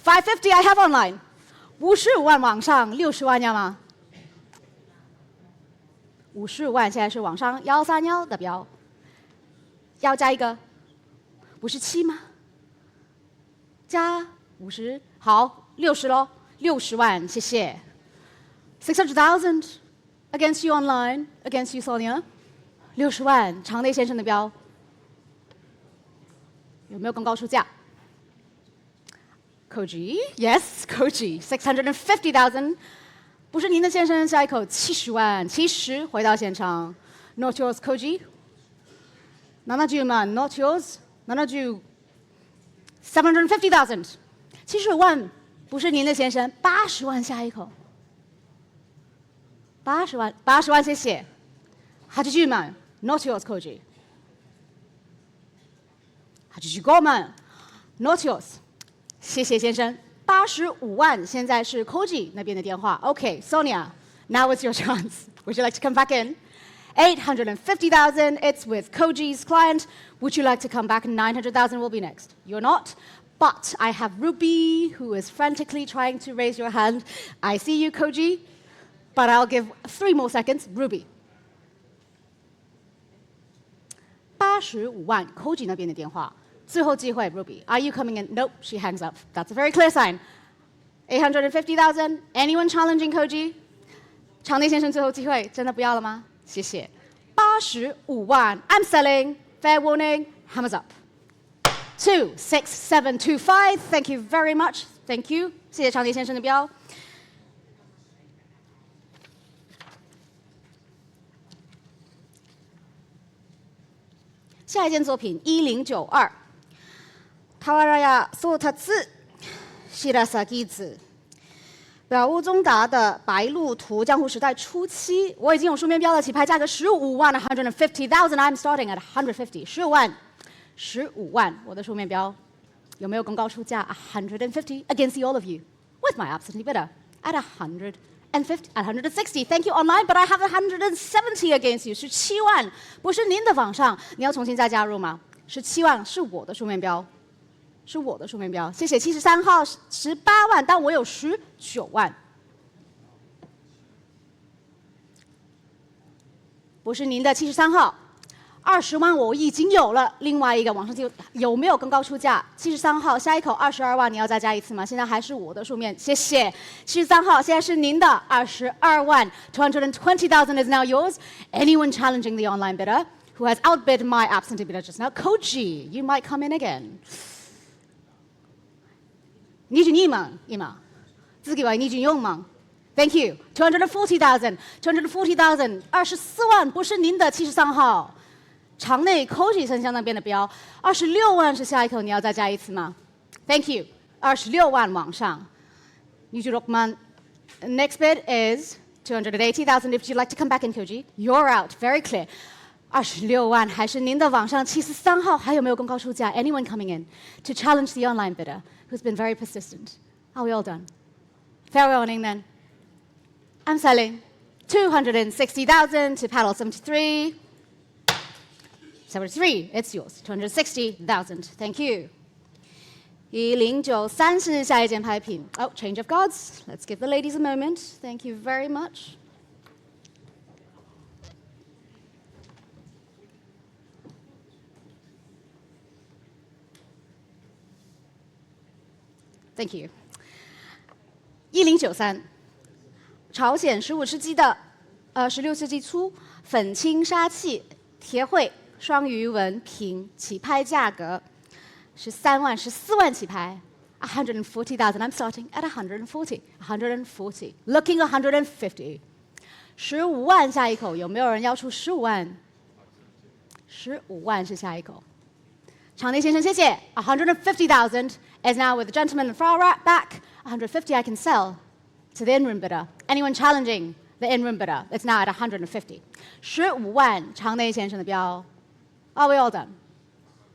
550 I have online. 55万网上，60万要吗？55万现在是网上131的标。要加一个57吗？加50，好，60咯，60万，谢谢。600,000 against you online, against you Sonia. 60万，长内先生的标，有没有更高出价 ？Koji, yes, Koji, 650,000. 不是您的先生，下一口70万，70回到现场 ，Not yours, Koji. 70万 ，not yours. 750,000. 75万，不是您的先生，80万下一口。80万，谢谢。80万 ，not yours, Koji. 85万 ，not yours. 谢谢先生。85万，现在是 Koji 那边的电话。OK, Sonia, now it's your chance. Would you like to come back in? 850,000. It's with Koji's client. Would you like to come back? 900,000 will be next. You're not, but I have Ruby, who is frantically trying to raise your hand. I see you, Koji, but I'll give 3 more seconds. Ruby. 85万 Koji 那边的电话，最后机会 Ruby. Are you coming in? Nope, she hangs up. That's a very clear sign. 850,000. Anyone challenging Koji? 长内先生最后机会，真的不要了吗？谢谢。85万 I'm selling. Fair warning. Hammers up. 26725. Thank you very much. Thank you. 谢谢长内先生的标。下一件作品1092。俵屋そうたつ白鷺図。表屋中达的白鹿图江户时代初期，我已经有书面标了，起拍价格15,150,000 ，I'm starting at 150，15万，我的书面标有没有公告出价150 against all of you with my absentee bidder at 150 at 160. Thank you online, but I have 170 against you. 17万，不是您的网上，你要重新再加入吗？17万是我的书面标。是我的书面标，谢谢。73号18万，但我有19万，不是您的73号，20万我已经有了。另外一个网上就有没有更高出价？73号下一口22万，你要再加一次吗？现在还是我的书面，谢谢。73号现在是您的22万 ，220,000 is now yours. Anyone challenging the online bidder who has outbid my absentee bidder just now? Koji, you might come in again. 22万今次は24万 Thank you 240,000 24万不是您的73号场内 Koji 身上那边的标26万是下一口你要再加一次吗 Thank you 26万往上26万 Next bid is 280,000 if you'd like to come back in Koji You're out very clear 26万还是您的网上73号还有没有公告出价 Anyone coming in to challenge the online bidder who's been very persistent. Are we all done? Fair warning then. I'm selling 260,000 to paddle 73. 73, it's yours. 260,000. Thank you. 1093是下一件拍品。Oh, change of guards. Let's give the ladies a moment. Thank you very much. Thank you. 1093，朝鲜15世纪的16世纪初粉青砂器铁绘双鱼纹瓶起拍价格13万14万起拍 140,000 I'm starting at 140 looking 150 15万下一口有没有人要出15万15万是下一口场内先生谢谢 150,000 is now with the gentleman in the far right back 150 I can sell to the in-room bidder. Anyone challenging the in-room bidder? It's now at 150. 15万场内先生的标 Are we all done?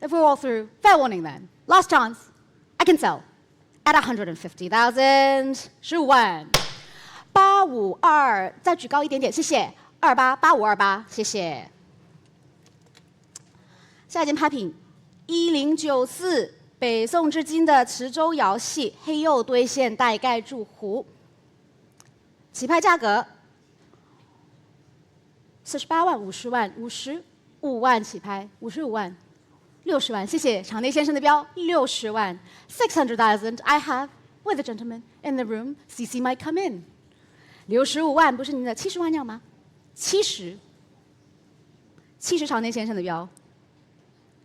If we're all through, fair warning then. Last chance. I can sell at 150,000. 15万852再举高一点点谢谢8528谢谢下一件拍品1094北宋至今的池州窑系黑釉堆现代盖铸壶，起拍价格48万、50万、55万起拍，55万、60万，谢谢场内先生的标，60万，600,000 I have with the gentleman in the room. CC might come in. 65万不是您的，70万要吗？70场内先生的标。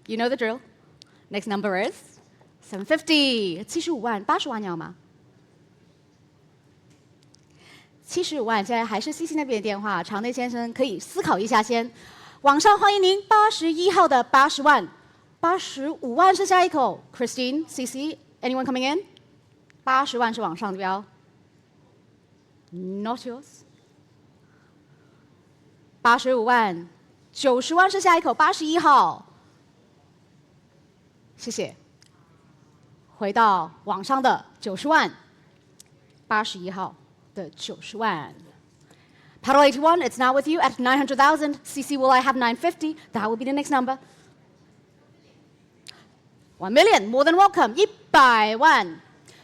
You know the drill. Next number is 750 75万，80万要吗？75万，现在还是 CC 那边的电话，场内先生可以思考一下先。网上欢迎您81号的80万，85万是下一口 ，Christine CC anyone coming in？ 80万是网上的标 ，Not yours。85万，90万是下一口，81号，谢谢。回到网上的90万，81号的90万。Paddle 81, it's now with you at 900,000. CC, will I have 950? That will be the next number. 1 million, more than welcome. 100万，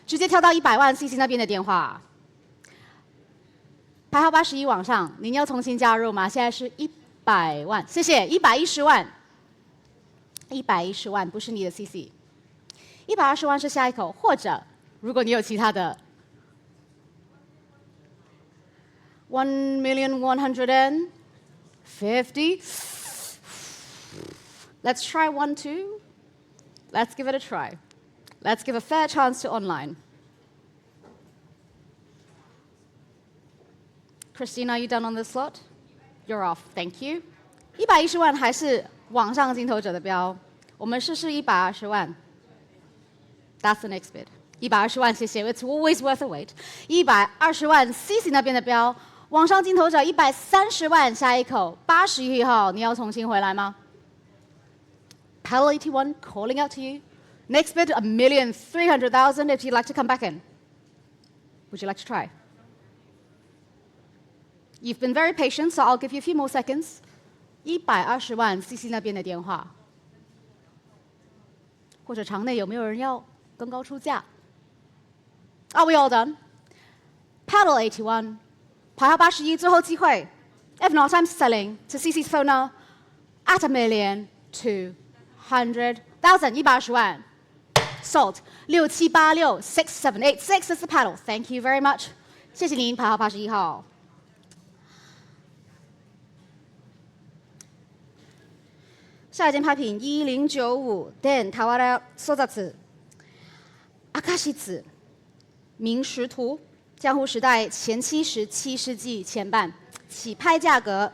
直接跳到100万 CC 那边的电话。排号81往上，您要重新加入吗？现在是100万，谢谢。110万，110万不是你的 CC。120万是下一口，或者如果你有其他的 1,150,000 Let's try 1, 2. Let's give it a try. Let's give a fair chance to online. Christine, are you done on this slot? You're off. Thank you. 110万还是网上竞投者的标，我们试试120万。That's the next bid. 120万，谢谢。It's always worth a wait。120万 ，CC 那边的标，网上镜头者130万，下一口81号，你要重新回来吗 ？Paddle 81 calling out to you. Next bid 1,300,000 if you'd like to come back in. Would you like to try? You've been very patient, so I'll give you a few more seconds. 120万 CC 那边的电话，或者场内有没有人要更高出价 ？Are we all done? Paddle 81，排号81，最后机会。If not, I'm selling to CC's phone now at 1,200,000，120万。Sold 6786 6786 is the paddle. Thank you very much. 谢谢您，排号81号。下一件拍品1095 Den Tawara Sozatsu 阿卡西子明石图，江户时代前期17世纪前半，起拍价格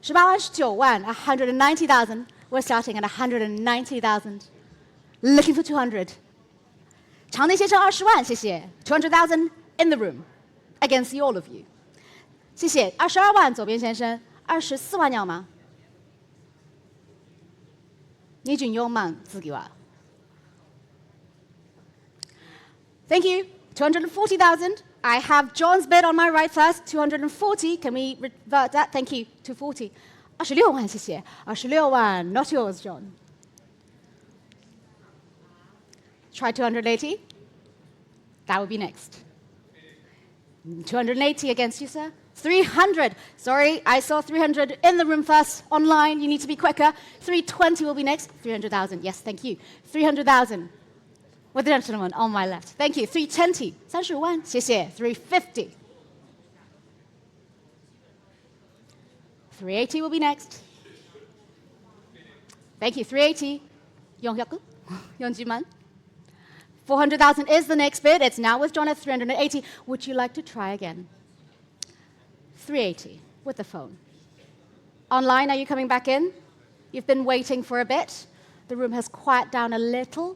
18万19万 190,000. We're starting at 190,000. Looking for 200. 场内先生20万，谢谢。200,000 in the room against all of you. 谢谢。22万，左边先生。24万要吗？你准用吗？自己话。Thank you. 240,000. I have John's bid on my right first. 240. Can we revert that? Thank you. 240. 26万，谢谢。26万 ，not yours, John. Try 280. That would be next. 280 against you, sir. 300. Sorry, I saw 300 in the room first. Online, you need to be quicker. 320 will be next. 300,000. Yes, thank you. 300,000. With the gentleman on my left. Thank you. 320. 35万，谢谢。350. 380 will be next. Thank you. 380. 400. 40만. 400,000 is the next bid. It's now with John at 380. Would you like to try again? 380 with the phone. Online, are you coming back in? You've been waiting for a bit. The room has quieted down a little.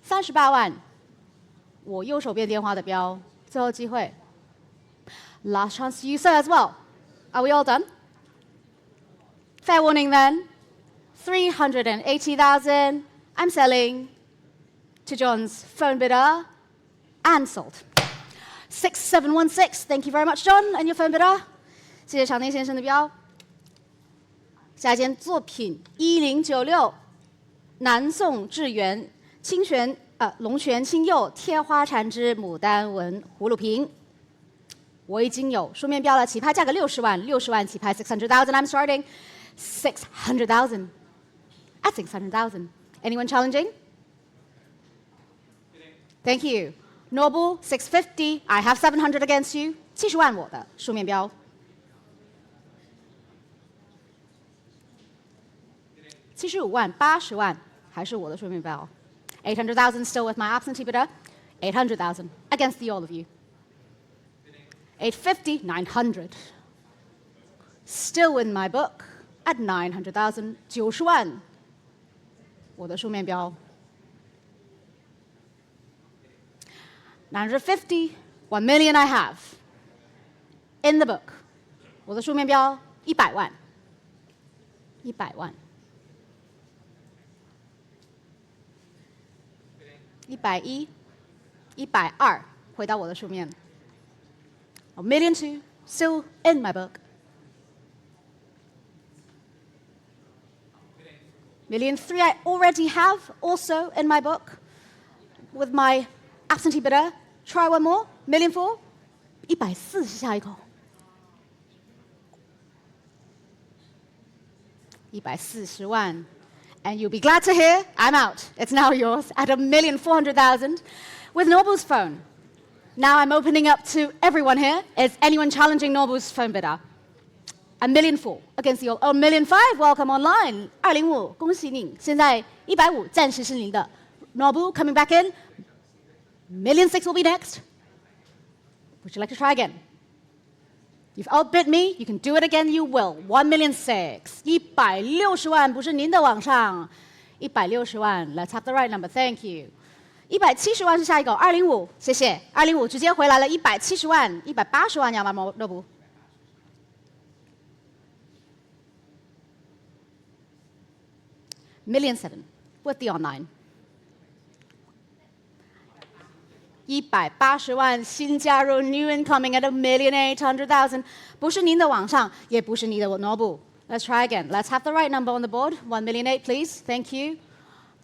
38万，我右手边电话的标，最后机会。Last chance to use sir as well. Are we all done? Fair warning then. 380,000. I'm selling to John's phone bidder and sold. 6716. Thank you very much, John, and your phone bidder. 谢谢场内先生的标。下一件作品1096，南宋至元龙泉青釉贴花缠枝牡丹纹葫芦瓶。我已经有书面标了，起拍价格60万，60万起拍 600,000. I'm starting 600,000 at 600,000. Anyone challenging? Thank you. Noble 650. I have 700 against you. 70万我的书面标。75万80万还是我的书面标。800,000 still with my absentee bidder. 800,000 against the all of you. 850, 900. Still in my book at 900,000. 90万我的书面标。950, 1 million I have. In the book. 我的书面标100万。100万。110, 120回到我的书面。1 million 2 still in my book. 1 million 3 I already have also in my book with my absentee bidder. Try one more. 1 million 4 140下一口。140万。And you'll be glad to hear I'm out. It's now yours at 1,400,000 with Noble's phone. Now I'm opening up to everyone here. Is anyone challenging Noble's phone bidder? 1 million 4 against the old. 1 million 5. Welcome online. 205，恭喜您。现在150暂时是您的。Noble coming back in. 1 million 6 will be next. Would you like to try again? You've outbid me. You can do it again. You will. 1 million 6. 160万不是您的往上。160万。Let's have the right number. Thank you. 170万是下一口，205，谢谢，205直接回来了170万，180万要吗？罗布。1,700,000 with the online。180万新加入 new incoming at 1,800,000，不是您的网上，也不是你的罗布。Let's try again. Let's have the right number on the board. 1,800,000, please. Thank you.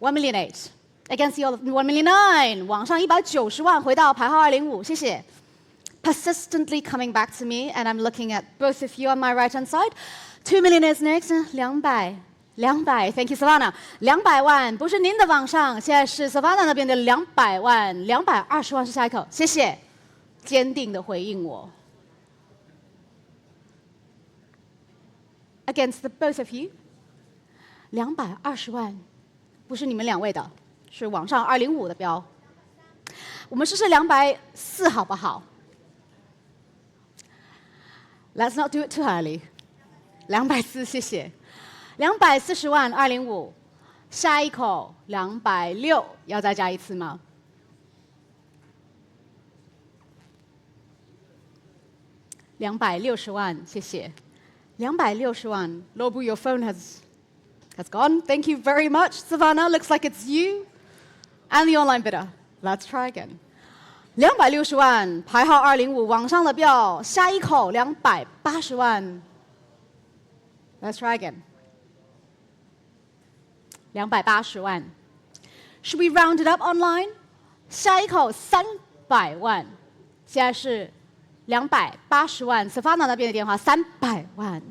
1,800,000 against the 1,900,000，网上190万回到牌号205，谢谢。Persistently coming back to me, and I'm looking at both of you on my right-hand side. 2,000,000 is next. 200， Thank you, Savannah. 200万不是您的网上，现在是 Savannah 那边的200万，220万是下一口，谢谢，坚定的回应我。Against the both of you. 220万不是你们两位的，是网上205的标。我们试试240好不好 ？Let's not do it too early. 240，谢谢。240万205，下一口260，要再加一次吗？260万，谢谢。260万 ，Lobu, your phone has gone. Thank you very much, Savannah. Looks like it's you and the online bidder. Let's try again. 260万，牌号205，网上的标，下一口280万。Let's try again. 280万。Should we round it up online? 下一口300万，现在是280万。Savannah 那边的电话300万。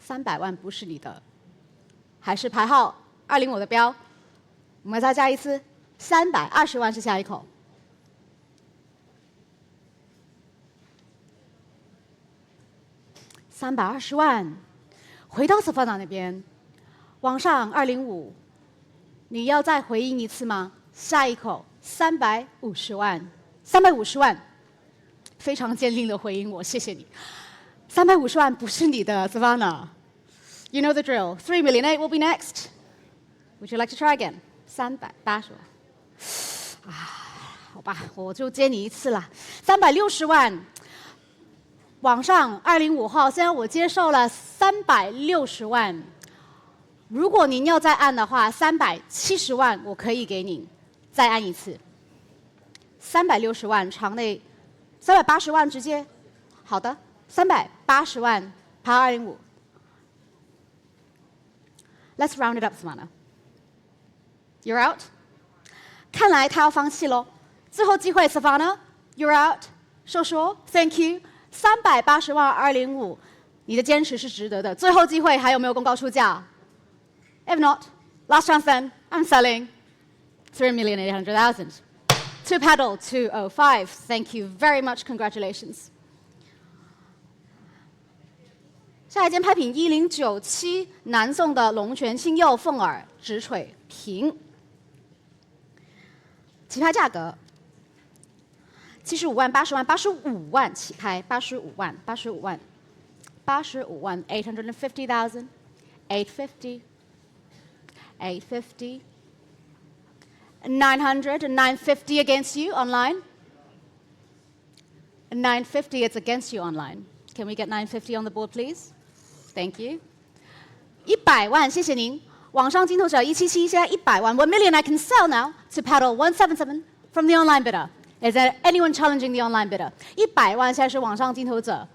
300万不是你的，还是牌号205的标。我们再加一次，320万是下一口。320万，回到 Savannah 那边，往上205，你要再回应一次吗？下一口350万，350万，非常坚定的回应我，谢谢你。350万不是你的 Savannah。You know the drill. 3,000,008 will be next. Would you like to try again? 380万。好吧，我就接你一次了。360万，网上205号，现在我接受了360万。如果您要再按的话，370万我可以给您，再按一次。360万，场内380万直接，好的，380万，牌205。Let's round it up, Savannah. You're out. 看来他要放弃喽。最后机会 ，Savannah. You're out. 说 ，Thank you. 380万205，你的坚持是值得的。最后机会还有没有公告出价 ？If not, last chance then. I'm selling 3,800,000. To paddle 205. Thank you very much. Congratulations. 下一件拍品1097，南宋的龙泉青釉凤耳直垂瓶，起拍价格75万、80万、85万起拍，85万，850,000 850,000 850 900 950 against you online. 950, it's against you online. Can we get 950 on the board, please? Thank you. 100万，谢谢您。网上竞投者177，现在100万。1,000,000 I can sell now to paddle 177 from the online bidder. Is there anyone challenging the online bidder? 100万，现在是网上竞投者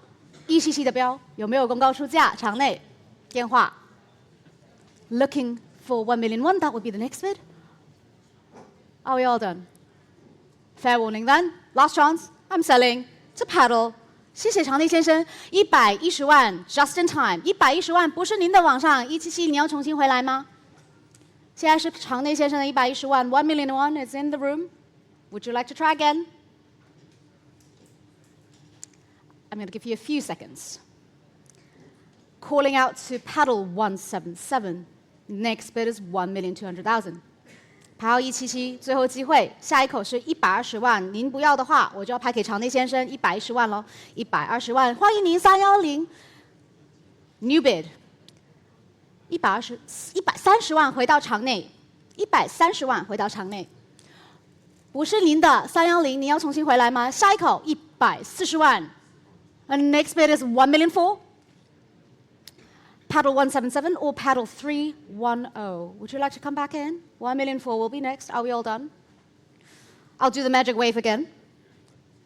177的标，有没有公告出价？场内电话。Looking for 1,000,001. That would be the next bid. Are we all done? Fair warning then. Last chance. I'm selling to paddle. 谢谢场内先生，110万 ，just in time。110万不是您的网上177，你要重新回来吗？现在是场内先生的110万 ，1,000,001 is in the room. Would you like to try again? I'm going to give you a few seconds. Calling out to paddle 177. Next bid is 1,200,000. 牌号177，最后机会，下一口是120万，您不要的话，我就要拍给场内先生110万喽，120万，欢迎您310。New bid 130万回到场内，130万回到场内。不是您的310，你要重新回来吗？下一口140万。And next bid is 1,000,004. Paddle 177 or paddle 310. Would you like to come back in? 1,000,004 will be next. Are we all done? I'll do the magic wave again.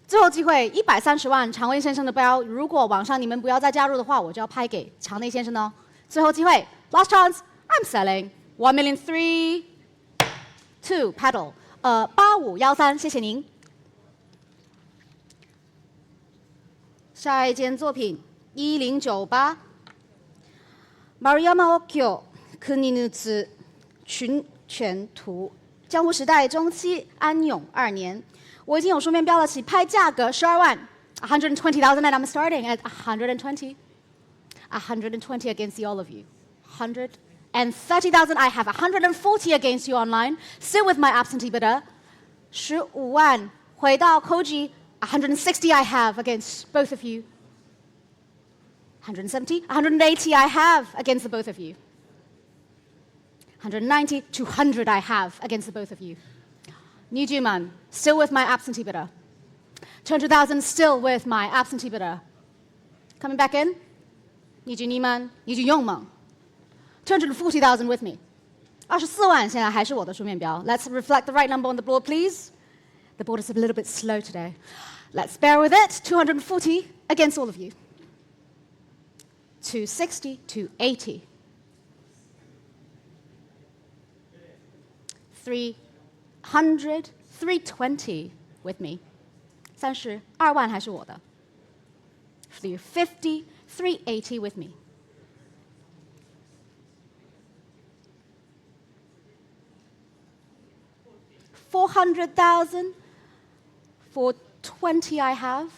最后机会130万，常威先生的标。如果网上你们不要再加入的话，我就要拍给常内先生哦。最后机会 ，last chance. I'm selling 1,000,003. 2 paddle. 8513，谢谢您。下一件作品1098。Maruyama Okyo Kuninutsu 群权图，江户时代中期安永2年。我已经有书面标了，起拍价格12万，120,000 and I'm starting at 120. 120 against all of you. 130,000. I have 140 against you online. Still with my absentee bidder. 15万回到 Koji. 160 I have against both of you. 170, 180 I have against the both of you. 190, 200 I have against the both of you. Nijuman, still with my absentee bidder. 200,000, still with my absentee bidder. Coming back in. Nijuniman, Nijuyongman. 240,000 with me. 24万现在还是我的书面标。Let's reflect the right number on the board, please. The board is a little bit slow today. Let's bear with it. 240 against all of you. 260, 280. 300, 320 with me. 32万还是我的。350, 380 with me. 400,000 for 20 I have.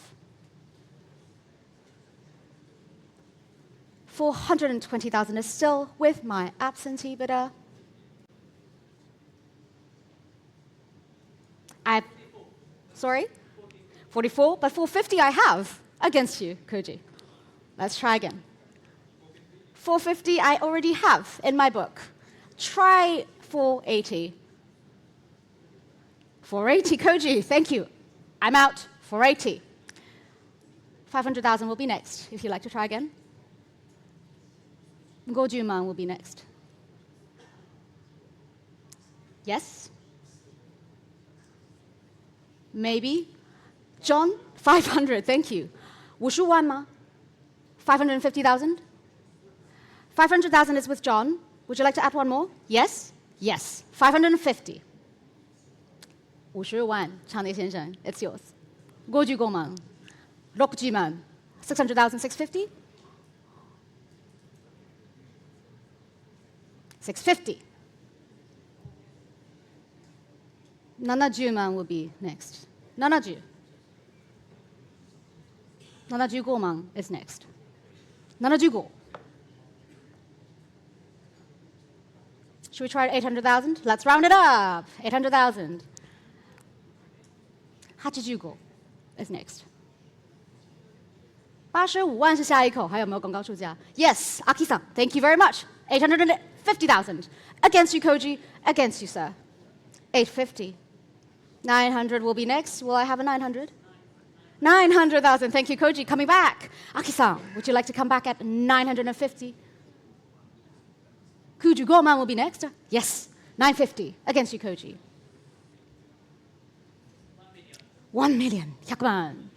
420,000 is still with my absentee bidder. Sorry? 44, but 450 I have against you, Koji. Let's try again. 450 I already have in my book. Try 480. 480, Koji, thank you. I'm out. 480. 500,000 will be next, if you'd like to try again. Gojuman will be next. Yes? Maybe? John, 500, thank you. 50万吗? 550,000? 500,000 is with John. Would you like to add one more? Yes? Yes. 550. 50万, Chandy Sensei, it's yours. Gojugoman. 60만. 600,000, 650? 650. 70만 will be next. 70. 75만 is next. 75. Should we try 800,000? Let's round it up. 800,000. 85 is next. 85万是下一口，还有没有广告出价 ？Yes, Aki-san, thank you very much. 850,000 against you, Koji. Against you, sir. 850. 900 will be next. Will I have a 900? 900,000. Thank you, Koji. Coming back. Aki-san, would you like to come back at 950? Kuju Goman will be next. Yes, 950 against you, Koji. 1 million. 100만.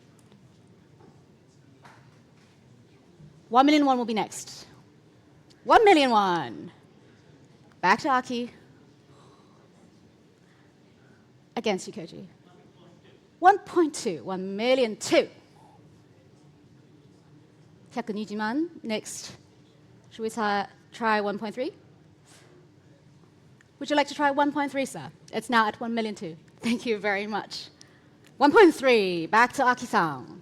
1,000,001 will be next. 1,000,001. Back to Aki. Against you, Koji. 1.2. 1,000,002. 120만. Next. Should we try 1.3? Would you like to try 1.3, sir? It's now at 1,000,002. Thank you very much. 1.3. Back to Aki-san.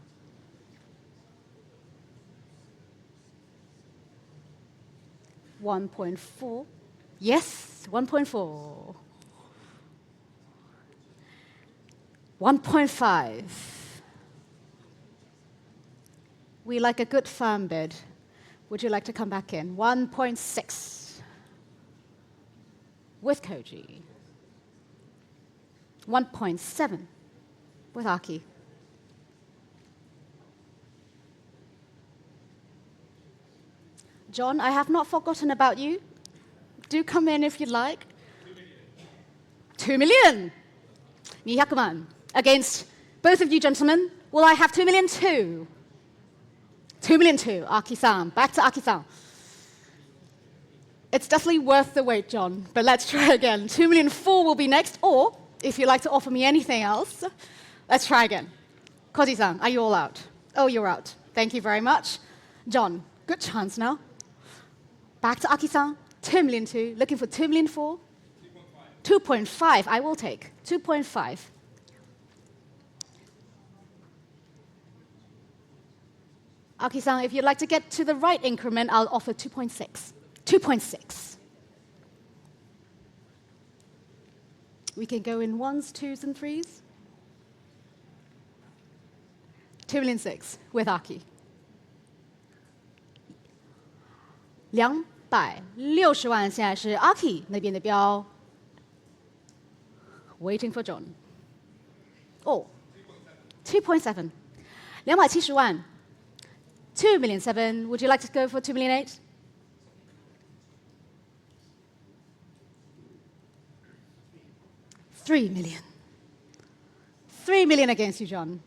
1.4. Yes, 1.4. 1.5. We like a good firm bid. Would you like to come back in? 1.6. with Koji. 1.7 with Aki. John, I have not forgotten about you. Do come in if you'd like. 2 million. 200万 against both of you gentlemen. Will I have 2 million too? 2 million too. Aki-san. Back to Aki-san. It's definitely worth the wait, John, but let's try again. 2 million 4 will be next, or if you'd like to offer me anything else, let's try again. Koji-san, are you all out? Oh, you're out. Thank you very much. John, good chance now. Back to Aki-san. 2 million 2. Looking for 2 million 4. 2.5. I will take 2.5. Aki-san, if you'd like to get to the right increment, I'll offer 2.6. 2.6. We can go in 1s, 2s, and 3s. 2 million 6 with Aki. 260万现在是 Aki 那边的标。Waiting for John. Oh, 2.7. 270万。2 million 7. Would you like to go for 2 million 8? $3 million. 3 million against you, John.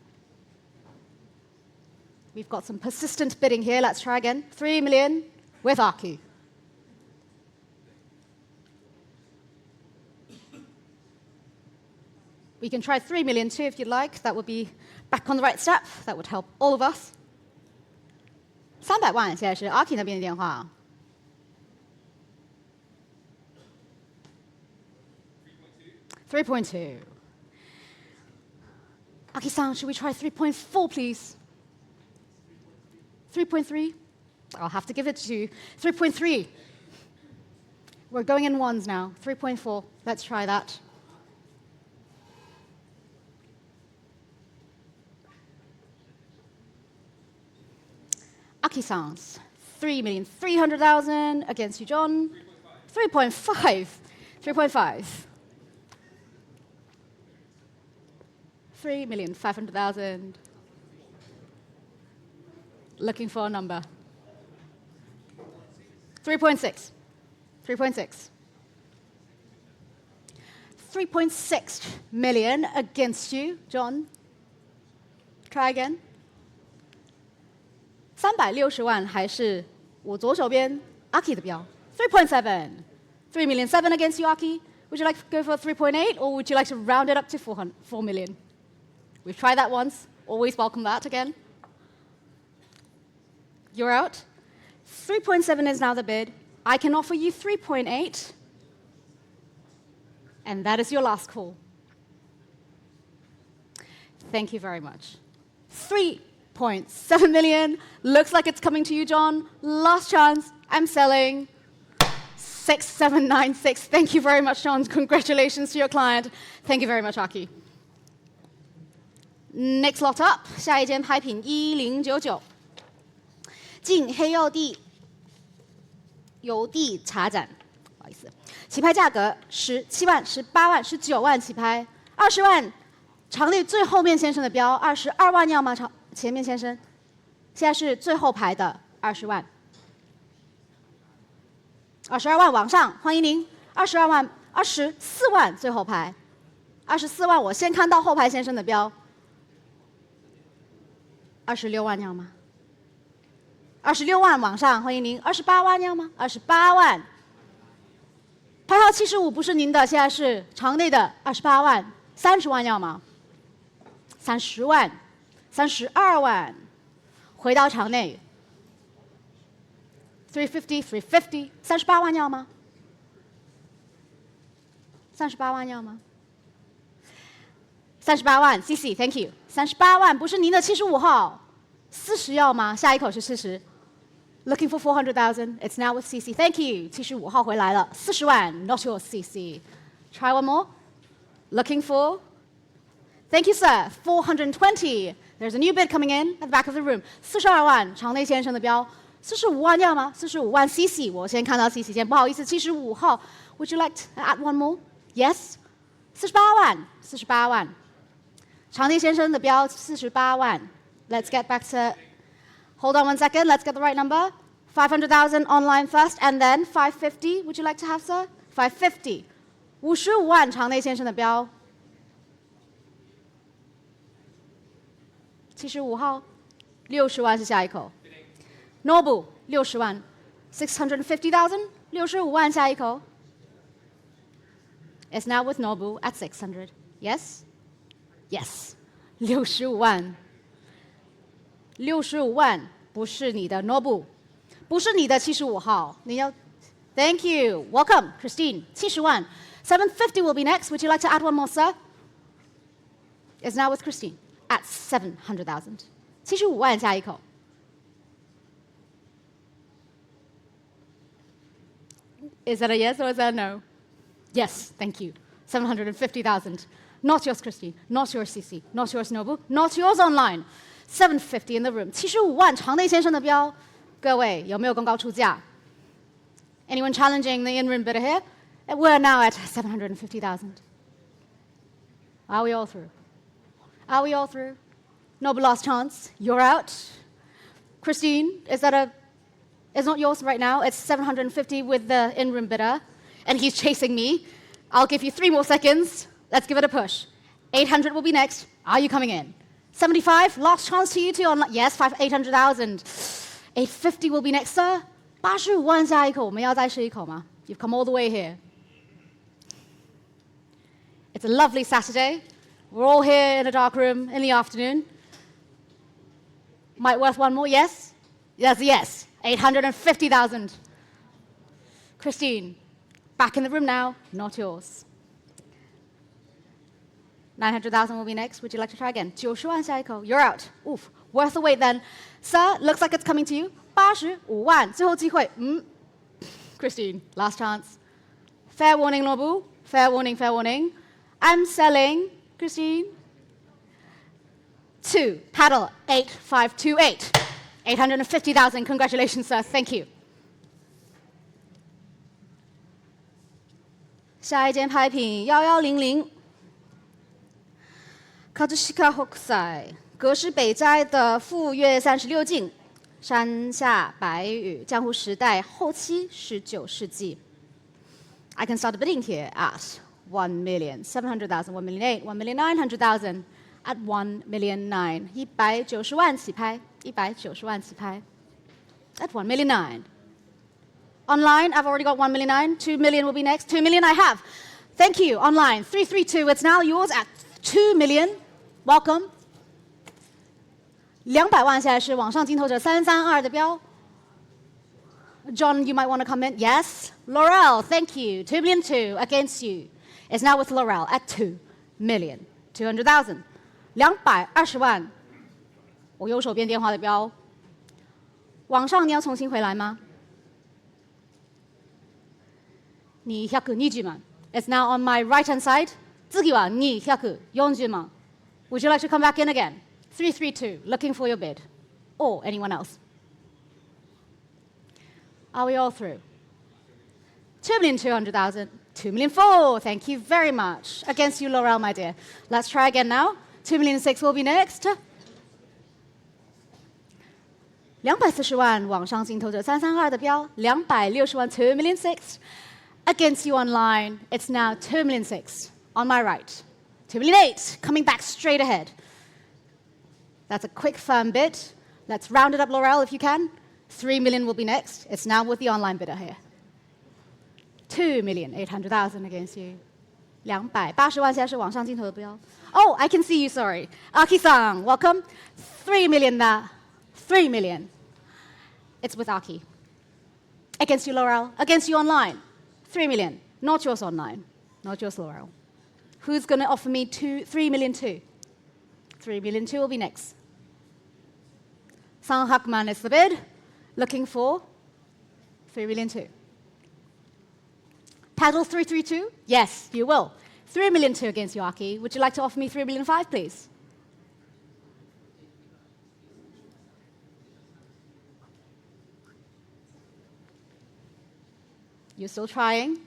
We've got some persistent bidding here. Let's try again. 3 million with Aki. We can try 3 million too if you'd like. That would be back on the right step. That would help all of us. 300万现在是 Aki 那边的电话。3.2. Aki-san, should we try 3.4, please? 3.3? I'll have to give it to you. 3.3. We're going in 1s now. 3.4. Let's try that. Aki-san's 3,300,000 against you, John. 3.5. 3.5. 3,500,000. Looking for a number. 3.6. 3.6. 3.6 million against you, John. Try again. 360万还是我左手边 Aki 的标。3.7. 3 million 7 against you, Aki. Would you like to go for 3.8, or would you like to round it up to 4 million? We've tried that once. Always welcome that again. You're out. 3.7 is now the bid. I can offer you 3.8. And that is your last call. Thank you very much. 3.7 million. Looks like it's coming to you, John. Last chance. I'm selling. 6796. Thank you very much, John. Congratulations to your client. Thank you very much, Aki. Next lot up. 下一间拍品1099。晋黑釉地邮地茶展，不好意思，起拍价格17万、18万、19万起拍，20万，场内最后面先生的标22万要吗？前面先生，现在是最后排的20万，22万往上，欢迎您，22万、24万最后排，24万我先看到后排先生的标，26万要吗？26万往上，欢迎您。28万要吗？28万。排号75不是您的，现在是场内的28万。30万要吗？30万、32万，回到场内。350 38万要吗？38万要吗？38万 ，CC Thank you。38万不是您的75号，40要吗？下一口是40。Looking for 400,000. It's now with CC. Thank you. 75号回来了，40万 ，not yours, CC. Try one more. Looking for. Thank you, sir. 420. There's a new bid coming in at the back of the room. 42万，场内先生的标45万要吗？45万 CC， 我先看到 CC 先，不好意思，75号 ，Would you like to add one more? Yes， 48万，48万。长内先生的标48万。Let's get back to. Hold on one second. Let's get the right number. 500,000 online first, and then 550. Would you like to have, sir? 550. 55万长内先生的标。75号，60万是下一口。Noble 60万，650,000 65万下一口。It's now with Noble at 600. Yes? Yes. 65万。65万不是你的 Noble， 不是你的75号，你要 Thank you. Welcome, Christine. 70万。750 will be next. Would you like to add one more, sir? It's now with Christine at 700,000. 75万下一口。Is that a yes or is that a no? Yes, thank you. 750,000. Not yours, Christine. Not yours, CC. Not yours, Noble. Not yours online. 750 in the room. 75万长内先生的标，各位有没有公告出价？ Anyone challenging the in-room bidder here? We're now at 750,000. Are we all through? Are we all through? Noble last chance. You're out. Christine, it's not yours right now. It's 750 with the in-room bidder, and he's chasing me. I'll give you 3 more seconds. Let's give it a push. 800 will be next. Are you coming in? 75, last chance to you two on. Yes, 800,000. 850 will be next, sir. 85万下一口，我们要再试一口吗？ You've come all the way here. It's a lovely Saturday. We're all here in a dark room in the afternoon. Might worth one more, yes? Yes, yes. 850,000. Christine, back in the room now, not yours. 900,000 will be next. Would you like to try again? 90万下一口, you're out. Oof, worth the wait then. Sir, looks like it's coming to you. 85万, 最后机会. Christine, last chance. Fair warning, Nobu. Fair warning, fair warning. I'm selling, Christine. 2, paddle, 8528. 850,000, congratulations, sir. Thank you. 下一件拍品1100。葛飾北斋，葛飾北斋的富岳36镜，山下白羽，江户时代后期19世纪。I can start bidding here at 1,700,000, 1,800,000, 1,900,000 at 1,900,000, 190万起拍，190万起拍 at 1,900,000. Online, I've already got 1,900,000. 2 million will be next. 2 million I have. Thank you. Online, 332. It's now yours at 2 million. Welcome. 200万现在是网上竞投者332的标。John, you might want to come in. Yes. Laurel, thank you. 2,200,000 against you. It's now with Laurel at 2,200,000. 220万。我右手边电话的标。网上你要重新回来吗？你120万。It's now on my right-hand side. 次は240万。Would you like to come back in again? 332, looking for your bid. Or anyone else. Are we all through? 2,200,000. 2,004,000. Thank you very much. Against you, Laurel, my dear. Let's try again now. 2,006,000 will be next. 240万网上竞投者332的标，260万 2,006,000 against you online. It's now 2,006,000 on my right. 2,008,000 coming back straight ahead. That's a quick firm bid. Let's round it up, Laurel, if you can. 3 million will be next. It's now with the online bidder here. 2,800,000 against you. 280万现在是网上竞投的标。Oh, I can see you. Sorry, Aki-san, welcome. 3 million there. 3 million. It's with Aki. Against you, Laurel. Against you online. 3 million. Not yours online. Not yours, Laurel. Who's going to offer me 3 million too? 3 million too will be next. Sang Hakman is the bid. Looking for 3 million too. Paddle 332? Yes, you will. 3 million too against you, Aki. Would you like to offer me 3 million 5, please? You're still trying.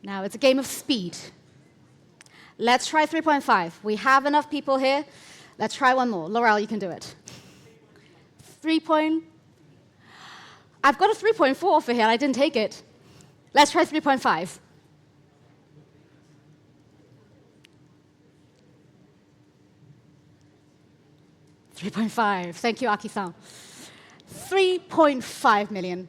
Now it's a game of speed. Let's try 3.5. We have enough people here. Let's try one more. Laurel, you can do it. I've got a 3.4 over here. I didn't take it. Let's try 3.5. $3.5. Thank you, Aki-san. 3.5 million.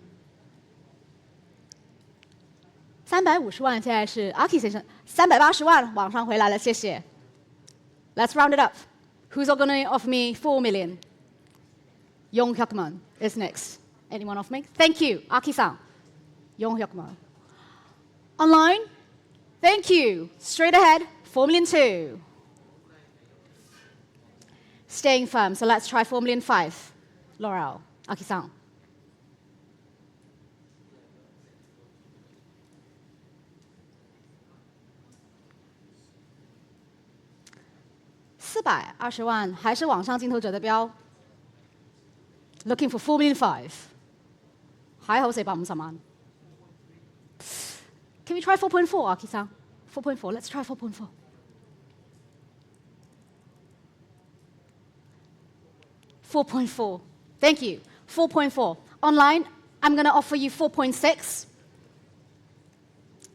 350万，现在是 Aki 先生380万，往上回来了，谢谢。Let's round it up. Who's going to offer me 4 million? Yonghyeokman is next. Anyone offer me? Thank you, Aki-san. Yonghyeokman. Online? Thank you. Straight ahead, 4 million 2. Staying firm, so let's try 4 million 5. Laurel, Aki-san. $420万，还是网上镜头者的标。Looking for 4 million 5. 还好450萬。Can we try 4.4, Aki-san? 4.4. Let's try 4.4. $4.4. Thank you. 4.4. Online, I'm going to offer you 4.6.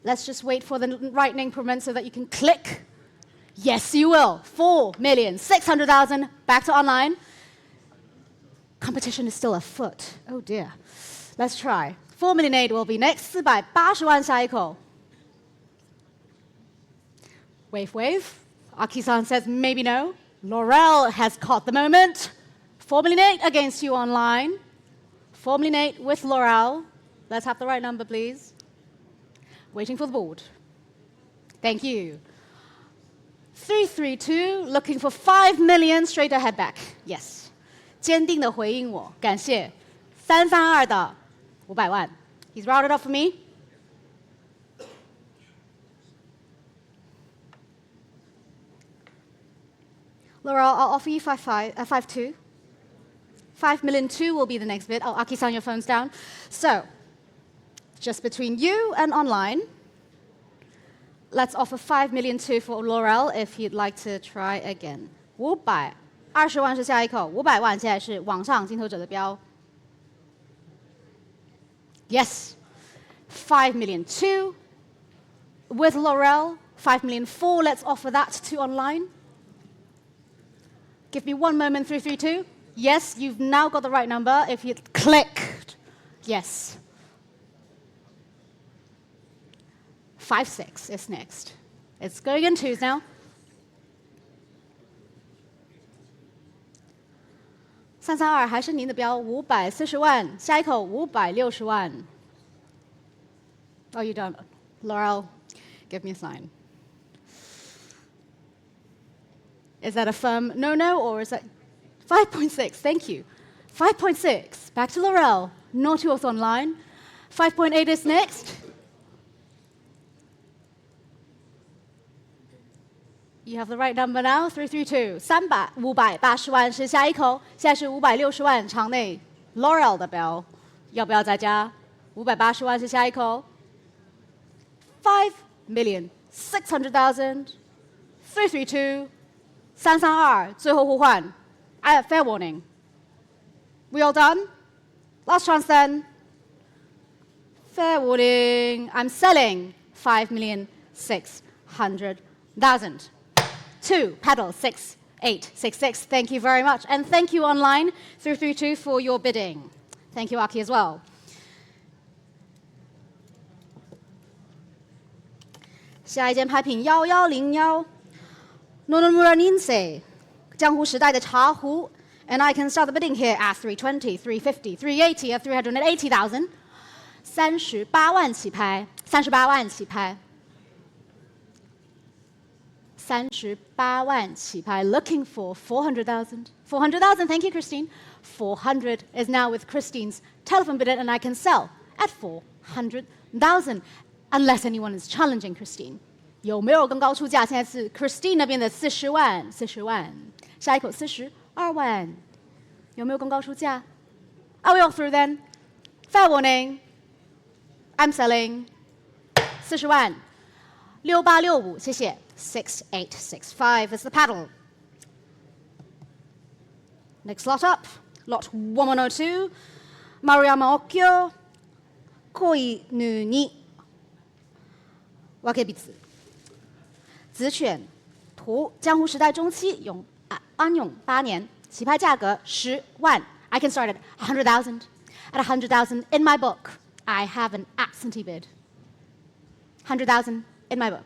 Let's just wait for the right increment so that you can click. Yes, you will. 4,600,000. Back to online. Competition is still afoot. Oh dear. Let's try. 4 million 8 will be next. 480万下一口。Wave, wave. Aki-san says maybe no. Laurel has caught the moment. 4 million 8 against you online. 4 million 8 with Laurel. Let's have the right number, please. Waiting for the board. Thank you. 332, looking for 5 million straight ahead back. Yes. 坚定的回应我，感谢。332的500万。He's rounded off for me. Laurel, I'll offer you 5.2. 5 million 2 will be the next bid. Oh, Aki-san, your phone's down. So, just between you and online, let's offer 5 million 2 for Laurel if you'd like to try again. 520万是下一口，500万现在是网上镜头者的标。Yes, 5 million 2 with Laurel, 5 million 4. Let's offer that to online. Give me 1 moment, 332. Yes, you've now got the right number. If you clicked, yes. 5.6 is next. It's going in twos now. 332还是您的标，540万，下一口560万。Oh, you don't. Laurel, give me a sign. Is that a firm no-no, or is that 5.6? Thank you. 5.6. Back to Laurel. Not yours online. 5.8 is next. You have the right number now. 332. 580万是下一口，现在是560万，场内 Laurel 的标，要不要再加？580万是下一口。5,600,000. 332. 332. 最后互换。Fair warning. We all done? Last chance then. Fair warning. I'm selling 5,600,000. 2, paddle, 6866. Thank you very much. And thank you online, 332, for your bidding. Thank you, Aki, as well. 下一件拍品1101 Nonomura Ninsei 江户时代的茶壶 And I can start the bidding here at 320, 350, 380, at 380,000. 38万起拍，38万起拍。38万起拍 looking for 400,000. 400,000, thank you, Christine. 400 is now with Christine's telephone bid, and I can sell at 400,000. Unless anyone is challenging Christine. 有没有更高出价？现在是 Christine 那边的40万，40万。下一口42万。有没有更高出价？ Are we all through then? Fair warning. I'm selling 40万6865，谢谢。6865 is the paddle. Next lot up, lot 1102. Mariama Okyo, Koi Nu Ni. わけび子。子犬，图江户时代中期，安永8年，起拍价格10万。I can start at 100,000. At 100,000 in my book, I have an absentee bid. 100,000 in my book.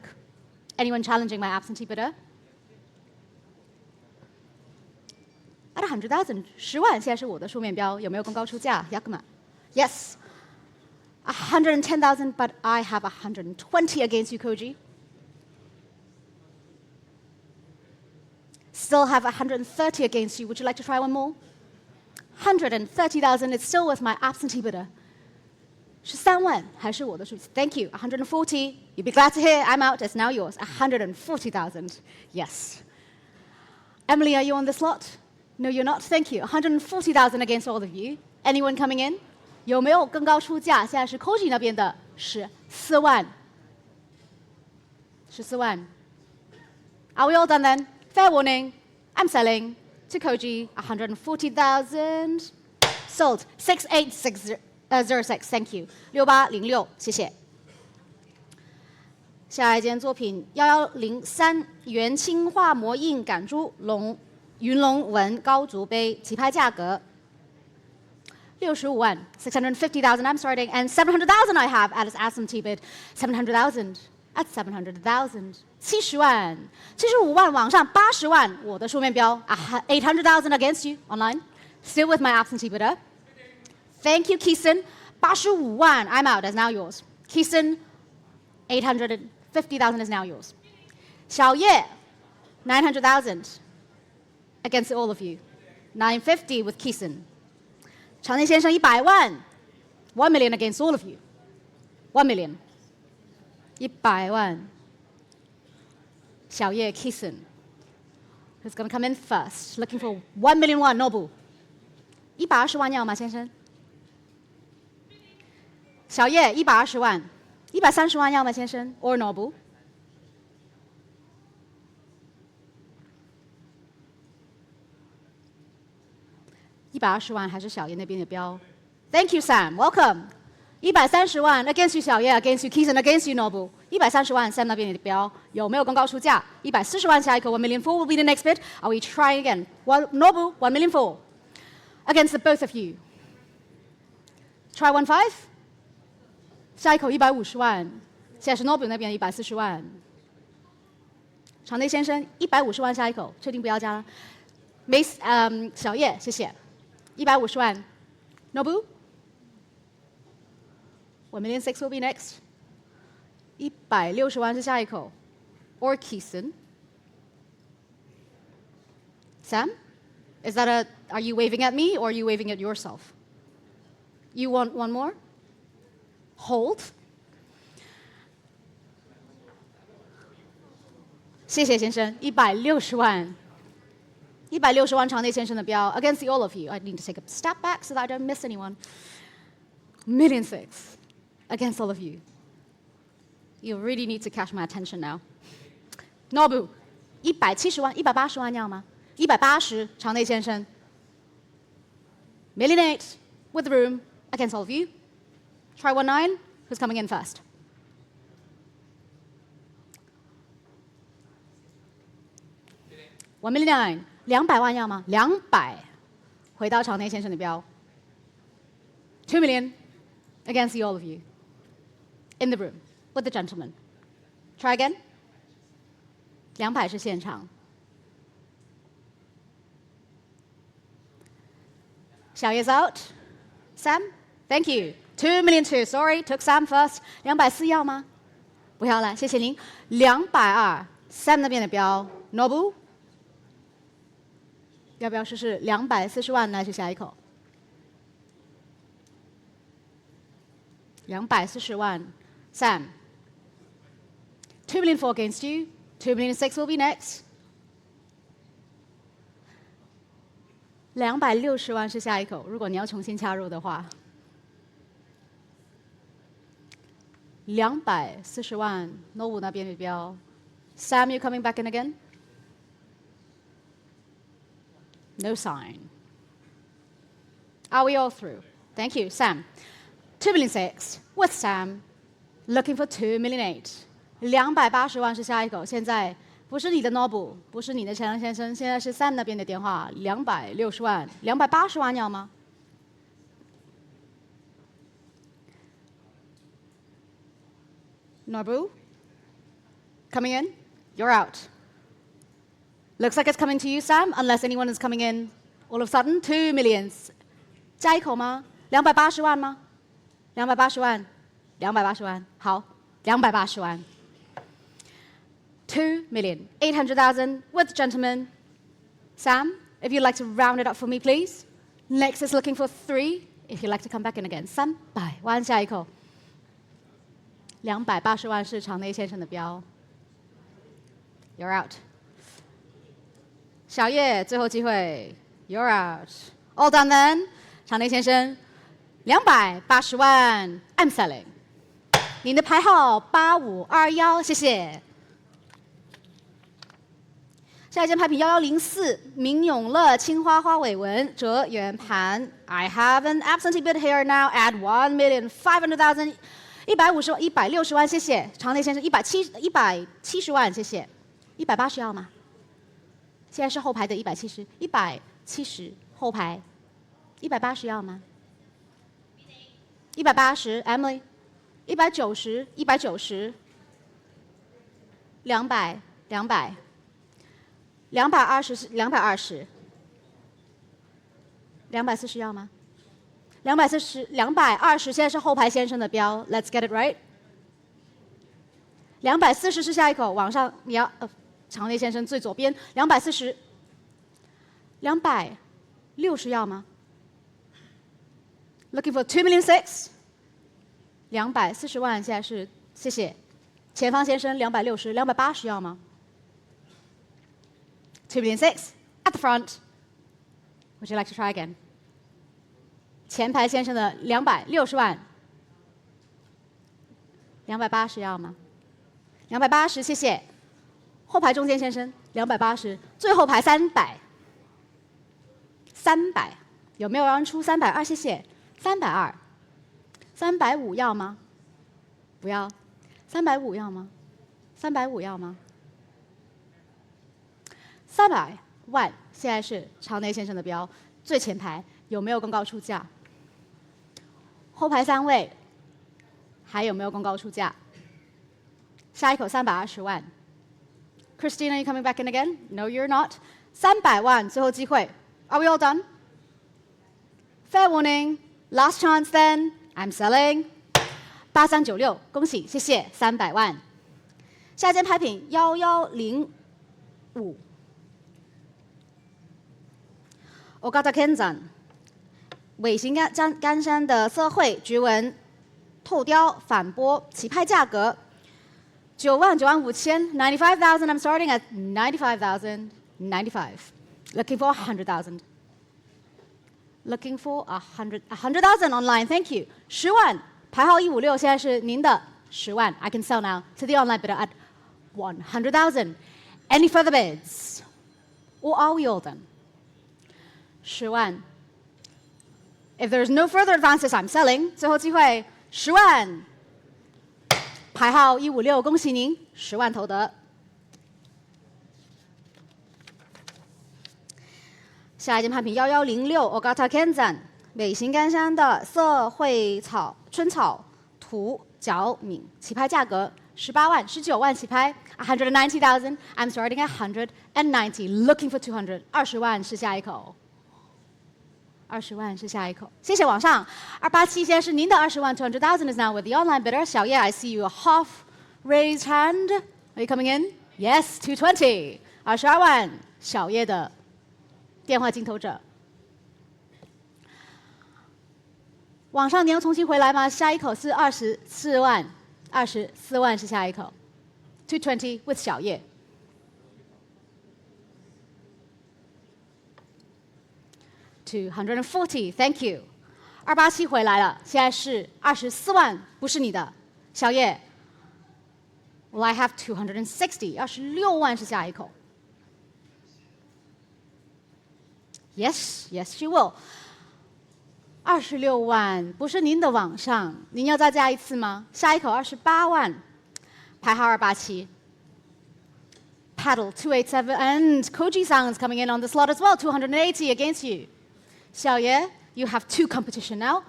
Anyone challenging my absentee bidder? At 100,000, 10万现在是我的书面标，有没有更高出价 ？Yakuma. Yes. 110,000, but I have 120 against you, Koji. Still have 130 against you. Would you like to try one more? 130,000 is still with my absentee bidder. 13万还是我的数字 Thank you. 140. You'd be glad to hear I'm out. It's now yours. 140,000. Yes. Emily, are you on this lot? No, you're not. Thank you. 140,000 against all of you. Anyone coming in? 有没有更高出价？现在是 Koji 那边的14万。14万。Are we all done then? Fair warning. I'm selling to Koji 140,000. Sold 6806. Thank you. 6806，谢谢。下一件作品1103元青画模印感珠云龙纹高足杯，起拍价格65万 650,000. I'm starting and 700,000 I have at its absentee bid. 700,000 at 700,000. 70万75万往上80万，我的书面标 800,000 against you online. Still with my absentee bidder. Thank you, Keeson. 85万 I'm out. Is now yours. Keeson, 850,000 is now yours. 小叶 900,000 against all of you. 950 with Keeson. 长内先生100万 1 million against all of you. 1 million. 100万。小叶 Keeson. Who's going to come in first? Looking for 1 million won, Nobu. 120万要吗，先生？小叶120万，130万要吗，先生 ？Or Nobu？ 120万还是小叶那边的标 ？Thank you, Sam. Welcome. 130万 against you 小叶 against you Keeson against you Nobu. 130万 Sam 那边的标有没有更高出价？140万下一口 1 million 4 will be the next bid. Are we trying again? Nobu 1 million 4 against the both of you. Try 1.5. 下一口150万，现在是 Nobu 那边140万。场内先生150万下一口，确定不要加了？小叶谢谢。150万 ，Nobu。1 million 6 will be next. 160万是下一口 ，or Keeson. Sam, is that are you waving at me or are you waving at yourself? You want one more? Hold. 谢谢先生，160万，160万场内先生的标 against the all of you. I need to take a step back so that I don't miss anyone. 1 million 6 against all of you. You really need to catch my attention now. Nobu, 170万，180万要吗？180场内先生。1 million 8 with room against all of you. Try 19. Who's coming in first? $1 million 200万要吗？200，回到场内先生的标。2 million against the all of you. In the room with the gentleman. Try again. 200是现场。小叶 's out. Sam, thank you. 2 million 2. Sorry, took Sam first. 240要吗？不要了，谢谢您。220 Sam 那边的标 ，Nobu。要不要试试240万来去下一口？240万 ，Sam。2 million 4 against you. 2 million 6 will be next. 260万是下一口，如果你要重新加入的话。240万 ，Nobu 那边的标。Sam, you coming back in again? No sign. Are we all through? Thank you, Sam. 2,600,000 with Sam, looking for 2,800,000. 280万是下一口，现在不是你的 Nobu， 不是你的陈先生，现在是 Sam 那边的电话，260万，280万要吗？ Nobu, coming in? You're out. Looks like it's coming to you, Sam, unless anyone is coming in all of a sudden. 2 millions. 加一口吗？280万吗？280万，280万，好，280万。2,800,000 with gentlemen. Sam, if you'd like to round it up for me, please. Next is looking for 3. If you'd like to come back in again. 300万，下一口。280万是场内先生的标。You're out. 小叶，最后机会。You're out. All done then. 场内先生，280万 ，I'm selling。您的牌号8521，谢谢。下一件拍品1104，明永乐青花尾纹折圆盘。I have an absentee bid here now at 1,500,000。160万，谢谢。场内先生170万，谢谢。180要吗？现在是后排的170后排。180要吗？180 ，Emily。190 200 220 240要吗？220，现在是后排先生的标 ，Let's get it right。240是下一口，往上你要场内先生最左边240，260要吗 ？Looking for 2,600,000。240万，现在是谢谢。前方先生260 280要吗 ？2,600,000 at the front. Would you like to try again? 前排先生的260万，280要吗？280，谢谢。后排中间先生280，最后排300，有没有人出320？谢谢。320，350要吗？不要。350要吗？350要吗？300万，现在是场内先生的标，最前排有没有公告出价？后排3位还有没有公告出价？下一口320万。Christina, you coming back in again? No, you're not. 300万，最后机会。Are we all done? Fair warning. Last chance then. I'm selling. 8396，恭喜，谢谢，300万。下一件拍品1105。Okada Kenzan， 尾形干山的色绘菊纹透雕反波，起拍价格95000 95,000 I'm starting at 95,095. Looking for 100,000. Looking for 100,000 online. Thank you. 10万，牌号156，现在是您的10万。I can sell now to the online bidder at 100,000. Any further bids? Or are we all done? 10万。If there is no further advances, I'm selling. 最后机会，10万。牌号156，恭喜您10万投得。下一件拍品1106 Okata Kenzan， 尾形干山的色绘春草图角敏，起拍价格18万19万起拍 190,000 I'm starting at 190 looking for 200 20万是下一口，20万是下一口，谢谢往上。287现在是您的20万 200,000 is now with the online bidder. 小叶 I see you half raised hand. Are you coming in? Yes, 220 22万，小叶的电话竞投者。往上你要重新回来吗？下一口是24万，24万是下一口。220 with 小叶。240 ，Thank you。287回来了，现在是24万，不是你的小叶 ，Will I have 260？ 26万是下一口。Yes, yes, she will. 26万不是您的网上，您要再加一次吗？下一口28万，牌号287。Paddle 287 and Koji sounds coming in on the slot as well. 280 against you. 小爷 you have 2 competition now.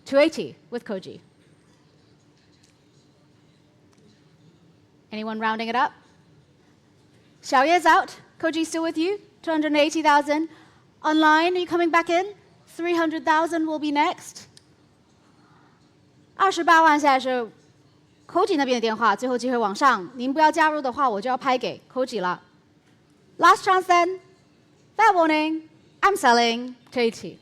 280 with Koji. Anyone rounding it up? 小爷's out. Koji still with you. 280,000. Online, are you coming back in? 300,000 will be next. 28万现在是 Koji 那边的电话，最后机会往上。您不要加入的话，我就要拍给 Koji 了。Last chance then. Fair warning. I'm selling 280.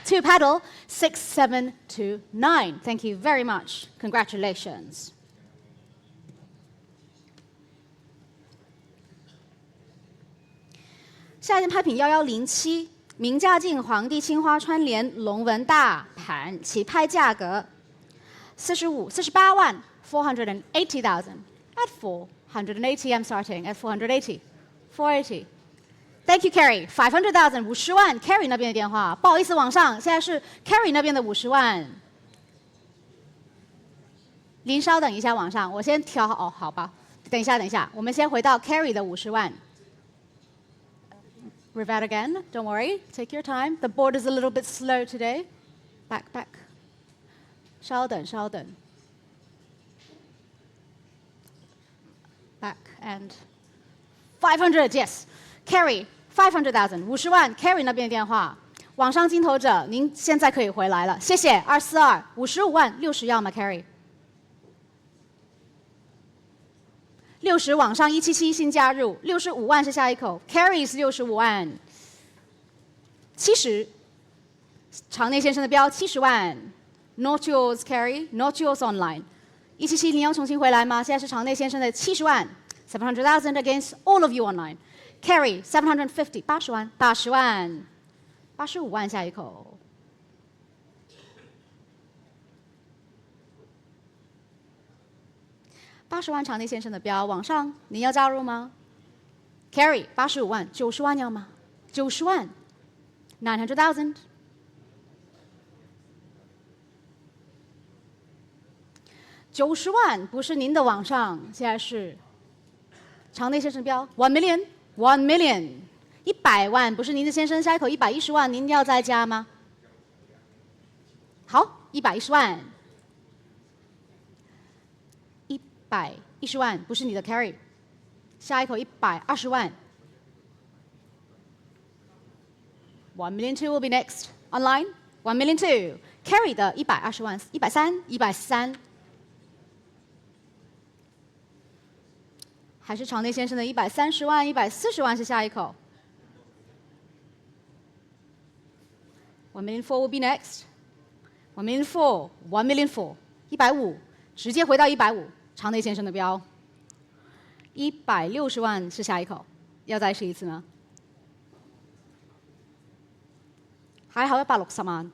2 paddle 6729. Thank you very much. Congratulations. 下一件拍品1107，明嘉靖皇帝青花川联龙纹大盘，起拍价格48万480,000 at 480. I'm starting at 480. 480. Thank you, Carrie. 500,000 50万 ，Carrie 那边的电话，不好意思，往上，现在是 Carrie 那边的50万。您稍等一下，往上，我先调哦，好吧，等一下，我们先回到 Carrie 的50万。Revat again. Don't worry. Take your time. The board is a little bit slow today. Back. 稍等。Back and 500. Yes. Carrie 500,000 50万 Carrie 那边的电话。网上金投者，您现在可以回来了，谢谢。242 55万60要吗 Carrie？ 60网上177新加入，65万是下一口 ，Carrie 是65万，70，场内先生的标70万 ，Not yours Carrie, Not yours online， 177你要重新回来吗？现在是场内先生的70万 ，700,000 against all of you online，Carrie 750 80万，80万，85万下一口。80万场内先生的标，网上您要加入吗 ？Carrie 85万，90万要吗？90万 ，900,000。90万不是您的网上，现在是场内先生标1 million，1 million，100万不是您的先生，下一口110万，您要再加吗？好，110万。110万不是你的 carry， 下一口120万。1 million two will be next online. 1 million two carry 的120万130，还是场内先生的130万140万是下一口。1 million four will be next. 1 million four 150，直接回到150。场内先生的标，160万是下一口，要再试一次吗？还好160萬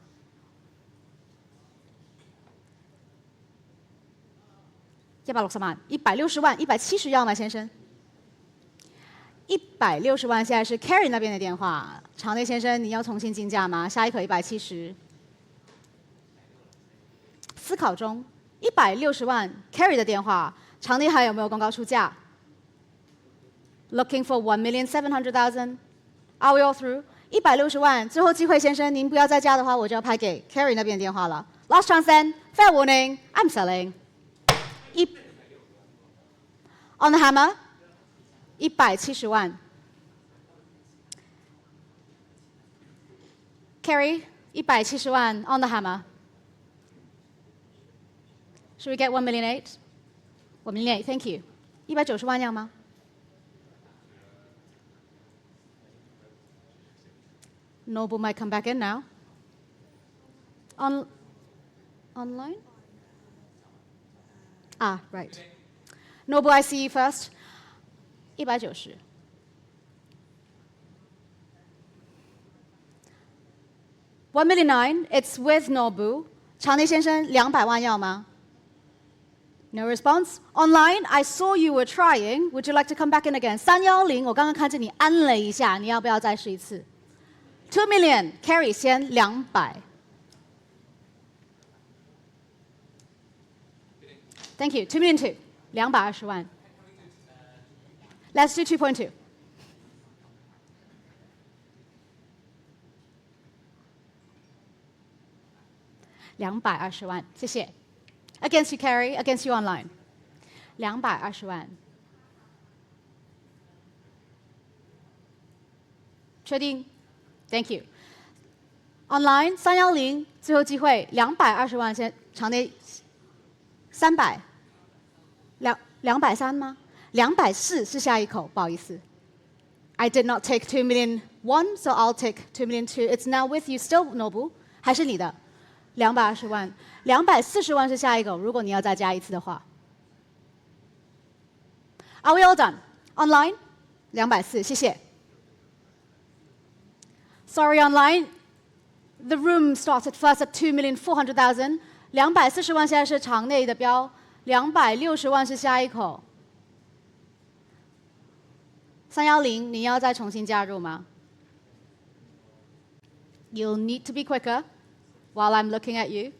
，160萬，160萬170要吗，先生？160万现在是 Carrie 那边的电话，场内先生你要重新竞价吗？下一口170，思考中。160万 Carrie 的电话，场内还有没有公告出价 ？Looking for 1,700,000. Are we all through? 160万，最后机会，先生，您不要再加的话，我就要拍给 Carrie 那边的电话了。Last chance then. Fair warning. I'm selling. On the hammer. 170万。Carrie 170万 on the hammer. Should we get 1 million 8? 1 million 8, thank you. 190万要吗？ Noble might come back in now. Online? Ah, right. Noble, I see you first. 190。1 million 9, it's with Nobu. 场内先生200万要吗 No response. Online, I saw you were trying. Would you like to come back in again? 310，我刚刚看见你按了一下，你要不要再试一次？2 million, Carrie 先200。Thank you. 2 million 2, 220万。Let's do 2.2. 220万，谢谢。Against you, Carrie. Against you online. 220万。确定 ？Thank you. Online 310，最后机会220万，先场内300，230吗？240是下一口，不好意思。I did not take 2 million 1, so I'll take 2 million 2. It's now with you still, Nobu， 还是你的？220万，240万是下一口。如果你要再加一次的话 ，Are we all done? Online 240，谢谢。Sorry, online. The room started first at 2,400,000. 240万现在是场内的标，260万是下一口。310，你要再重新加入吗 ？You'll need to be quicker while I'm looking at you.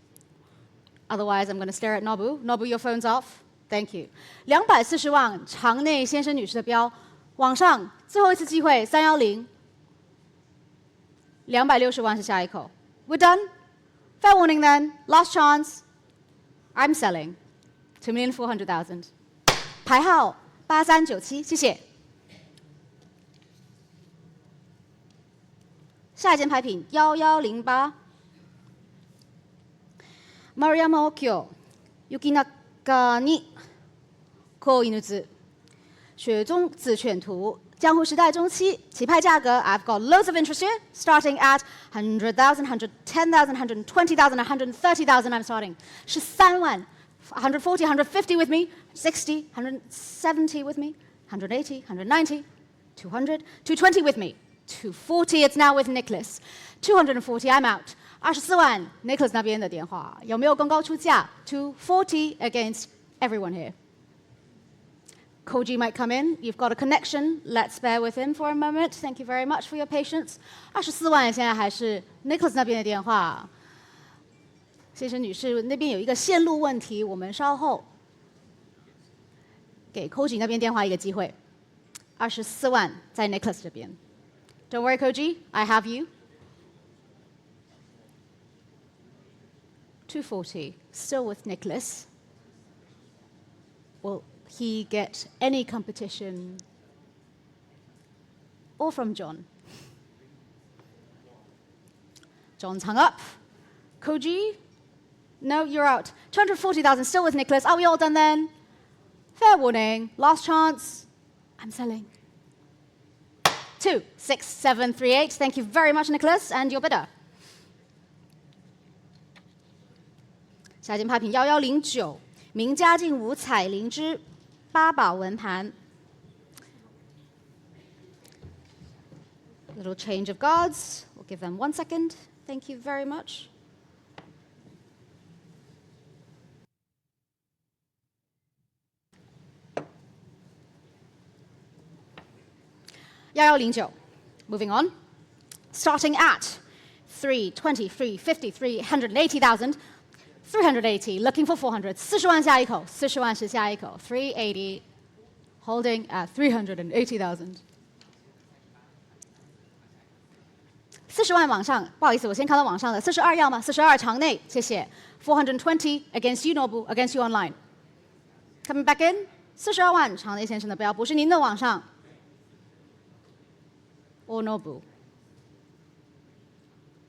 Otherwise, I'm going to stare at Nobu. Nobu, your phone's off. Thank you. 240万，场内先生女士的标，往上，最后一次机会，310。260万是下一口。We're done. Fair warning then. Last chance. I'm selling. 2,400,000. 牌号8397，谢谢。下一件牌品1108。Mariama Okyo 雪中に子犬図，雪中子犬图。江户时代中期，起拍价格 I've got loads of interest here, starting at 100,000, 110,000, 120,000, 130,000. I'm starting 13万，140, 150 with me, 60, 170 with me, 180, 190, 200, 220 with me, 240. It's now with Nicholas. 240. I'm out. 24万 Nicholas 那边的电话有没有更高出价 ？240 against everyone here. Koji might come in. You've got a connection. Let's bear with him for a moment. Thank you very much for your patience. 24万现在还是 Nicholas 那边的电话。先生、女士，那边有一个线路问题，我们稍后给 Koji 那边电话一个机会。24万在 Nicholas 这边。Don't worry, Koji. I have you. 240. Still with Nicholas. Will he get any competition? Or from John? John's hung up. Koji? No, you're out. 240,000, still with Nicholas. Are we all done then? Fair warning. Last chance. I'm selling. 26738. Thank you very much, Nicholas, and your bidder. 下一件拍品1109，名家劲五彩灵芝八宝纹盘。Little change of guards. We'll give them 1 second. Thank you very much. $1109. Moving on. Starting at 320, 350, 380,000. 380, looking for 400. 40万下一口，40万是下一口。380, holding at 380,000. 40万往上，不好意思，我先看到往上的42要吗？42场内，谢谢。420 against you, Nobu, against you online. Coming back in. 42万场内先生的标不是您的往上。Or Nobu.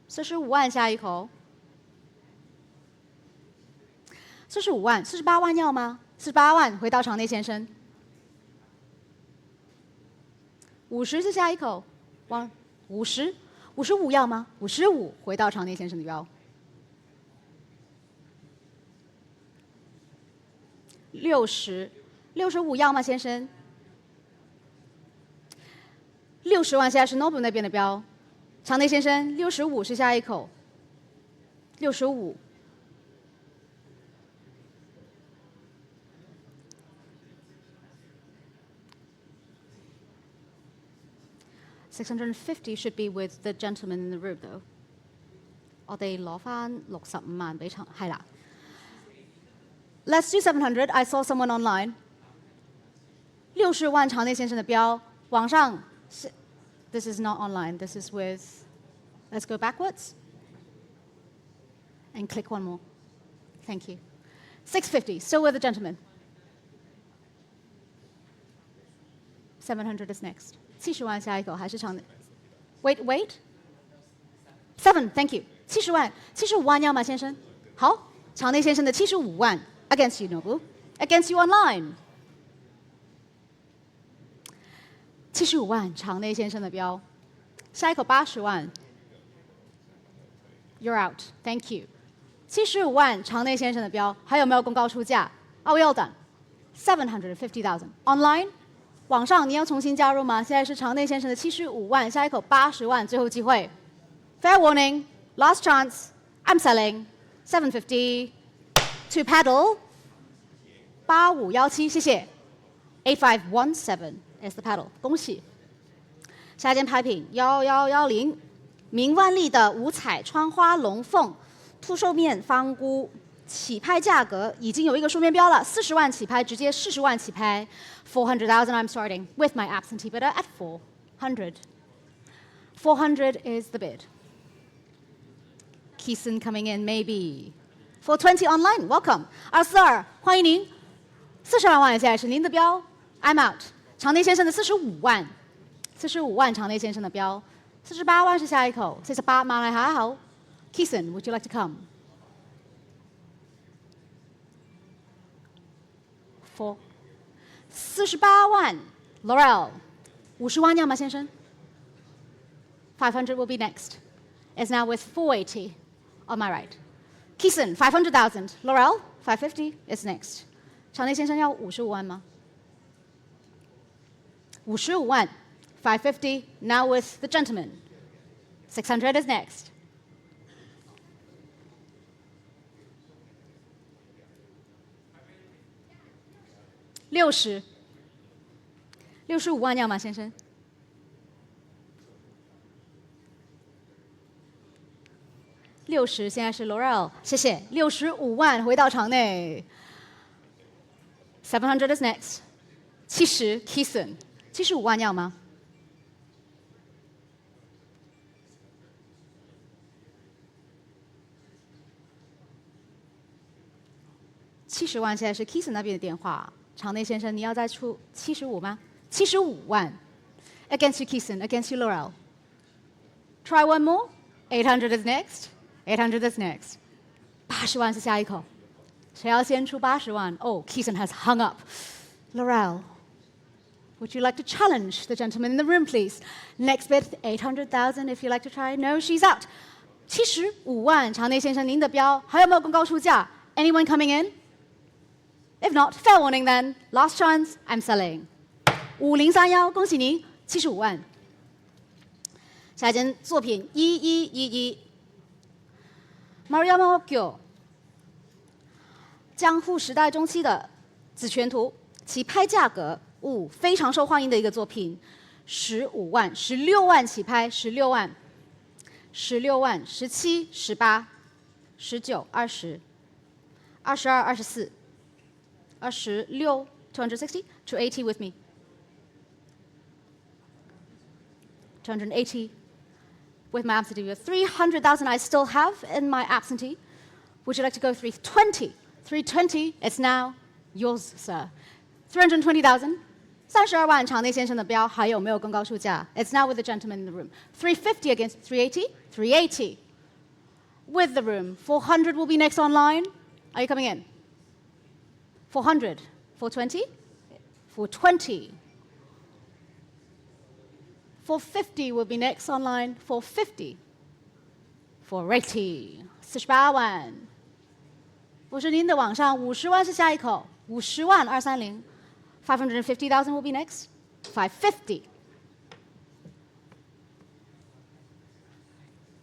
45万下一口。45万，48万要吗？48万回到场内先生。50是下一口，往50，55要吗？55回到场内先生的标。60，65要吗，先生？60万现在是 Nobu 那边的标，场内先生65是下一口，65。650 should be with the gentleman in the room, though. 我哋攞返65萬俾場，係啦。Let's do 700. I saw someone online. 60萬場內先生的標，網上。This is not online. This is with. Let's go backwards. And click one more. Thank you. 650. Still with the gentleman. 700 is next. 70萬下一個還是長的 Wait. 7. Thank you. 70萬，75萬要嗎，先生？好，場內先生的75萬 against you, Nobu. Against you online. 75萬，場內先生的標。下一口80萬。You're out. Thank you. 75萬，場內先生的標，還有沒有公告出價？ Oh, well done. 750,000 online. 網上你要重新加入嗎？現在是場內先生的75萬，下一口80萬，最後機會。Fair warning, last chance. I'm selling 750 to paddle 8517，謝謝。8517 is the paddle， 恭喜。下一件拍品1110，明万利的五彩窗花龙凤凸兽面方菇。起拍價格已經有一個書面標了，40萬起拍，直接40萬起拍。400,000 I'm starting with my absentee bidder at 400. 400 is the bid. Keeson coming in maybe. 420 online, welcome. 242，歡迎您。42萬現在是您的標 ，I'm out。場內先生的45萬，45萬場內先生的標，48萬是下一口，48馬來下一口。Keeson, would you like to come? 48萬 Laurel 50萬要嗎先生 500 will be next. It's now with 480 on my right. Keeson 500,000 Laurel 550 is next. 場內先生要55萬嗎55萬 550 now with the gentleman. 600 is next. 65萬要嗎先生60現在是 Laurel， 謝謝。65萬回到場內。700 is next。70 Keeson， 75萬要嗎？70萬現在是 Keeson 那邊的電話。場內先生，你要再出75嗎？75萬 against you, Keeson, against you, Laurel. Try one more. 800 is next. 800 is next. 80萬是下一口，誰要先出80萬？ Oh, Keeson has hung up. Laurel, would you like to challenge the gentleman in the room, please? Next bid, 800,000 if you like to try. No, she's out. 75萬，場內先生，您的標還有沒有公告出價 ？Anyone coming in? If not, fair warning then. Last chance, I'm selling. 5031，恭喜您，75萬。下一件作品1111 ，Mariano Gyo， 江户時代中期的紫泉圖，起拍價格非常受歡迎的一個作品，15萬，16萬起拍，16萬，16萬，17、18、19、20、22、24。26, 260, 280 with me. 280 with my absentee. 300,000 I still have in my absentee. Would you like to go 320? 320, it's now yours, sir. 320,000. 32萬場內先生的標還有沒有公告出價 It's now with the gentleman in the room. 350 against 380. 380 with the room. 400 will be next online. Are you coming in? 400, 420, 420. 450 will be next online, 450. 480, 48萬。不是您的網上50萬是下一口，50萬230。550,000 will be next, 550.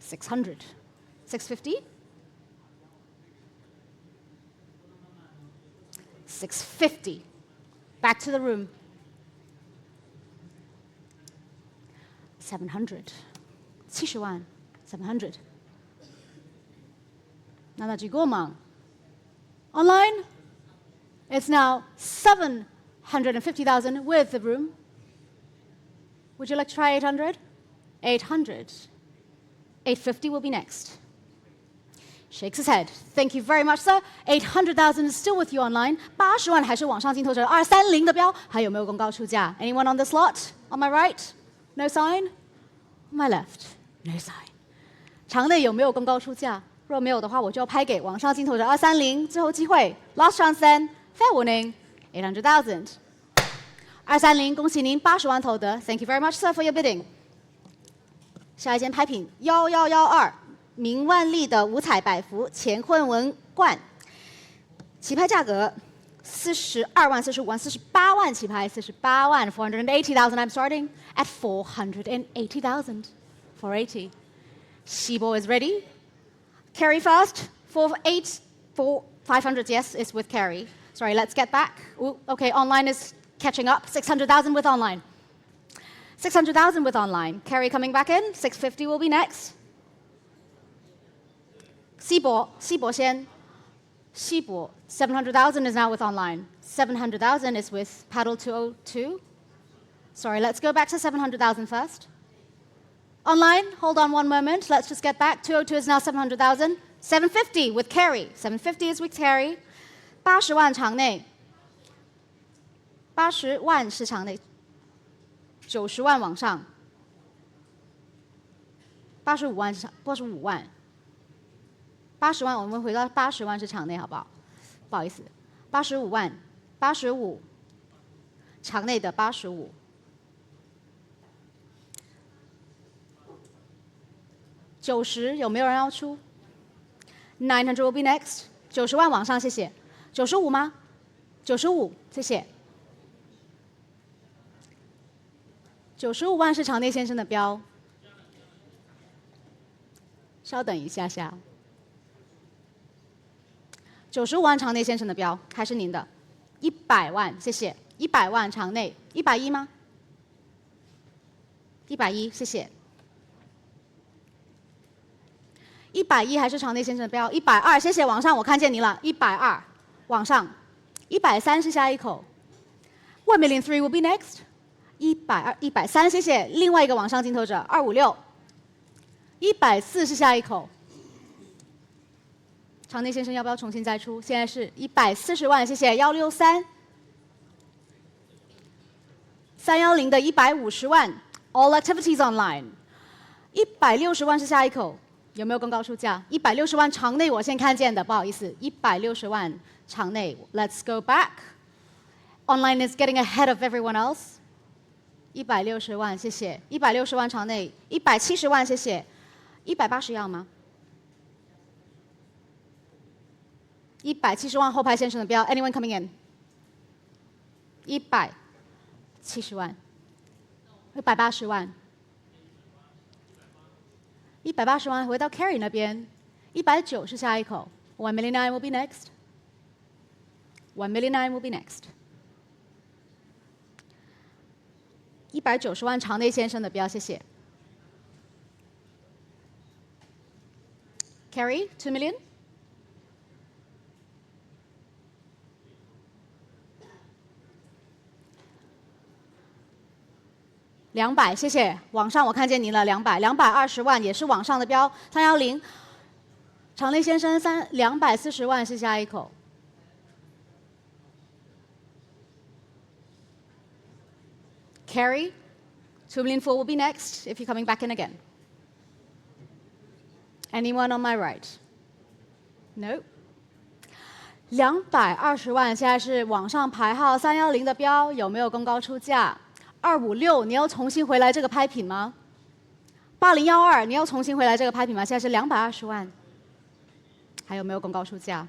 600, 650. 650. Back to the room. 70万700。那那几个吗 ？Online, it's now 750,000 with the room. Would you like to try 800? 800. 850 will be next. Shakes his head. Thank you very much, sir. 800,000 is still with you online. 80万还是网上镜头者230的标，还有没有公告出价 ？Anyone on the slot? On my right? No sign? On my left? No sign. 场内有没有公告出价？若没有的话，我就要拍给网上镜头者230，最后机会 ，last chance then. Fair warning. 800,000. 230，恭喜您80万投得。Thank you very much, sir, for your bidding. 下一件拍品1112。明万历的五彩百幅乾坤文罐，起拍价格42万、45万、48万起拍，48万480,000。I'm starting at 480,000. 480. Shibo is ready. Carry first. 500. Yes, it's with carry. Sorry, let's get back. Ooh, okay, online is catching up. 600,000 with online. 600,000 with online. Carry coming back in. 650 will be next. 西博先，西博 700,000 is now with online. 700,000 is with paddle 202. Sorry, let's go back to 700,000 first. Online, hold on one moment. Let's just get back. 202 is now 700,000. 750 with carry. 750 is with carry. 80万场内，80万是场内，90万往上，85万是85万。80万，我们回到80万是场内，好不好？不好意思，85万，85，场内的85。90有没有人要出 ？900 will be next. 90万往上，谢谢。95吗？95，谢谢。95万是场内先生的标。稍等一下下。95万场内先生的标，还是您的？100万，谢谢。100万场内，110吗？110，谢谢。110还是场内先生的标？120，谢谢。网上我看见您了，120，网上。130是下一口。1 million 3 will be next。130，谢谢。另外一个网上镜头者256。140是下一口。场内先生要不要重新再出？现在是140万，谢谢。163。310的150万 ，All activities online。160万是下一口，有没有公告出价？160万场内我先看见的，不好意思，160万场内 ，Let's go back。Online is getting ahead of everyone else。160万，谢谢。160万场内，170万，谢谢。180要吗？170万后排先生的标 ，Anyone coming in？ 170万，180万，180万回到 Carry 那边，190是下一口 ，1 million 9 will be next。1 million 9 will be next。190万场内先生的标，谢谢。Carry 2 million。200，谢谢。网上我看见您了，220万也是网上的标，310。场内先生240万是下一口。Carry 2 million 4 will be next if you're coming back in again. Anyone on my right? No. 220万现在是网上排号310的标，有没有公告出价？256，你要重新回来这个拍品吗？8012，你要重新回来这个拍品吗？现在是220万，还有没有公告出价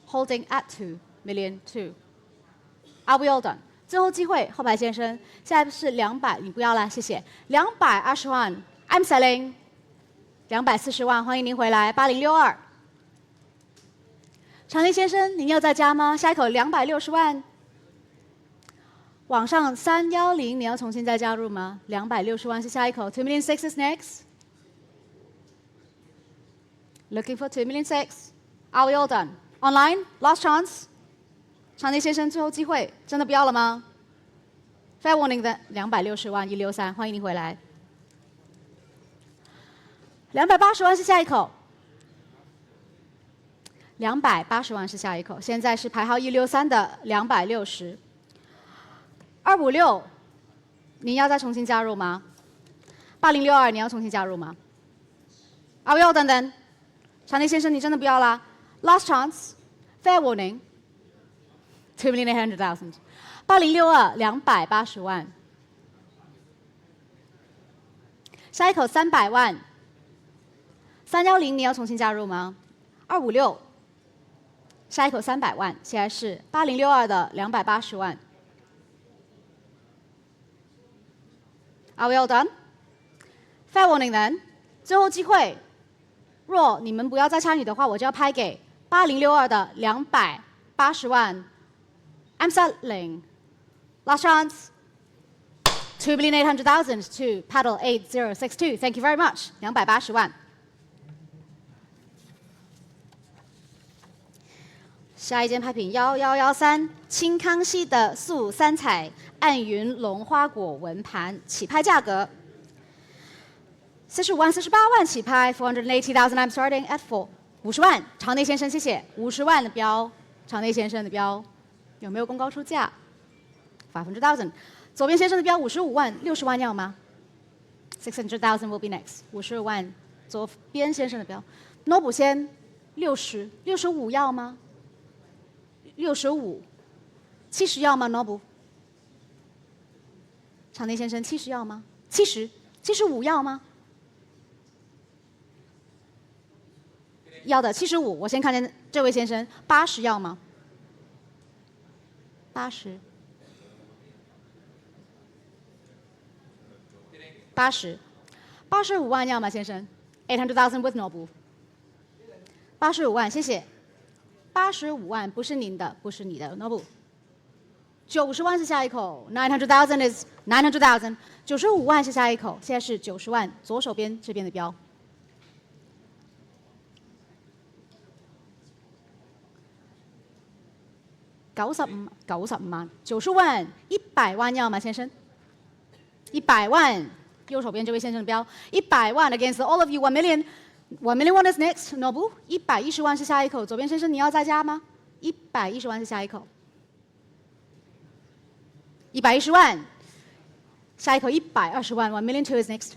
？Holding at 2 million 2。Are we all done？ 最后机会，后排先生，现在是200，你不要了，谢谢。220万 ，I'm selling。240万，欢迎您回来，8062。场内先生，您要再加吗？下一口260万。网上310，你要重新再加入吗？260万是下一口。2 million six is next. Looking for 2 million six. Are we all done? Online, last chance. 场内先生，最后机会，真的不要了吗 ？Fair warning 的260万163，欢迎你回来。280万是下一口。280万是下一口，现在是排号163的260。256，您要再重新加入吗？8062，你要重新加入吗 ？Are we all done then？ 场内先生，你真的不要啦 ？Last chance, fair warning. 2 800,000。8062，280万。下一口300万。310，你要重新加入吗？256。下一口300万，现在是8062的280万。Are we all done? Fair warning then. 最后机会，若你们不要再参与的话，我就要拍给8062的280万。I'm selling. Last chance. 2,800,000 to paddle 8062. Thank you very much. 280万。下一件拍品1113，清康熙的素三彩暗云龙花果纹盘，起拍价格45万、48万起拍 ，480,000 I'm starting at 50万。场内先生，谢谢，50万的标，场内先生的标有没有公告出价？500,000。左边先生的标55万，60万要吗？600,000 will be next。55万，左边先生的标。Noble 先60，65要吗？65，70要吗 ？Noble。场内先生70要吗？70，75要吗？要的75，我先看见这位先生80要吗？80，85万要吗，先生 ？800,000 with Noble。85万，谢谢。85万不是您的，不是你的 ，Noble。90万是下一口 ，900,000 is 900,000。95万是下一口，现在是90万，左手边这边的标。95万，90万，100万要吗，先生？100万，右手边这位先生的标，100万 against all of you 1 million。1 million one is next, Nobu。110万是下一口，左边先生你要再加吗？110万是下一口。110万，下一口120万 ，1 million two is next。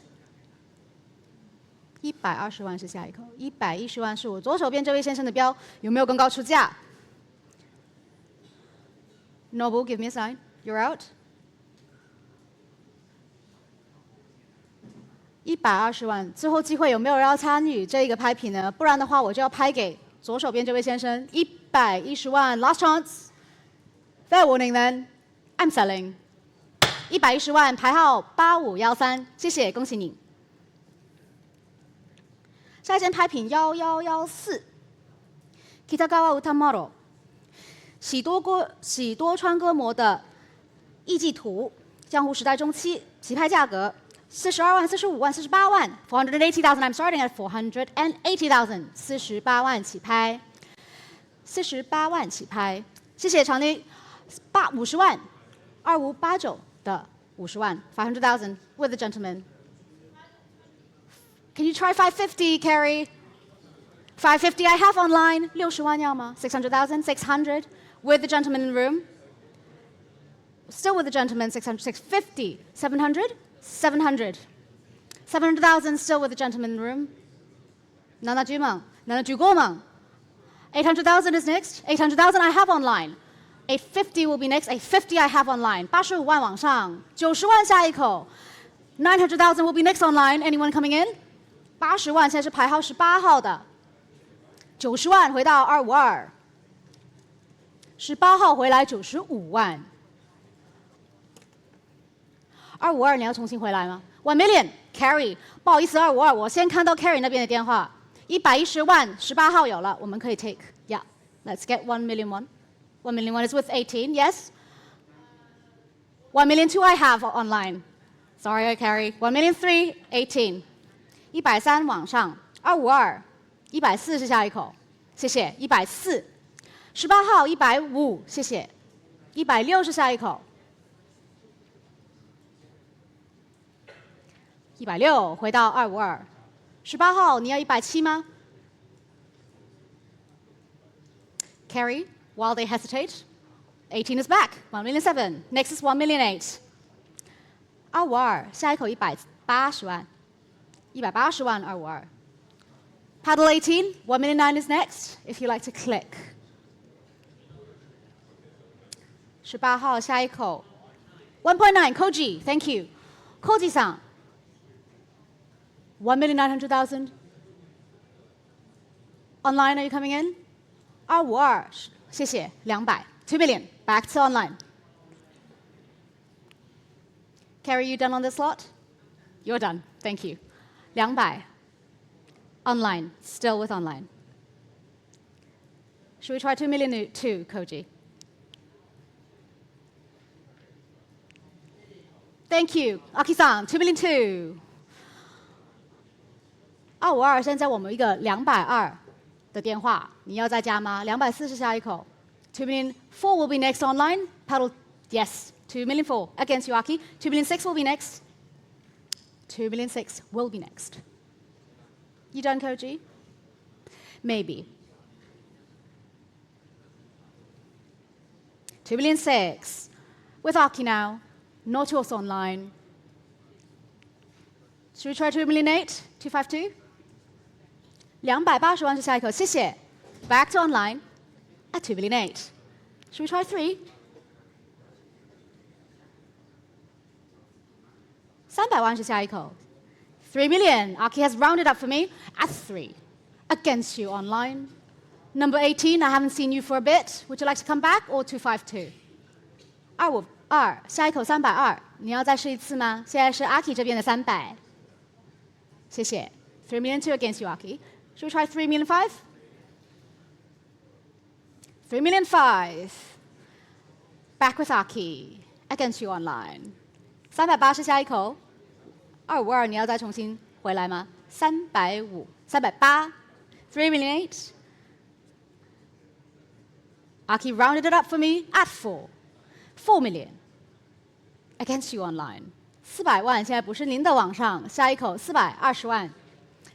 120万是下一口，110万是我左手边这位先生的标，有没有公告出价 ？Nobu, give me a sign. You're out. 120万，最后机会有没有人要参与这个拍品呢？不然的话，我就要拍给左手边这位先生110万 ，last chance。Fair warning then, I'm selling。110万，排号8513，谢谢，恭喜你。下一件拍品1114 ，Kitagawa Utamaro， 喜多川歌模的艺伎图，江户时代中期，起拍价格。42万、45万、48万 ，480,000 I'm starting at 480,000 48万起拍，48万起拍，谢谢场内50万，2589的50万 ，500,000 with the gentleman。Can you try 550, Carrie? 550 I have online. 60万要吗 ？600,000, 600 with the gentleman in the room. Still with the gentleman, 600, 650, 700. 700,000 still with the gentleman in the room. 70万，70個萬。800,000 is next. 800,000 I have online. 850 will be next. 850 I have online. 85萬往上，90萬下一口。900,000 will be next online. Anyone coming in? 80萬，现在是排号18號的。90萬回到252。18號回來95萬。252，你要重新回来吗 ？1 million Carrie， 不好意思，252，我先看到 Carrie 那边的电话，110万，18号有了，我们可以 take。Yeah，let's get 1 million one。1 million one is with 18，yes。1,000,002 I have online. Sorry, I carry. 1,000,003 18. 130往上，252 140是下一口，谢谢。140 18号150，谢谢。160是下一口。160回到252。18号你要170吗 ？Carry while they hesitate. 18 is back. 1,007,000. Next is 1,008,000. 252下一口180万，180万252。Paddle 18, 1,009,000 is next. If you like to click. 18号下一口 1.9 Koji, thank you. Koji さん 1,900,000. Online, are you coming in? 252谢谢200 2 million. Back to online. Carrie, you done on this lot? You're done. Thank you. 200. Online. Still with online. Should we try 2 million too, Koji? Thank you. Aki-san, 2 million too. 252现在我们一个220的电话，你要再加吗？240下一口。2 million 4 will be next online. Paddle, yes. 2 million 4 against you, Aki. 2 million 6 will be next. 2 million 6 will be next. You done, Koji? Maybe. 2 million 6 with Aki now. Not yours online. Should we try 2 million 8? 252? 280万是下一口，谢谢。Back to online at 2 million 8. Should we try 3? 300万是下一口。3 million. Aki has rounded up for me at 3. Against you online. Number 18, I haven't seen you for a bit. Would you like to come back or 252? 252下一口320，你要再试一次吗？现在是 Aki 这边的300，谢谢。3 million 2 against you, Aki. Should we try 3 million 5? 3 million 5. Back with Aki. Against you online. 380是下一口，252你要再重新回来吗？350、380 3 million 8. Aki rounded it up for me at 4. 4 million. Against you online. 400万现在不是您的网上，下一口420万，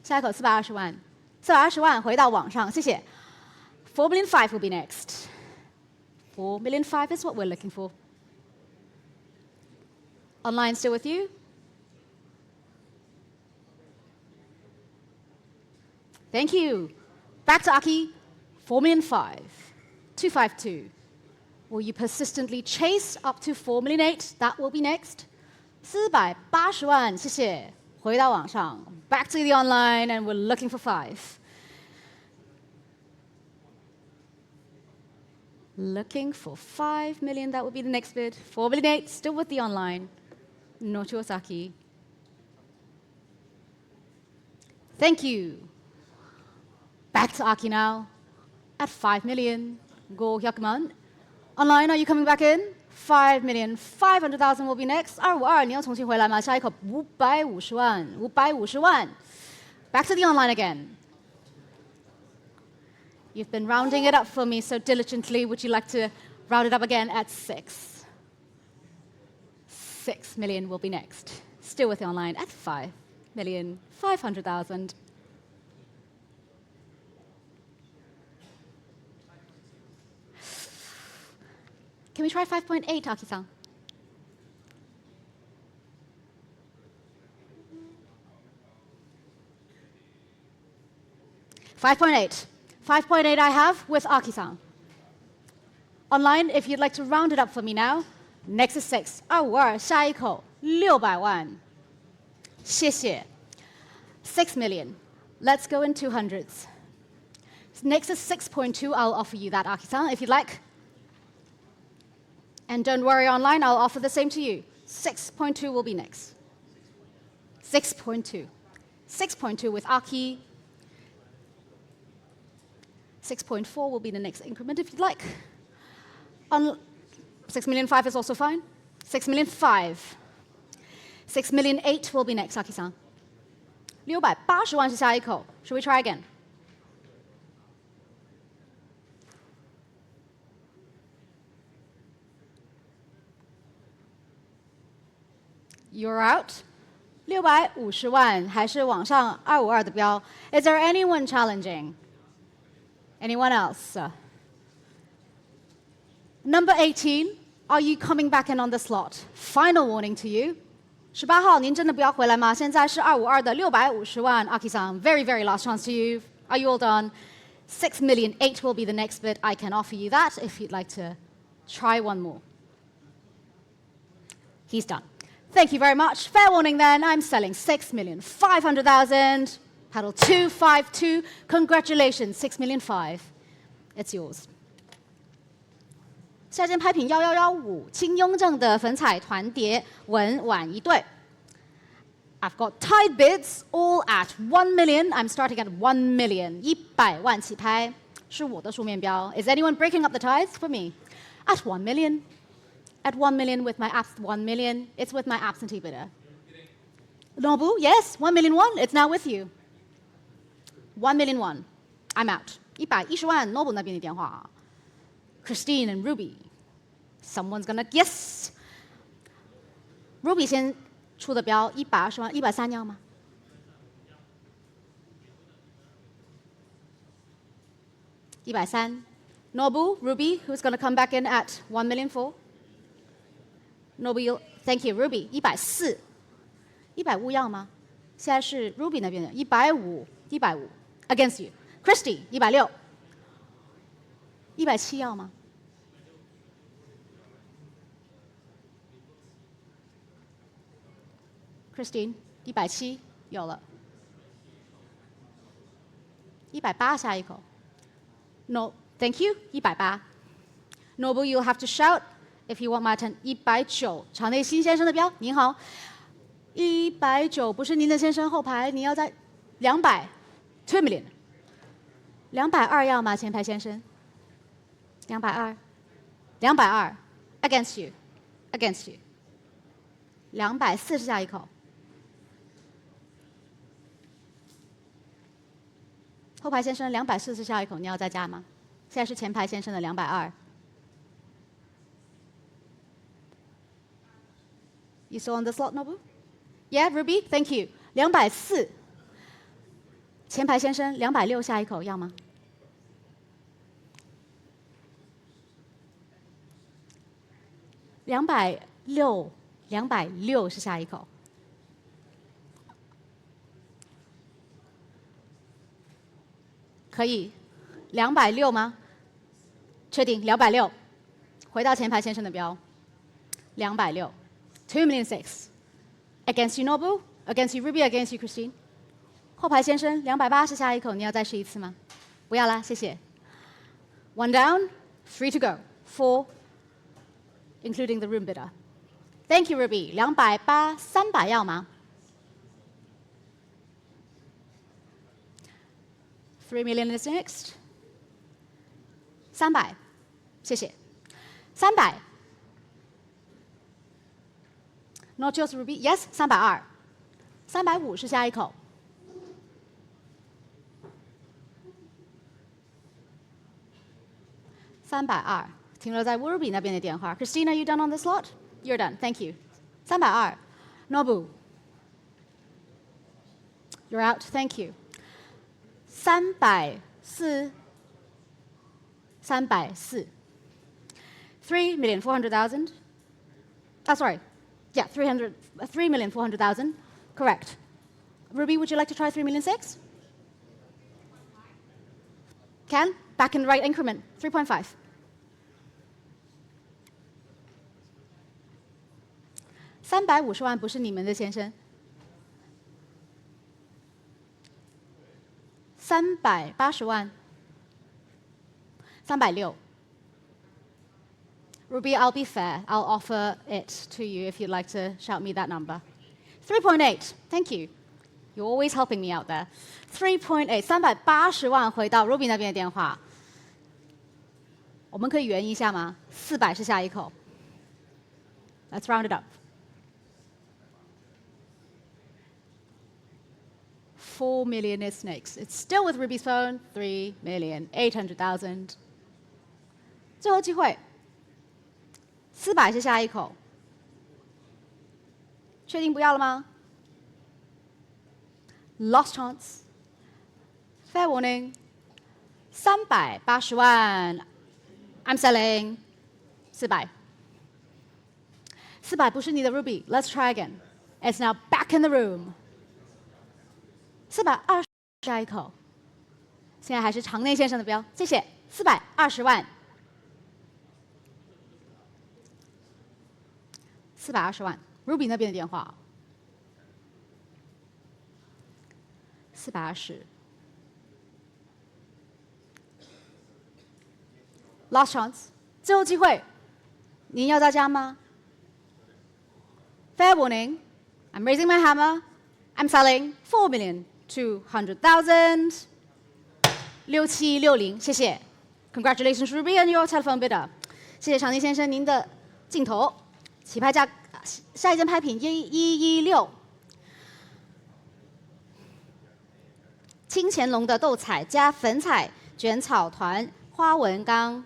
下一口420万，420万回到网上，谢谢。4 million 5 will be next. 4 million 5 is what we're looking for. Online still with you? Thank you. Back to Aki. 4 million 5. 252. Will you persistently chase up to 4 million 8? That will be next. 480万，谢谢。回到网上 ，back to the online, and we're looking for 5. Looking for 5 million. That would be the next bid. 4 million 8. Still with the online. Not yours, Aki. Thank you. Back to Aki now. At 5 million. Go Hyakuman. Online, are you coming back in? 5 million 500,000 will be next. 252你要重新回来吗？下一口550万，550万。Back to the online again. You've been rounding it up for me so diligently. Would you like to round it up again at 6? 6 million will be next. Still with the online at 5 million 500,000. Can we try 5.8, Aki-san? $5.8. 5.8 I have with Aki-san. Online, if you'd like to round it up for me now. Next is 6. 252下一口600万，谢谢。6 million. Let's go in 200s. Next is 6.2. I'll offer you that, Aki-san, if you'd like. And don't worry, online, I'll offer the same to you. 6.2 will be next. 6.2. 6.2 with Aki. 6.4 will be the next increment if you'd like. 6 million 5 is also fine. 6,000,005. 6,000,008 will be next, Aki-san. 680万是下一口。Should we try again? You're out. 650万还是往上252的标。Is there anyone challenging? Anyone else? Number 18, are you coming back in on the slot? Final warning to you. 18号，您真的不要回来吗？现在是252的650万 Aki-san. Very, very last chance to you. Are you all done? 6,000,008 will be the next bid. I can offer you that if you'd like to try one more. He's done. Thank you very much. Fair warning then, I'm selling 6,500,000. Paddle 252. Congratulations, 6,005,000. It's yours. 下件拍品1115，清雍正的粉彩团蝶文碗一对。I've got tied bids all at 1,000,000. I'm starting at 1,000,000. 100万起拍，是我的数面标。Is anyone breaking up the ties for me? At 1,000,000. At 1,000,000 with my 1,000,000. It's with my absentee bidder. Nobu, yes, 1,000,001. It's now with you. 1,000,001. I'm out. 110万 Nobu 那边的电话。Christine and Ruby. Someone's gonna guess. Ruby 先出的标120万，130要吗？130. Nobu, Ruby, who's gonna come back in at 1,004? Nobu, thank you, Ruby. 140. 150要吗？现在是 Ruby 那边的150 against you. Christy 160. 170要吗？Christine 170有了。180下一口。No, thank you. 180. Noble, you'll have to shout if you want my attention. 190，场内新先生的标，您好。190不是您的先生后排，你要在200 2 million。220要吗？前排先生。220 against you against you。240下一口。后排先生240下一口，你要再加吗？现在是前排先生的220。You still on the slot, Nobu? Yeah, Ruby, thank you. 240。前排先生260下一口，要吗？260是下一口。可以，260吗？确定260。回到前排先生的标，260。2,006,000. Against you, Nobu. Against you, Ruby. Against you, Christine. 后排先生280下一口，你要再试一次吗？不要啦，谢谢。One down, 3 to go. 4, including the room bidder. Thank you, Ruby. 280 300要吗？3 million is next. 300，谢谢。300。Not just Ruby. Yes, 320。350是下一口。320，停留在 Ruby 那边的电话。Christina, you done on the slot? You're done. Thank you. 320。Nobu. You're out. Thank you. 340。3,400,000. Sorry. Yeah, 3,400,000. Correct. Ruby, would you like to try 3,006,000? Can? Back in the right increment. 3.5. 350万不是你们的先生。380万。360。Ruby, I'll be fair. I'll offer it to you if you'd like to shout me that number. 3.8. Thank you. You're always helping me out there. 3.8. 380万回到 Ruby 那边的电话。我们可以圆一下吗？400是下一口。Let's round it up. 4 million is next. It's still with Ruby's phone. 3,800,000. 最后机会，400是下一口。确定不要了吗 ？Lost chance. Fair warning. 380万 I'm selling. 400。400不是你的 Ruby. Let's try again. It's now back in the room. 420下一口，现在还是长内先生的标，谢谢。420万，420万 ，Ruby 那边的电话，420。Last chance， 最后机会，您要再加吗 ？Fair warning, I'm raising my hammer. I'm selling 4,200,000. 6760，谢谢。Congratulations, Ruby, on your telephone bidder. 谢谢长宁先生您的镜头。起拍价，下一件拍品1116。金乾隆的斗彩加粉彩卷草团花纹钢。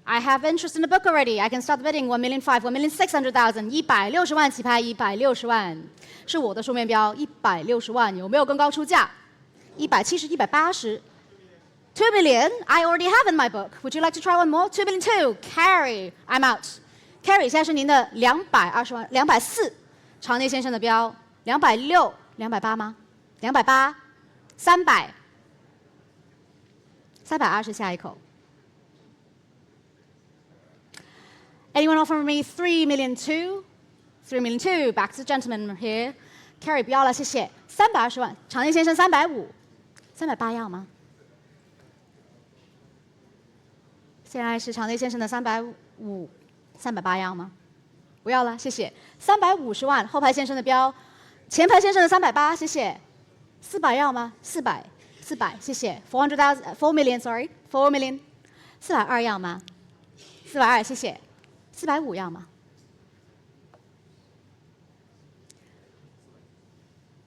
I have interest in the book already. I can start bidding 1,500,000, 1,600,000, 160万起拍160万，是我的书面标160万，有没有更高出价？170、180。2 million, I already have in my book. Would you like to try one more? 2 million two. Carry, I'm out. Carry 现在是您的220万，240。长内先生的标260、280吗？280、300、320下一口。Anyone offer me 3 million two? 3 million two. Back to the gentleman here. Carry 不要了，谢谢。320万，长内先生350。380要吗？现在是长内先生的350。380要吗？不要了，谢谢。350万，后排先生的标，前排先生的380，谢谢。400要吗？400，谢谢。400,000, 4 million, sorry, 4 million。420要吗？420，谢谢。450要吗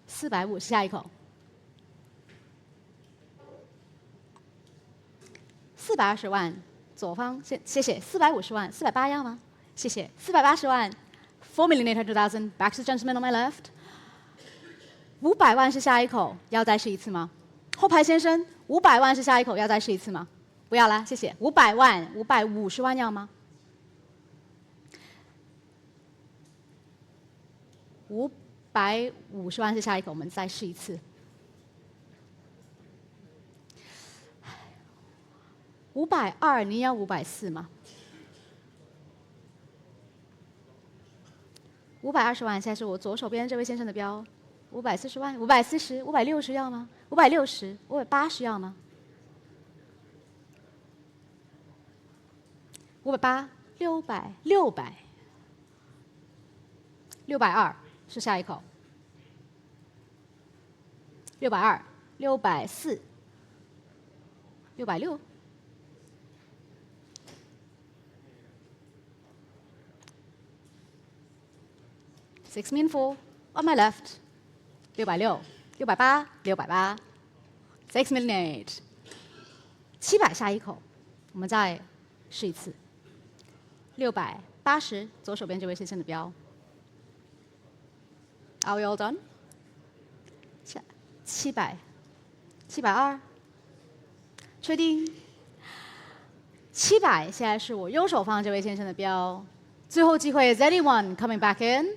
？450下一口。420万，左方谢谢。450万，480要吗？谢谢。480万，4,800,000. Back to the gentleman on my left. 500万是下一口，要再试一次吗？后排先生，500万是下一口，要再试一次吗？不要了，谢谢。500万，550万要吗？550万是下一口，我们再试一次。520，您要540吗？520万，现在是我左手边这位先生的标。540万，540、560要吗？560、580要吗？580、600、620是下一口。620、640、660。6 million four on my left. 660、680、680。6 million eight。700下一口，我们再试一次。680，左手边这位先生的标。Are we all done? 700、720，确定。700，现在是我右手方这位先生的标。最后机会 ，Is anyone coming back in?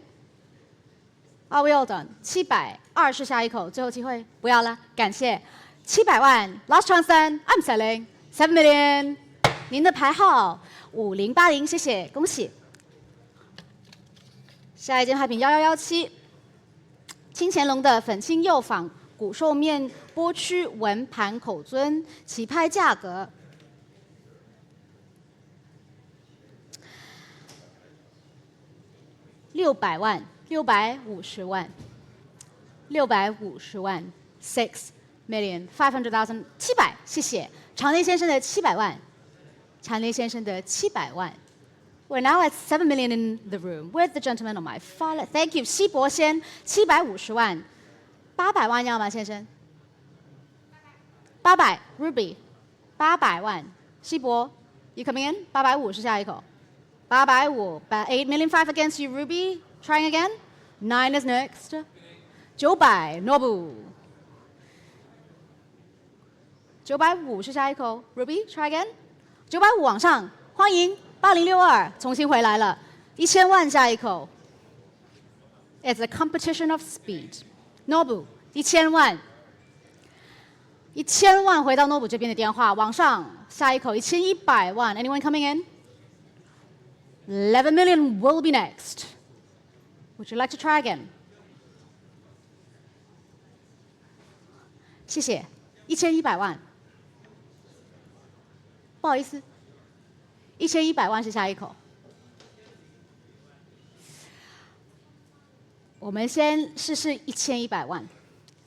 Are we all done? 720是下一口，最后机会，不要了，感谢。700万 ，Last chance then, I'm selling 7 million。您的牌号5080，谢谢，恭喜。下一件拍品1117，清乾隆的粉青釉仿古兽面波曲纹盘口尊，起拍价格600万。650万，650万 ，6,500,000 700，谢谢。长内先生的700万，长内先生的700万， We're now at 7 million in the room. Where's the gentleman on my far left? Thank you. 西博先750万，800万要吗，先生？800 Ruby， 800万，西博 ，You coming in？ 850是下一口，850 ，8 million 5 against you Ruby. Trying again. 9 is next. 900 Nobu。950是下一口 Ruby. Try again. 950往上，欢迎。8062重新回来了，1000万下一口。It's a competition of speed. Nobu 1000万，1000万回到 Nobu 这边的电话，往上下一口1100万。Anyone coming in? 11 million will be next. Would you like to try again? 谢谢，1100万。不好意思。1100万是下一口，我们先试试1100万，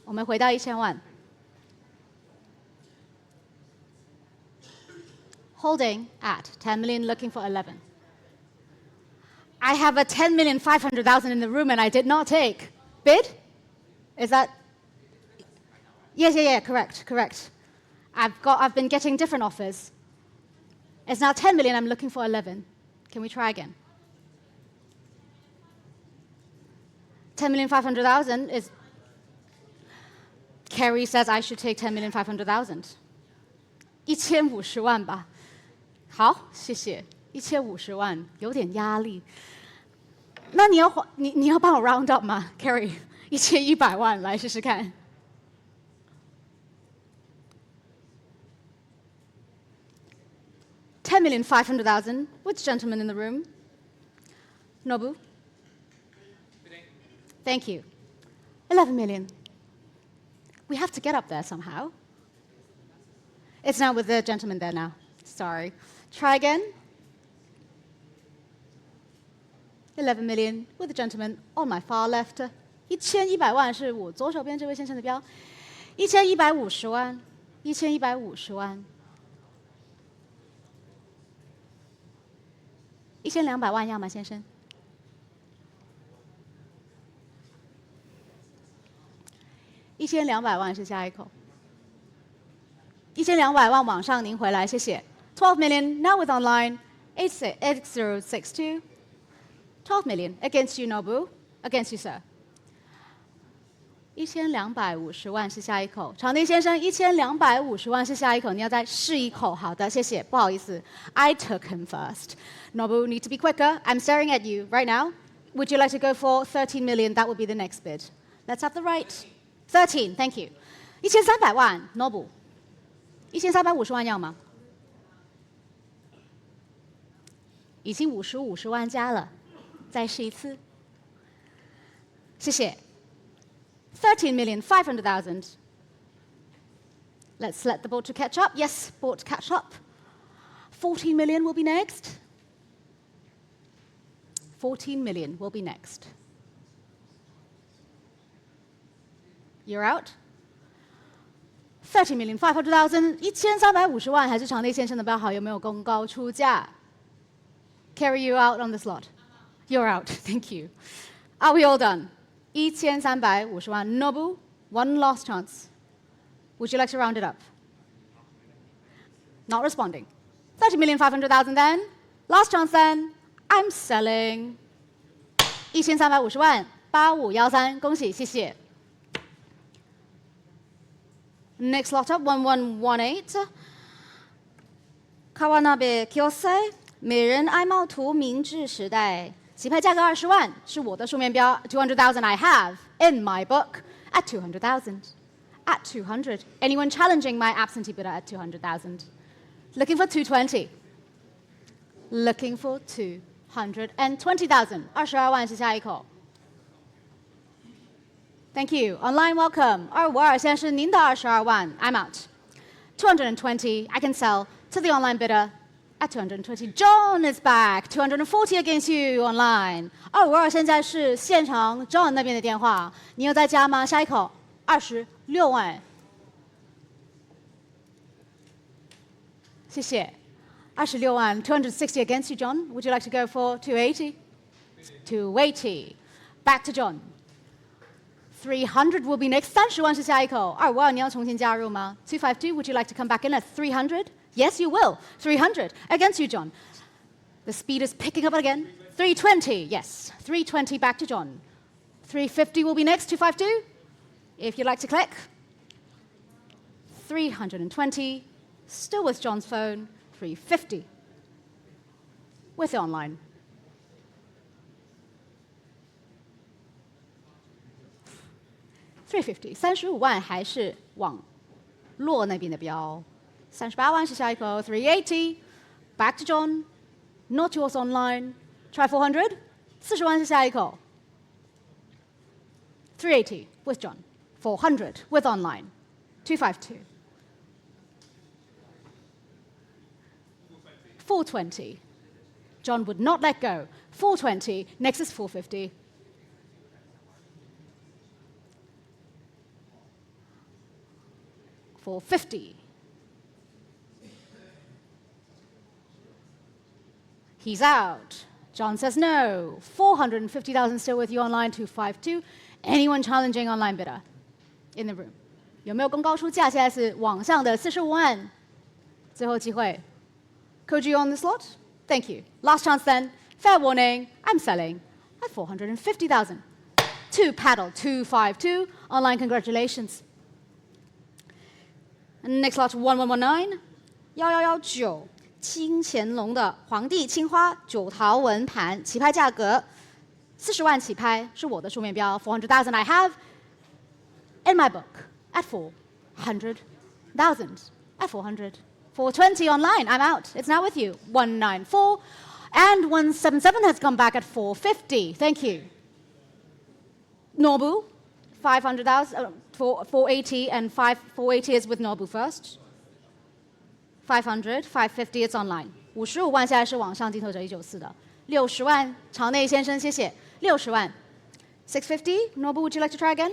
我们回到1000万 ，holding at 10 million, looking for 11. I have a 10,500,000 in the room and I did not take. Bid? Is that? Yes, correct. I've been getting different offers. It's now 10 million, I'm looking for 11. Can we try again? 10,500,000 is... Kerry says I should take 10,500,000. 1050万吧。好，谢谢。1050万，有点压力。那你要帮我 round up 吗 ，Kerry？ 1100万，来试试看。10,500,000. Which gentleman in the room? Nobu? Thank you. 11 million. We have to get up there somehow. It's now with the gentleman there now. Sorry. Try again. 11 million with the gentleman on my far left. 1100万是我左手边这位先生的标。1150万，1150万。1200万要吗，先生？1200万是下一口。1200万往上，您回来，谢谢。12 million now with online 8062. 12 million against you, Nobu. Against you, sir. 1250万是下一口，场内先生，1250万是下一口，你要再试一口。好的，谢谢，不好意思 ，I took him first. Nobu, need to be quicker. I'm staring at you right now. Would you like to go for 13 million? That would be the next bid. Let's have the right. 13, thank you. 1300万 ，Nobu. 1350万要吗？已经50万加了，再试一次。谢谢。13,500,000. Let's let the board to catch up. Yes, board to catch up. 14 million will be next. 14 million will be next. You're out. 30,500,000. 1350万还是场内先生的标好，有没有公告出价 ？Carry you out on the slot. You're out. Thank you. Are we all done? 1350万 Nobu, one last chance. Would you like to round it up? Not responding. 30,500,000 then. Last chance then. I'm selling. 1350万8513，恭喜，谢谢。Next lot up 1118. 川辺清彩，美人爱貌图，明治时代。起拍价格20万，是我的书面标 200,000 I have in my book at 200,000. At 200. Anyone challenging my absentee bidder at 200,000? Looking for 220. Looking for 220,000. 22万是下一口。Thank you. Online welcome. 252现在是您的22万。I'm out. 220. I can sell to the online bidder. At 220, John is back. 240 against you online. 252现在是现场 John 那边的电话，你有在加吗？下一口26万，谢谢。26万260 against you, John. Would you like to go for 280? 280. Back to John. 300 will be next. 30万是下一口。25万你要重新加入吗？ 252. Would you like to come back in at 300? Yes, you will. 300 against you, John. The speed is picking up again. 320. Yes. 320 back to John. 350 will be next. 252. If you'd like to click. 320. Still with John's phone. 350. With the online. 350. 35万还是往落那边的标。38万是下一口。380. Back to John. Not yours online. Try 400. 40万是下一口。380 with John. 400 with online. 252. 420. John would not let go. 420. Next is 450. 450. He's out. John says no. 450,000 still with you online. 252. Anyone challenging online bidder in the room? 有没有公告出价？现在是网上的45万，最后机会。Could you on the slot? Thank you. Last chance then. Fair warning. I'm selling at 450,000. Two paddle 252. Online congratulations. Next lot 1119. 1119. 清乾隆的皇帝青花九桃纹盘，起拍价格40万起拍，是我的书面标。400,000 I have in my book at 400,000 at 400. 420 online. I'm out. It's now with you. 194 and 177 has come back at 450. Thank you. Nobu, 500,000, 480 and 480 is with Nobu first. 500, 550 it's online. 55万现在是网上镜头者194的。60万场内先生，谢谢。60万。650, Nobu, would you like to try again?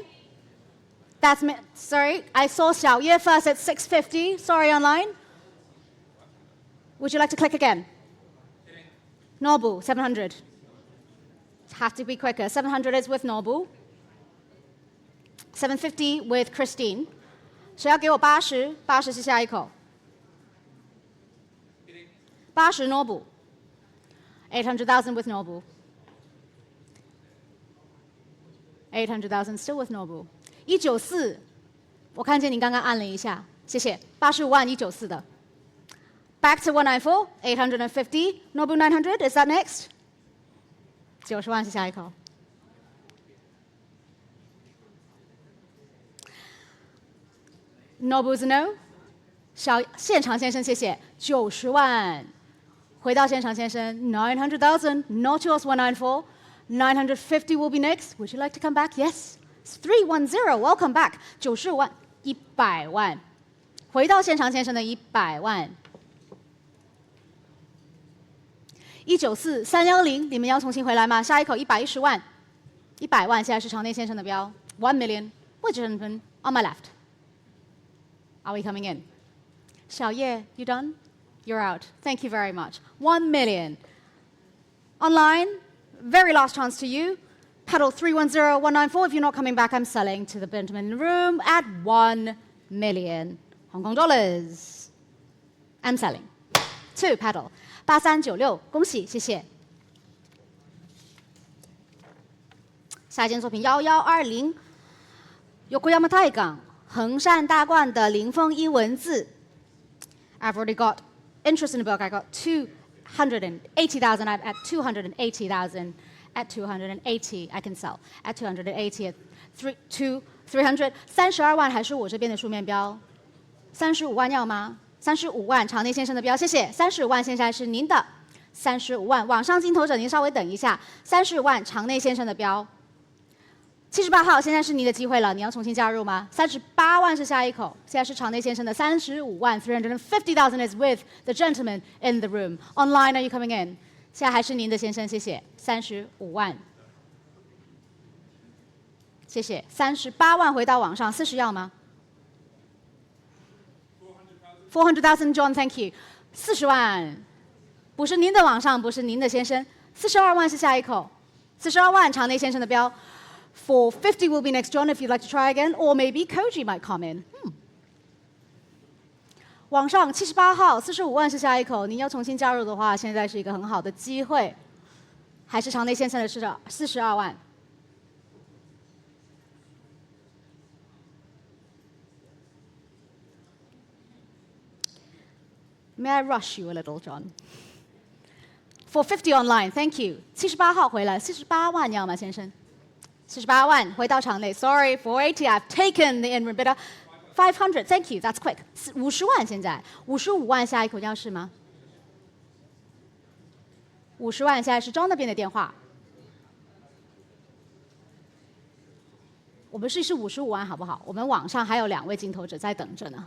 That's me. Sorry, I saw Xiao Ye first at 650. Sorry, online. Would you like to click again? Nobu, 700. Have to be quicker. 700 is with Nobu. 750 with Christine. 谁要给我80？ 80是下一口。80 Nobu. 800,000 with Nobu. 800,000 still with Nobu. 194，我看见你刚刚按了一下，谢谢。85万194的。Back to 194, 850. Nobu 900. Is that next? 90万是下一口。Nobu's no. 现场先生，谢谢。90万。回到现场先生 ，900,000. Not yours. 194. 950 will be next. Would you like to come back? Yes. 310. Welcome back. 95万，100万。回到现场先生的100万。194 310，你们要重新回来吗？下一口110万，100万，现在是场内先生的标。1 million. Which gentleman on my left? Are we coming in? 小叶 you done? You're out. Thank you very much. 1 million. Online, very last chance to you. Paddle 310 194. If you're not coming back, I'm selling to the gentleman in the room at 1 million Hong Kong dollars. I'm selling. 2 paddle 8396，恭喜，谢谢。下一件作品1120，Yokoyama太港横山大观的林峰一文字。I've already got interest in the book. I got 280,000. I'm at 280,000. At 280, I can sell. At 280, 300. 32万还是我这边的书面标？35万要吗？35万，场内先生的标，谢谢。35万现在是您的，35万，网上镜头者您稍微等一下。35万，场内先生的标。78号，现在是您的机会了，你要重新加入吗？38万是下一口，现在是场内先生的35万，350,000 is with the gentleman in the room. Online, are you coming in? 现在还是您的先生，谢谢。35万，谢谢。38万回到网上，40要吗？400,000 John, thank you. 40万不是您的网上，不是您的先生。42万是下一口，42万场内先生的标。For 50 will be next, John, if you'd like to try again, or maybe Koji might come in. 网上78号45万是下一口，您要重新加入的话，现在是一个很好的机会。还是场内先生的42万。May I rush you a little, John? For 50 online, thank you. 78号回来，48万你要吗，先生？48万回到场内。Sorry, 480. I've taken the in bidder. 500, thank you. That's quick. 50万现在，55万下一口要是吗？50万现在是John那边的电话。我们试一试55万好不好？我们网上还有2位竞投者在等着呢。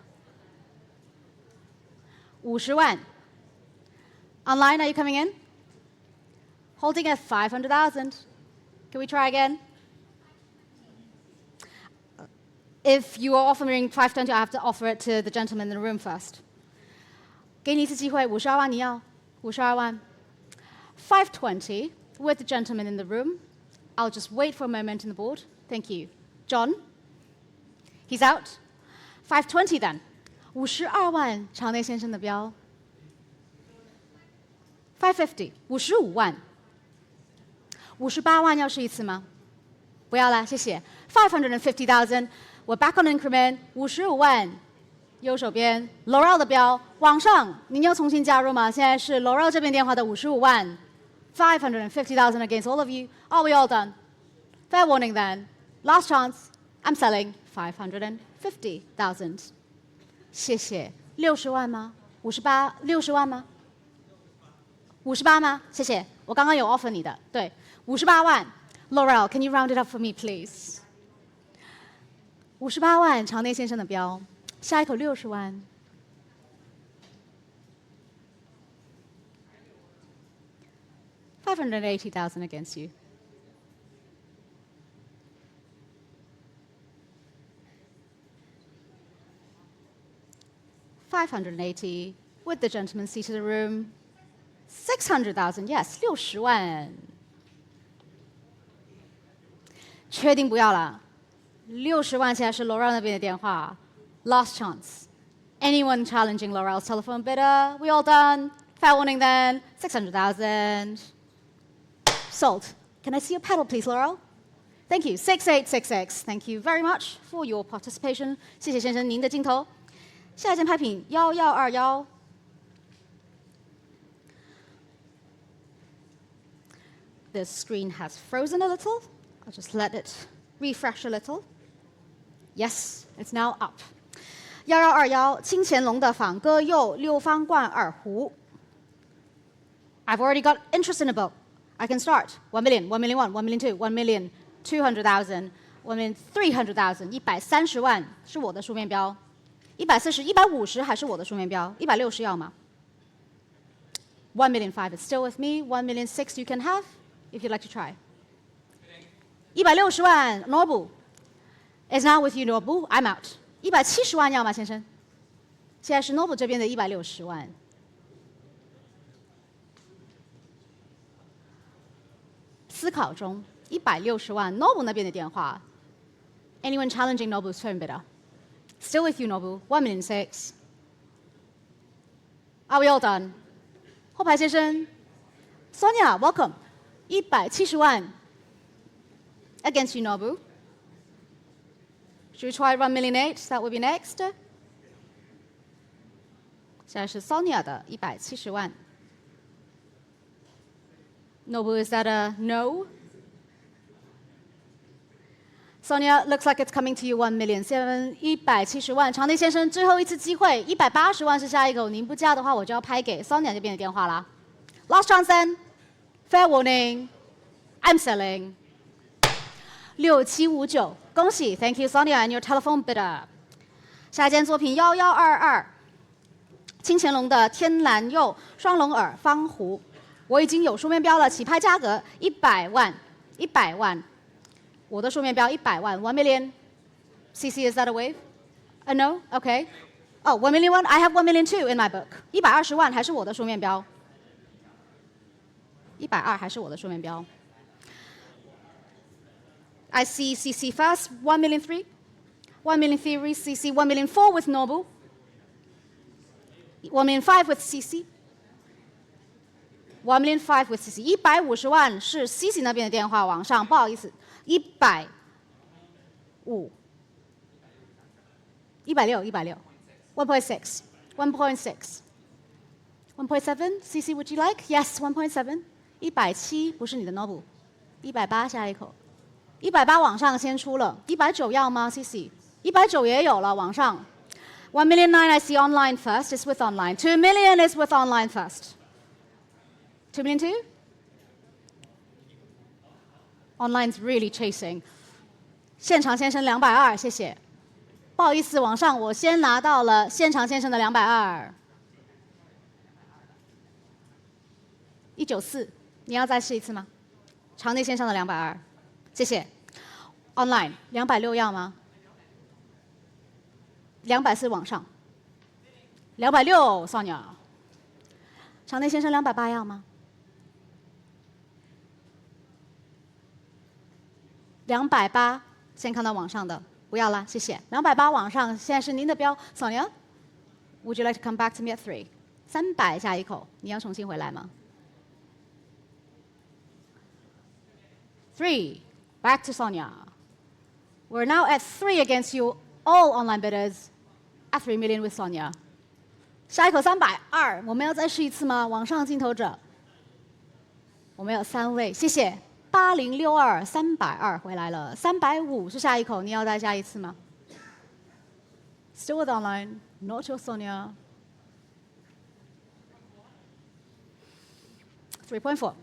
50万。Online, are you coming in? Holding at 500,000. Can we try again? If you are offering 520, I have to offer it to the gentleman in the room first. 给你一次机会，52万你要？52万。520 with the gentleman in the room. I'll just wait for a moment in the board. Thank you. John? He's out. 520 then. 52万场内先生的标。550 55万。58万要试一次吗？不要了，谢谢。550,000. We're back on increment. 55万。右手边 Laurel 的标，网上您要重新加入吗？现在是 Laurel 这边电话的55万。550,000 against all of you. Are we all done? Fair warning then. Last chance. I'm selling 550,000. 谢谢。60万吗？60万吗？58吗？谢谢。我刚刚有 offer 你的，对，58万。Laurel, can you round it up for me, please? 58万，场内先生的标，下一口60万。580,000 against you. $580 with the gentleman seated in the room. 600,000, yes, 60万。确定不要了？60万现在是 Laurel 那边的电话。Last chance. Anyone challenging Laurel's telephone bidder? We all done? Fair warning then. 600,000. Sold. Can I see your pedal, please, Laurel? Thank you. 6866. Thank you very much for your participation. 谢谢先生您的镜头。下一件拍品1121。The screen has frozen a little. I'll just let it refresh a little. Yes, it's now up. 1121清乾隆的仿歌釉6方罐耳壶。I've already got interest in a book. I can start. 1 million, 1 million 1, 1 million 2, 1 million 200,000, 1 million 300,000. 130万是我的书面标。140、150还是我的书面标？160要吗？1 million 5 is still with me. 1 million 6 you can have if you'd like to try. 160万 Nobu is now with you, Nobu. I'm out. 170万要吗，先生？现在是 Nobu 这边的160万。思考中，160万 Nobu 那边的电话。Anyone challenging Nobu's phone bidder? Still with you, Nobu. 1 million 6. Are we all done? 后排先生 ，Sonia, welcome. 170万 against you, Nobu. Should we try 1 million 8? That would be next. 现在是 Sonia 的170万。Nobu, is that a no? Sonia, looks like it's coming to you 1 million 7. 170万，场内先生最后一次机会，180万是下一口，您不加的话，我就要拍给 Sonia 这边的电话啦。Last chance then. Fair warning. I'm selling. 6759，恭喜 ，Thank you Sonia and your telephone bidder。下一件作品1122，清乾隆的天蓝釉双龙耳方壶，我已经有书面标了，起拍价格100万，100万。我的书面标100万 ，1 million. CC, is that a wave? No? Okay. Oh, 1 million 1. I have 1 million 2 in my book. 120万还是我的书面标。120还是我的书面标。I see CC first, 1,000,003. 1,000,003 CC, 1,000,004 with Nobu. 1,005 with CC. 1,005 with CC. 150万是 CC 那边的电话，往上，不好意思，150。160 1.6 1.6 1.7 CC would you like? Yes, 1.7 170不是你的 Nobu 180下一口180往上先出了190要吗 CC 190也有了往上 1,009,000 I see online first. It's with online. 2 million is with online first. 2,002,000 Online's really chasing. 现场先生220，谢谢。不好意思，往上我先拿到了现场先生的220。194，你要再试一次吗？场内先生的220，谢谢。Online 260要吗？240往上。260 Sonia。场内先生280要吗？280，先看到网上的，不要啦，谢谢。280往上，现在是您的标 ，Sonia。Would you like to come back to me at 3? 300下一口，你要重新回来吗？3, back to Sonia. We're now at 3 against you, all online bidders, at 3 million with Sonia. 下一口320，我们要再试一次吗？往上镜头者，我们有3位，谢谢。8062 320回来了，350是下一口，你要再下一次吗 ？Still with online, not your Sonia. 3.4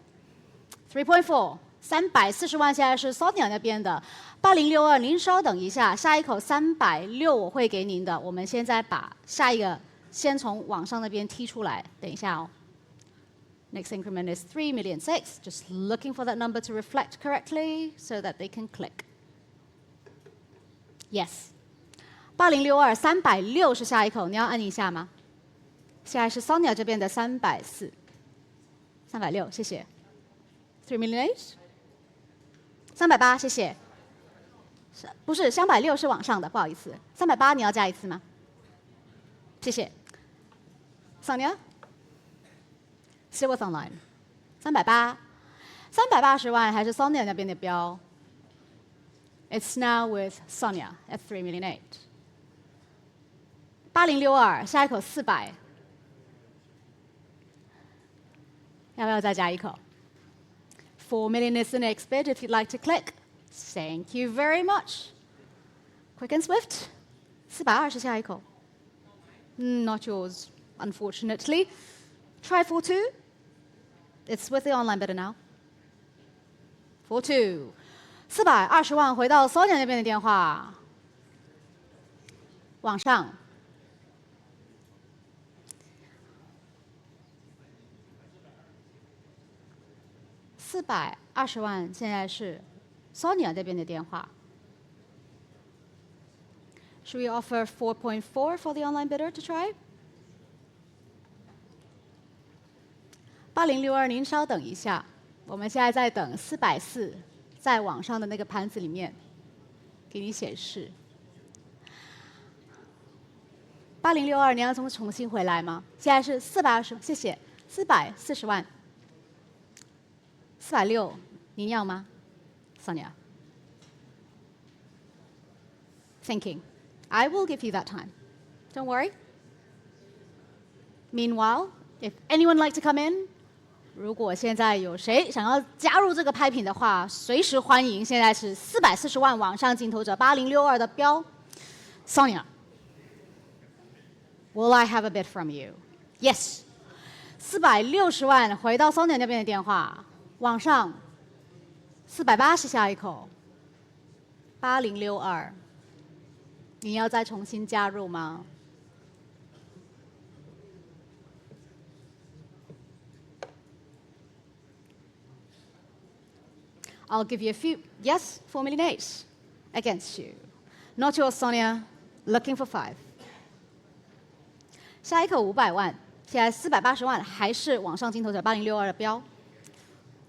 3.4 340万现在是 Sonia 那边的，8062，您稍等一下，下一口360我会给您的。我们现在把下一个先从网上那边踢出来，等一下哦。Next increment is 3,006,000. Just looking for that number to reflect correctly so that they can click. Yes. 8062 360是下一口，你要按一下吗？现在是 Sonia 这边的340。360，谢谢。3,008,000 380，谢谢。不是360是往上的，不好意思。380你要加一次吗？谢谢。Sonia。Still with online. 380 380万还是 Sonia 那边的标 ？It's now with Sonia at 3,008,000. 8062，下一口400，要不要再加一口 ？4 million is the next bid. If you'd like to click, thank you very much. Quick and swift. 420下一口。Not yours, unfortunately. Try 42. It's with the online bidder now. 42 420万回到 Sonia 那边的电话，往上。420万现在是 Sonia 这边的电话。Should we offer 4.4 for the online bidder to try? 8062，您稍等一下，我们现在在等440，在网上的那个盘子里面给你显示。8062，您要重新回来吗？现在是420，谢谢，440万，460，您要吗 ，Sonia？ Thinking, I will give you that time. Don't worry. Meanwhile, if anyone like to come in. 如果现在有谁想要加入这个拍品的话，随时欢迎。现在是440万网上镜头者8062的标 ，Sonia。Will I have a bid from you? Yes. 460万回到 Sonia 那边的电话，网上480下一口，8062，你要再重新加入吗？I'll give you a few. Yes, 4,008,000 against you. Not yours, Sonia. Looking for 5. 下一口500万，现在480万还是网上镜头者8062的标。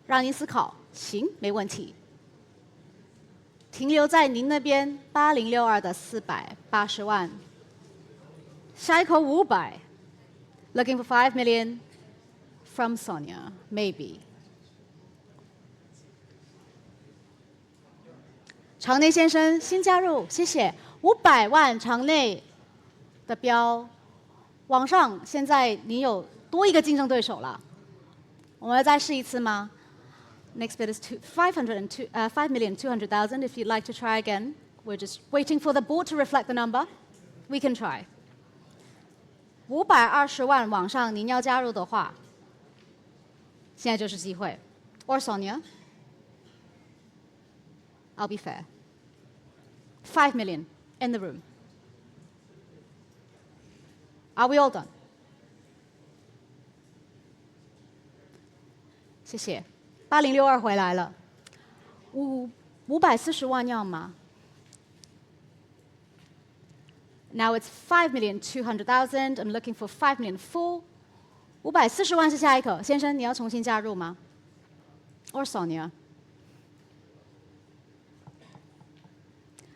让您思考，行，没问题。停留在您那边8062的480万，下一口500 ，looking for 5 million from Sonia, maybe。场内先生新加入，谢谢。500万场内的标，网上现在您有多一个竞争对手了。我们再试一次吗？ Next bid is 5,200,000. If you'd like to try again, we're just waiting for the board to reflect the number. We can try. 520万网上您要加入的话，现在就是机会。Or Sonia, I'll be fair. 5 million in the room. Are we all done? 谢谢。8062回来了，540万要吗 ？Now it's 5,200,000. I'm looking for 5 million full. 540万是下一口，先生，你要重新加入吗 ？Or Sonia?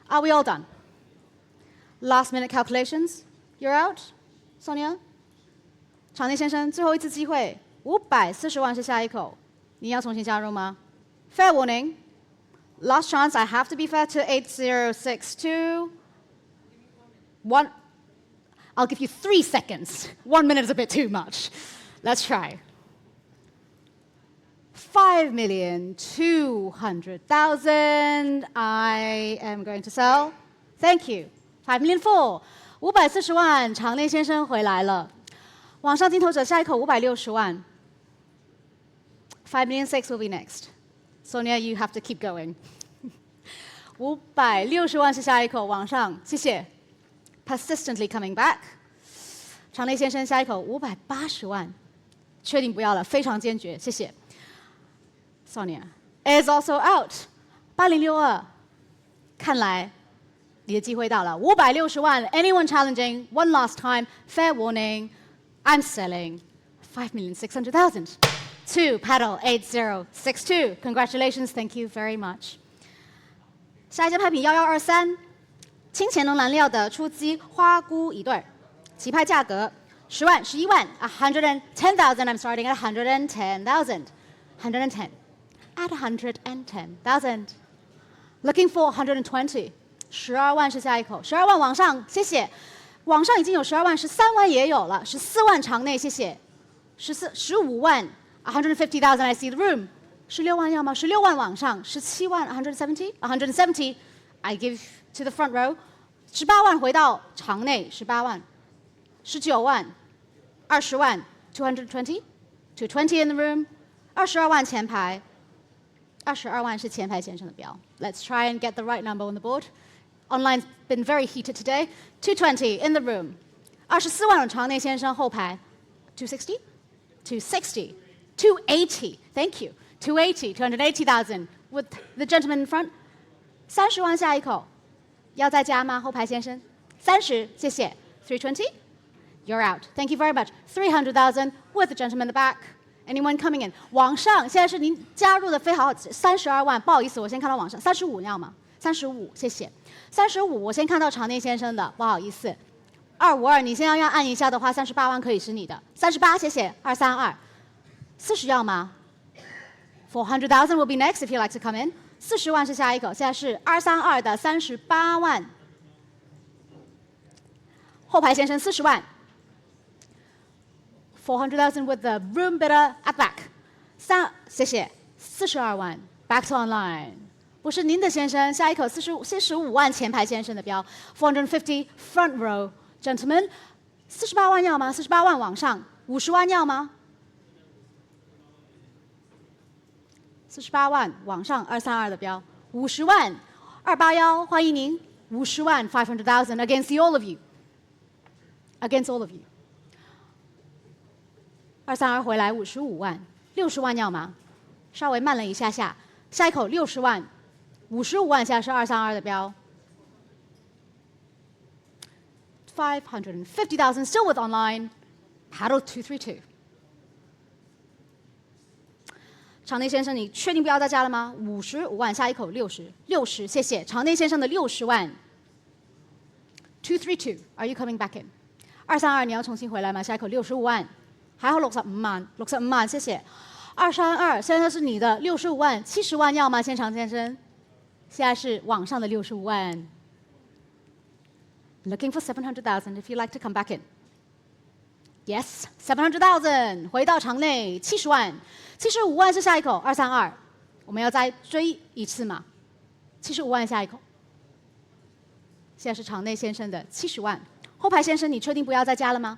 Are we all done? Last minute calculations. You're out, Sonia. 场内先生，最后一次机会，540万是下一口。你要重新加入吗 ？Fair warning. Last chance. I have to be fair to 8062. One. I'll give you 3 seconds. 1 minute is a bit too much. Let's try. 5,200,000. I am going to sell. Thank you. 5 million full. 540万，场内先生回来了。网上竞投者下一口560万。5 million 6 will be next. Sonia, you have to keep going. 560万是下一口，网上，谢谢。Persistently coming back. 场内先生下一口580万，确定不要了，非常坚决，谢谢。Sonia is also out. 8062，看来你的机会到了。560万 ，anyone challenging? One last time. Fair warning. I'm selling 5,600,000. To paddle 8062. Congratulations. Thank you very much. 下一件拍品1123，清乾隆蓝料的初级花菇一对儿，起拍价格10万、11万 110,000. I'm starting at 110,000. 110. At 110,000. Looking for 120. 12万是下一口，12万往上，谢谢。网上已经有12万，13万也有了，14万场内，谢谢。15万 150,000. I see the room. 16万要吗？16万往上，17万 170. 170. I give to the front row. 18万回到场内，18万。19万，20万 220. 220 in the room. 22万前排，22万是前排先生的标。Let's try and get the right number on the board. Online's been very heated today. 220 in the room. 24万场内先生后排，260, 260, 280. Thank you. 280, 280,000 with the gentleman in front. 30万下一口，要再加吗？后排先生，30，谢谢。320, you're out. Thank you very much. 300,000 with the gentleman in the back. Anyone coming in? 网上现在是您加入的非好，32万，不好意思，我先看到网上35，要吗？35，谢谢。35，我先看到场内先生的，不好意思。252，你先要按一下的话，38万可以是你的。38，谢谢。232， 40要吗？400,000 will be next if you like to come in. 40万是下一口，现在是232的38万。后排先生40万。400,000 with the room bidder at back. 谢谢。42万 back to online. 不是您的先生，下一口45万前排先生的标。450 front row gentlemen. 48万要吗？48万往上。50万要吗？48万往上232的标。50万281，欢迎您。50万500,000 against all of you. Against all of you. 232回来55万，60万要吗？稍微慢了一下下，下一口60万，55万下是232的标。550,000 still with online. Paddle 232. 场内先生，你确定不要再加了吗？55万，下一口60，谢谢。场内先生的60万。232 ，Are you coming back in？ 232，你要重新回来吗？下一口65万，还好65万，谢谢。232，现在是你的65万，70万要吗？现场先生，现在是网上的65万。Looking for 700,000 if you'd like to come back in. Yes, 700,000，回到场内70万，75万是下一口232，我们要再追一次嘛？75万下一口。现在是场内先生的70万，后排先生，你确定不要再加了吗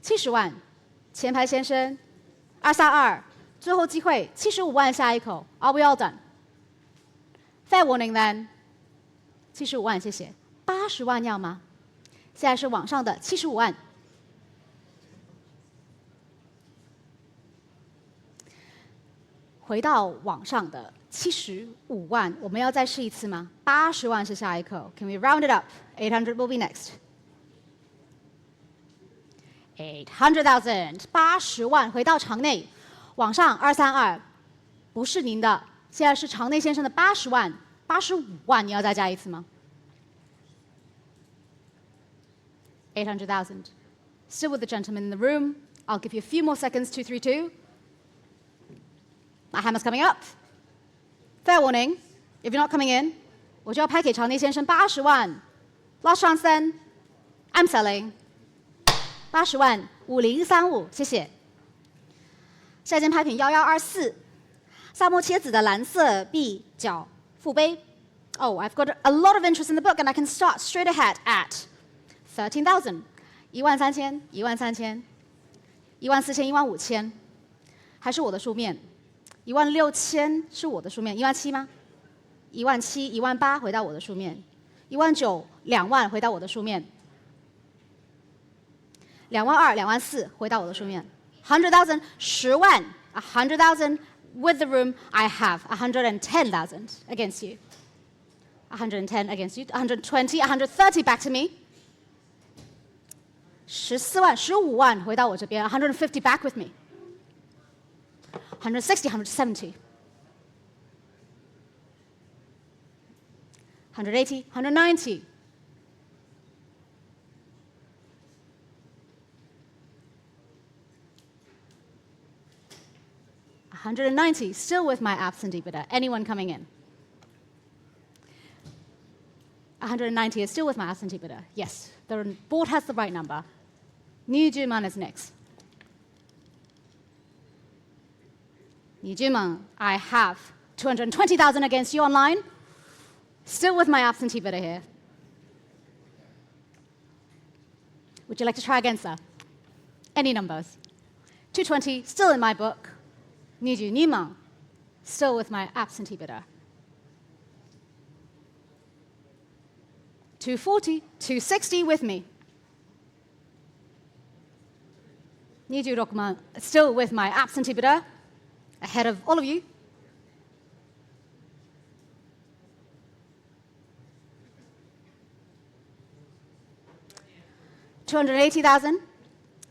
？70万，前排先生232，最后机会75万下一口 ，Are we all done? Fair warning then， 75万谢谢，80万要吗？现在是网上的75万。回到网上的75万，我们要再试一次吗？80万是下一口 ，Can we round it up? 800 will be next. 800,000， 80万，回到场内，网上232，不是您的，现在是场内先生的80万，85万，你要再加一次吗？800,000. Still with the gentleman in the room. I'll give you a few more seconds. 232. My hammer's coming up. Fair warning. If you're not coming in, 我就要拍给场内先生80万。Last chance then. I'm selling. 80万5035，谢谢。下一件拍品1124，萨摩切子的蓝色壁角腹杯。Oh, I've got a lot of interest in the book, and I can start straight ahead at 13,000， 13000， 13000， 14000， 15000，还是我的书面。16000是我的书面，17000吗？17000、18000回到我的书面，19000、2万回到我的书面，22000、24000回到我的书面，100,000 10万，100,000 with the room I have 110,000 against you. 110 against you, 120, 130 back to me. 14万、15万回到我这边，150 back with me. 160, 170. 180, 190. 190, still with my absentee bidder. Anyone coming in? 190 is still with my absentee bidder. Yes, the board has the right number. New Juman is next. New Juman, I have 220,000 against you online. Still with my absentee bidder here. Would you like to try again, sir? Any numbers? 220, still in my book. New Juman, still with my absentee bidder. 240, 260 with me. Niju Rokman, still with my absentee bidder, ahead of all of you. $280,000,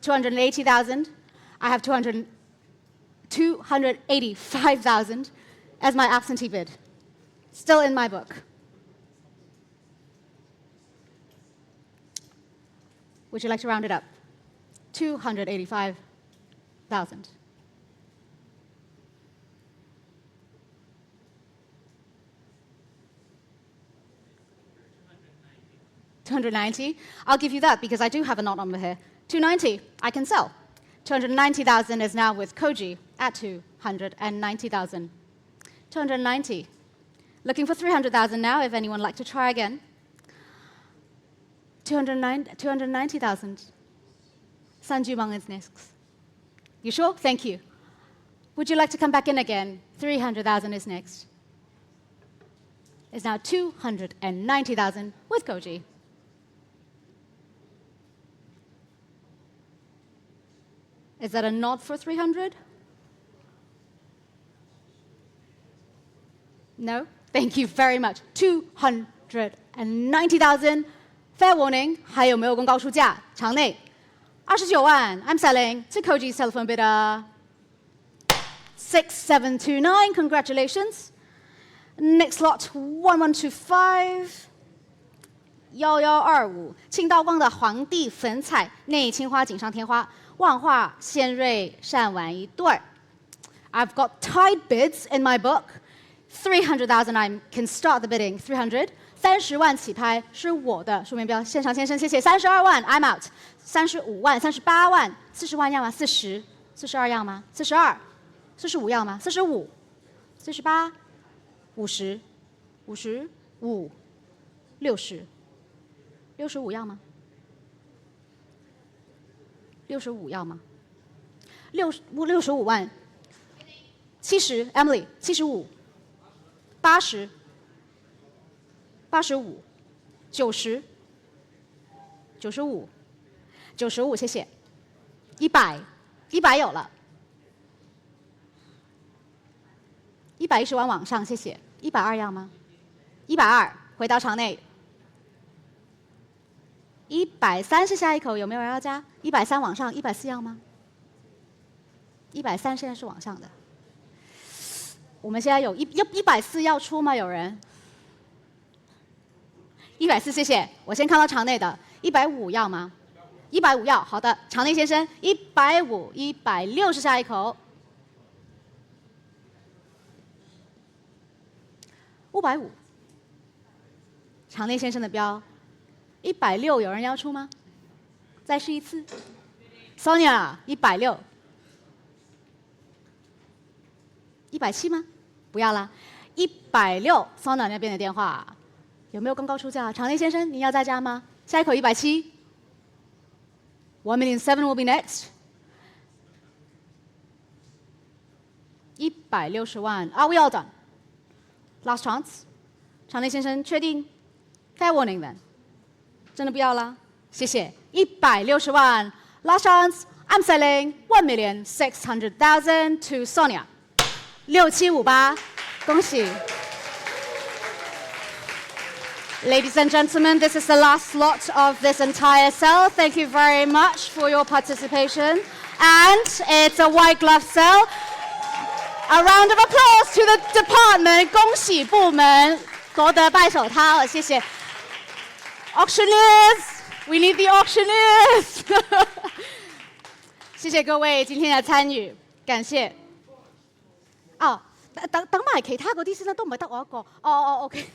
280,000. I have 285,000 as my absentee bid. Still in my book. Would you like to round it up? 285,000. $290. I'll give you that because I do have a not number here. 290. I can sell. 290,000 is now with Koji at 290,000. 290. Looking for 300,000 now. If anyone would like to try again. 290,000. Sanjumang is next. You sure? Thank you. Would you like to come back in again? 300,000 is next. It's now 290,000 with Koji. Is that a nod for 300? No? Thank you very much. 290,000. Fair warning, 还有没有公告出价？场内29万 I'm selling to Koji's telephone bidder. 6729, congratulations. Next lot 1125. 1125，青道光的皇帝粉彩内青花锦上添花，万画鲜蕊善玩一对儿。I've got tied bids in my book. 300,000, I can start the bidding. 300. 30万起拍是我的书面标，现场先生谢谢。32万 I'm out。35万、38万、40万要吗？40、42要吗？42、45要吗？45、48、50、55、60、65要吗？65要吗？65万。70 Emily 75、80、85、90、95，谢谢。100有了。110万往上，谢谢。120要吗？120回到场内。130是下一口，有没有人要加？130往上，140要吗？130现在是往上的。我们现在有140要出吗？有人？140，谢谢。我先看到场内的150要吗？150要，好的，场内先生150、160下一口。550，场内先生的标160，有人要出吗？再试一次。Sonia 160。170吗？不要啦。160 ，Sonia 那边的电话有没有更高出价？场内先生，您要再加吗？下一口170。1,700,000 will be next。160万 ，Are we all done? Last chance。场内先生确定 ？Fair warning then。真的不要啦？谢谢。160万 ，Last chance。I'm selling 1,600,000 to Sonia。6758，恭喜。Ladies and gentlemen, this is the last slot of this entire sale. Thank you very much for your participation. And it's a white glove sale. A round of applause to the department. 恭喜部门夺得白手套，谢谢。Auctioneers, we need the auctioneers. 谢谢各位今天的參與，感謝。等埋其他嗰啲先啦，都唔係得我一個。OK。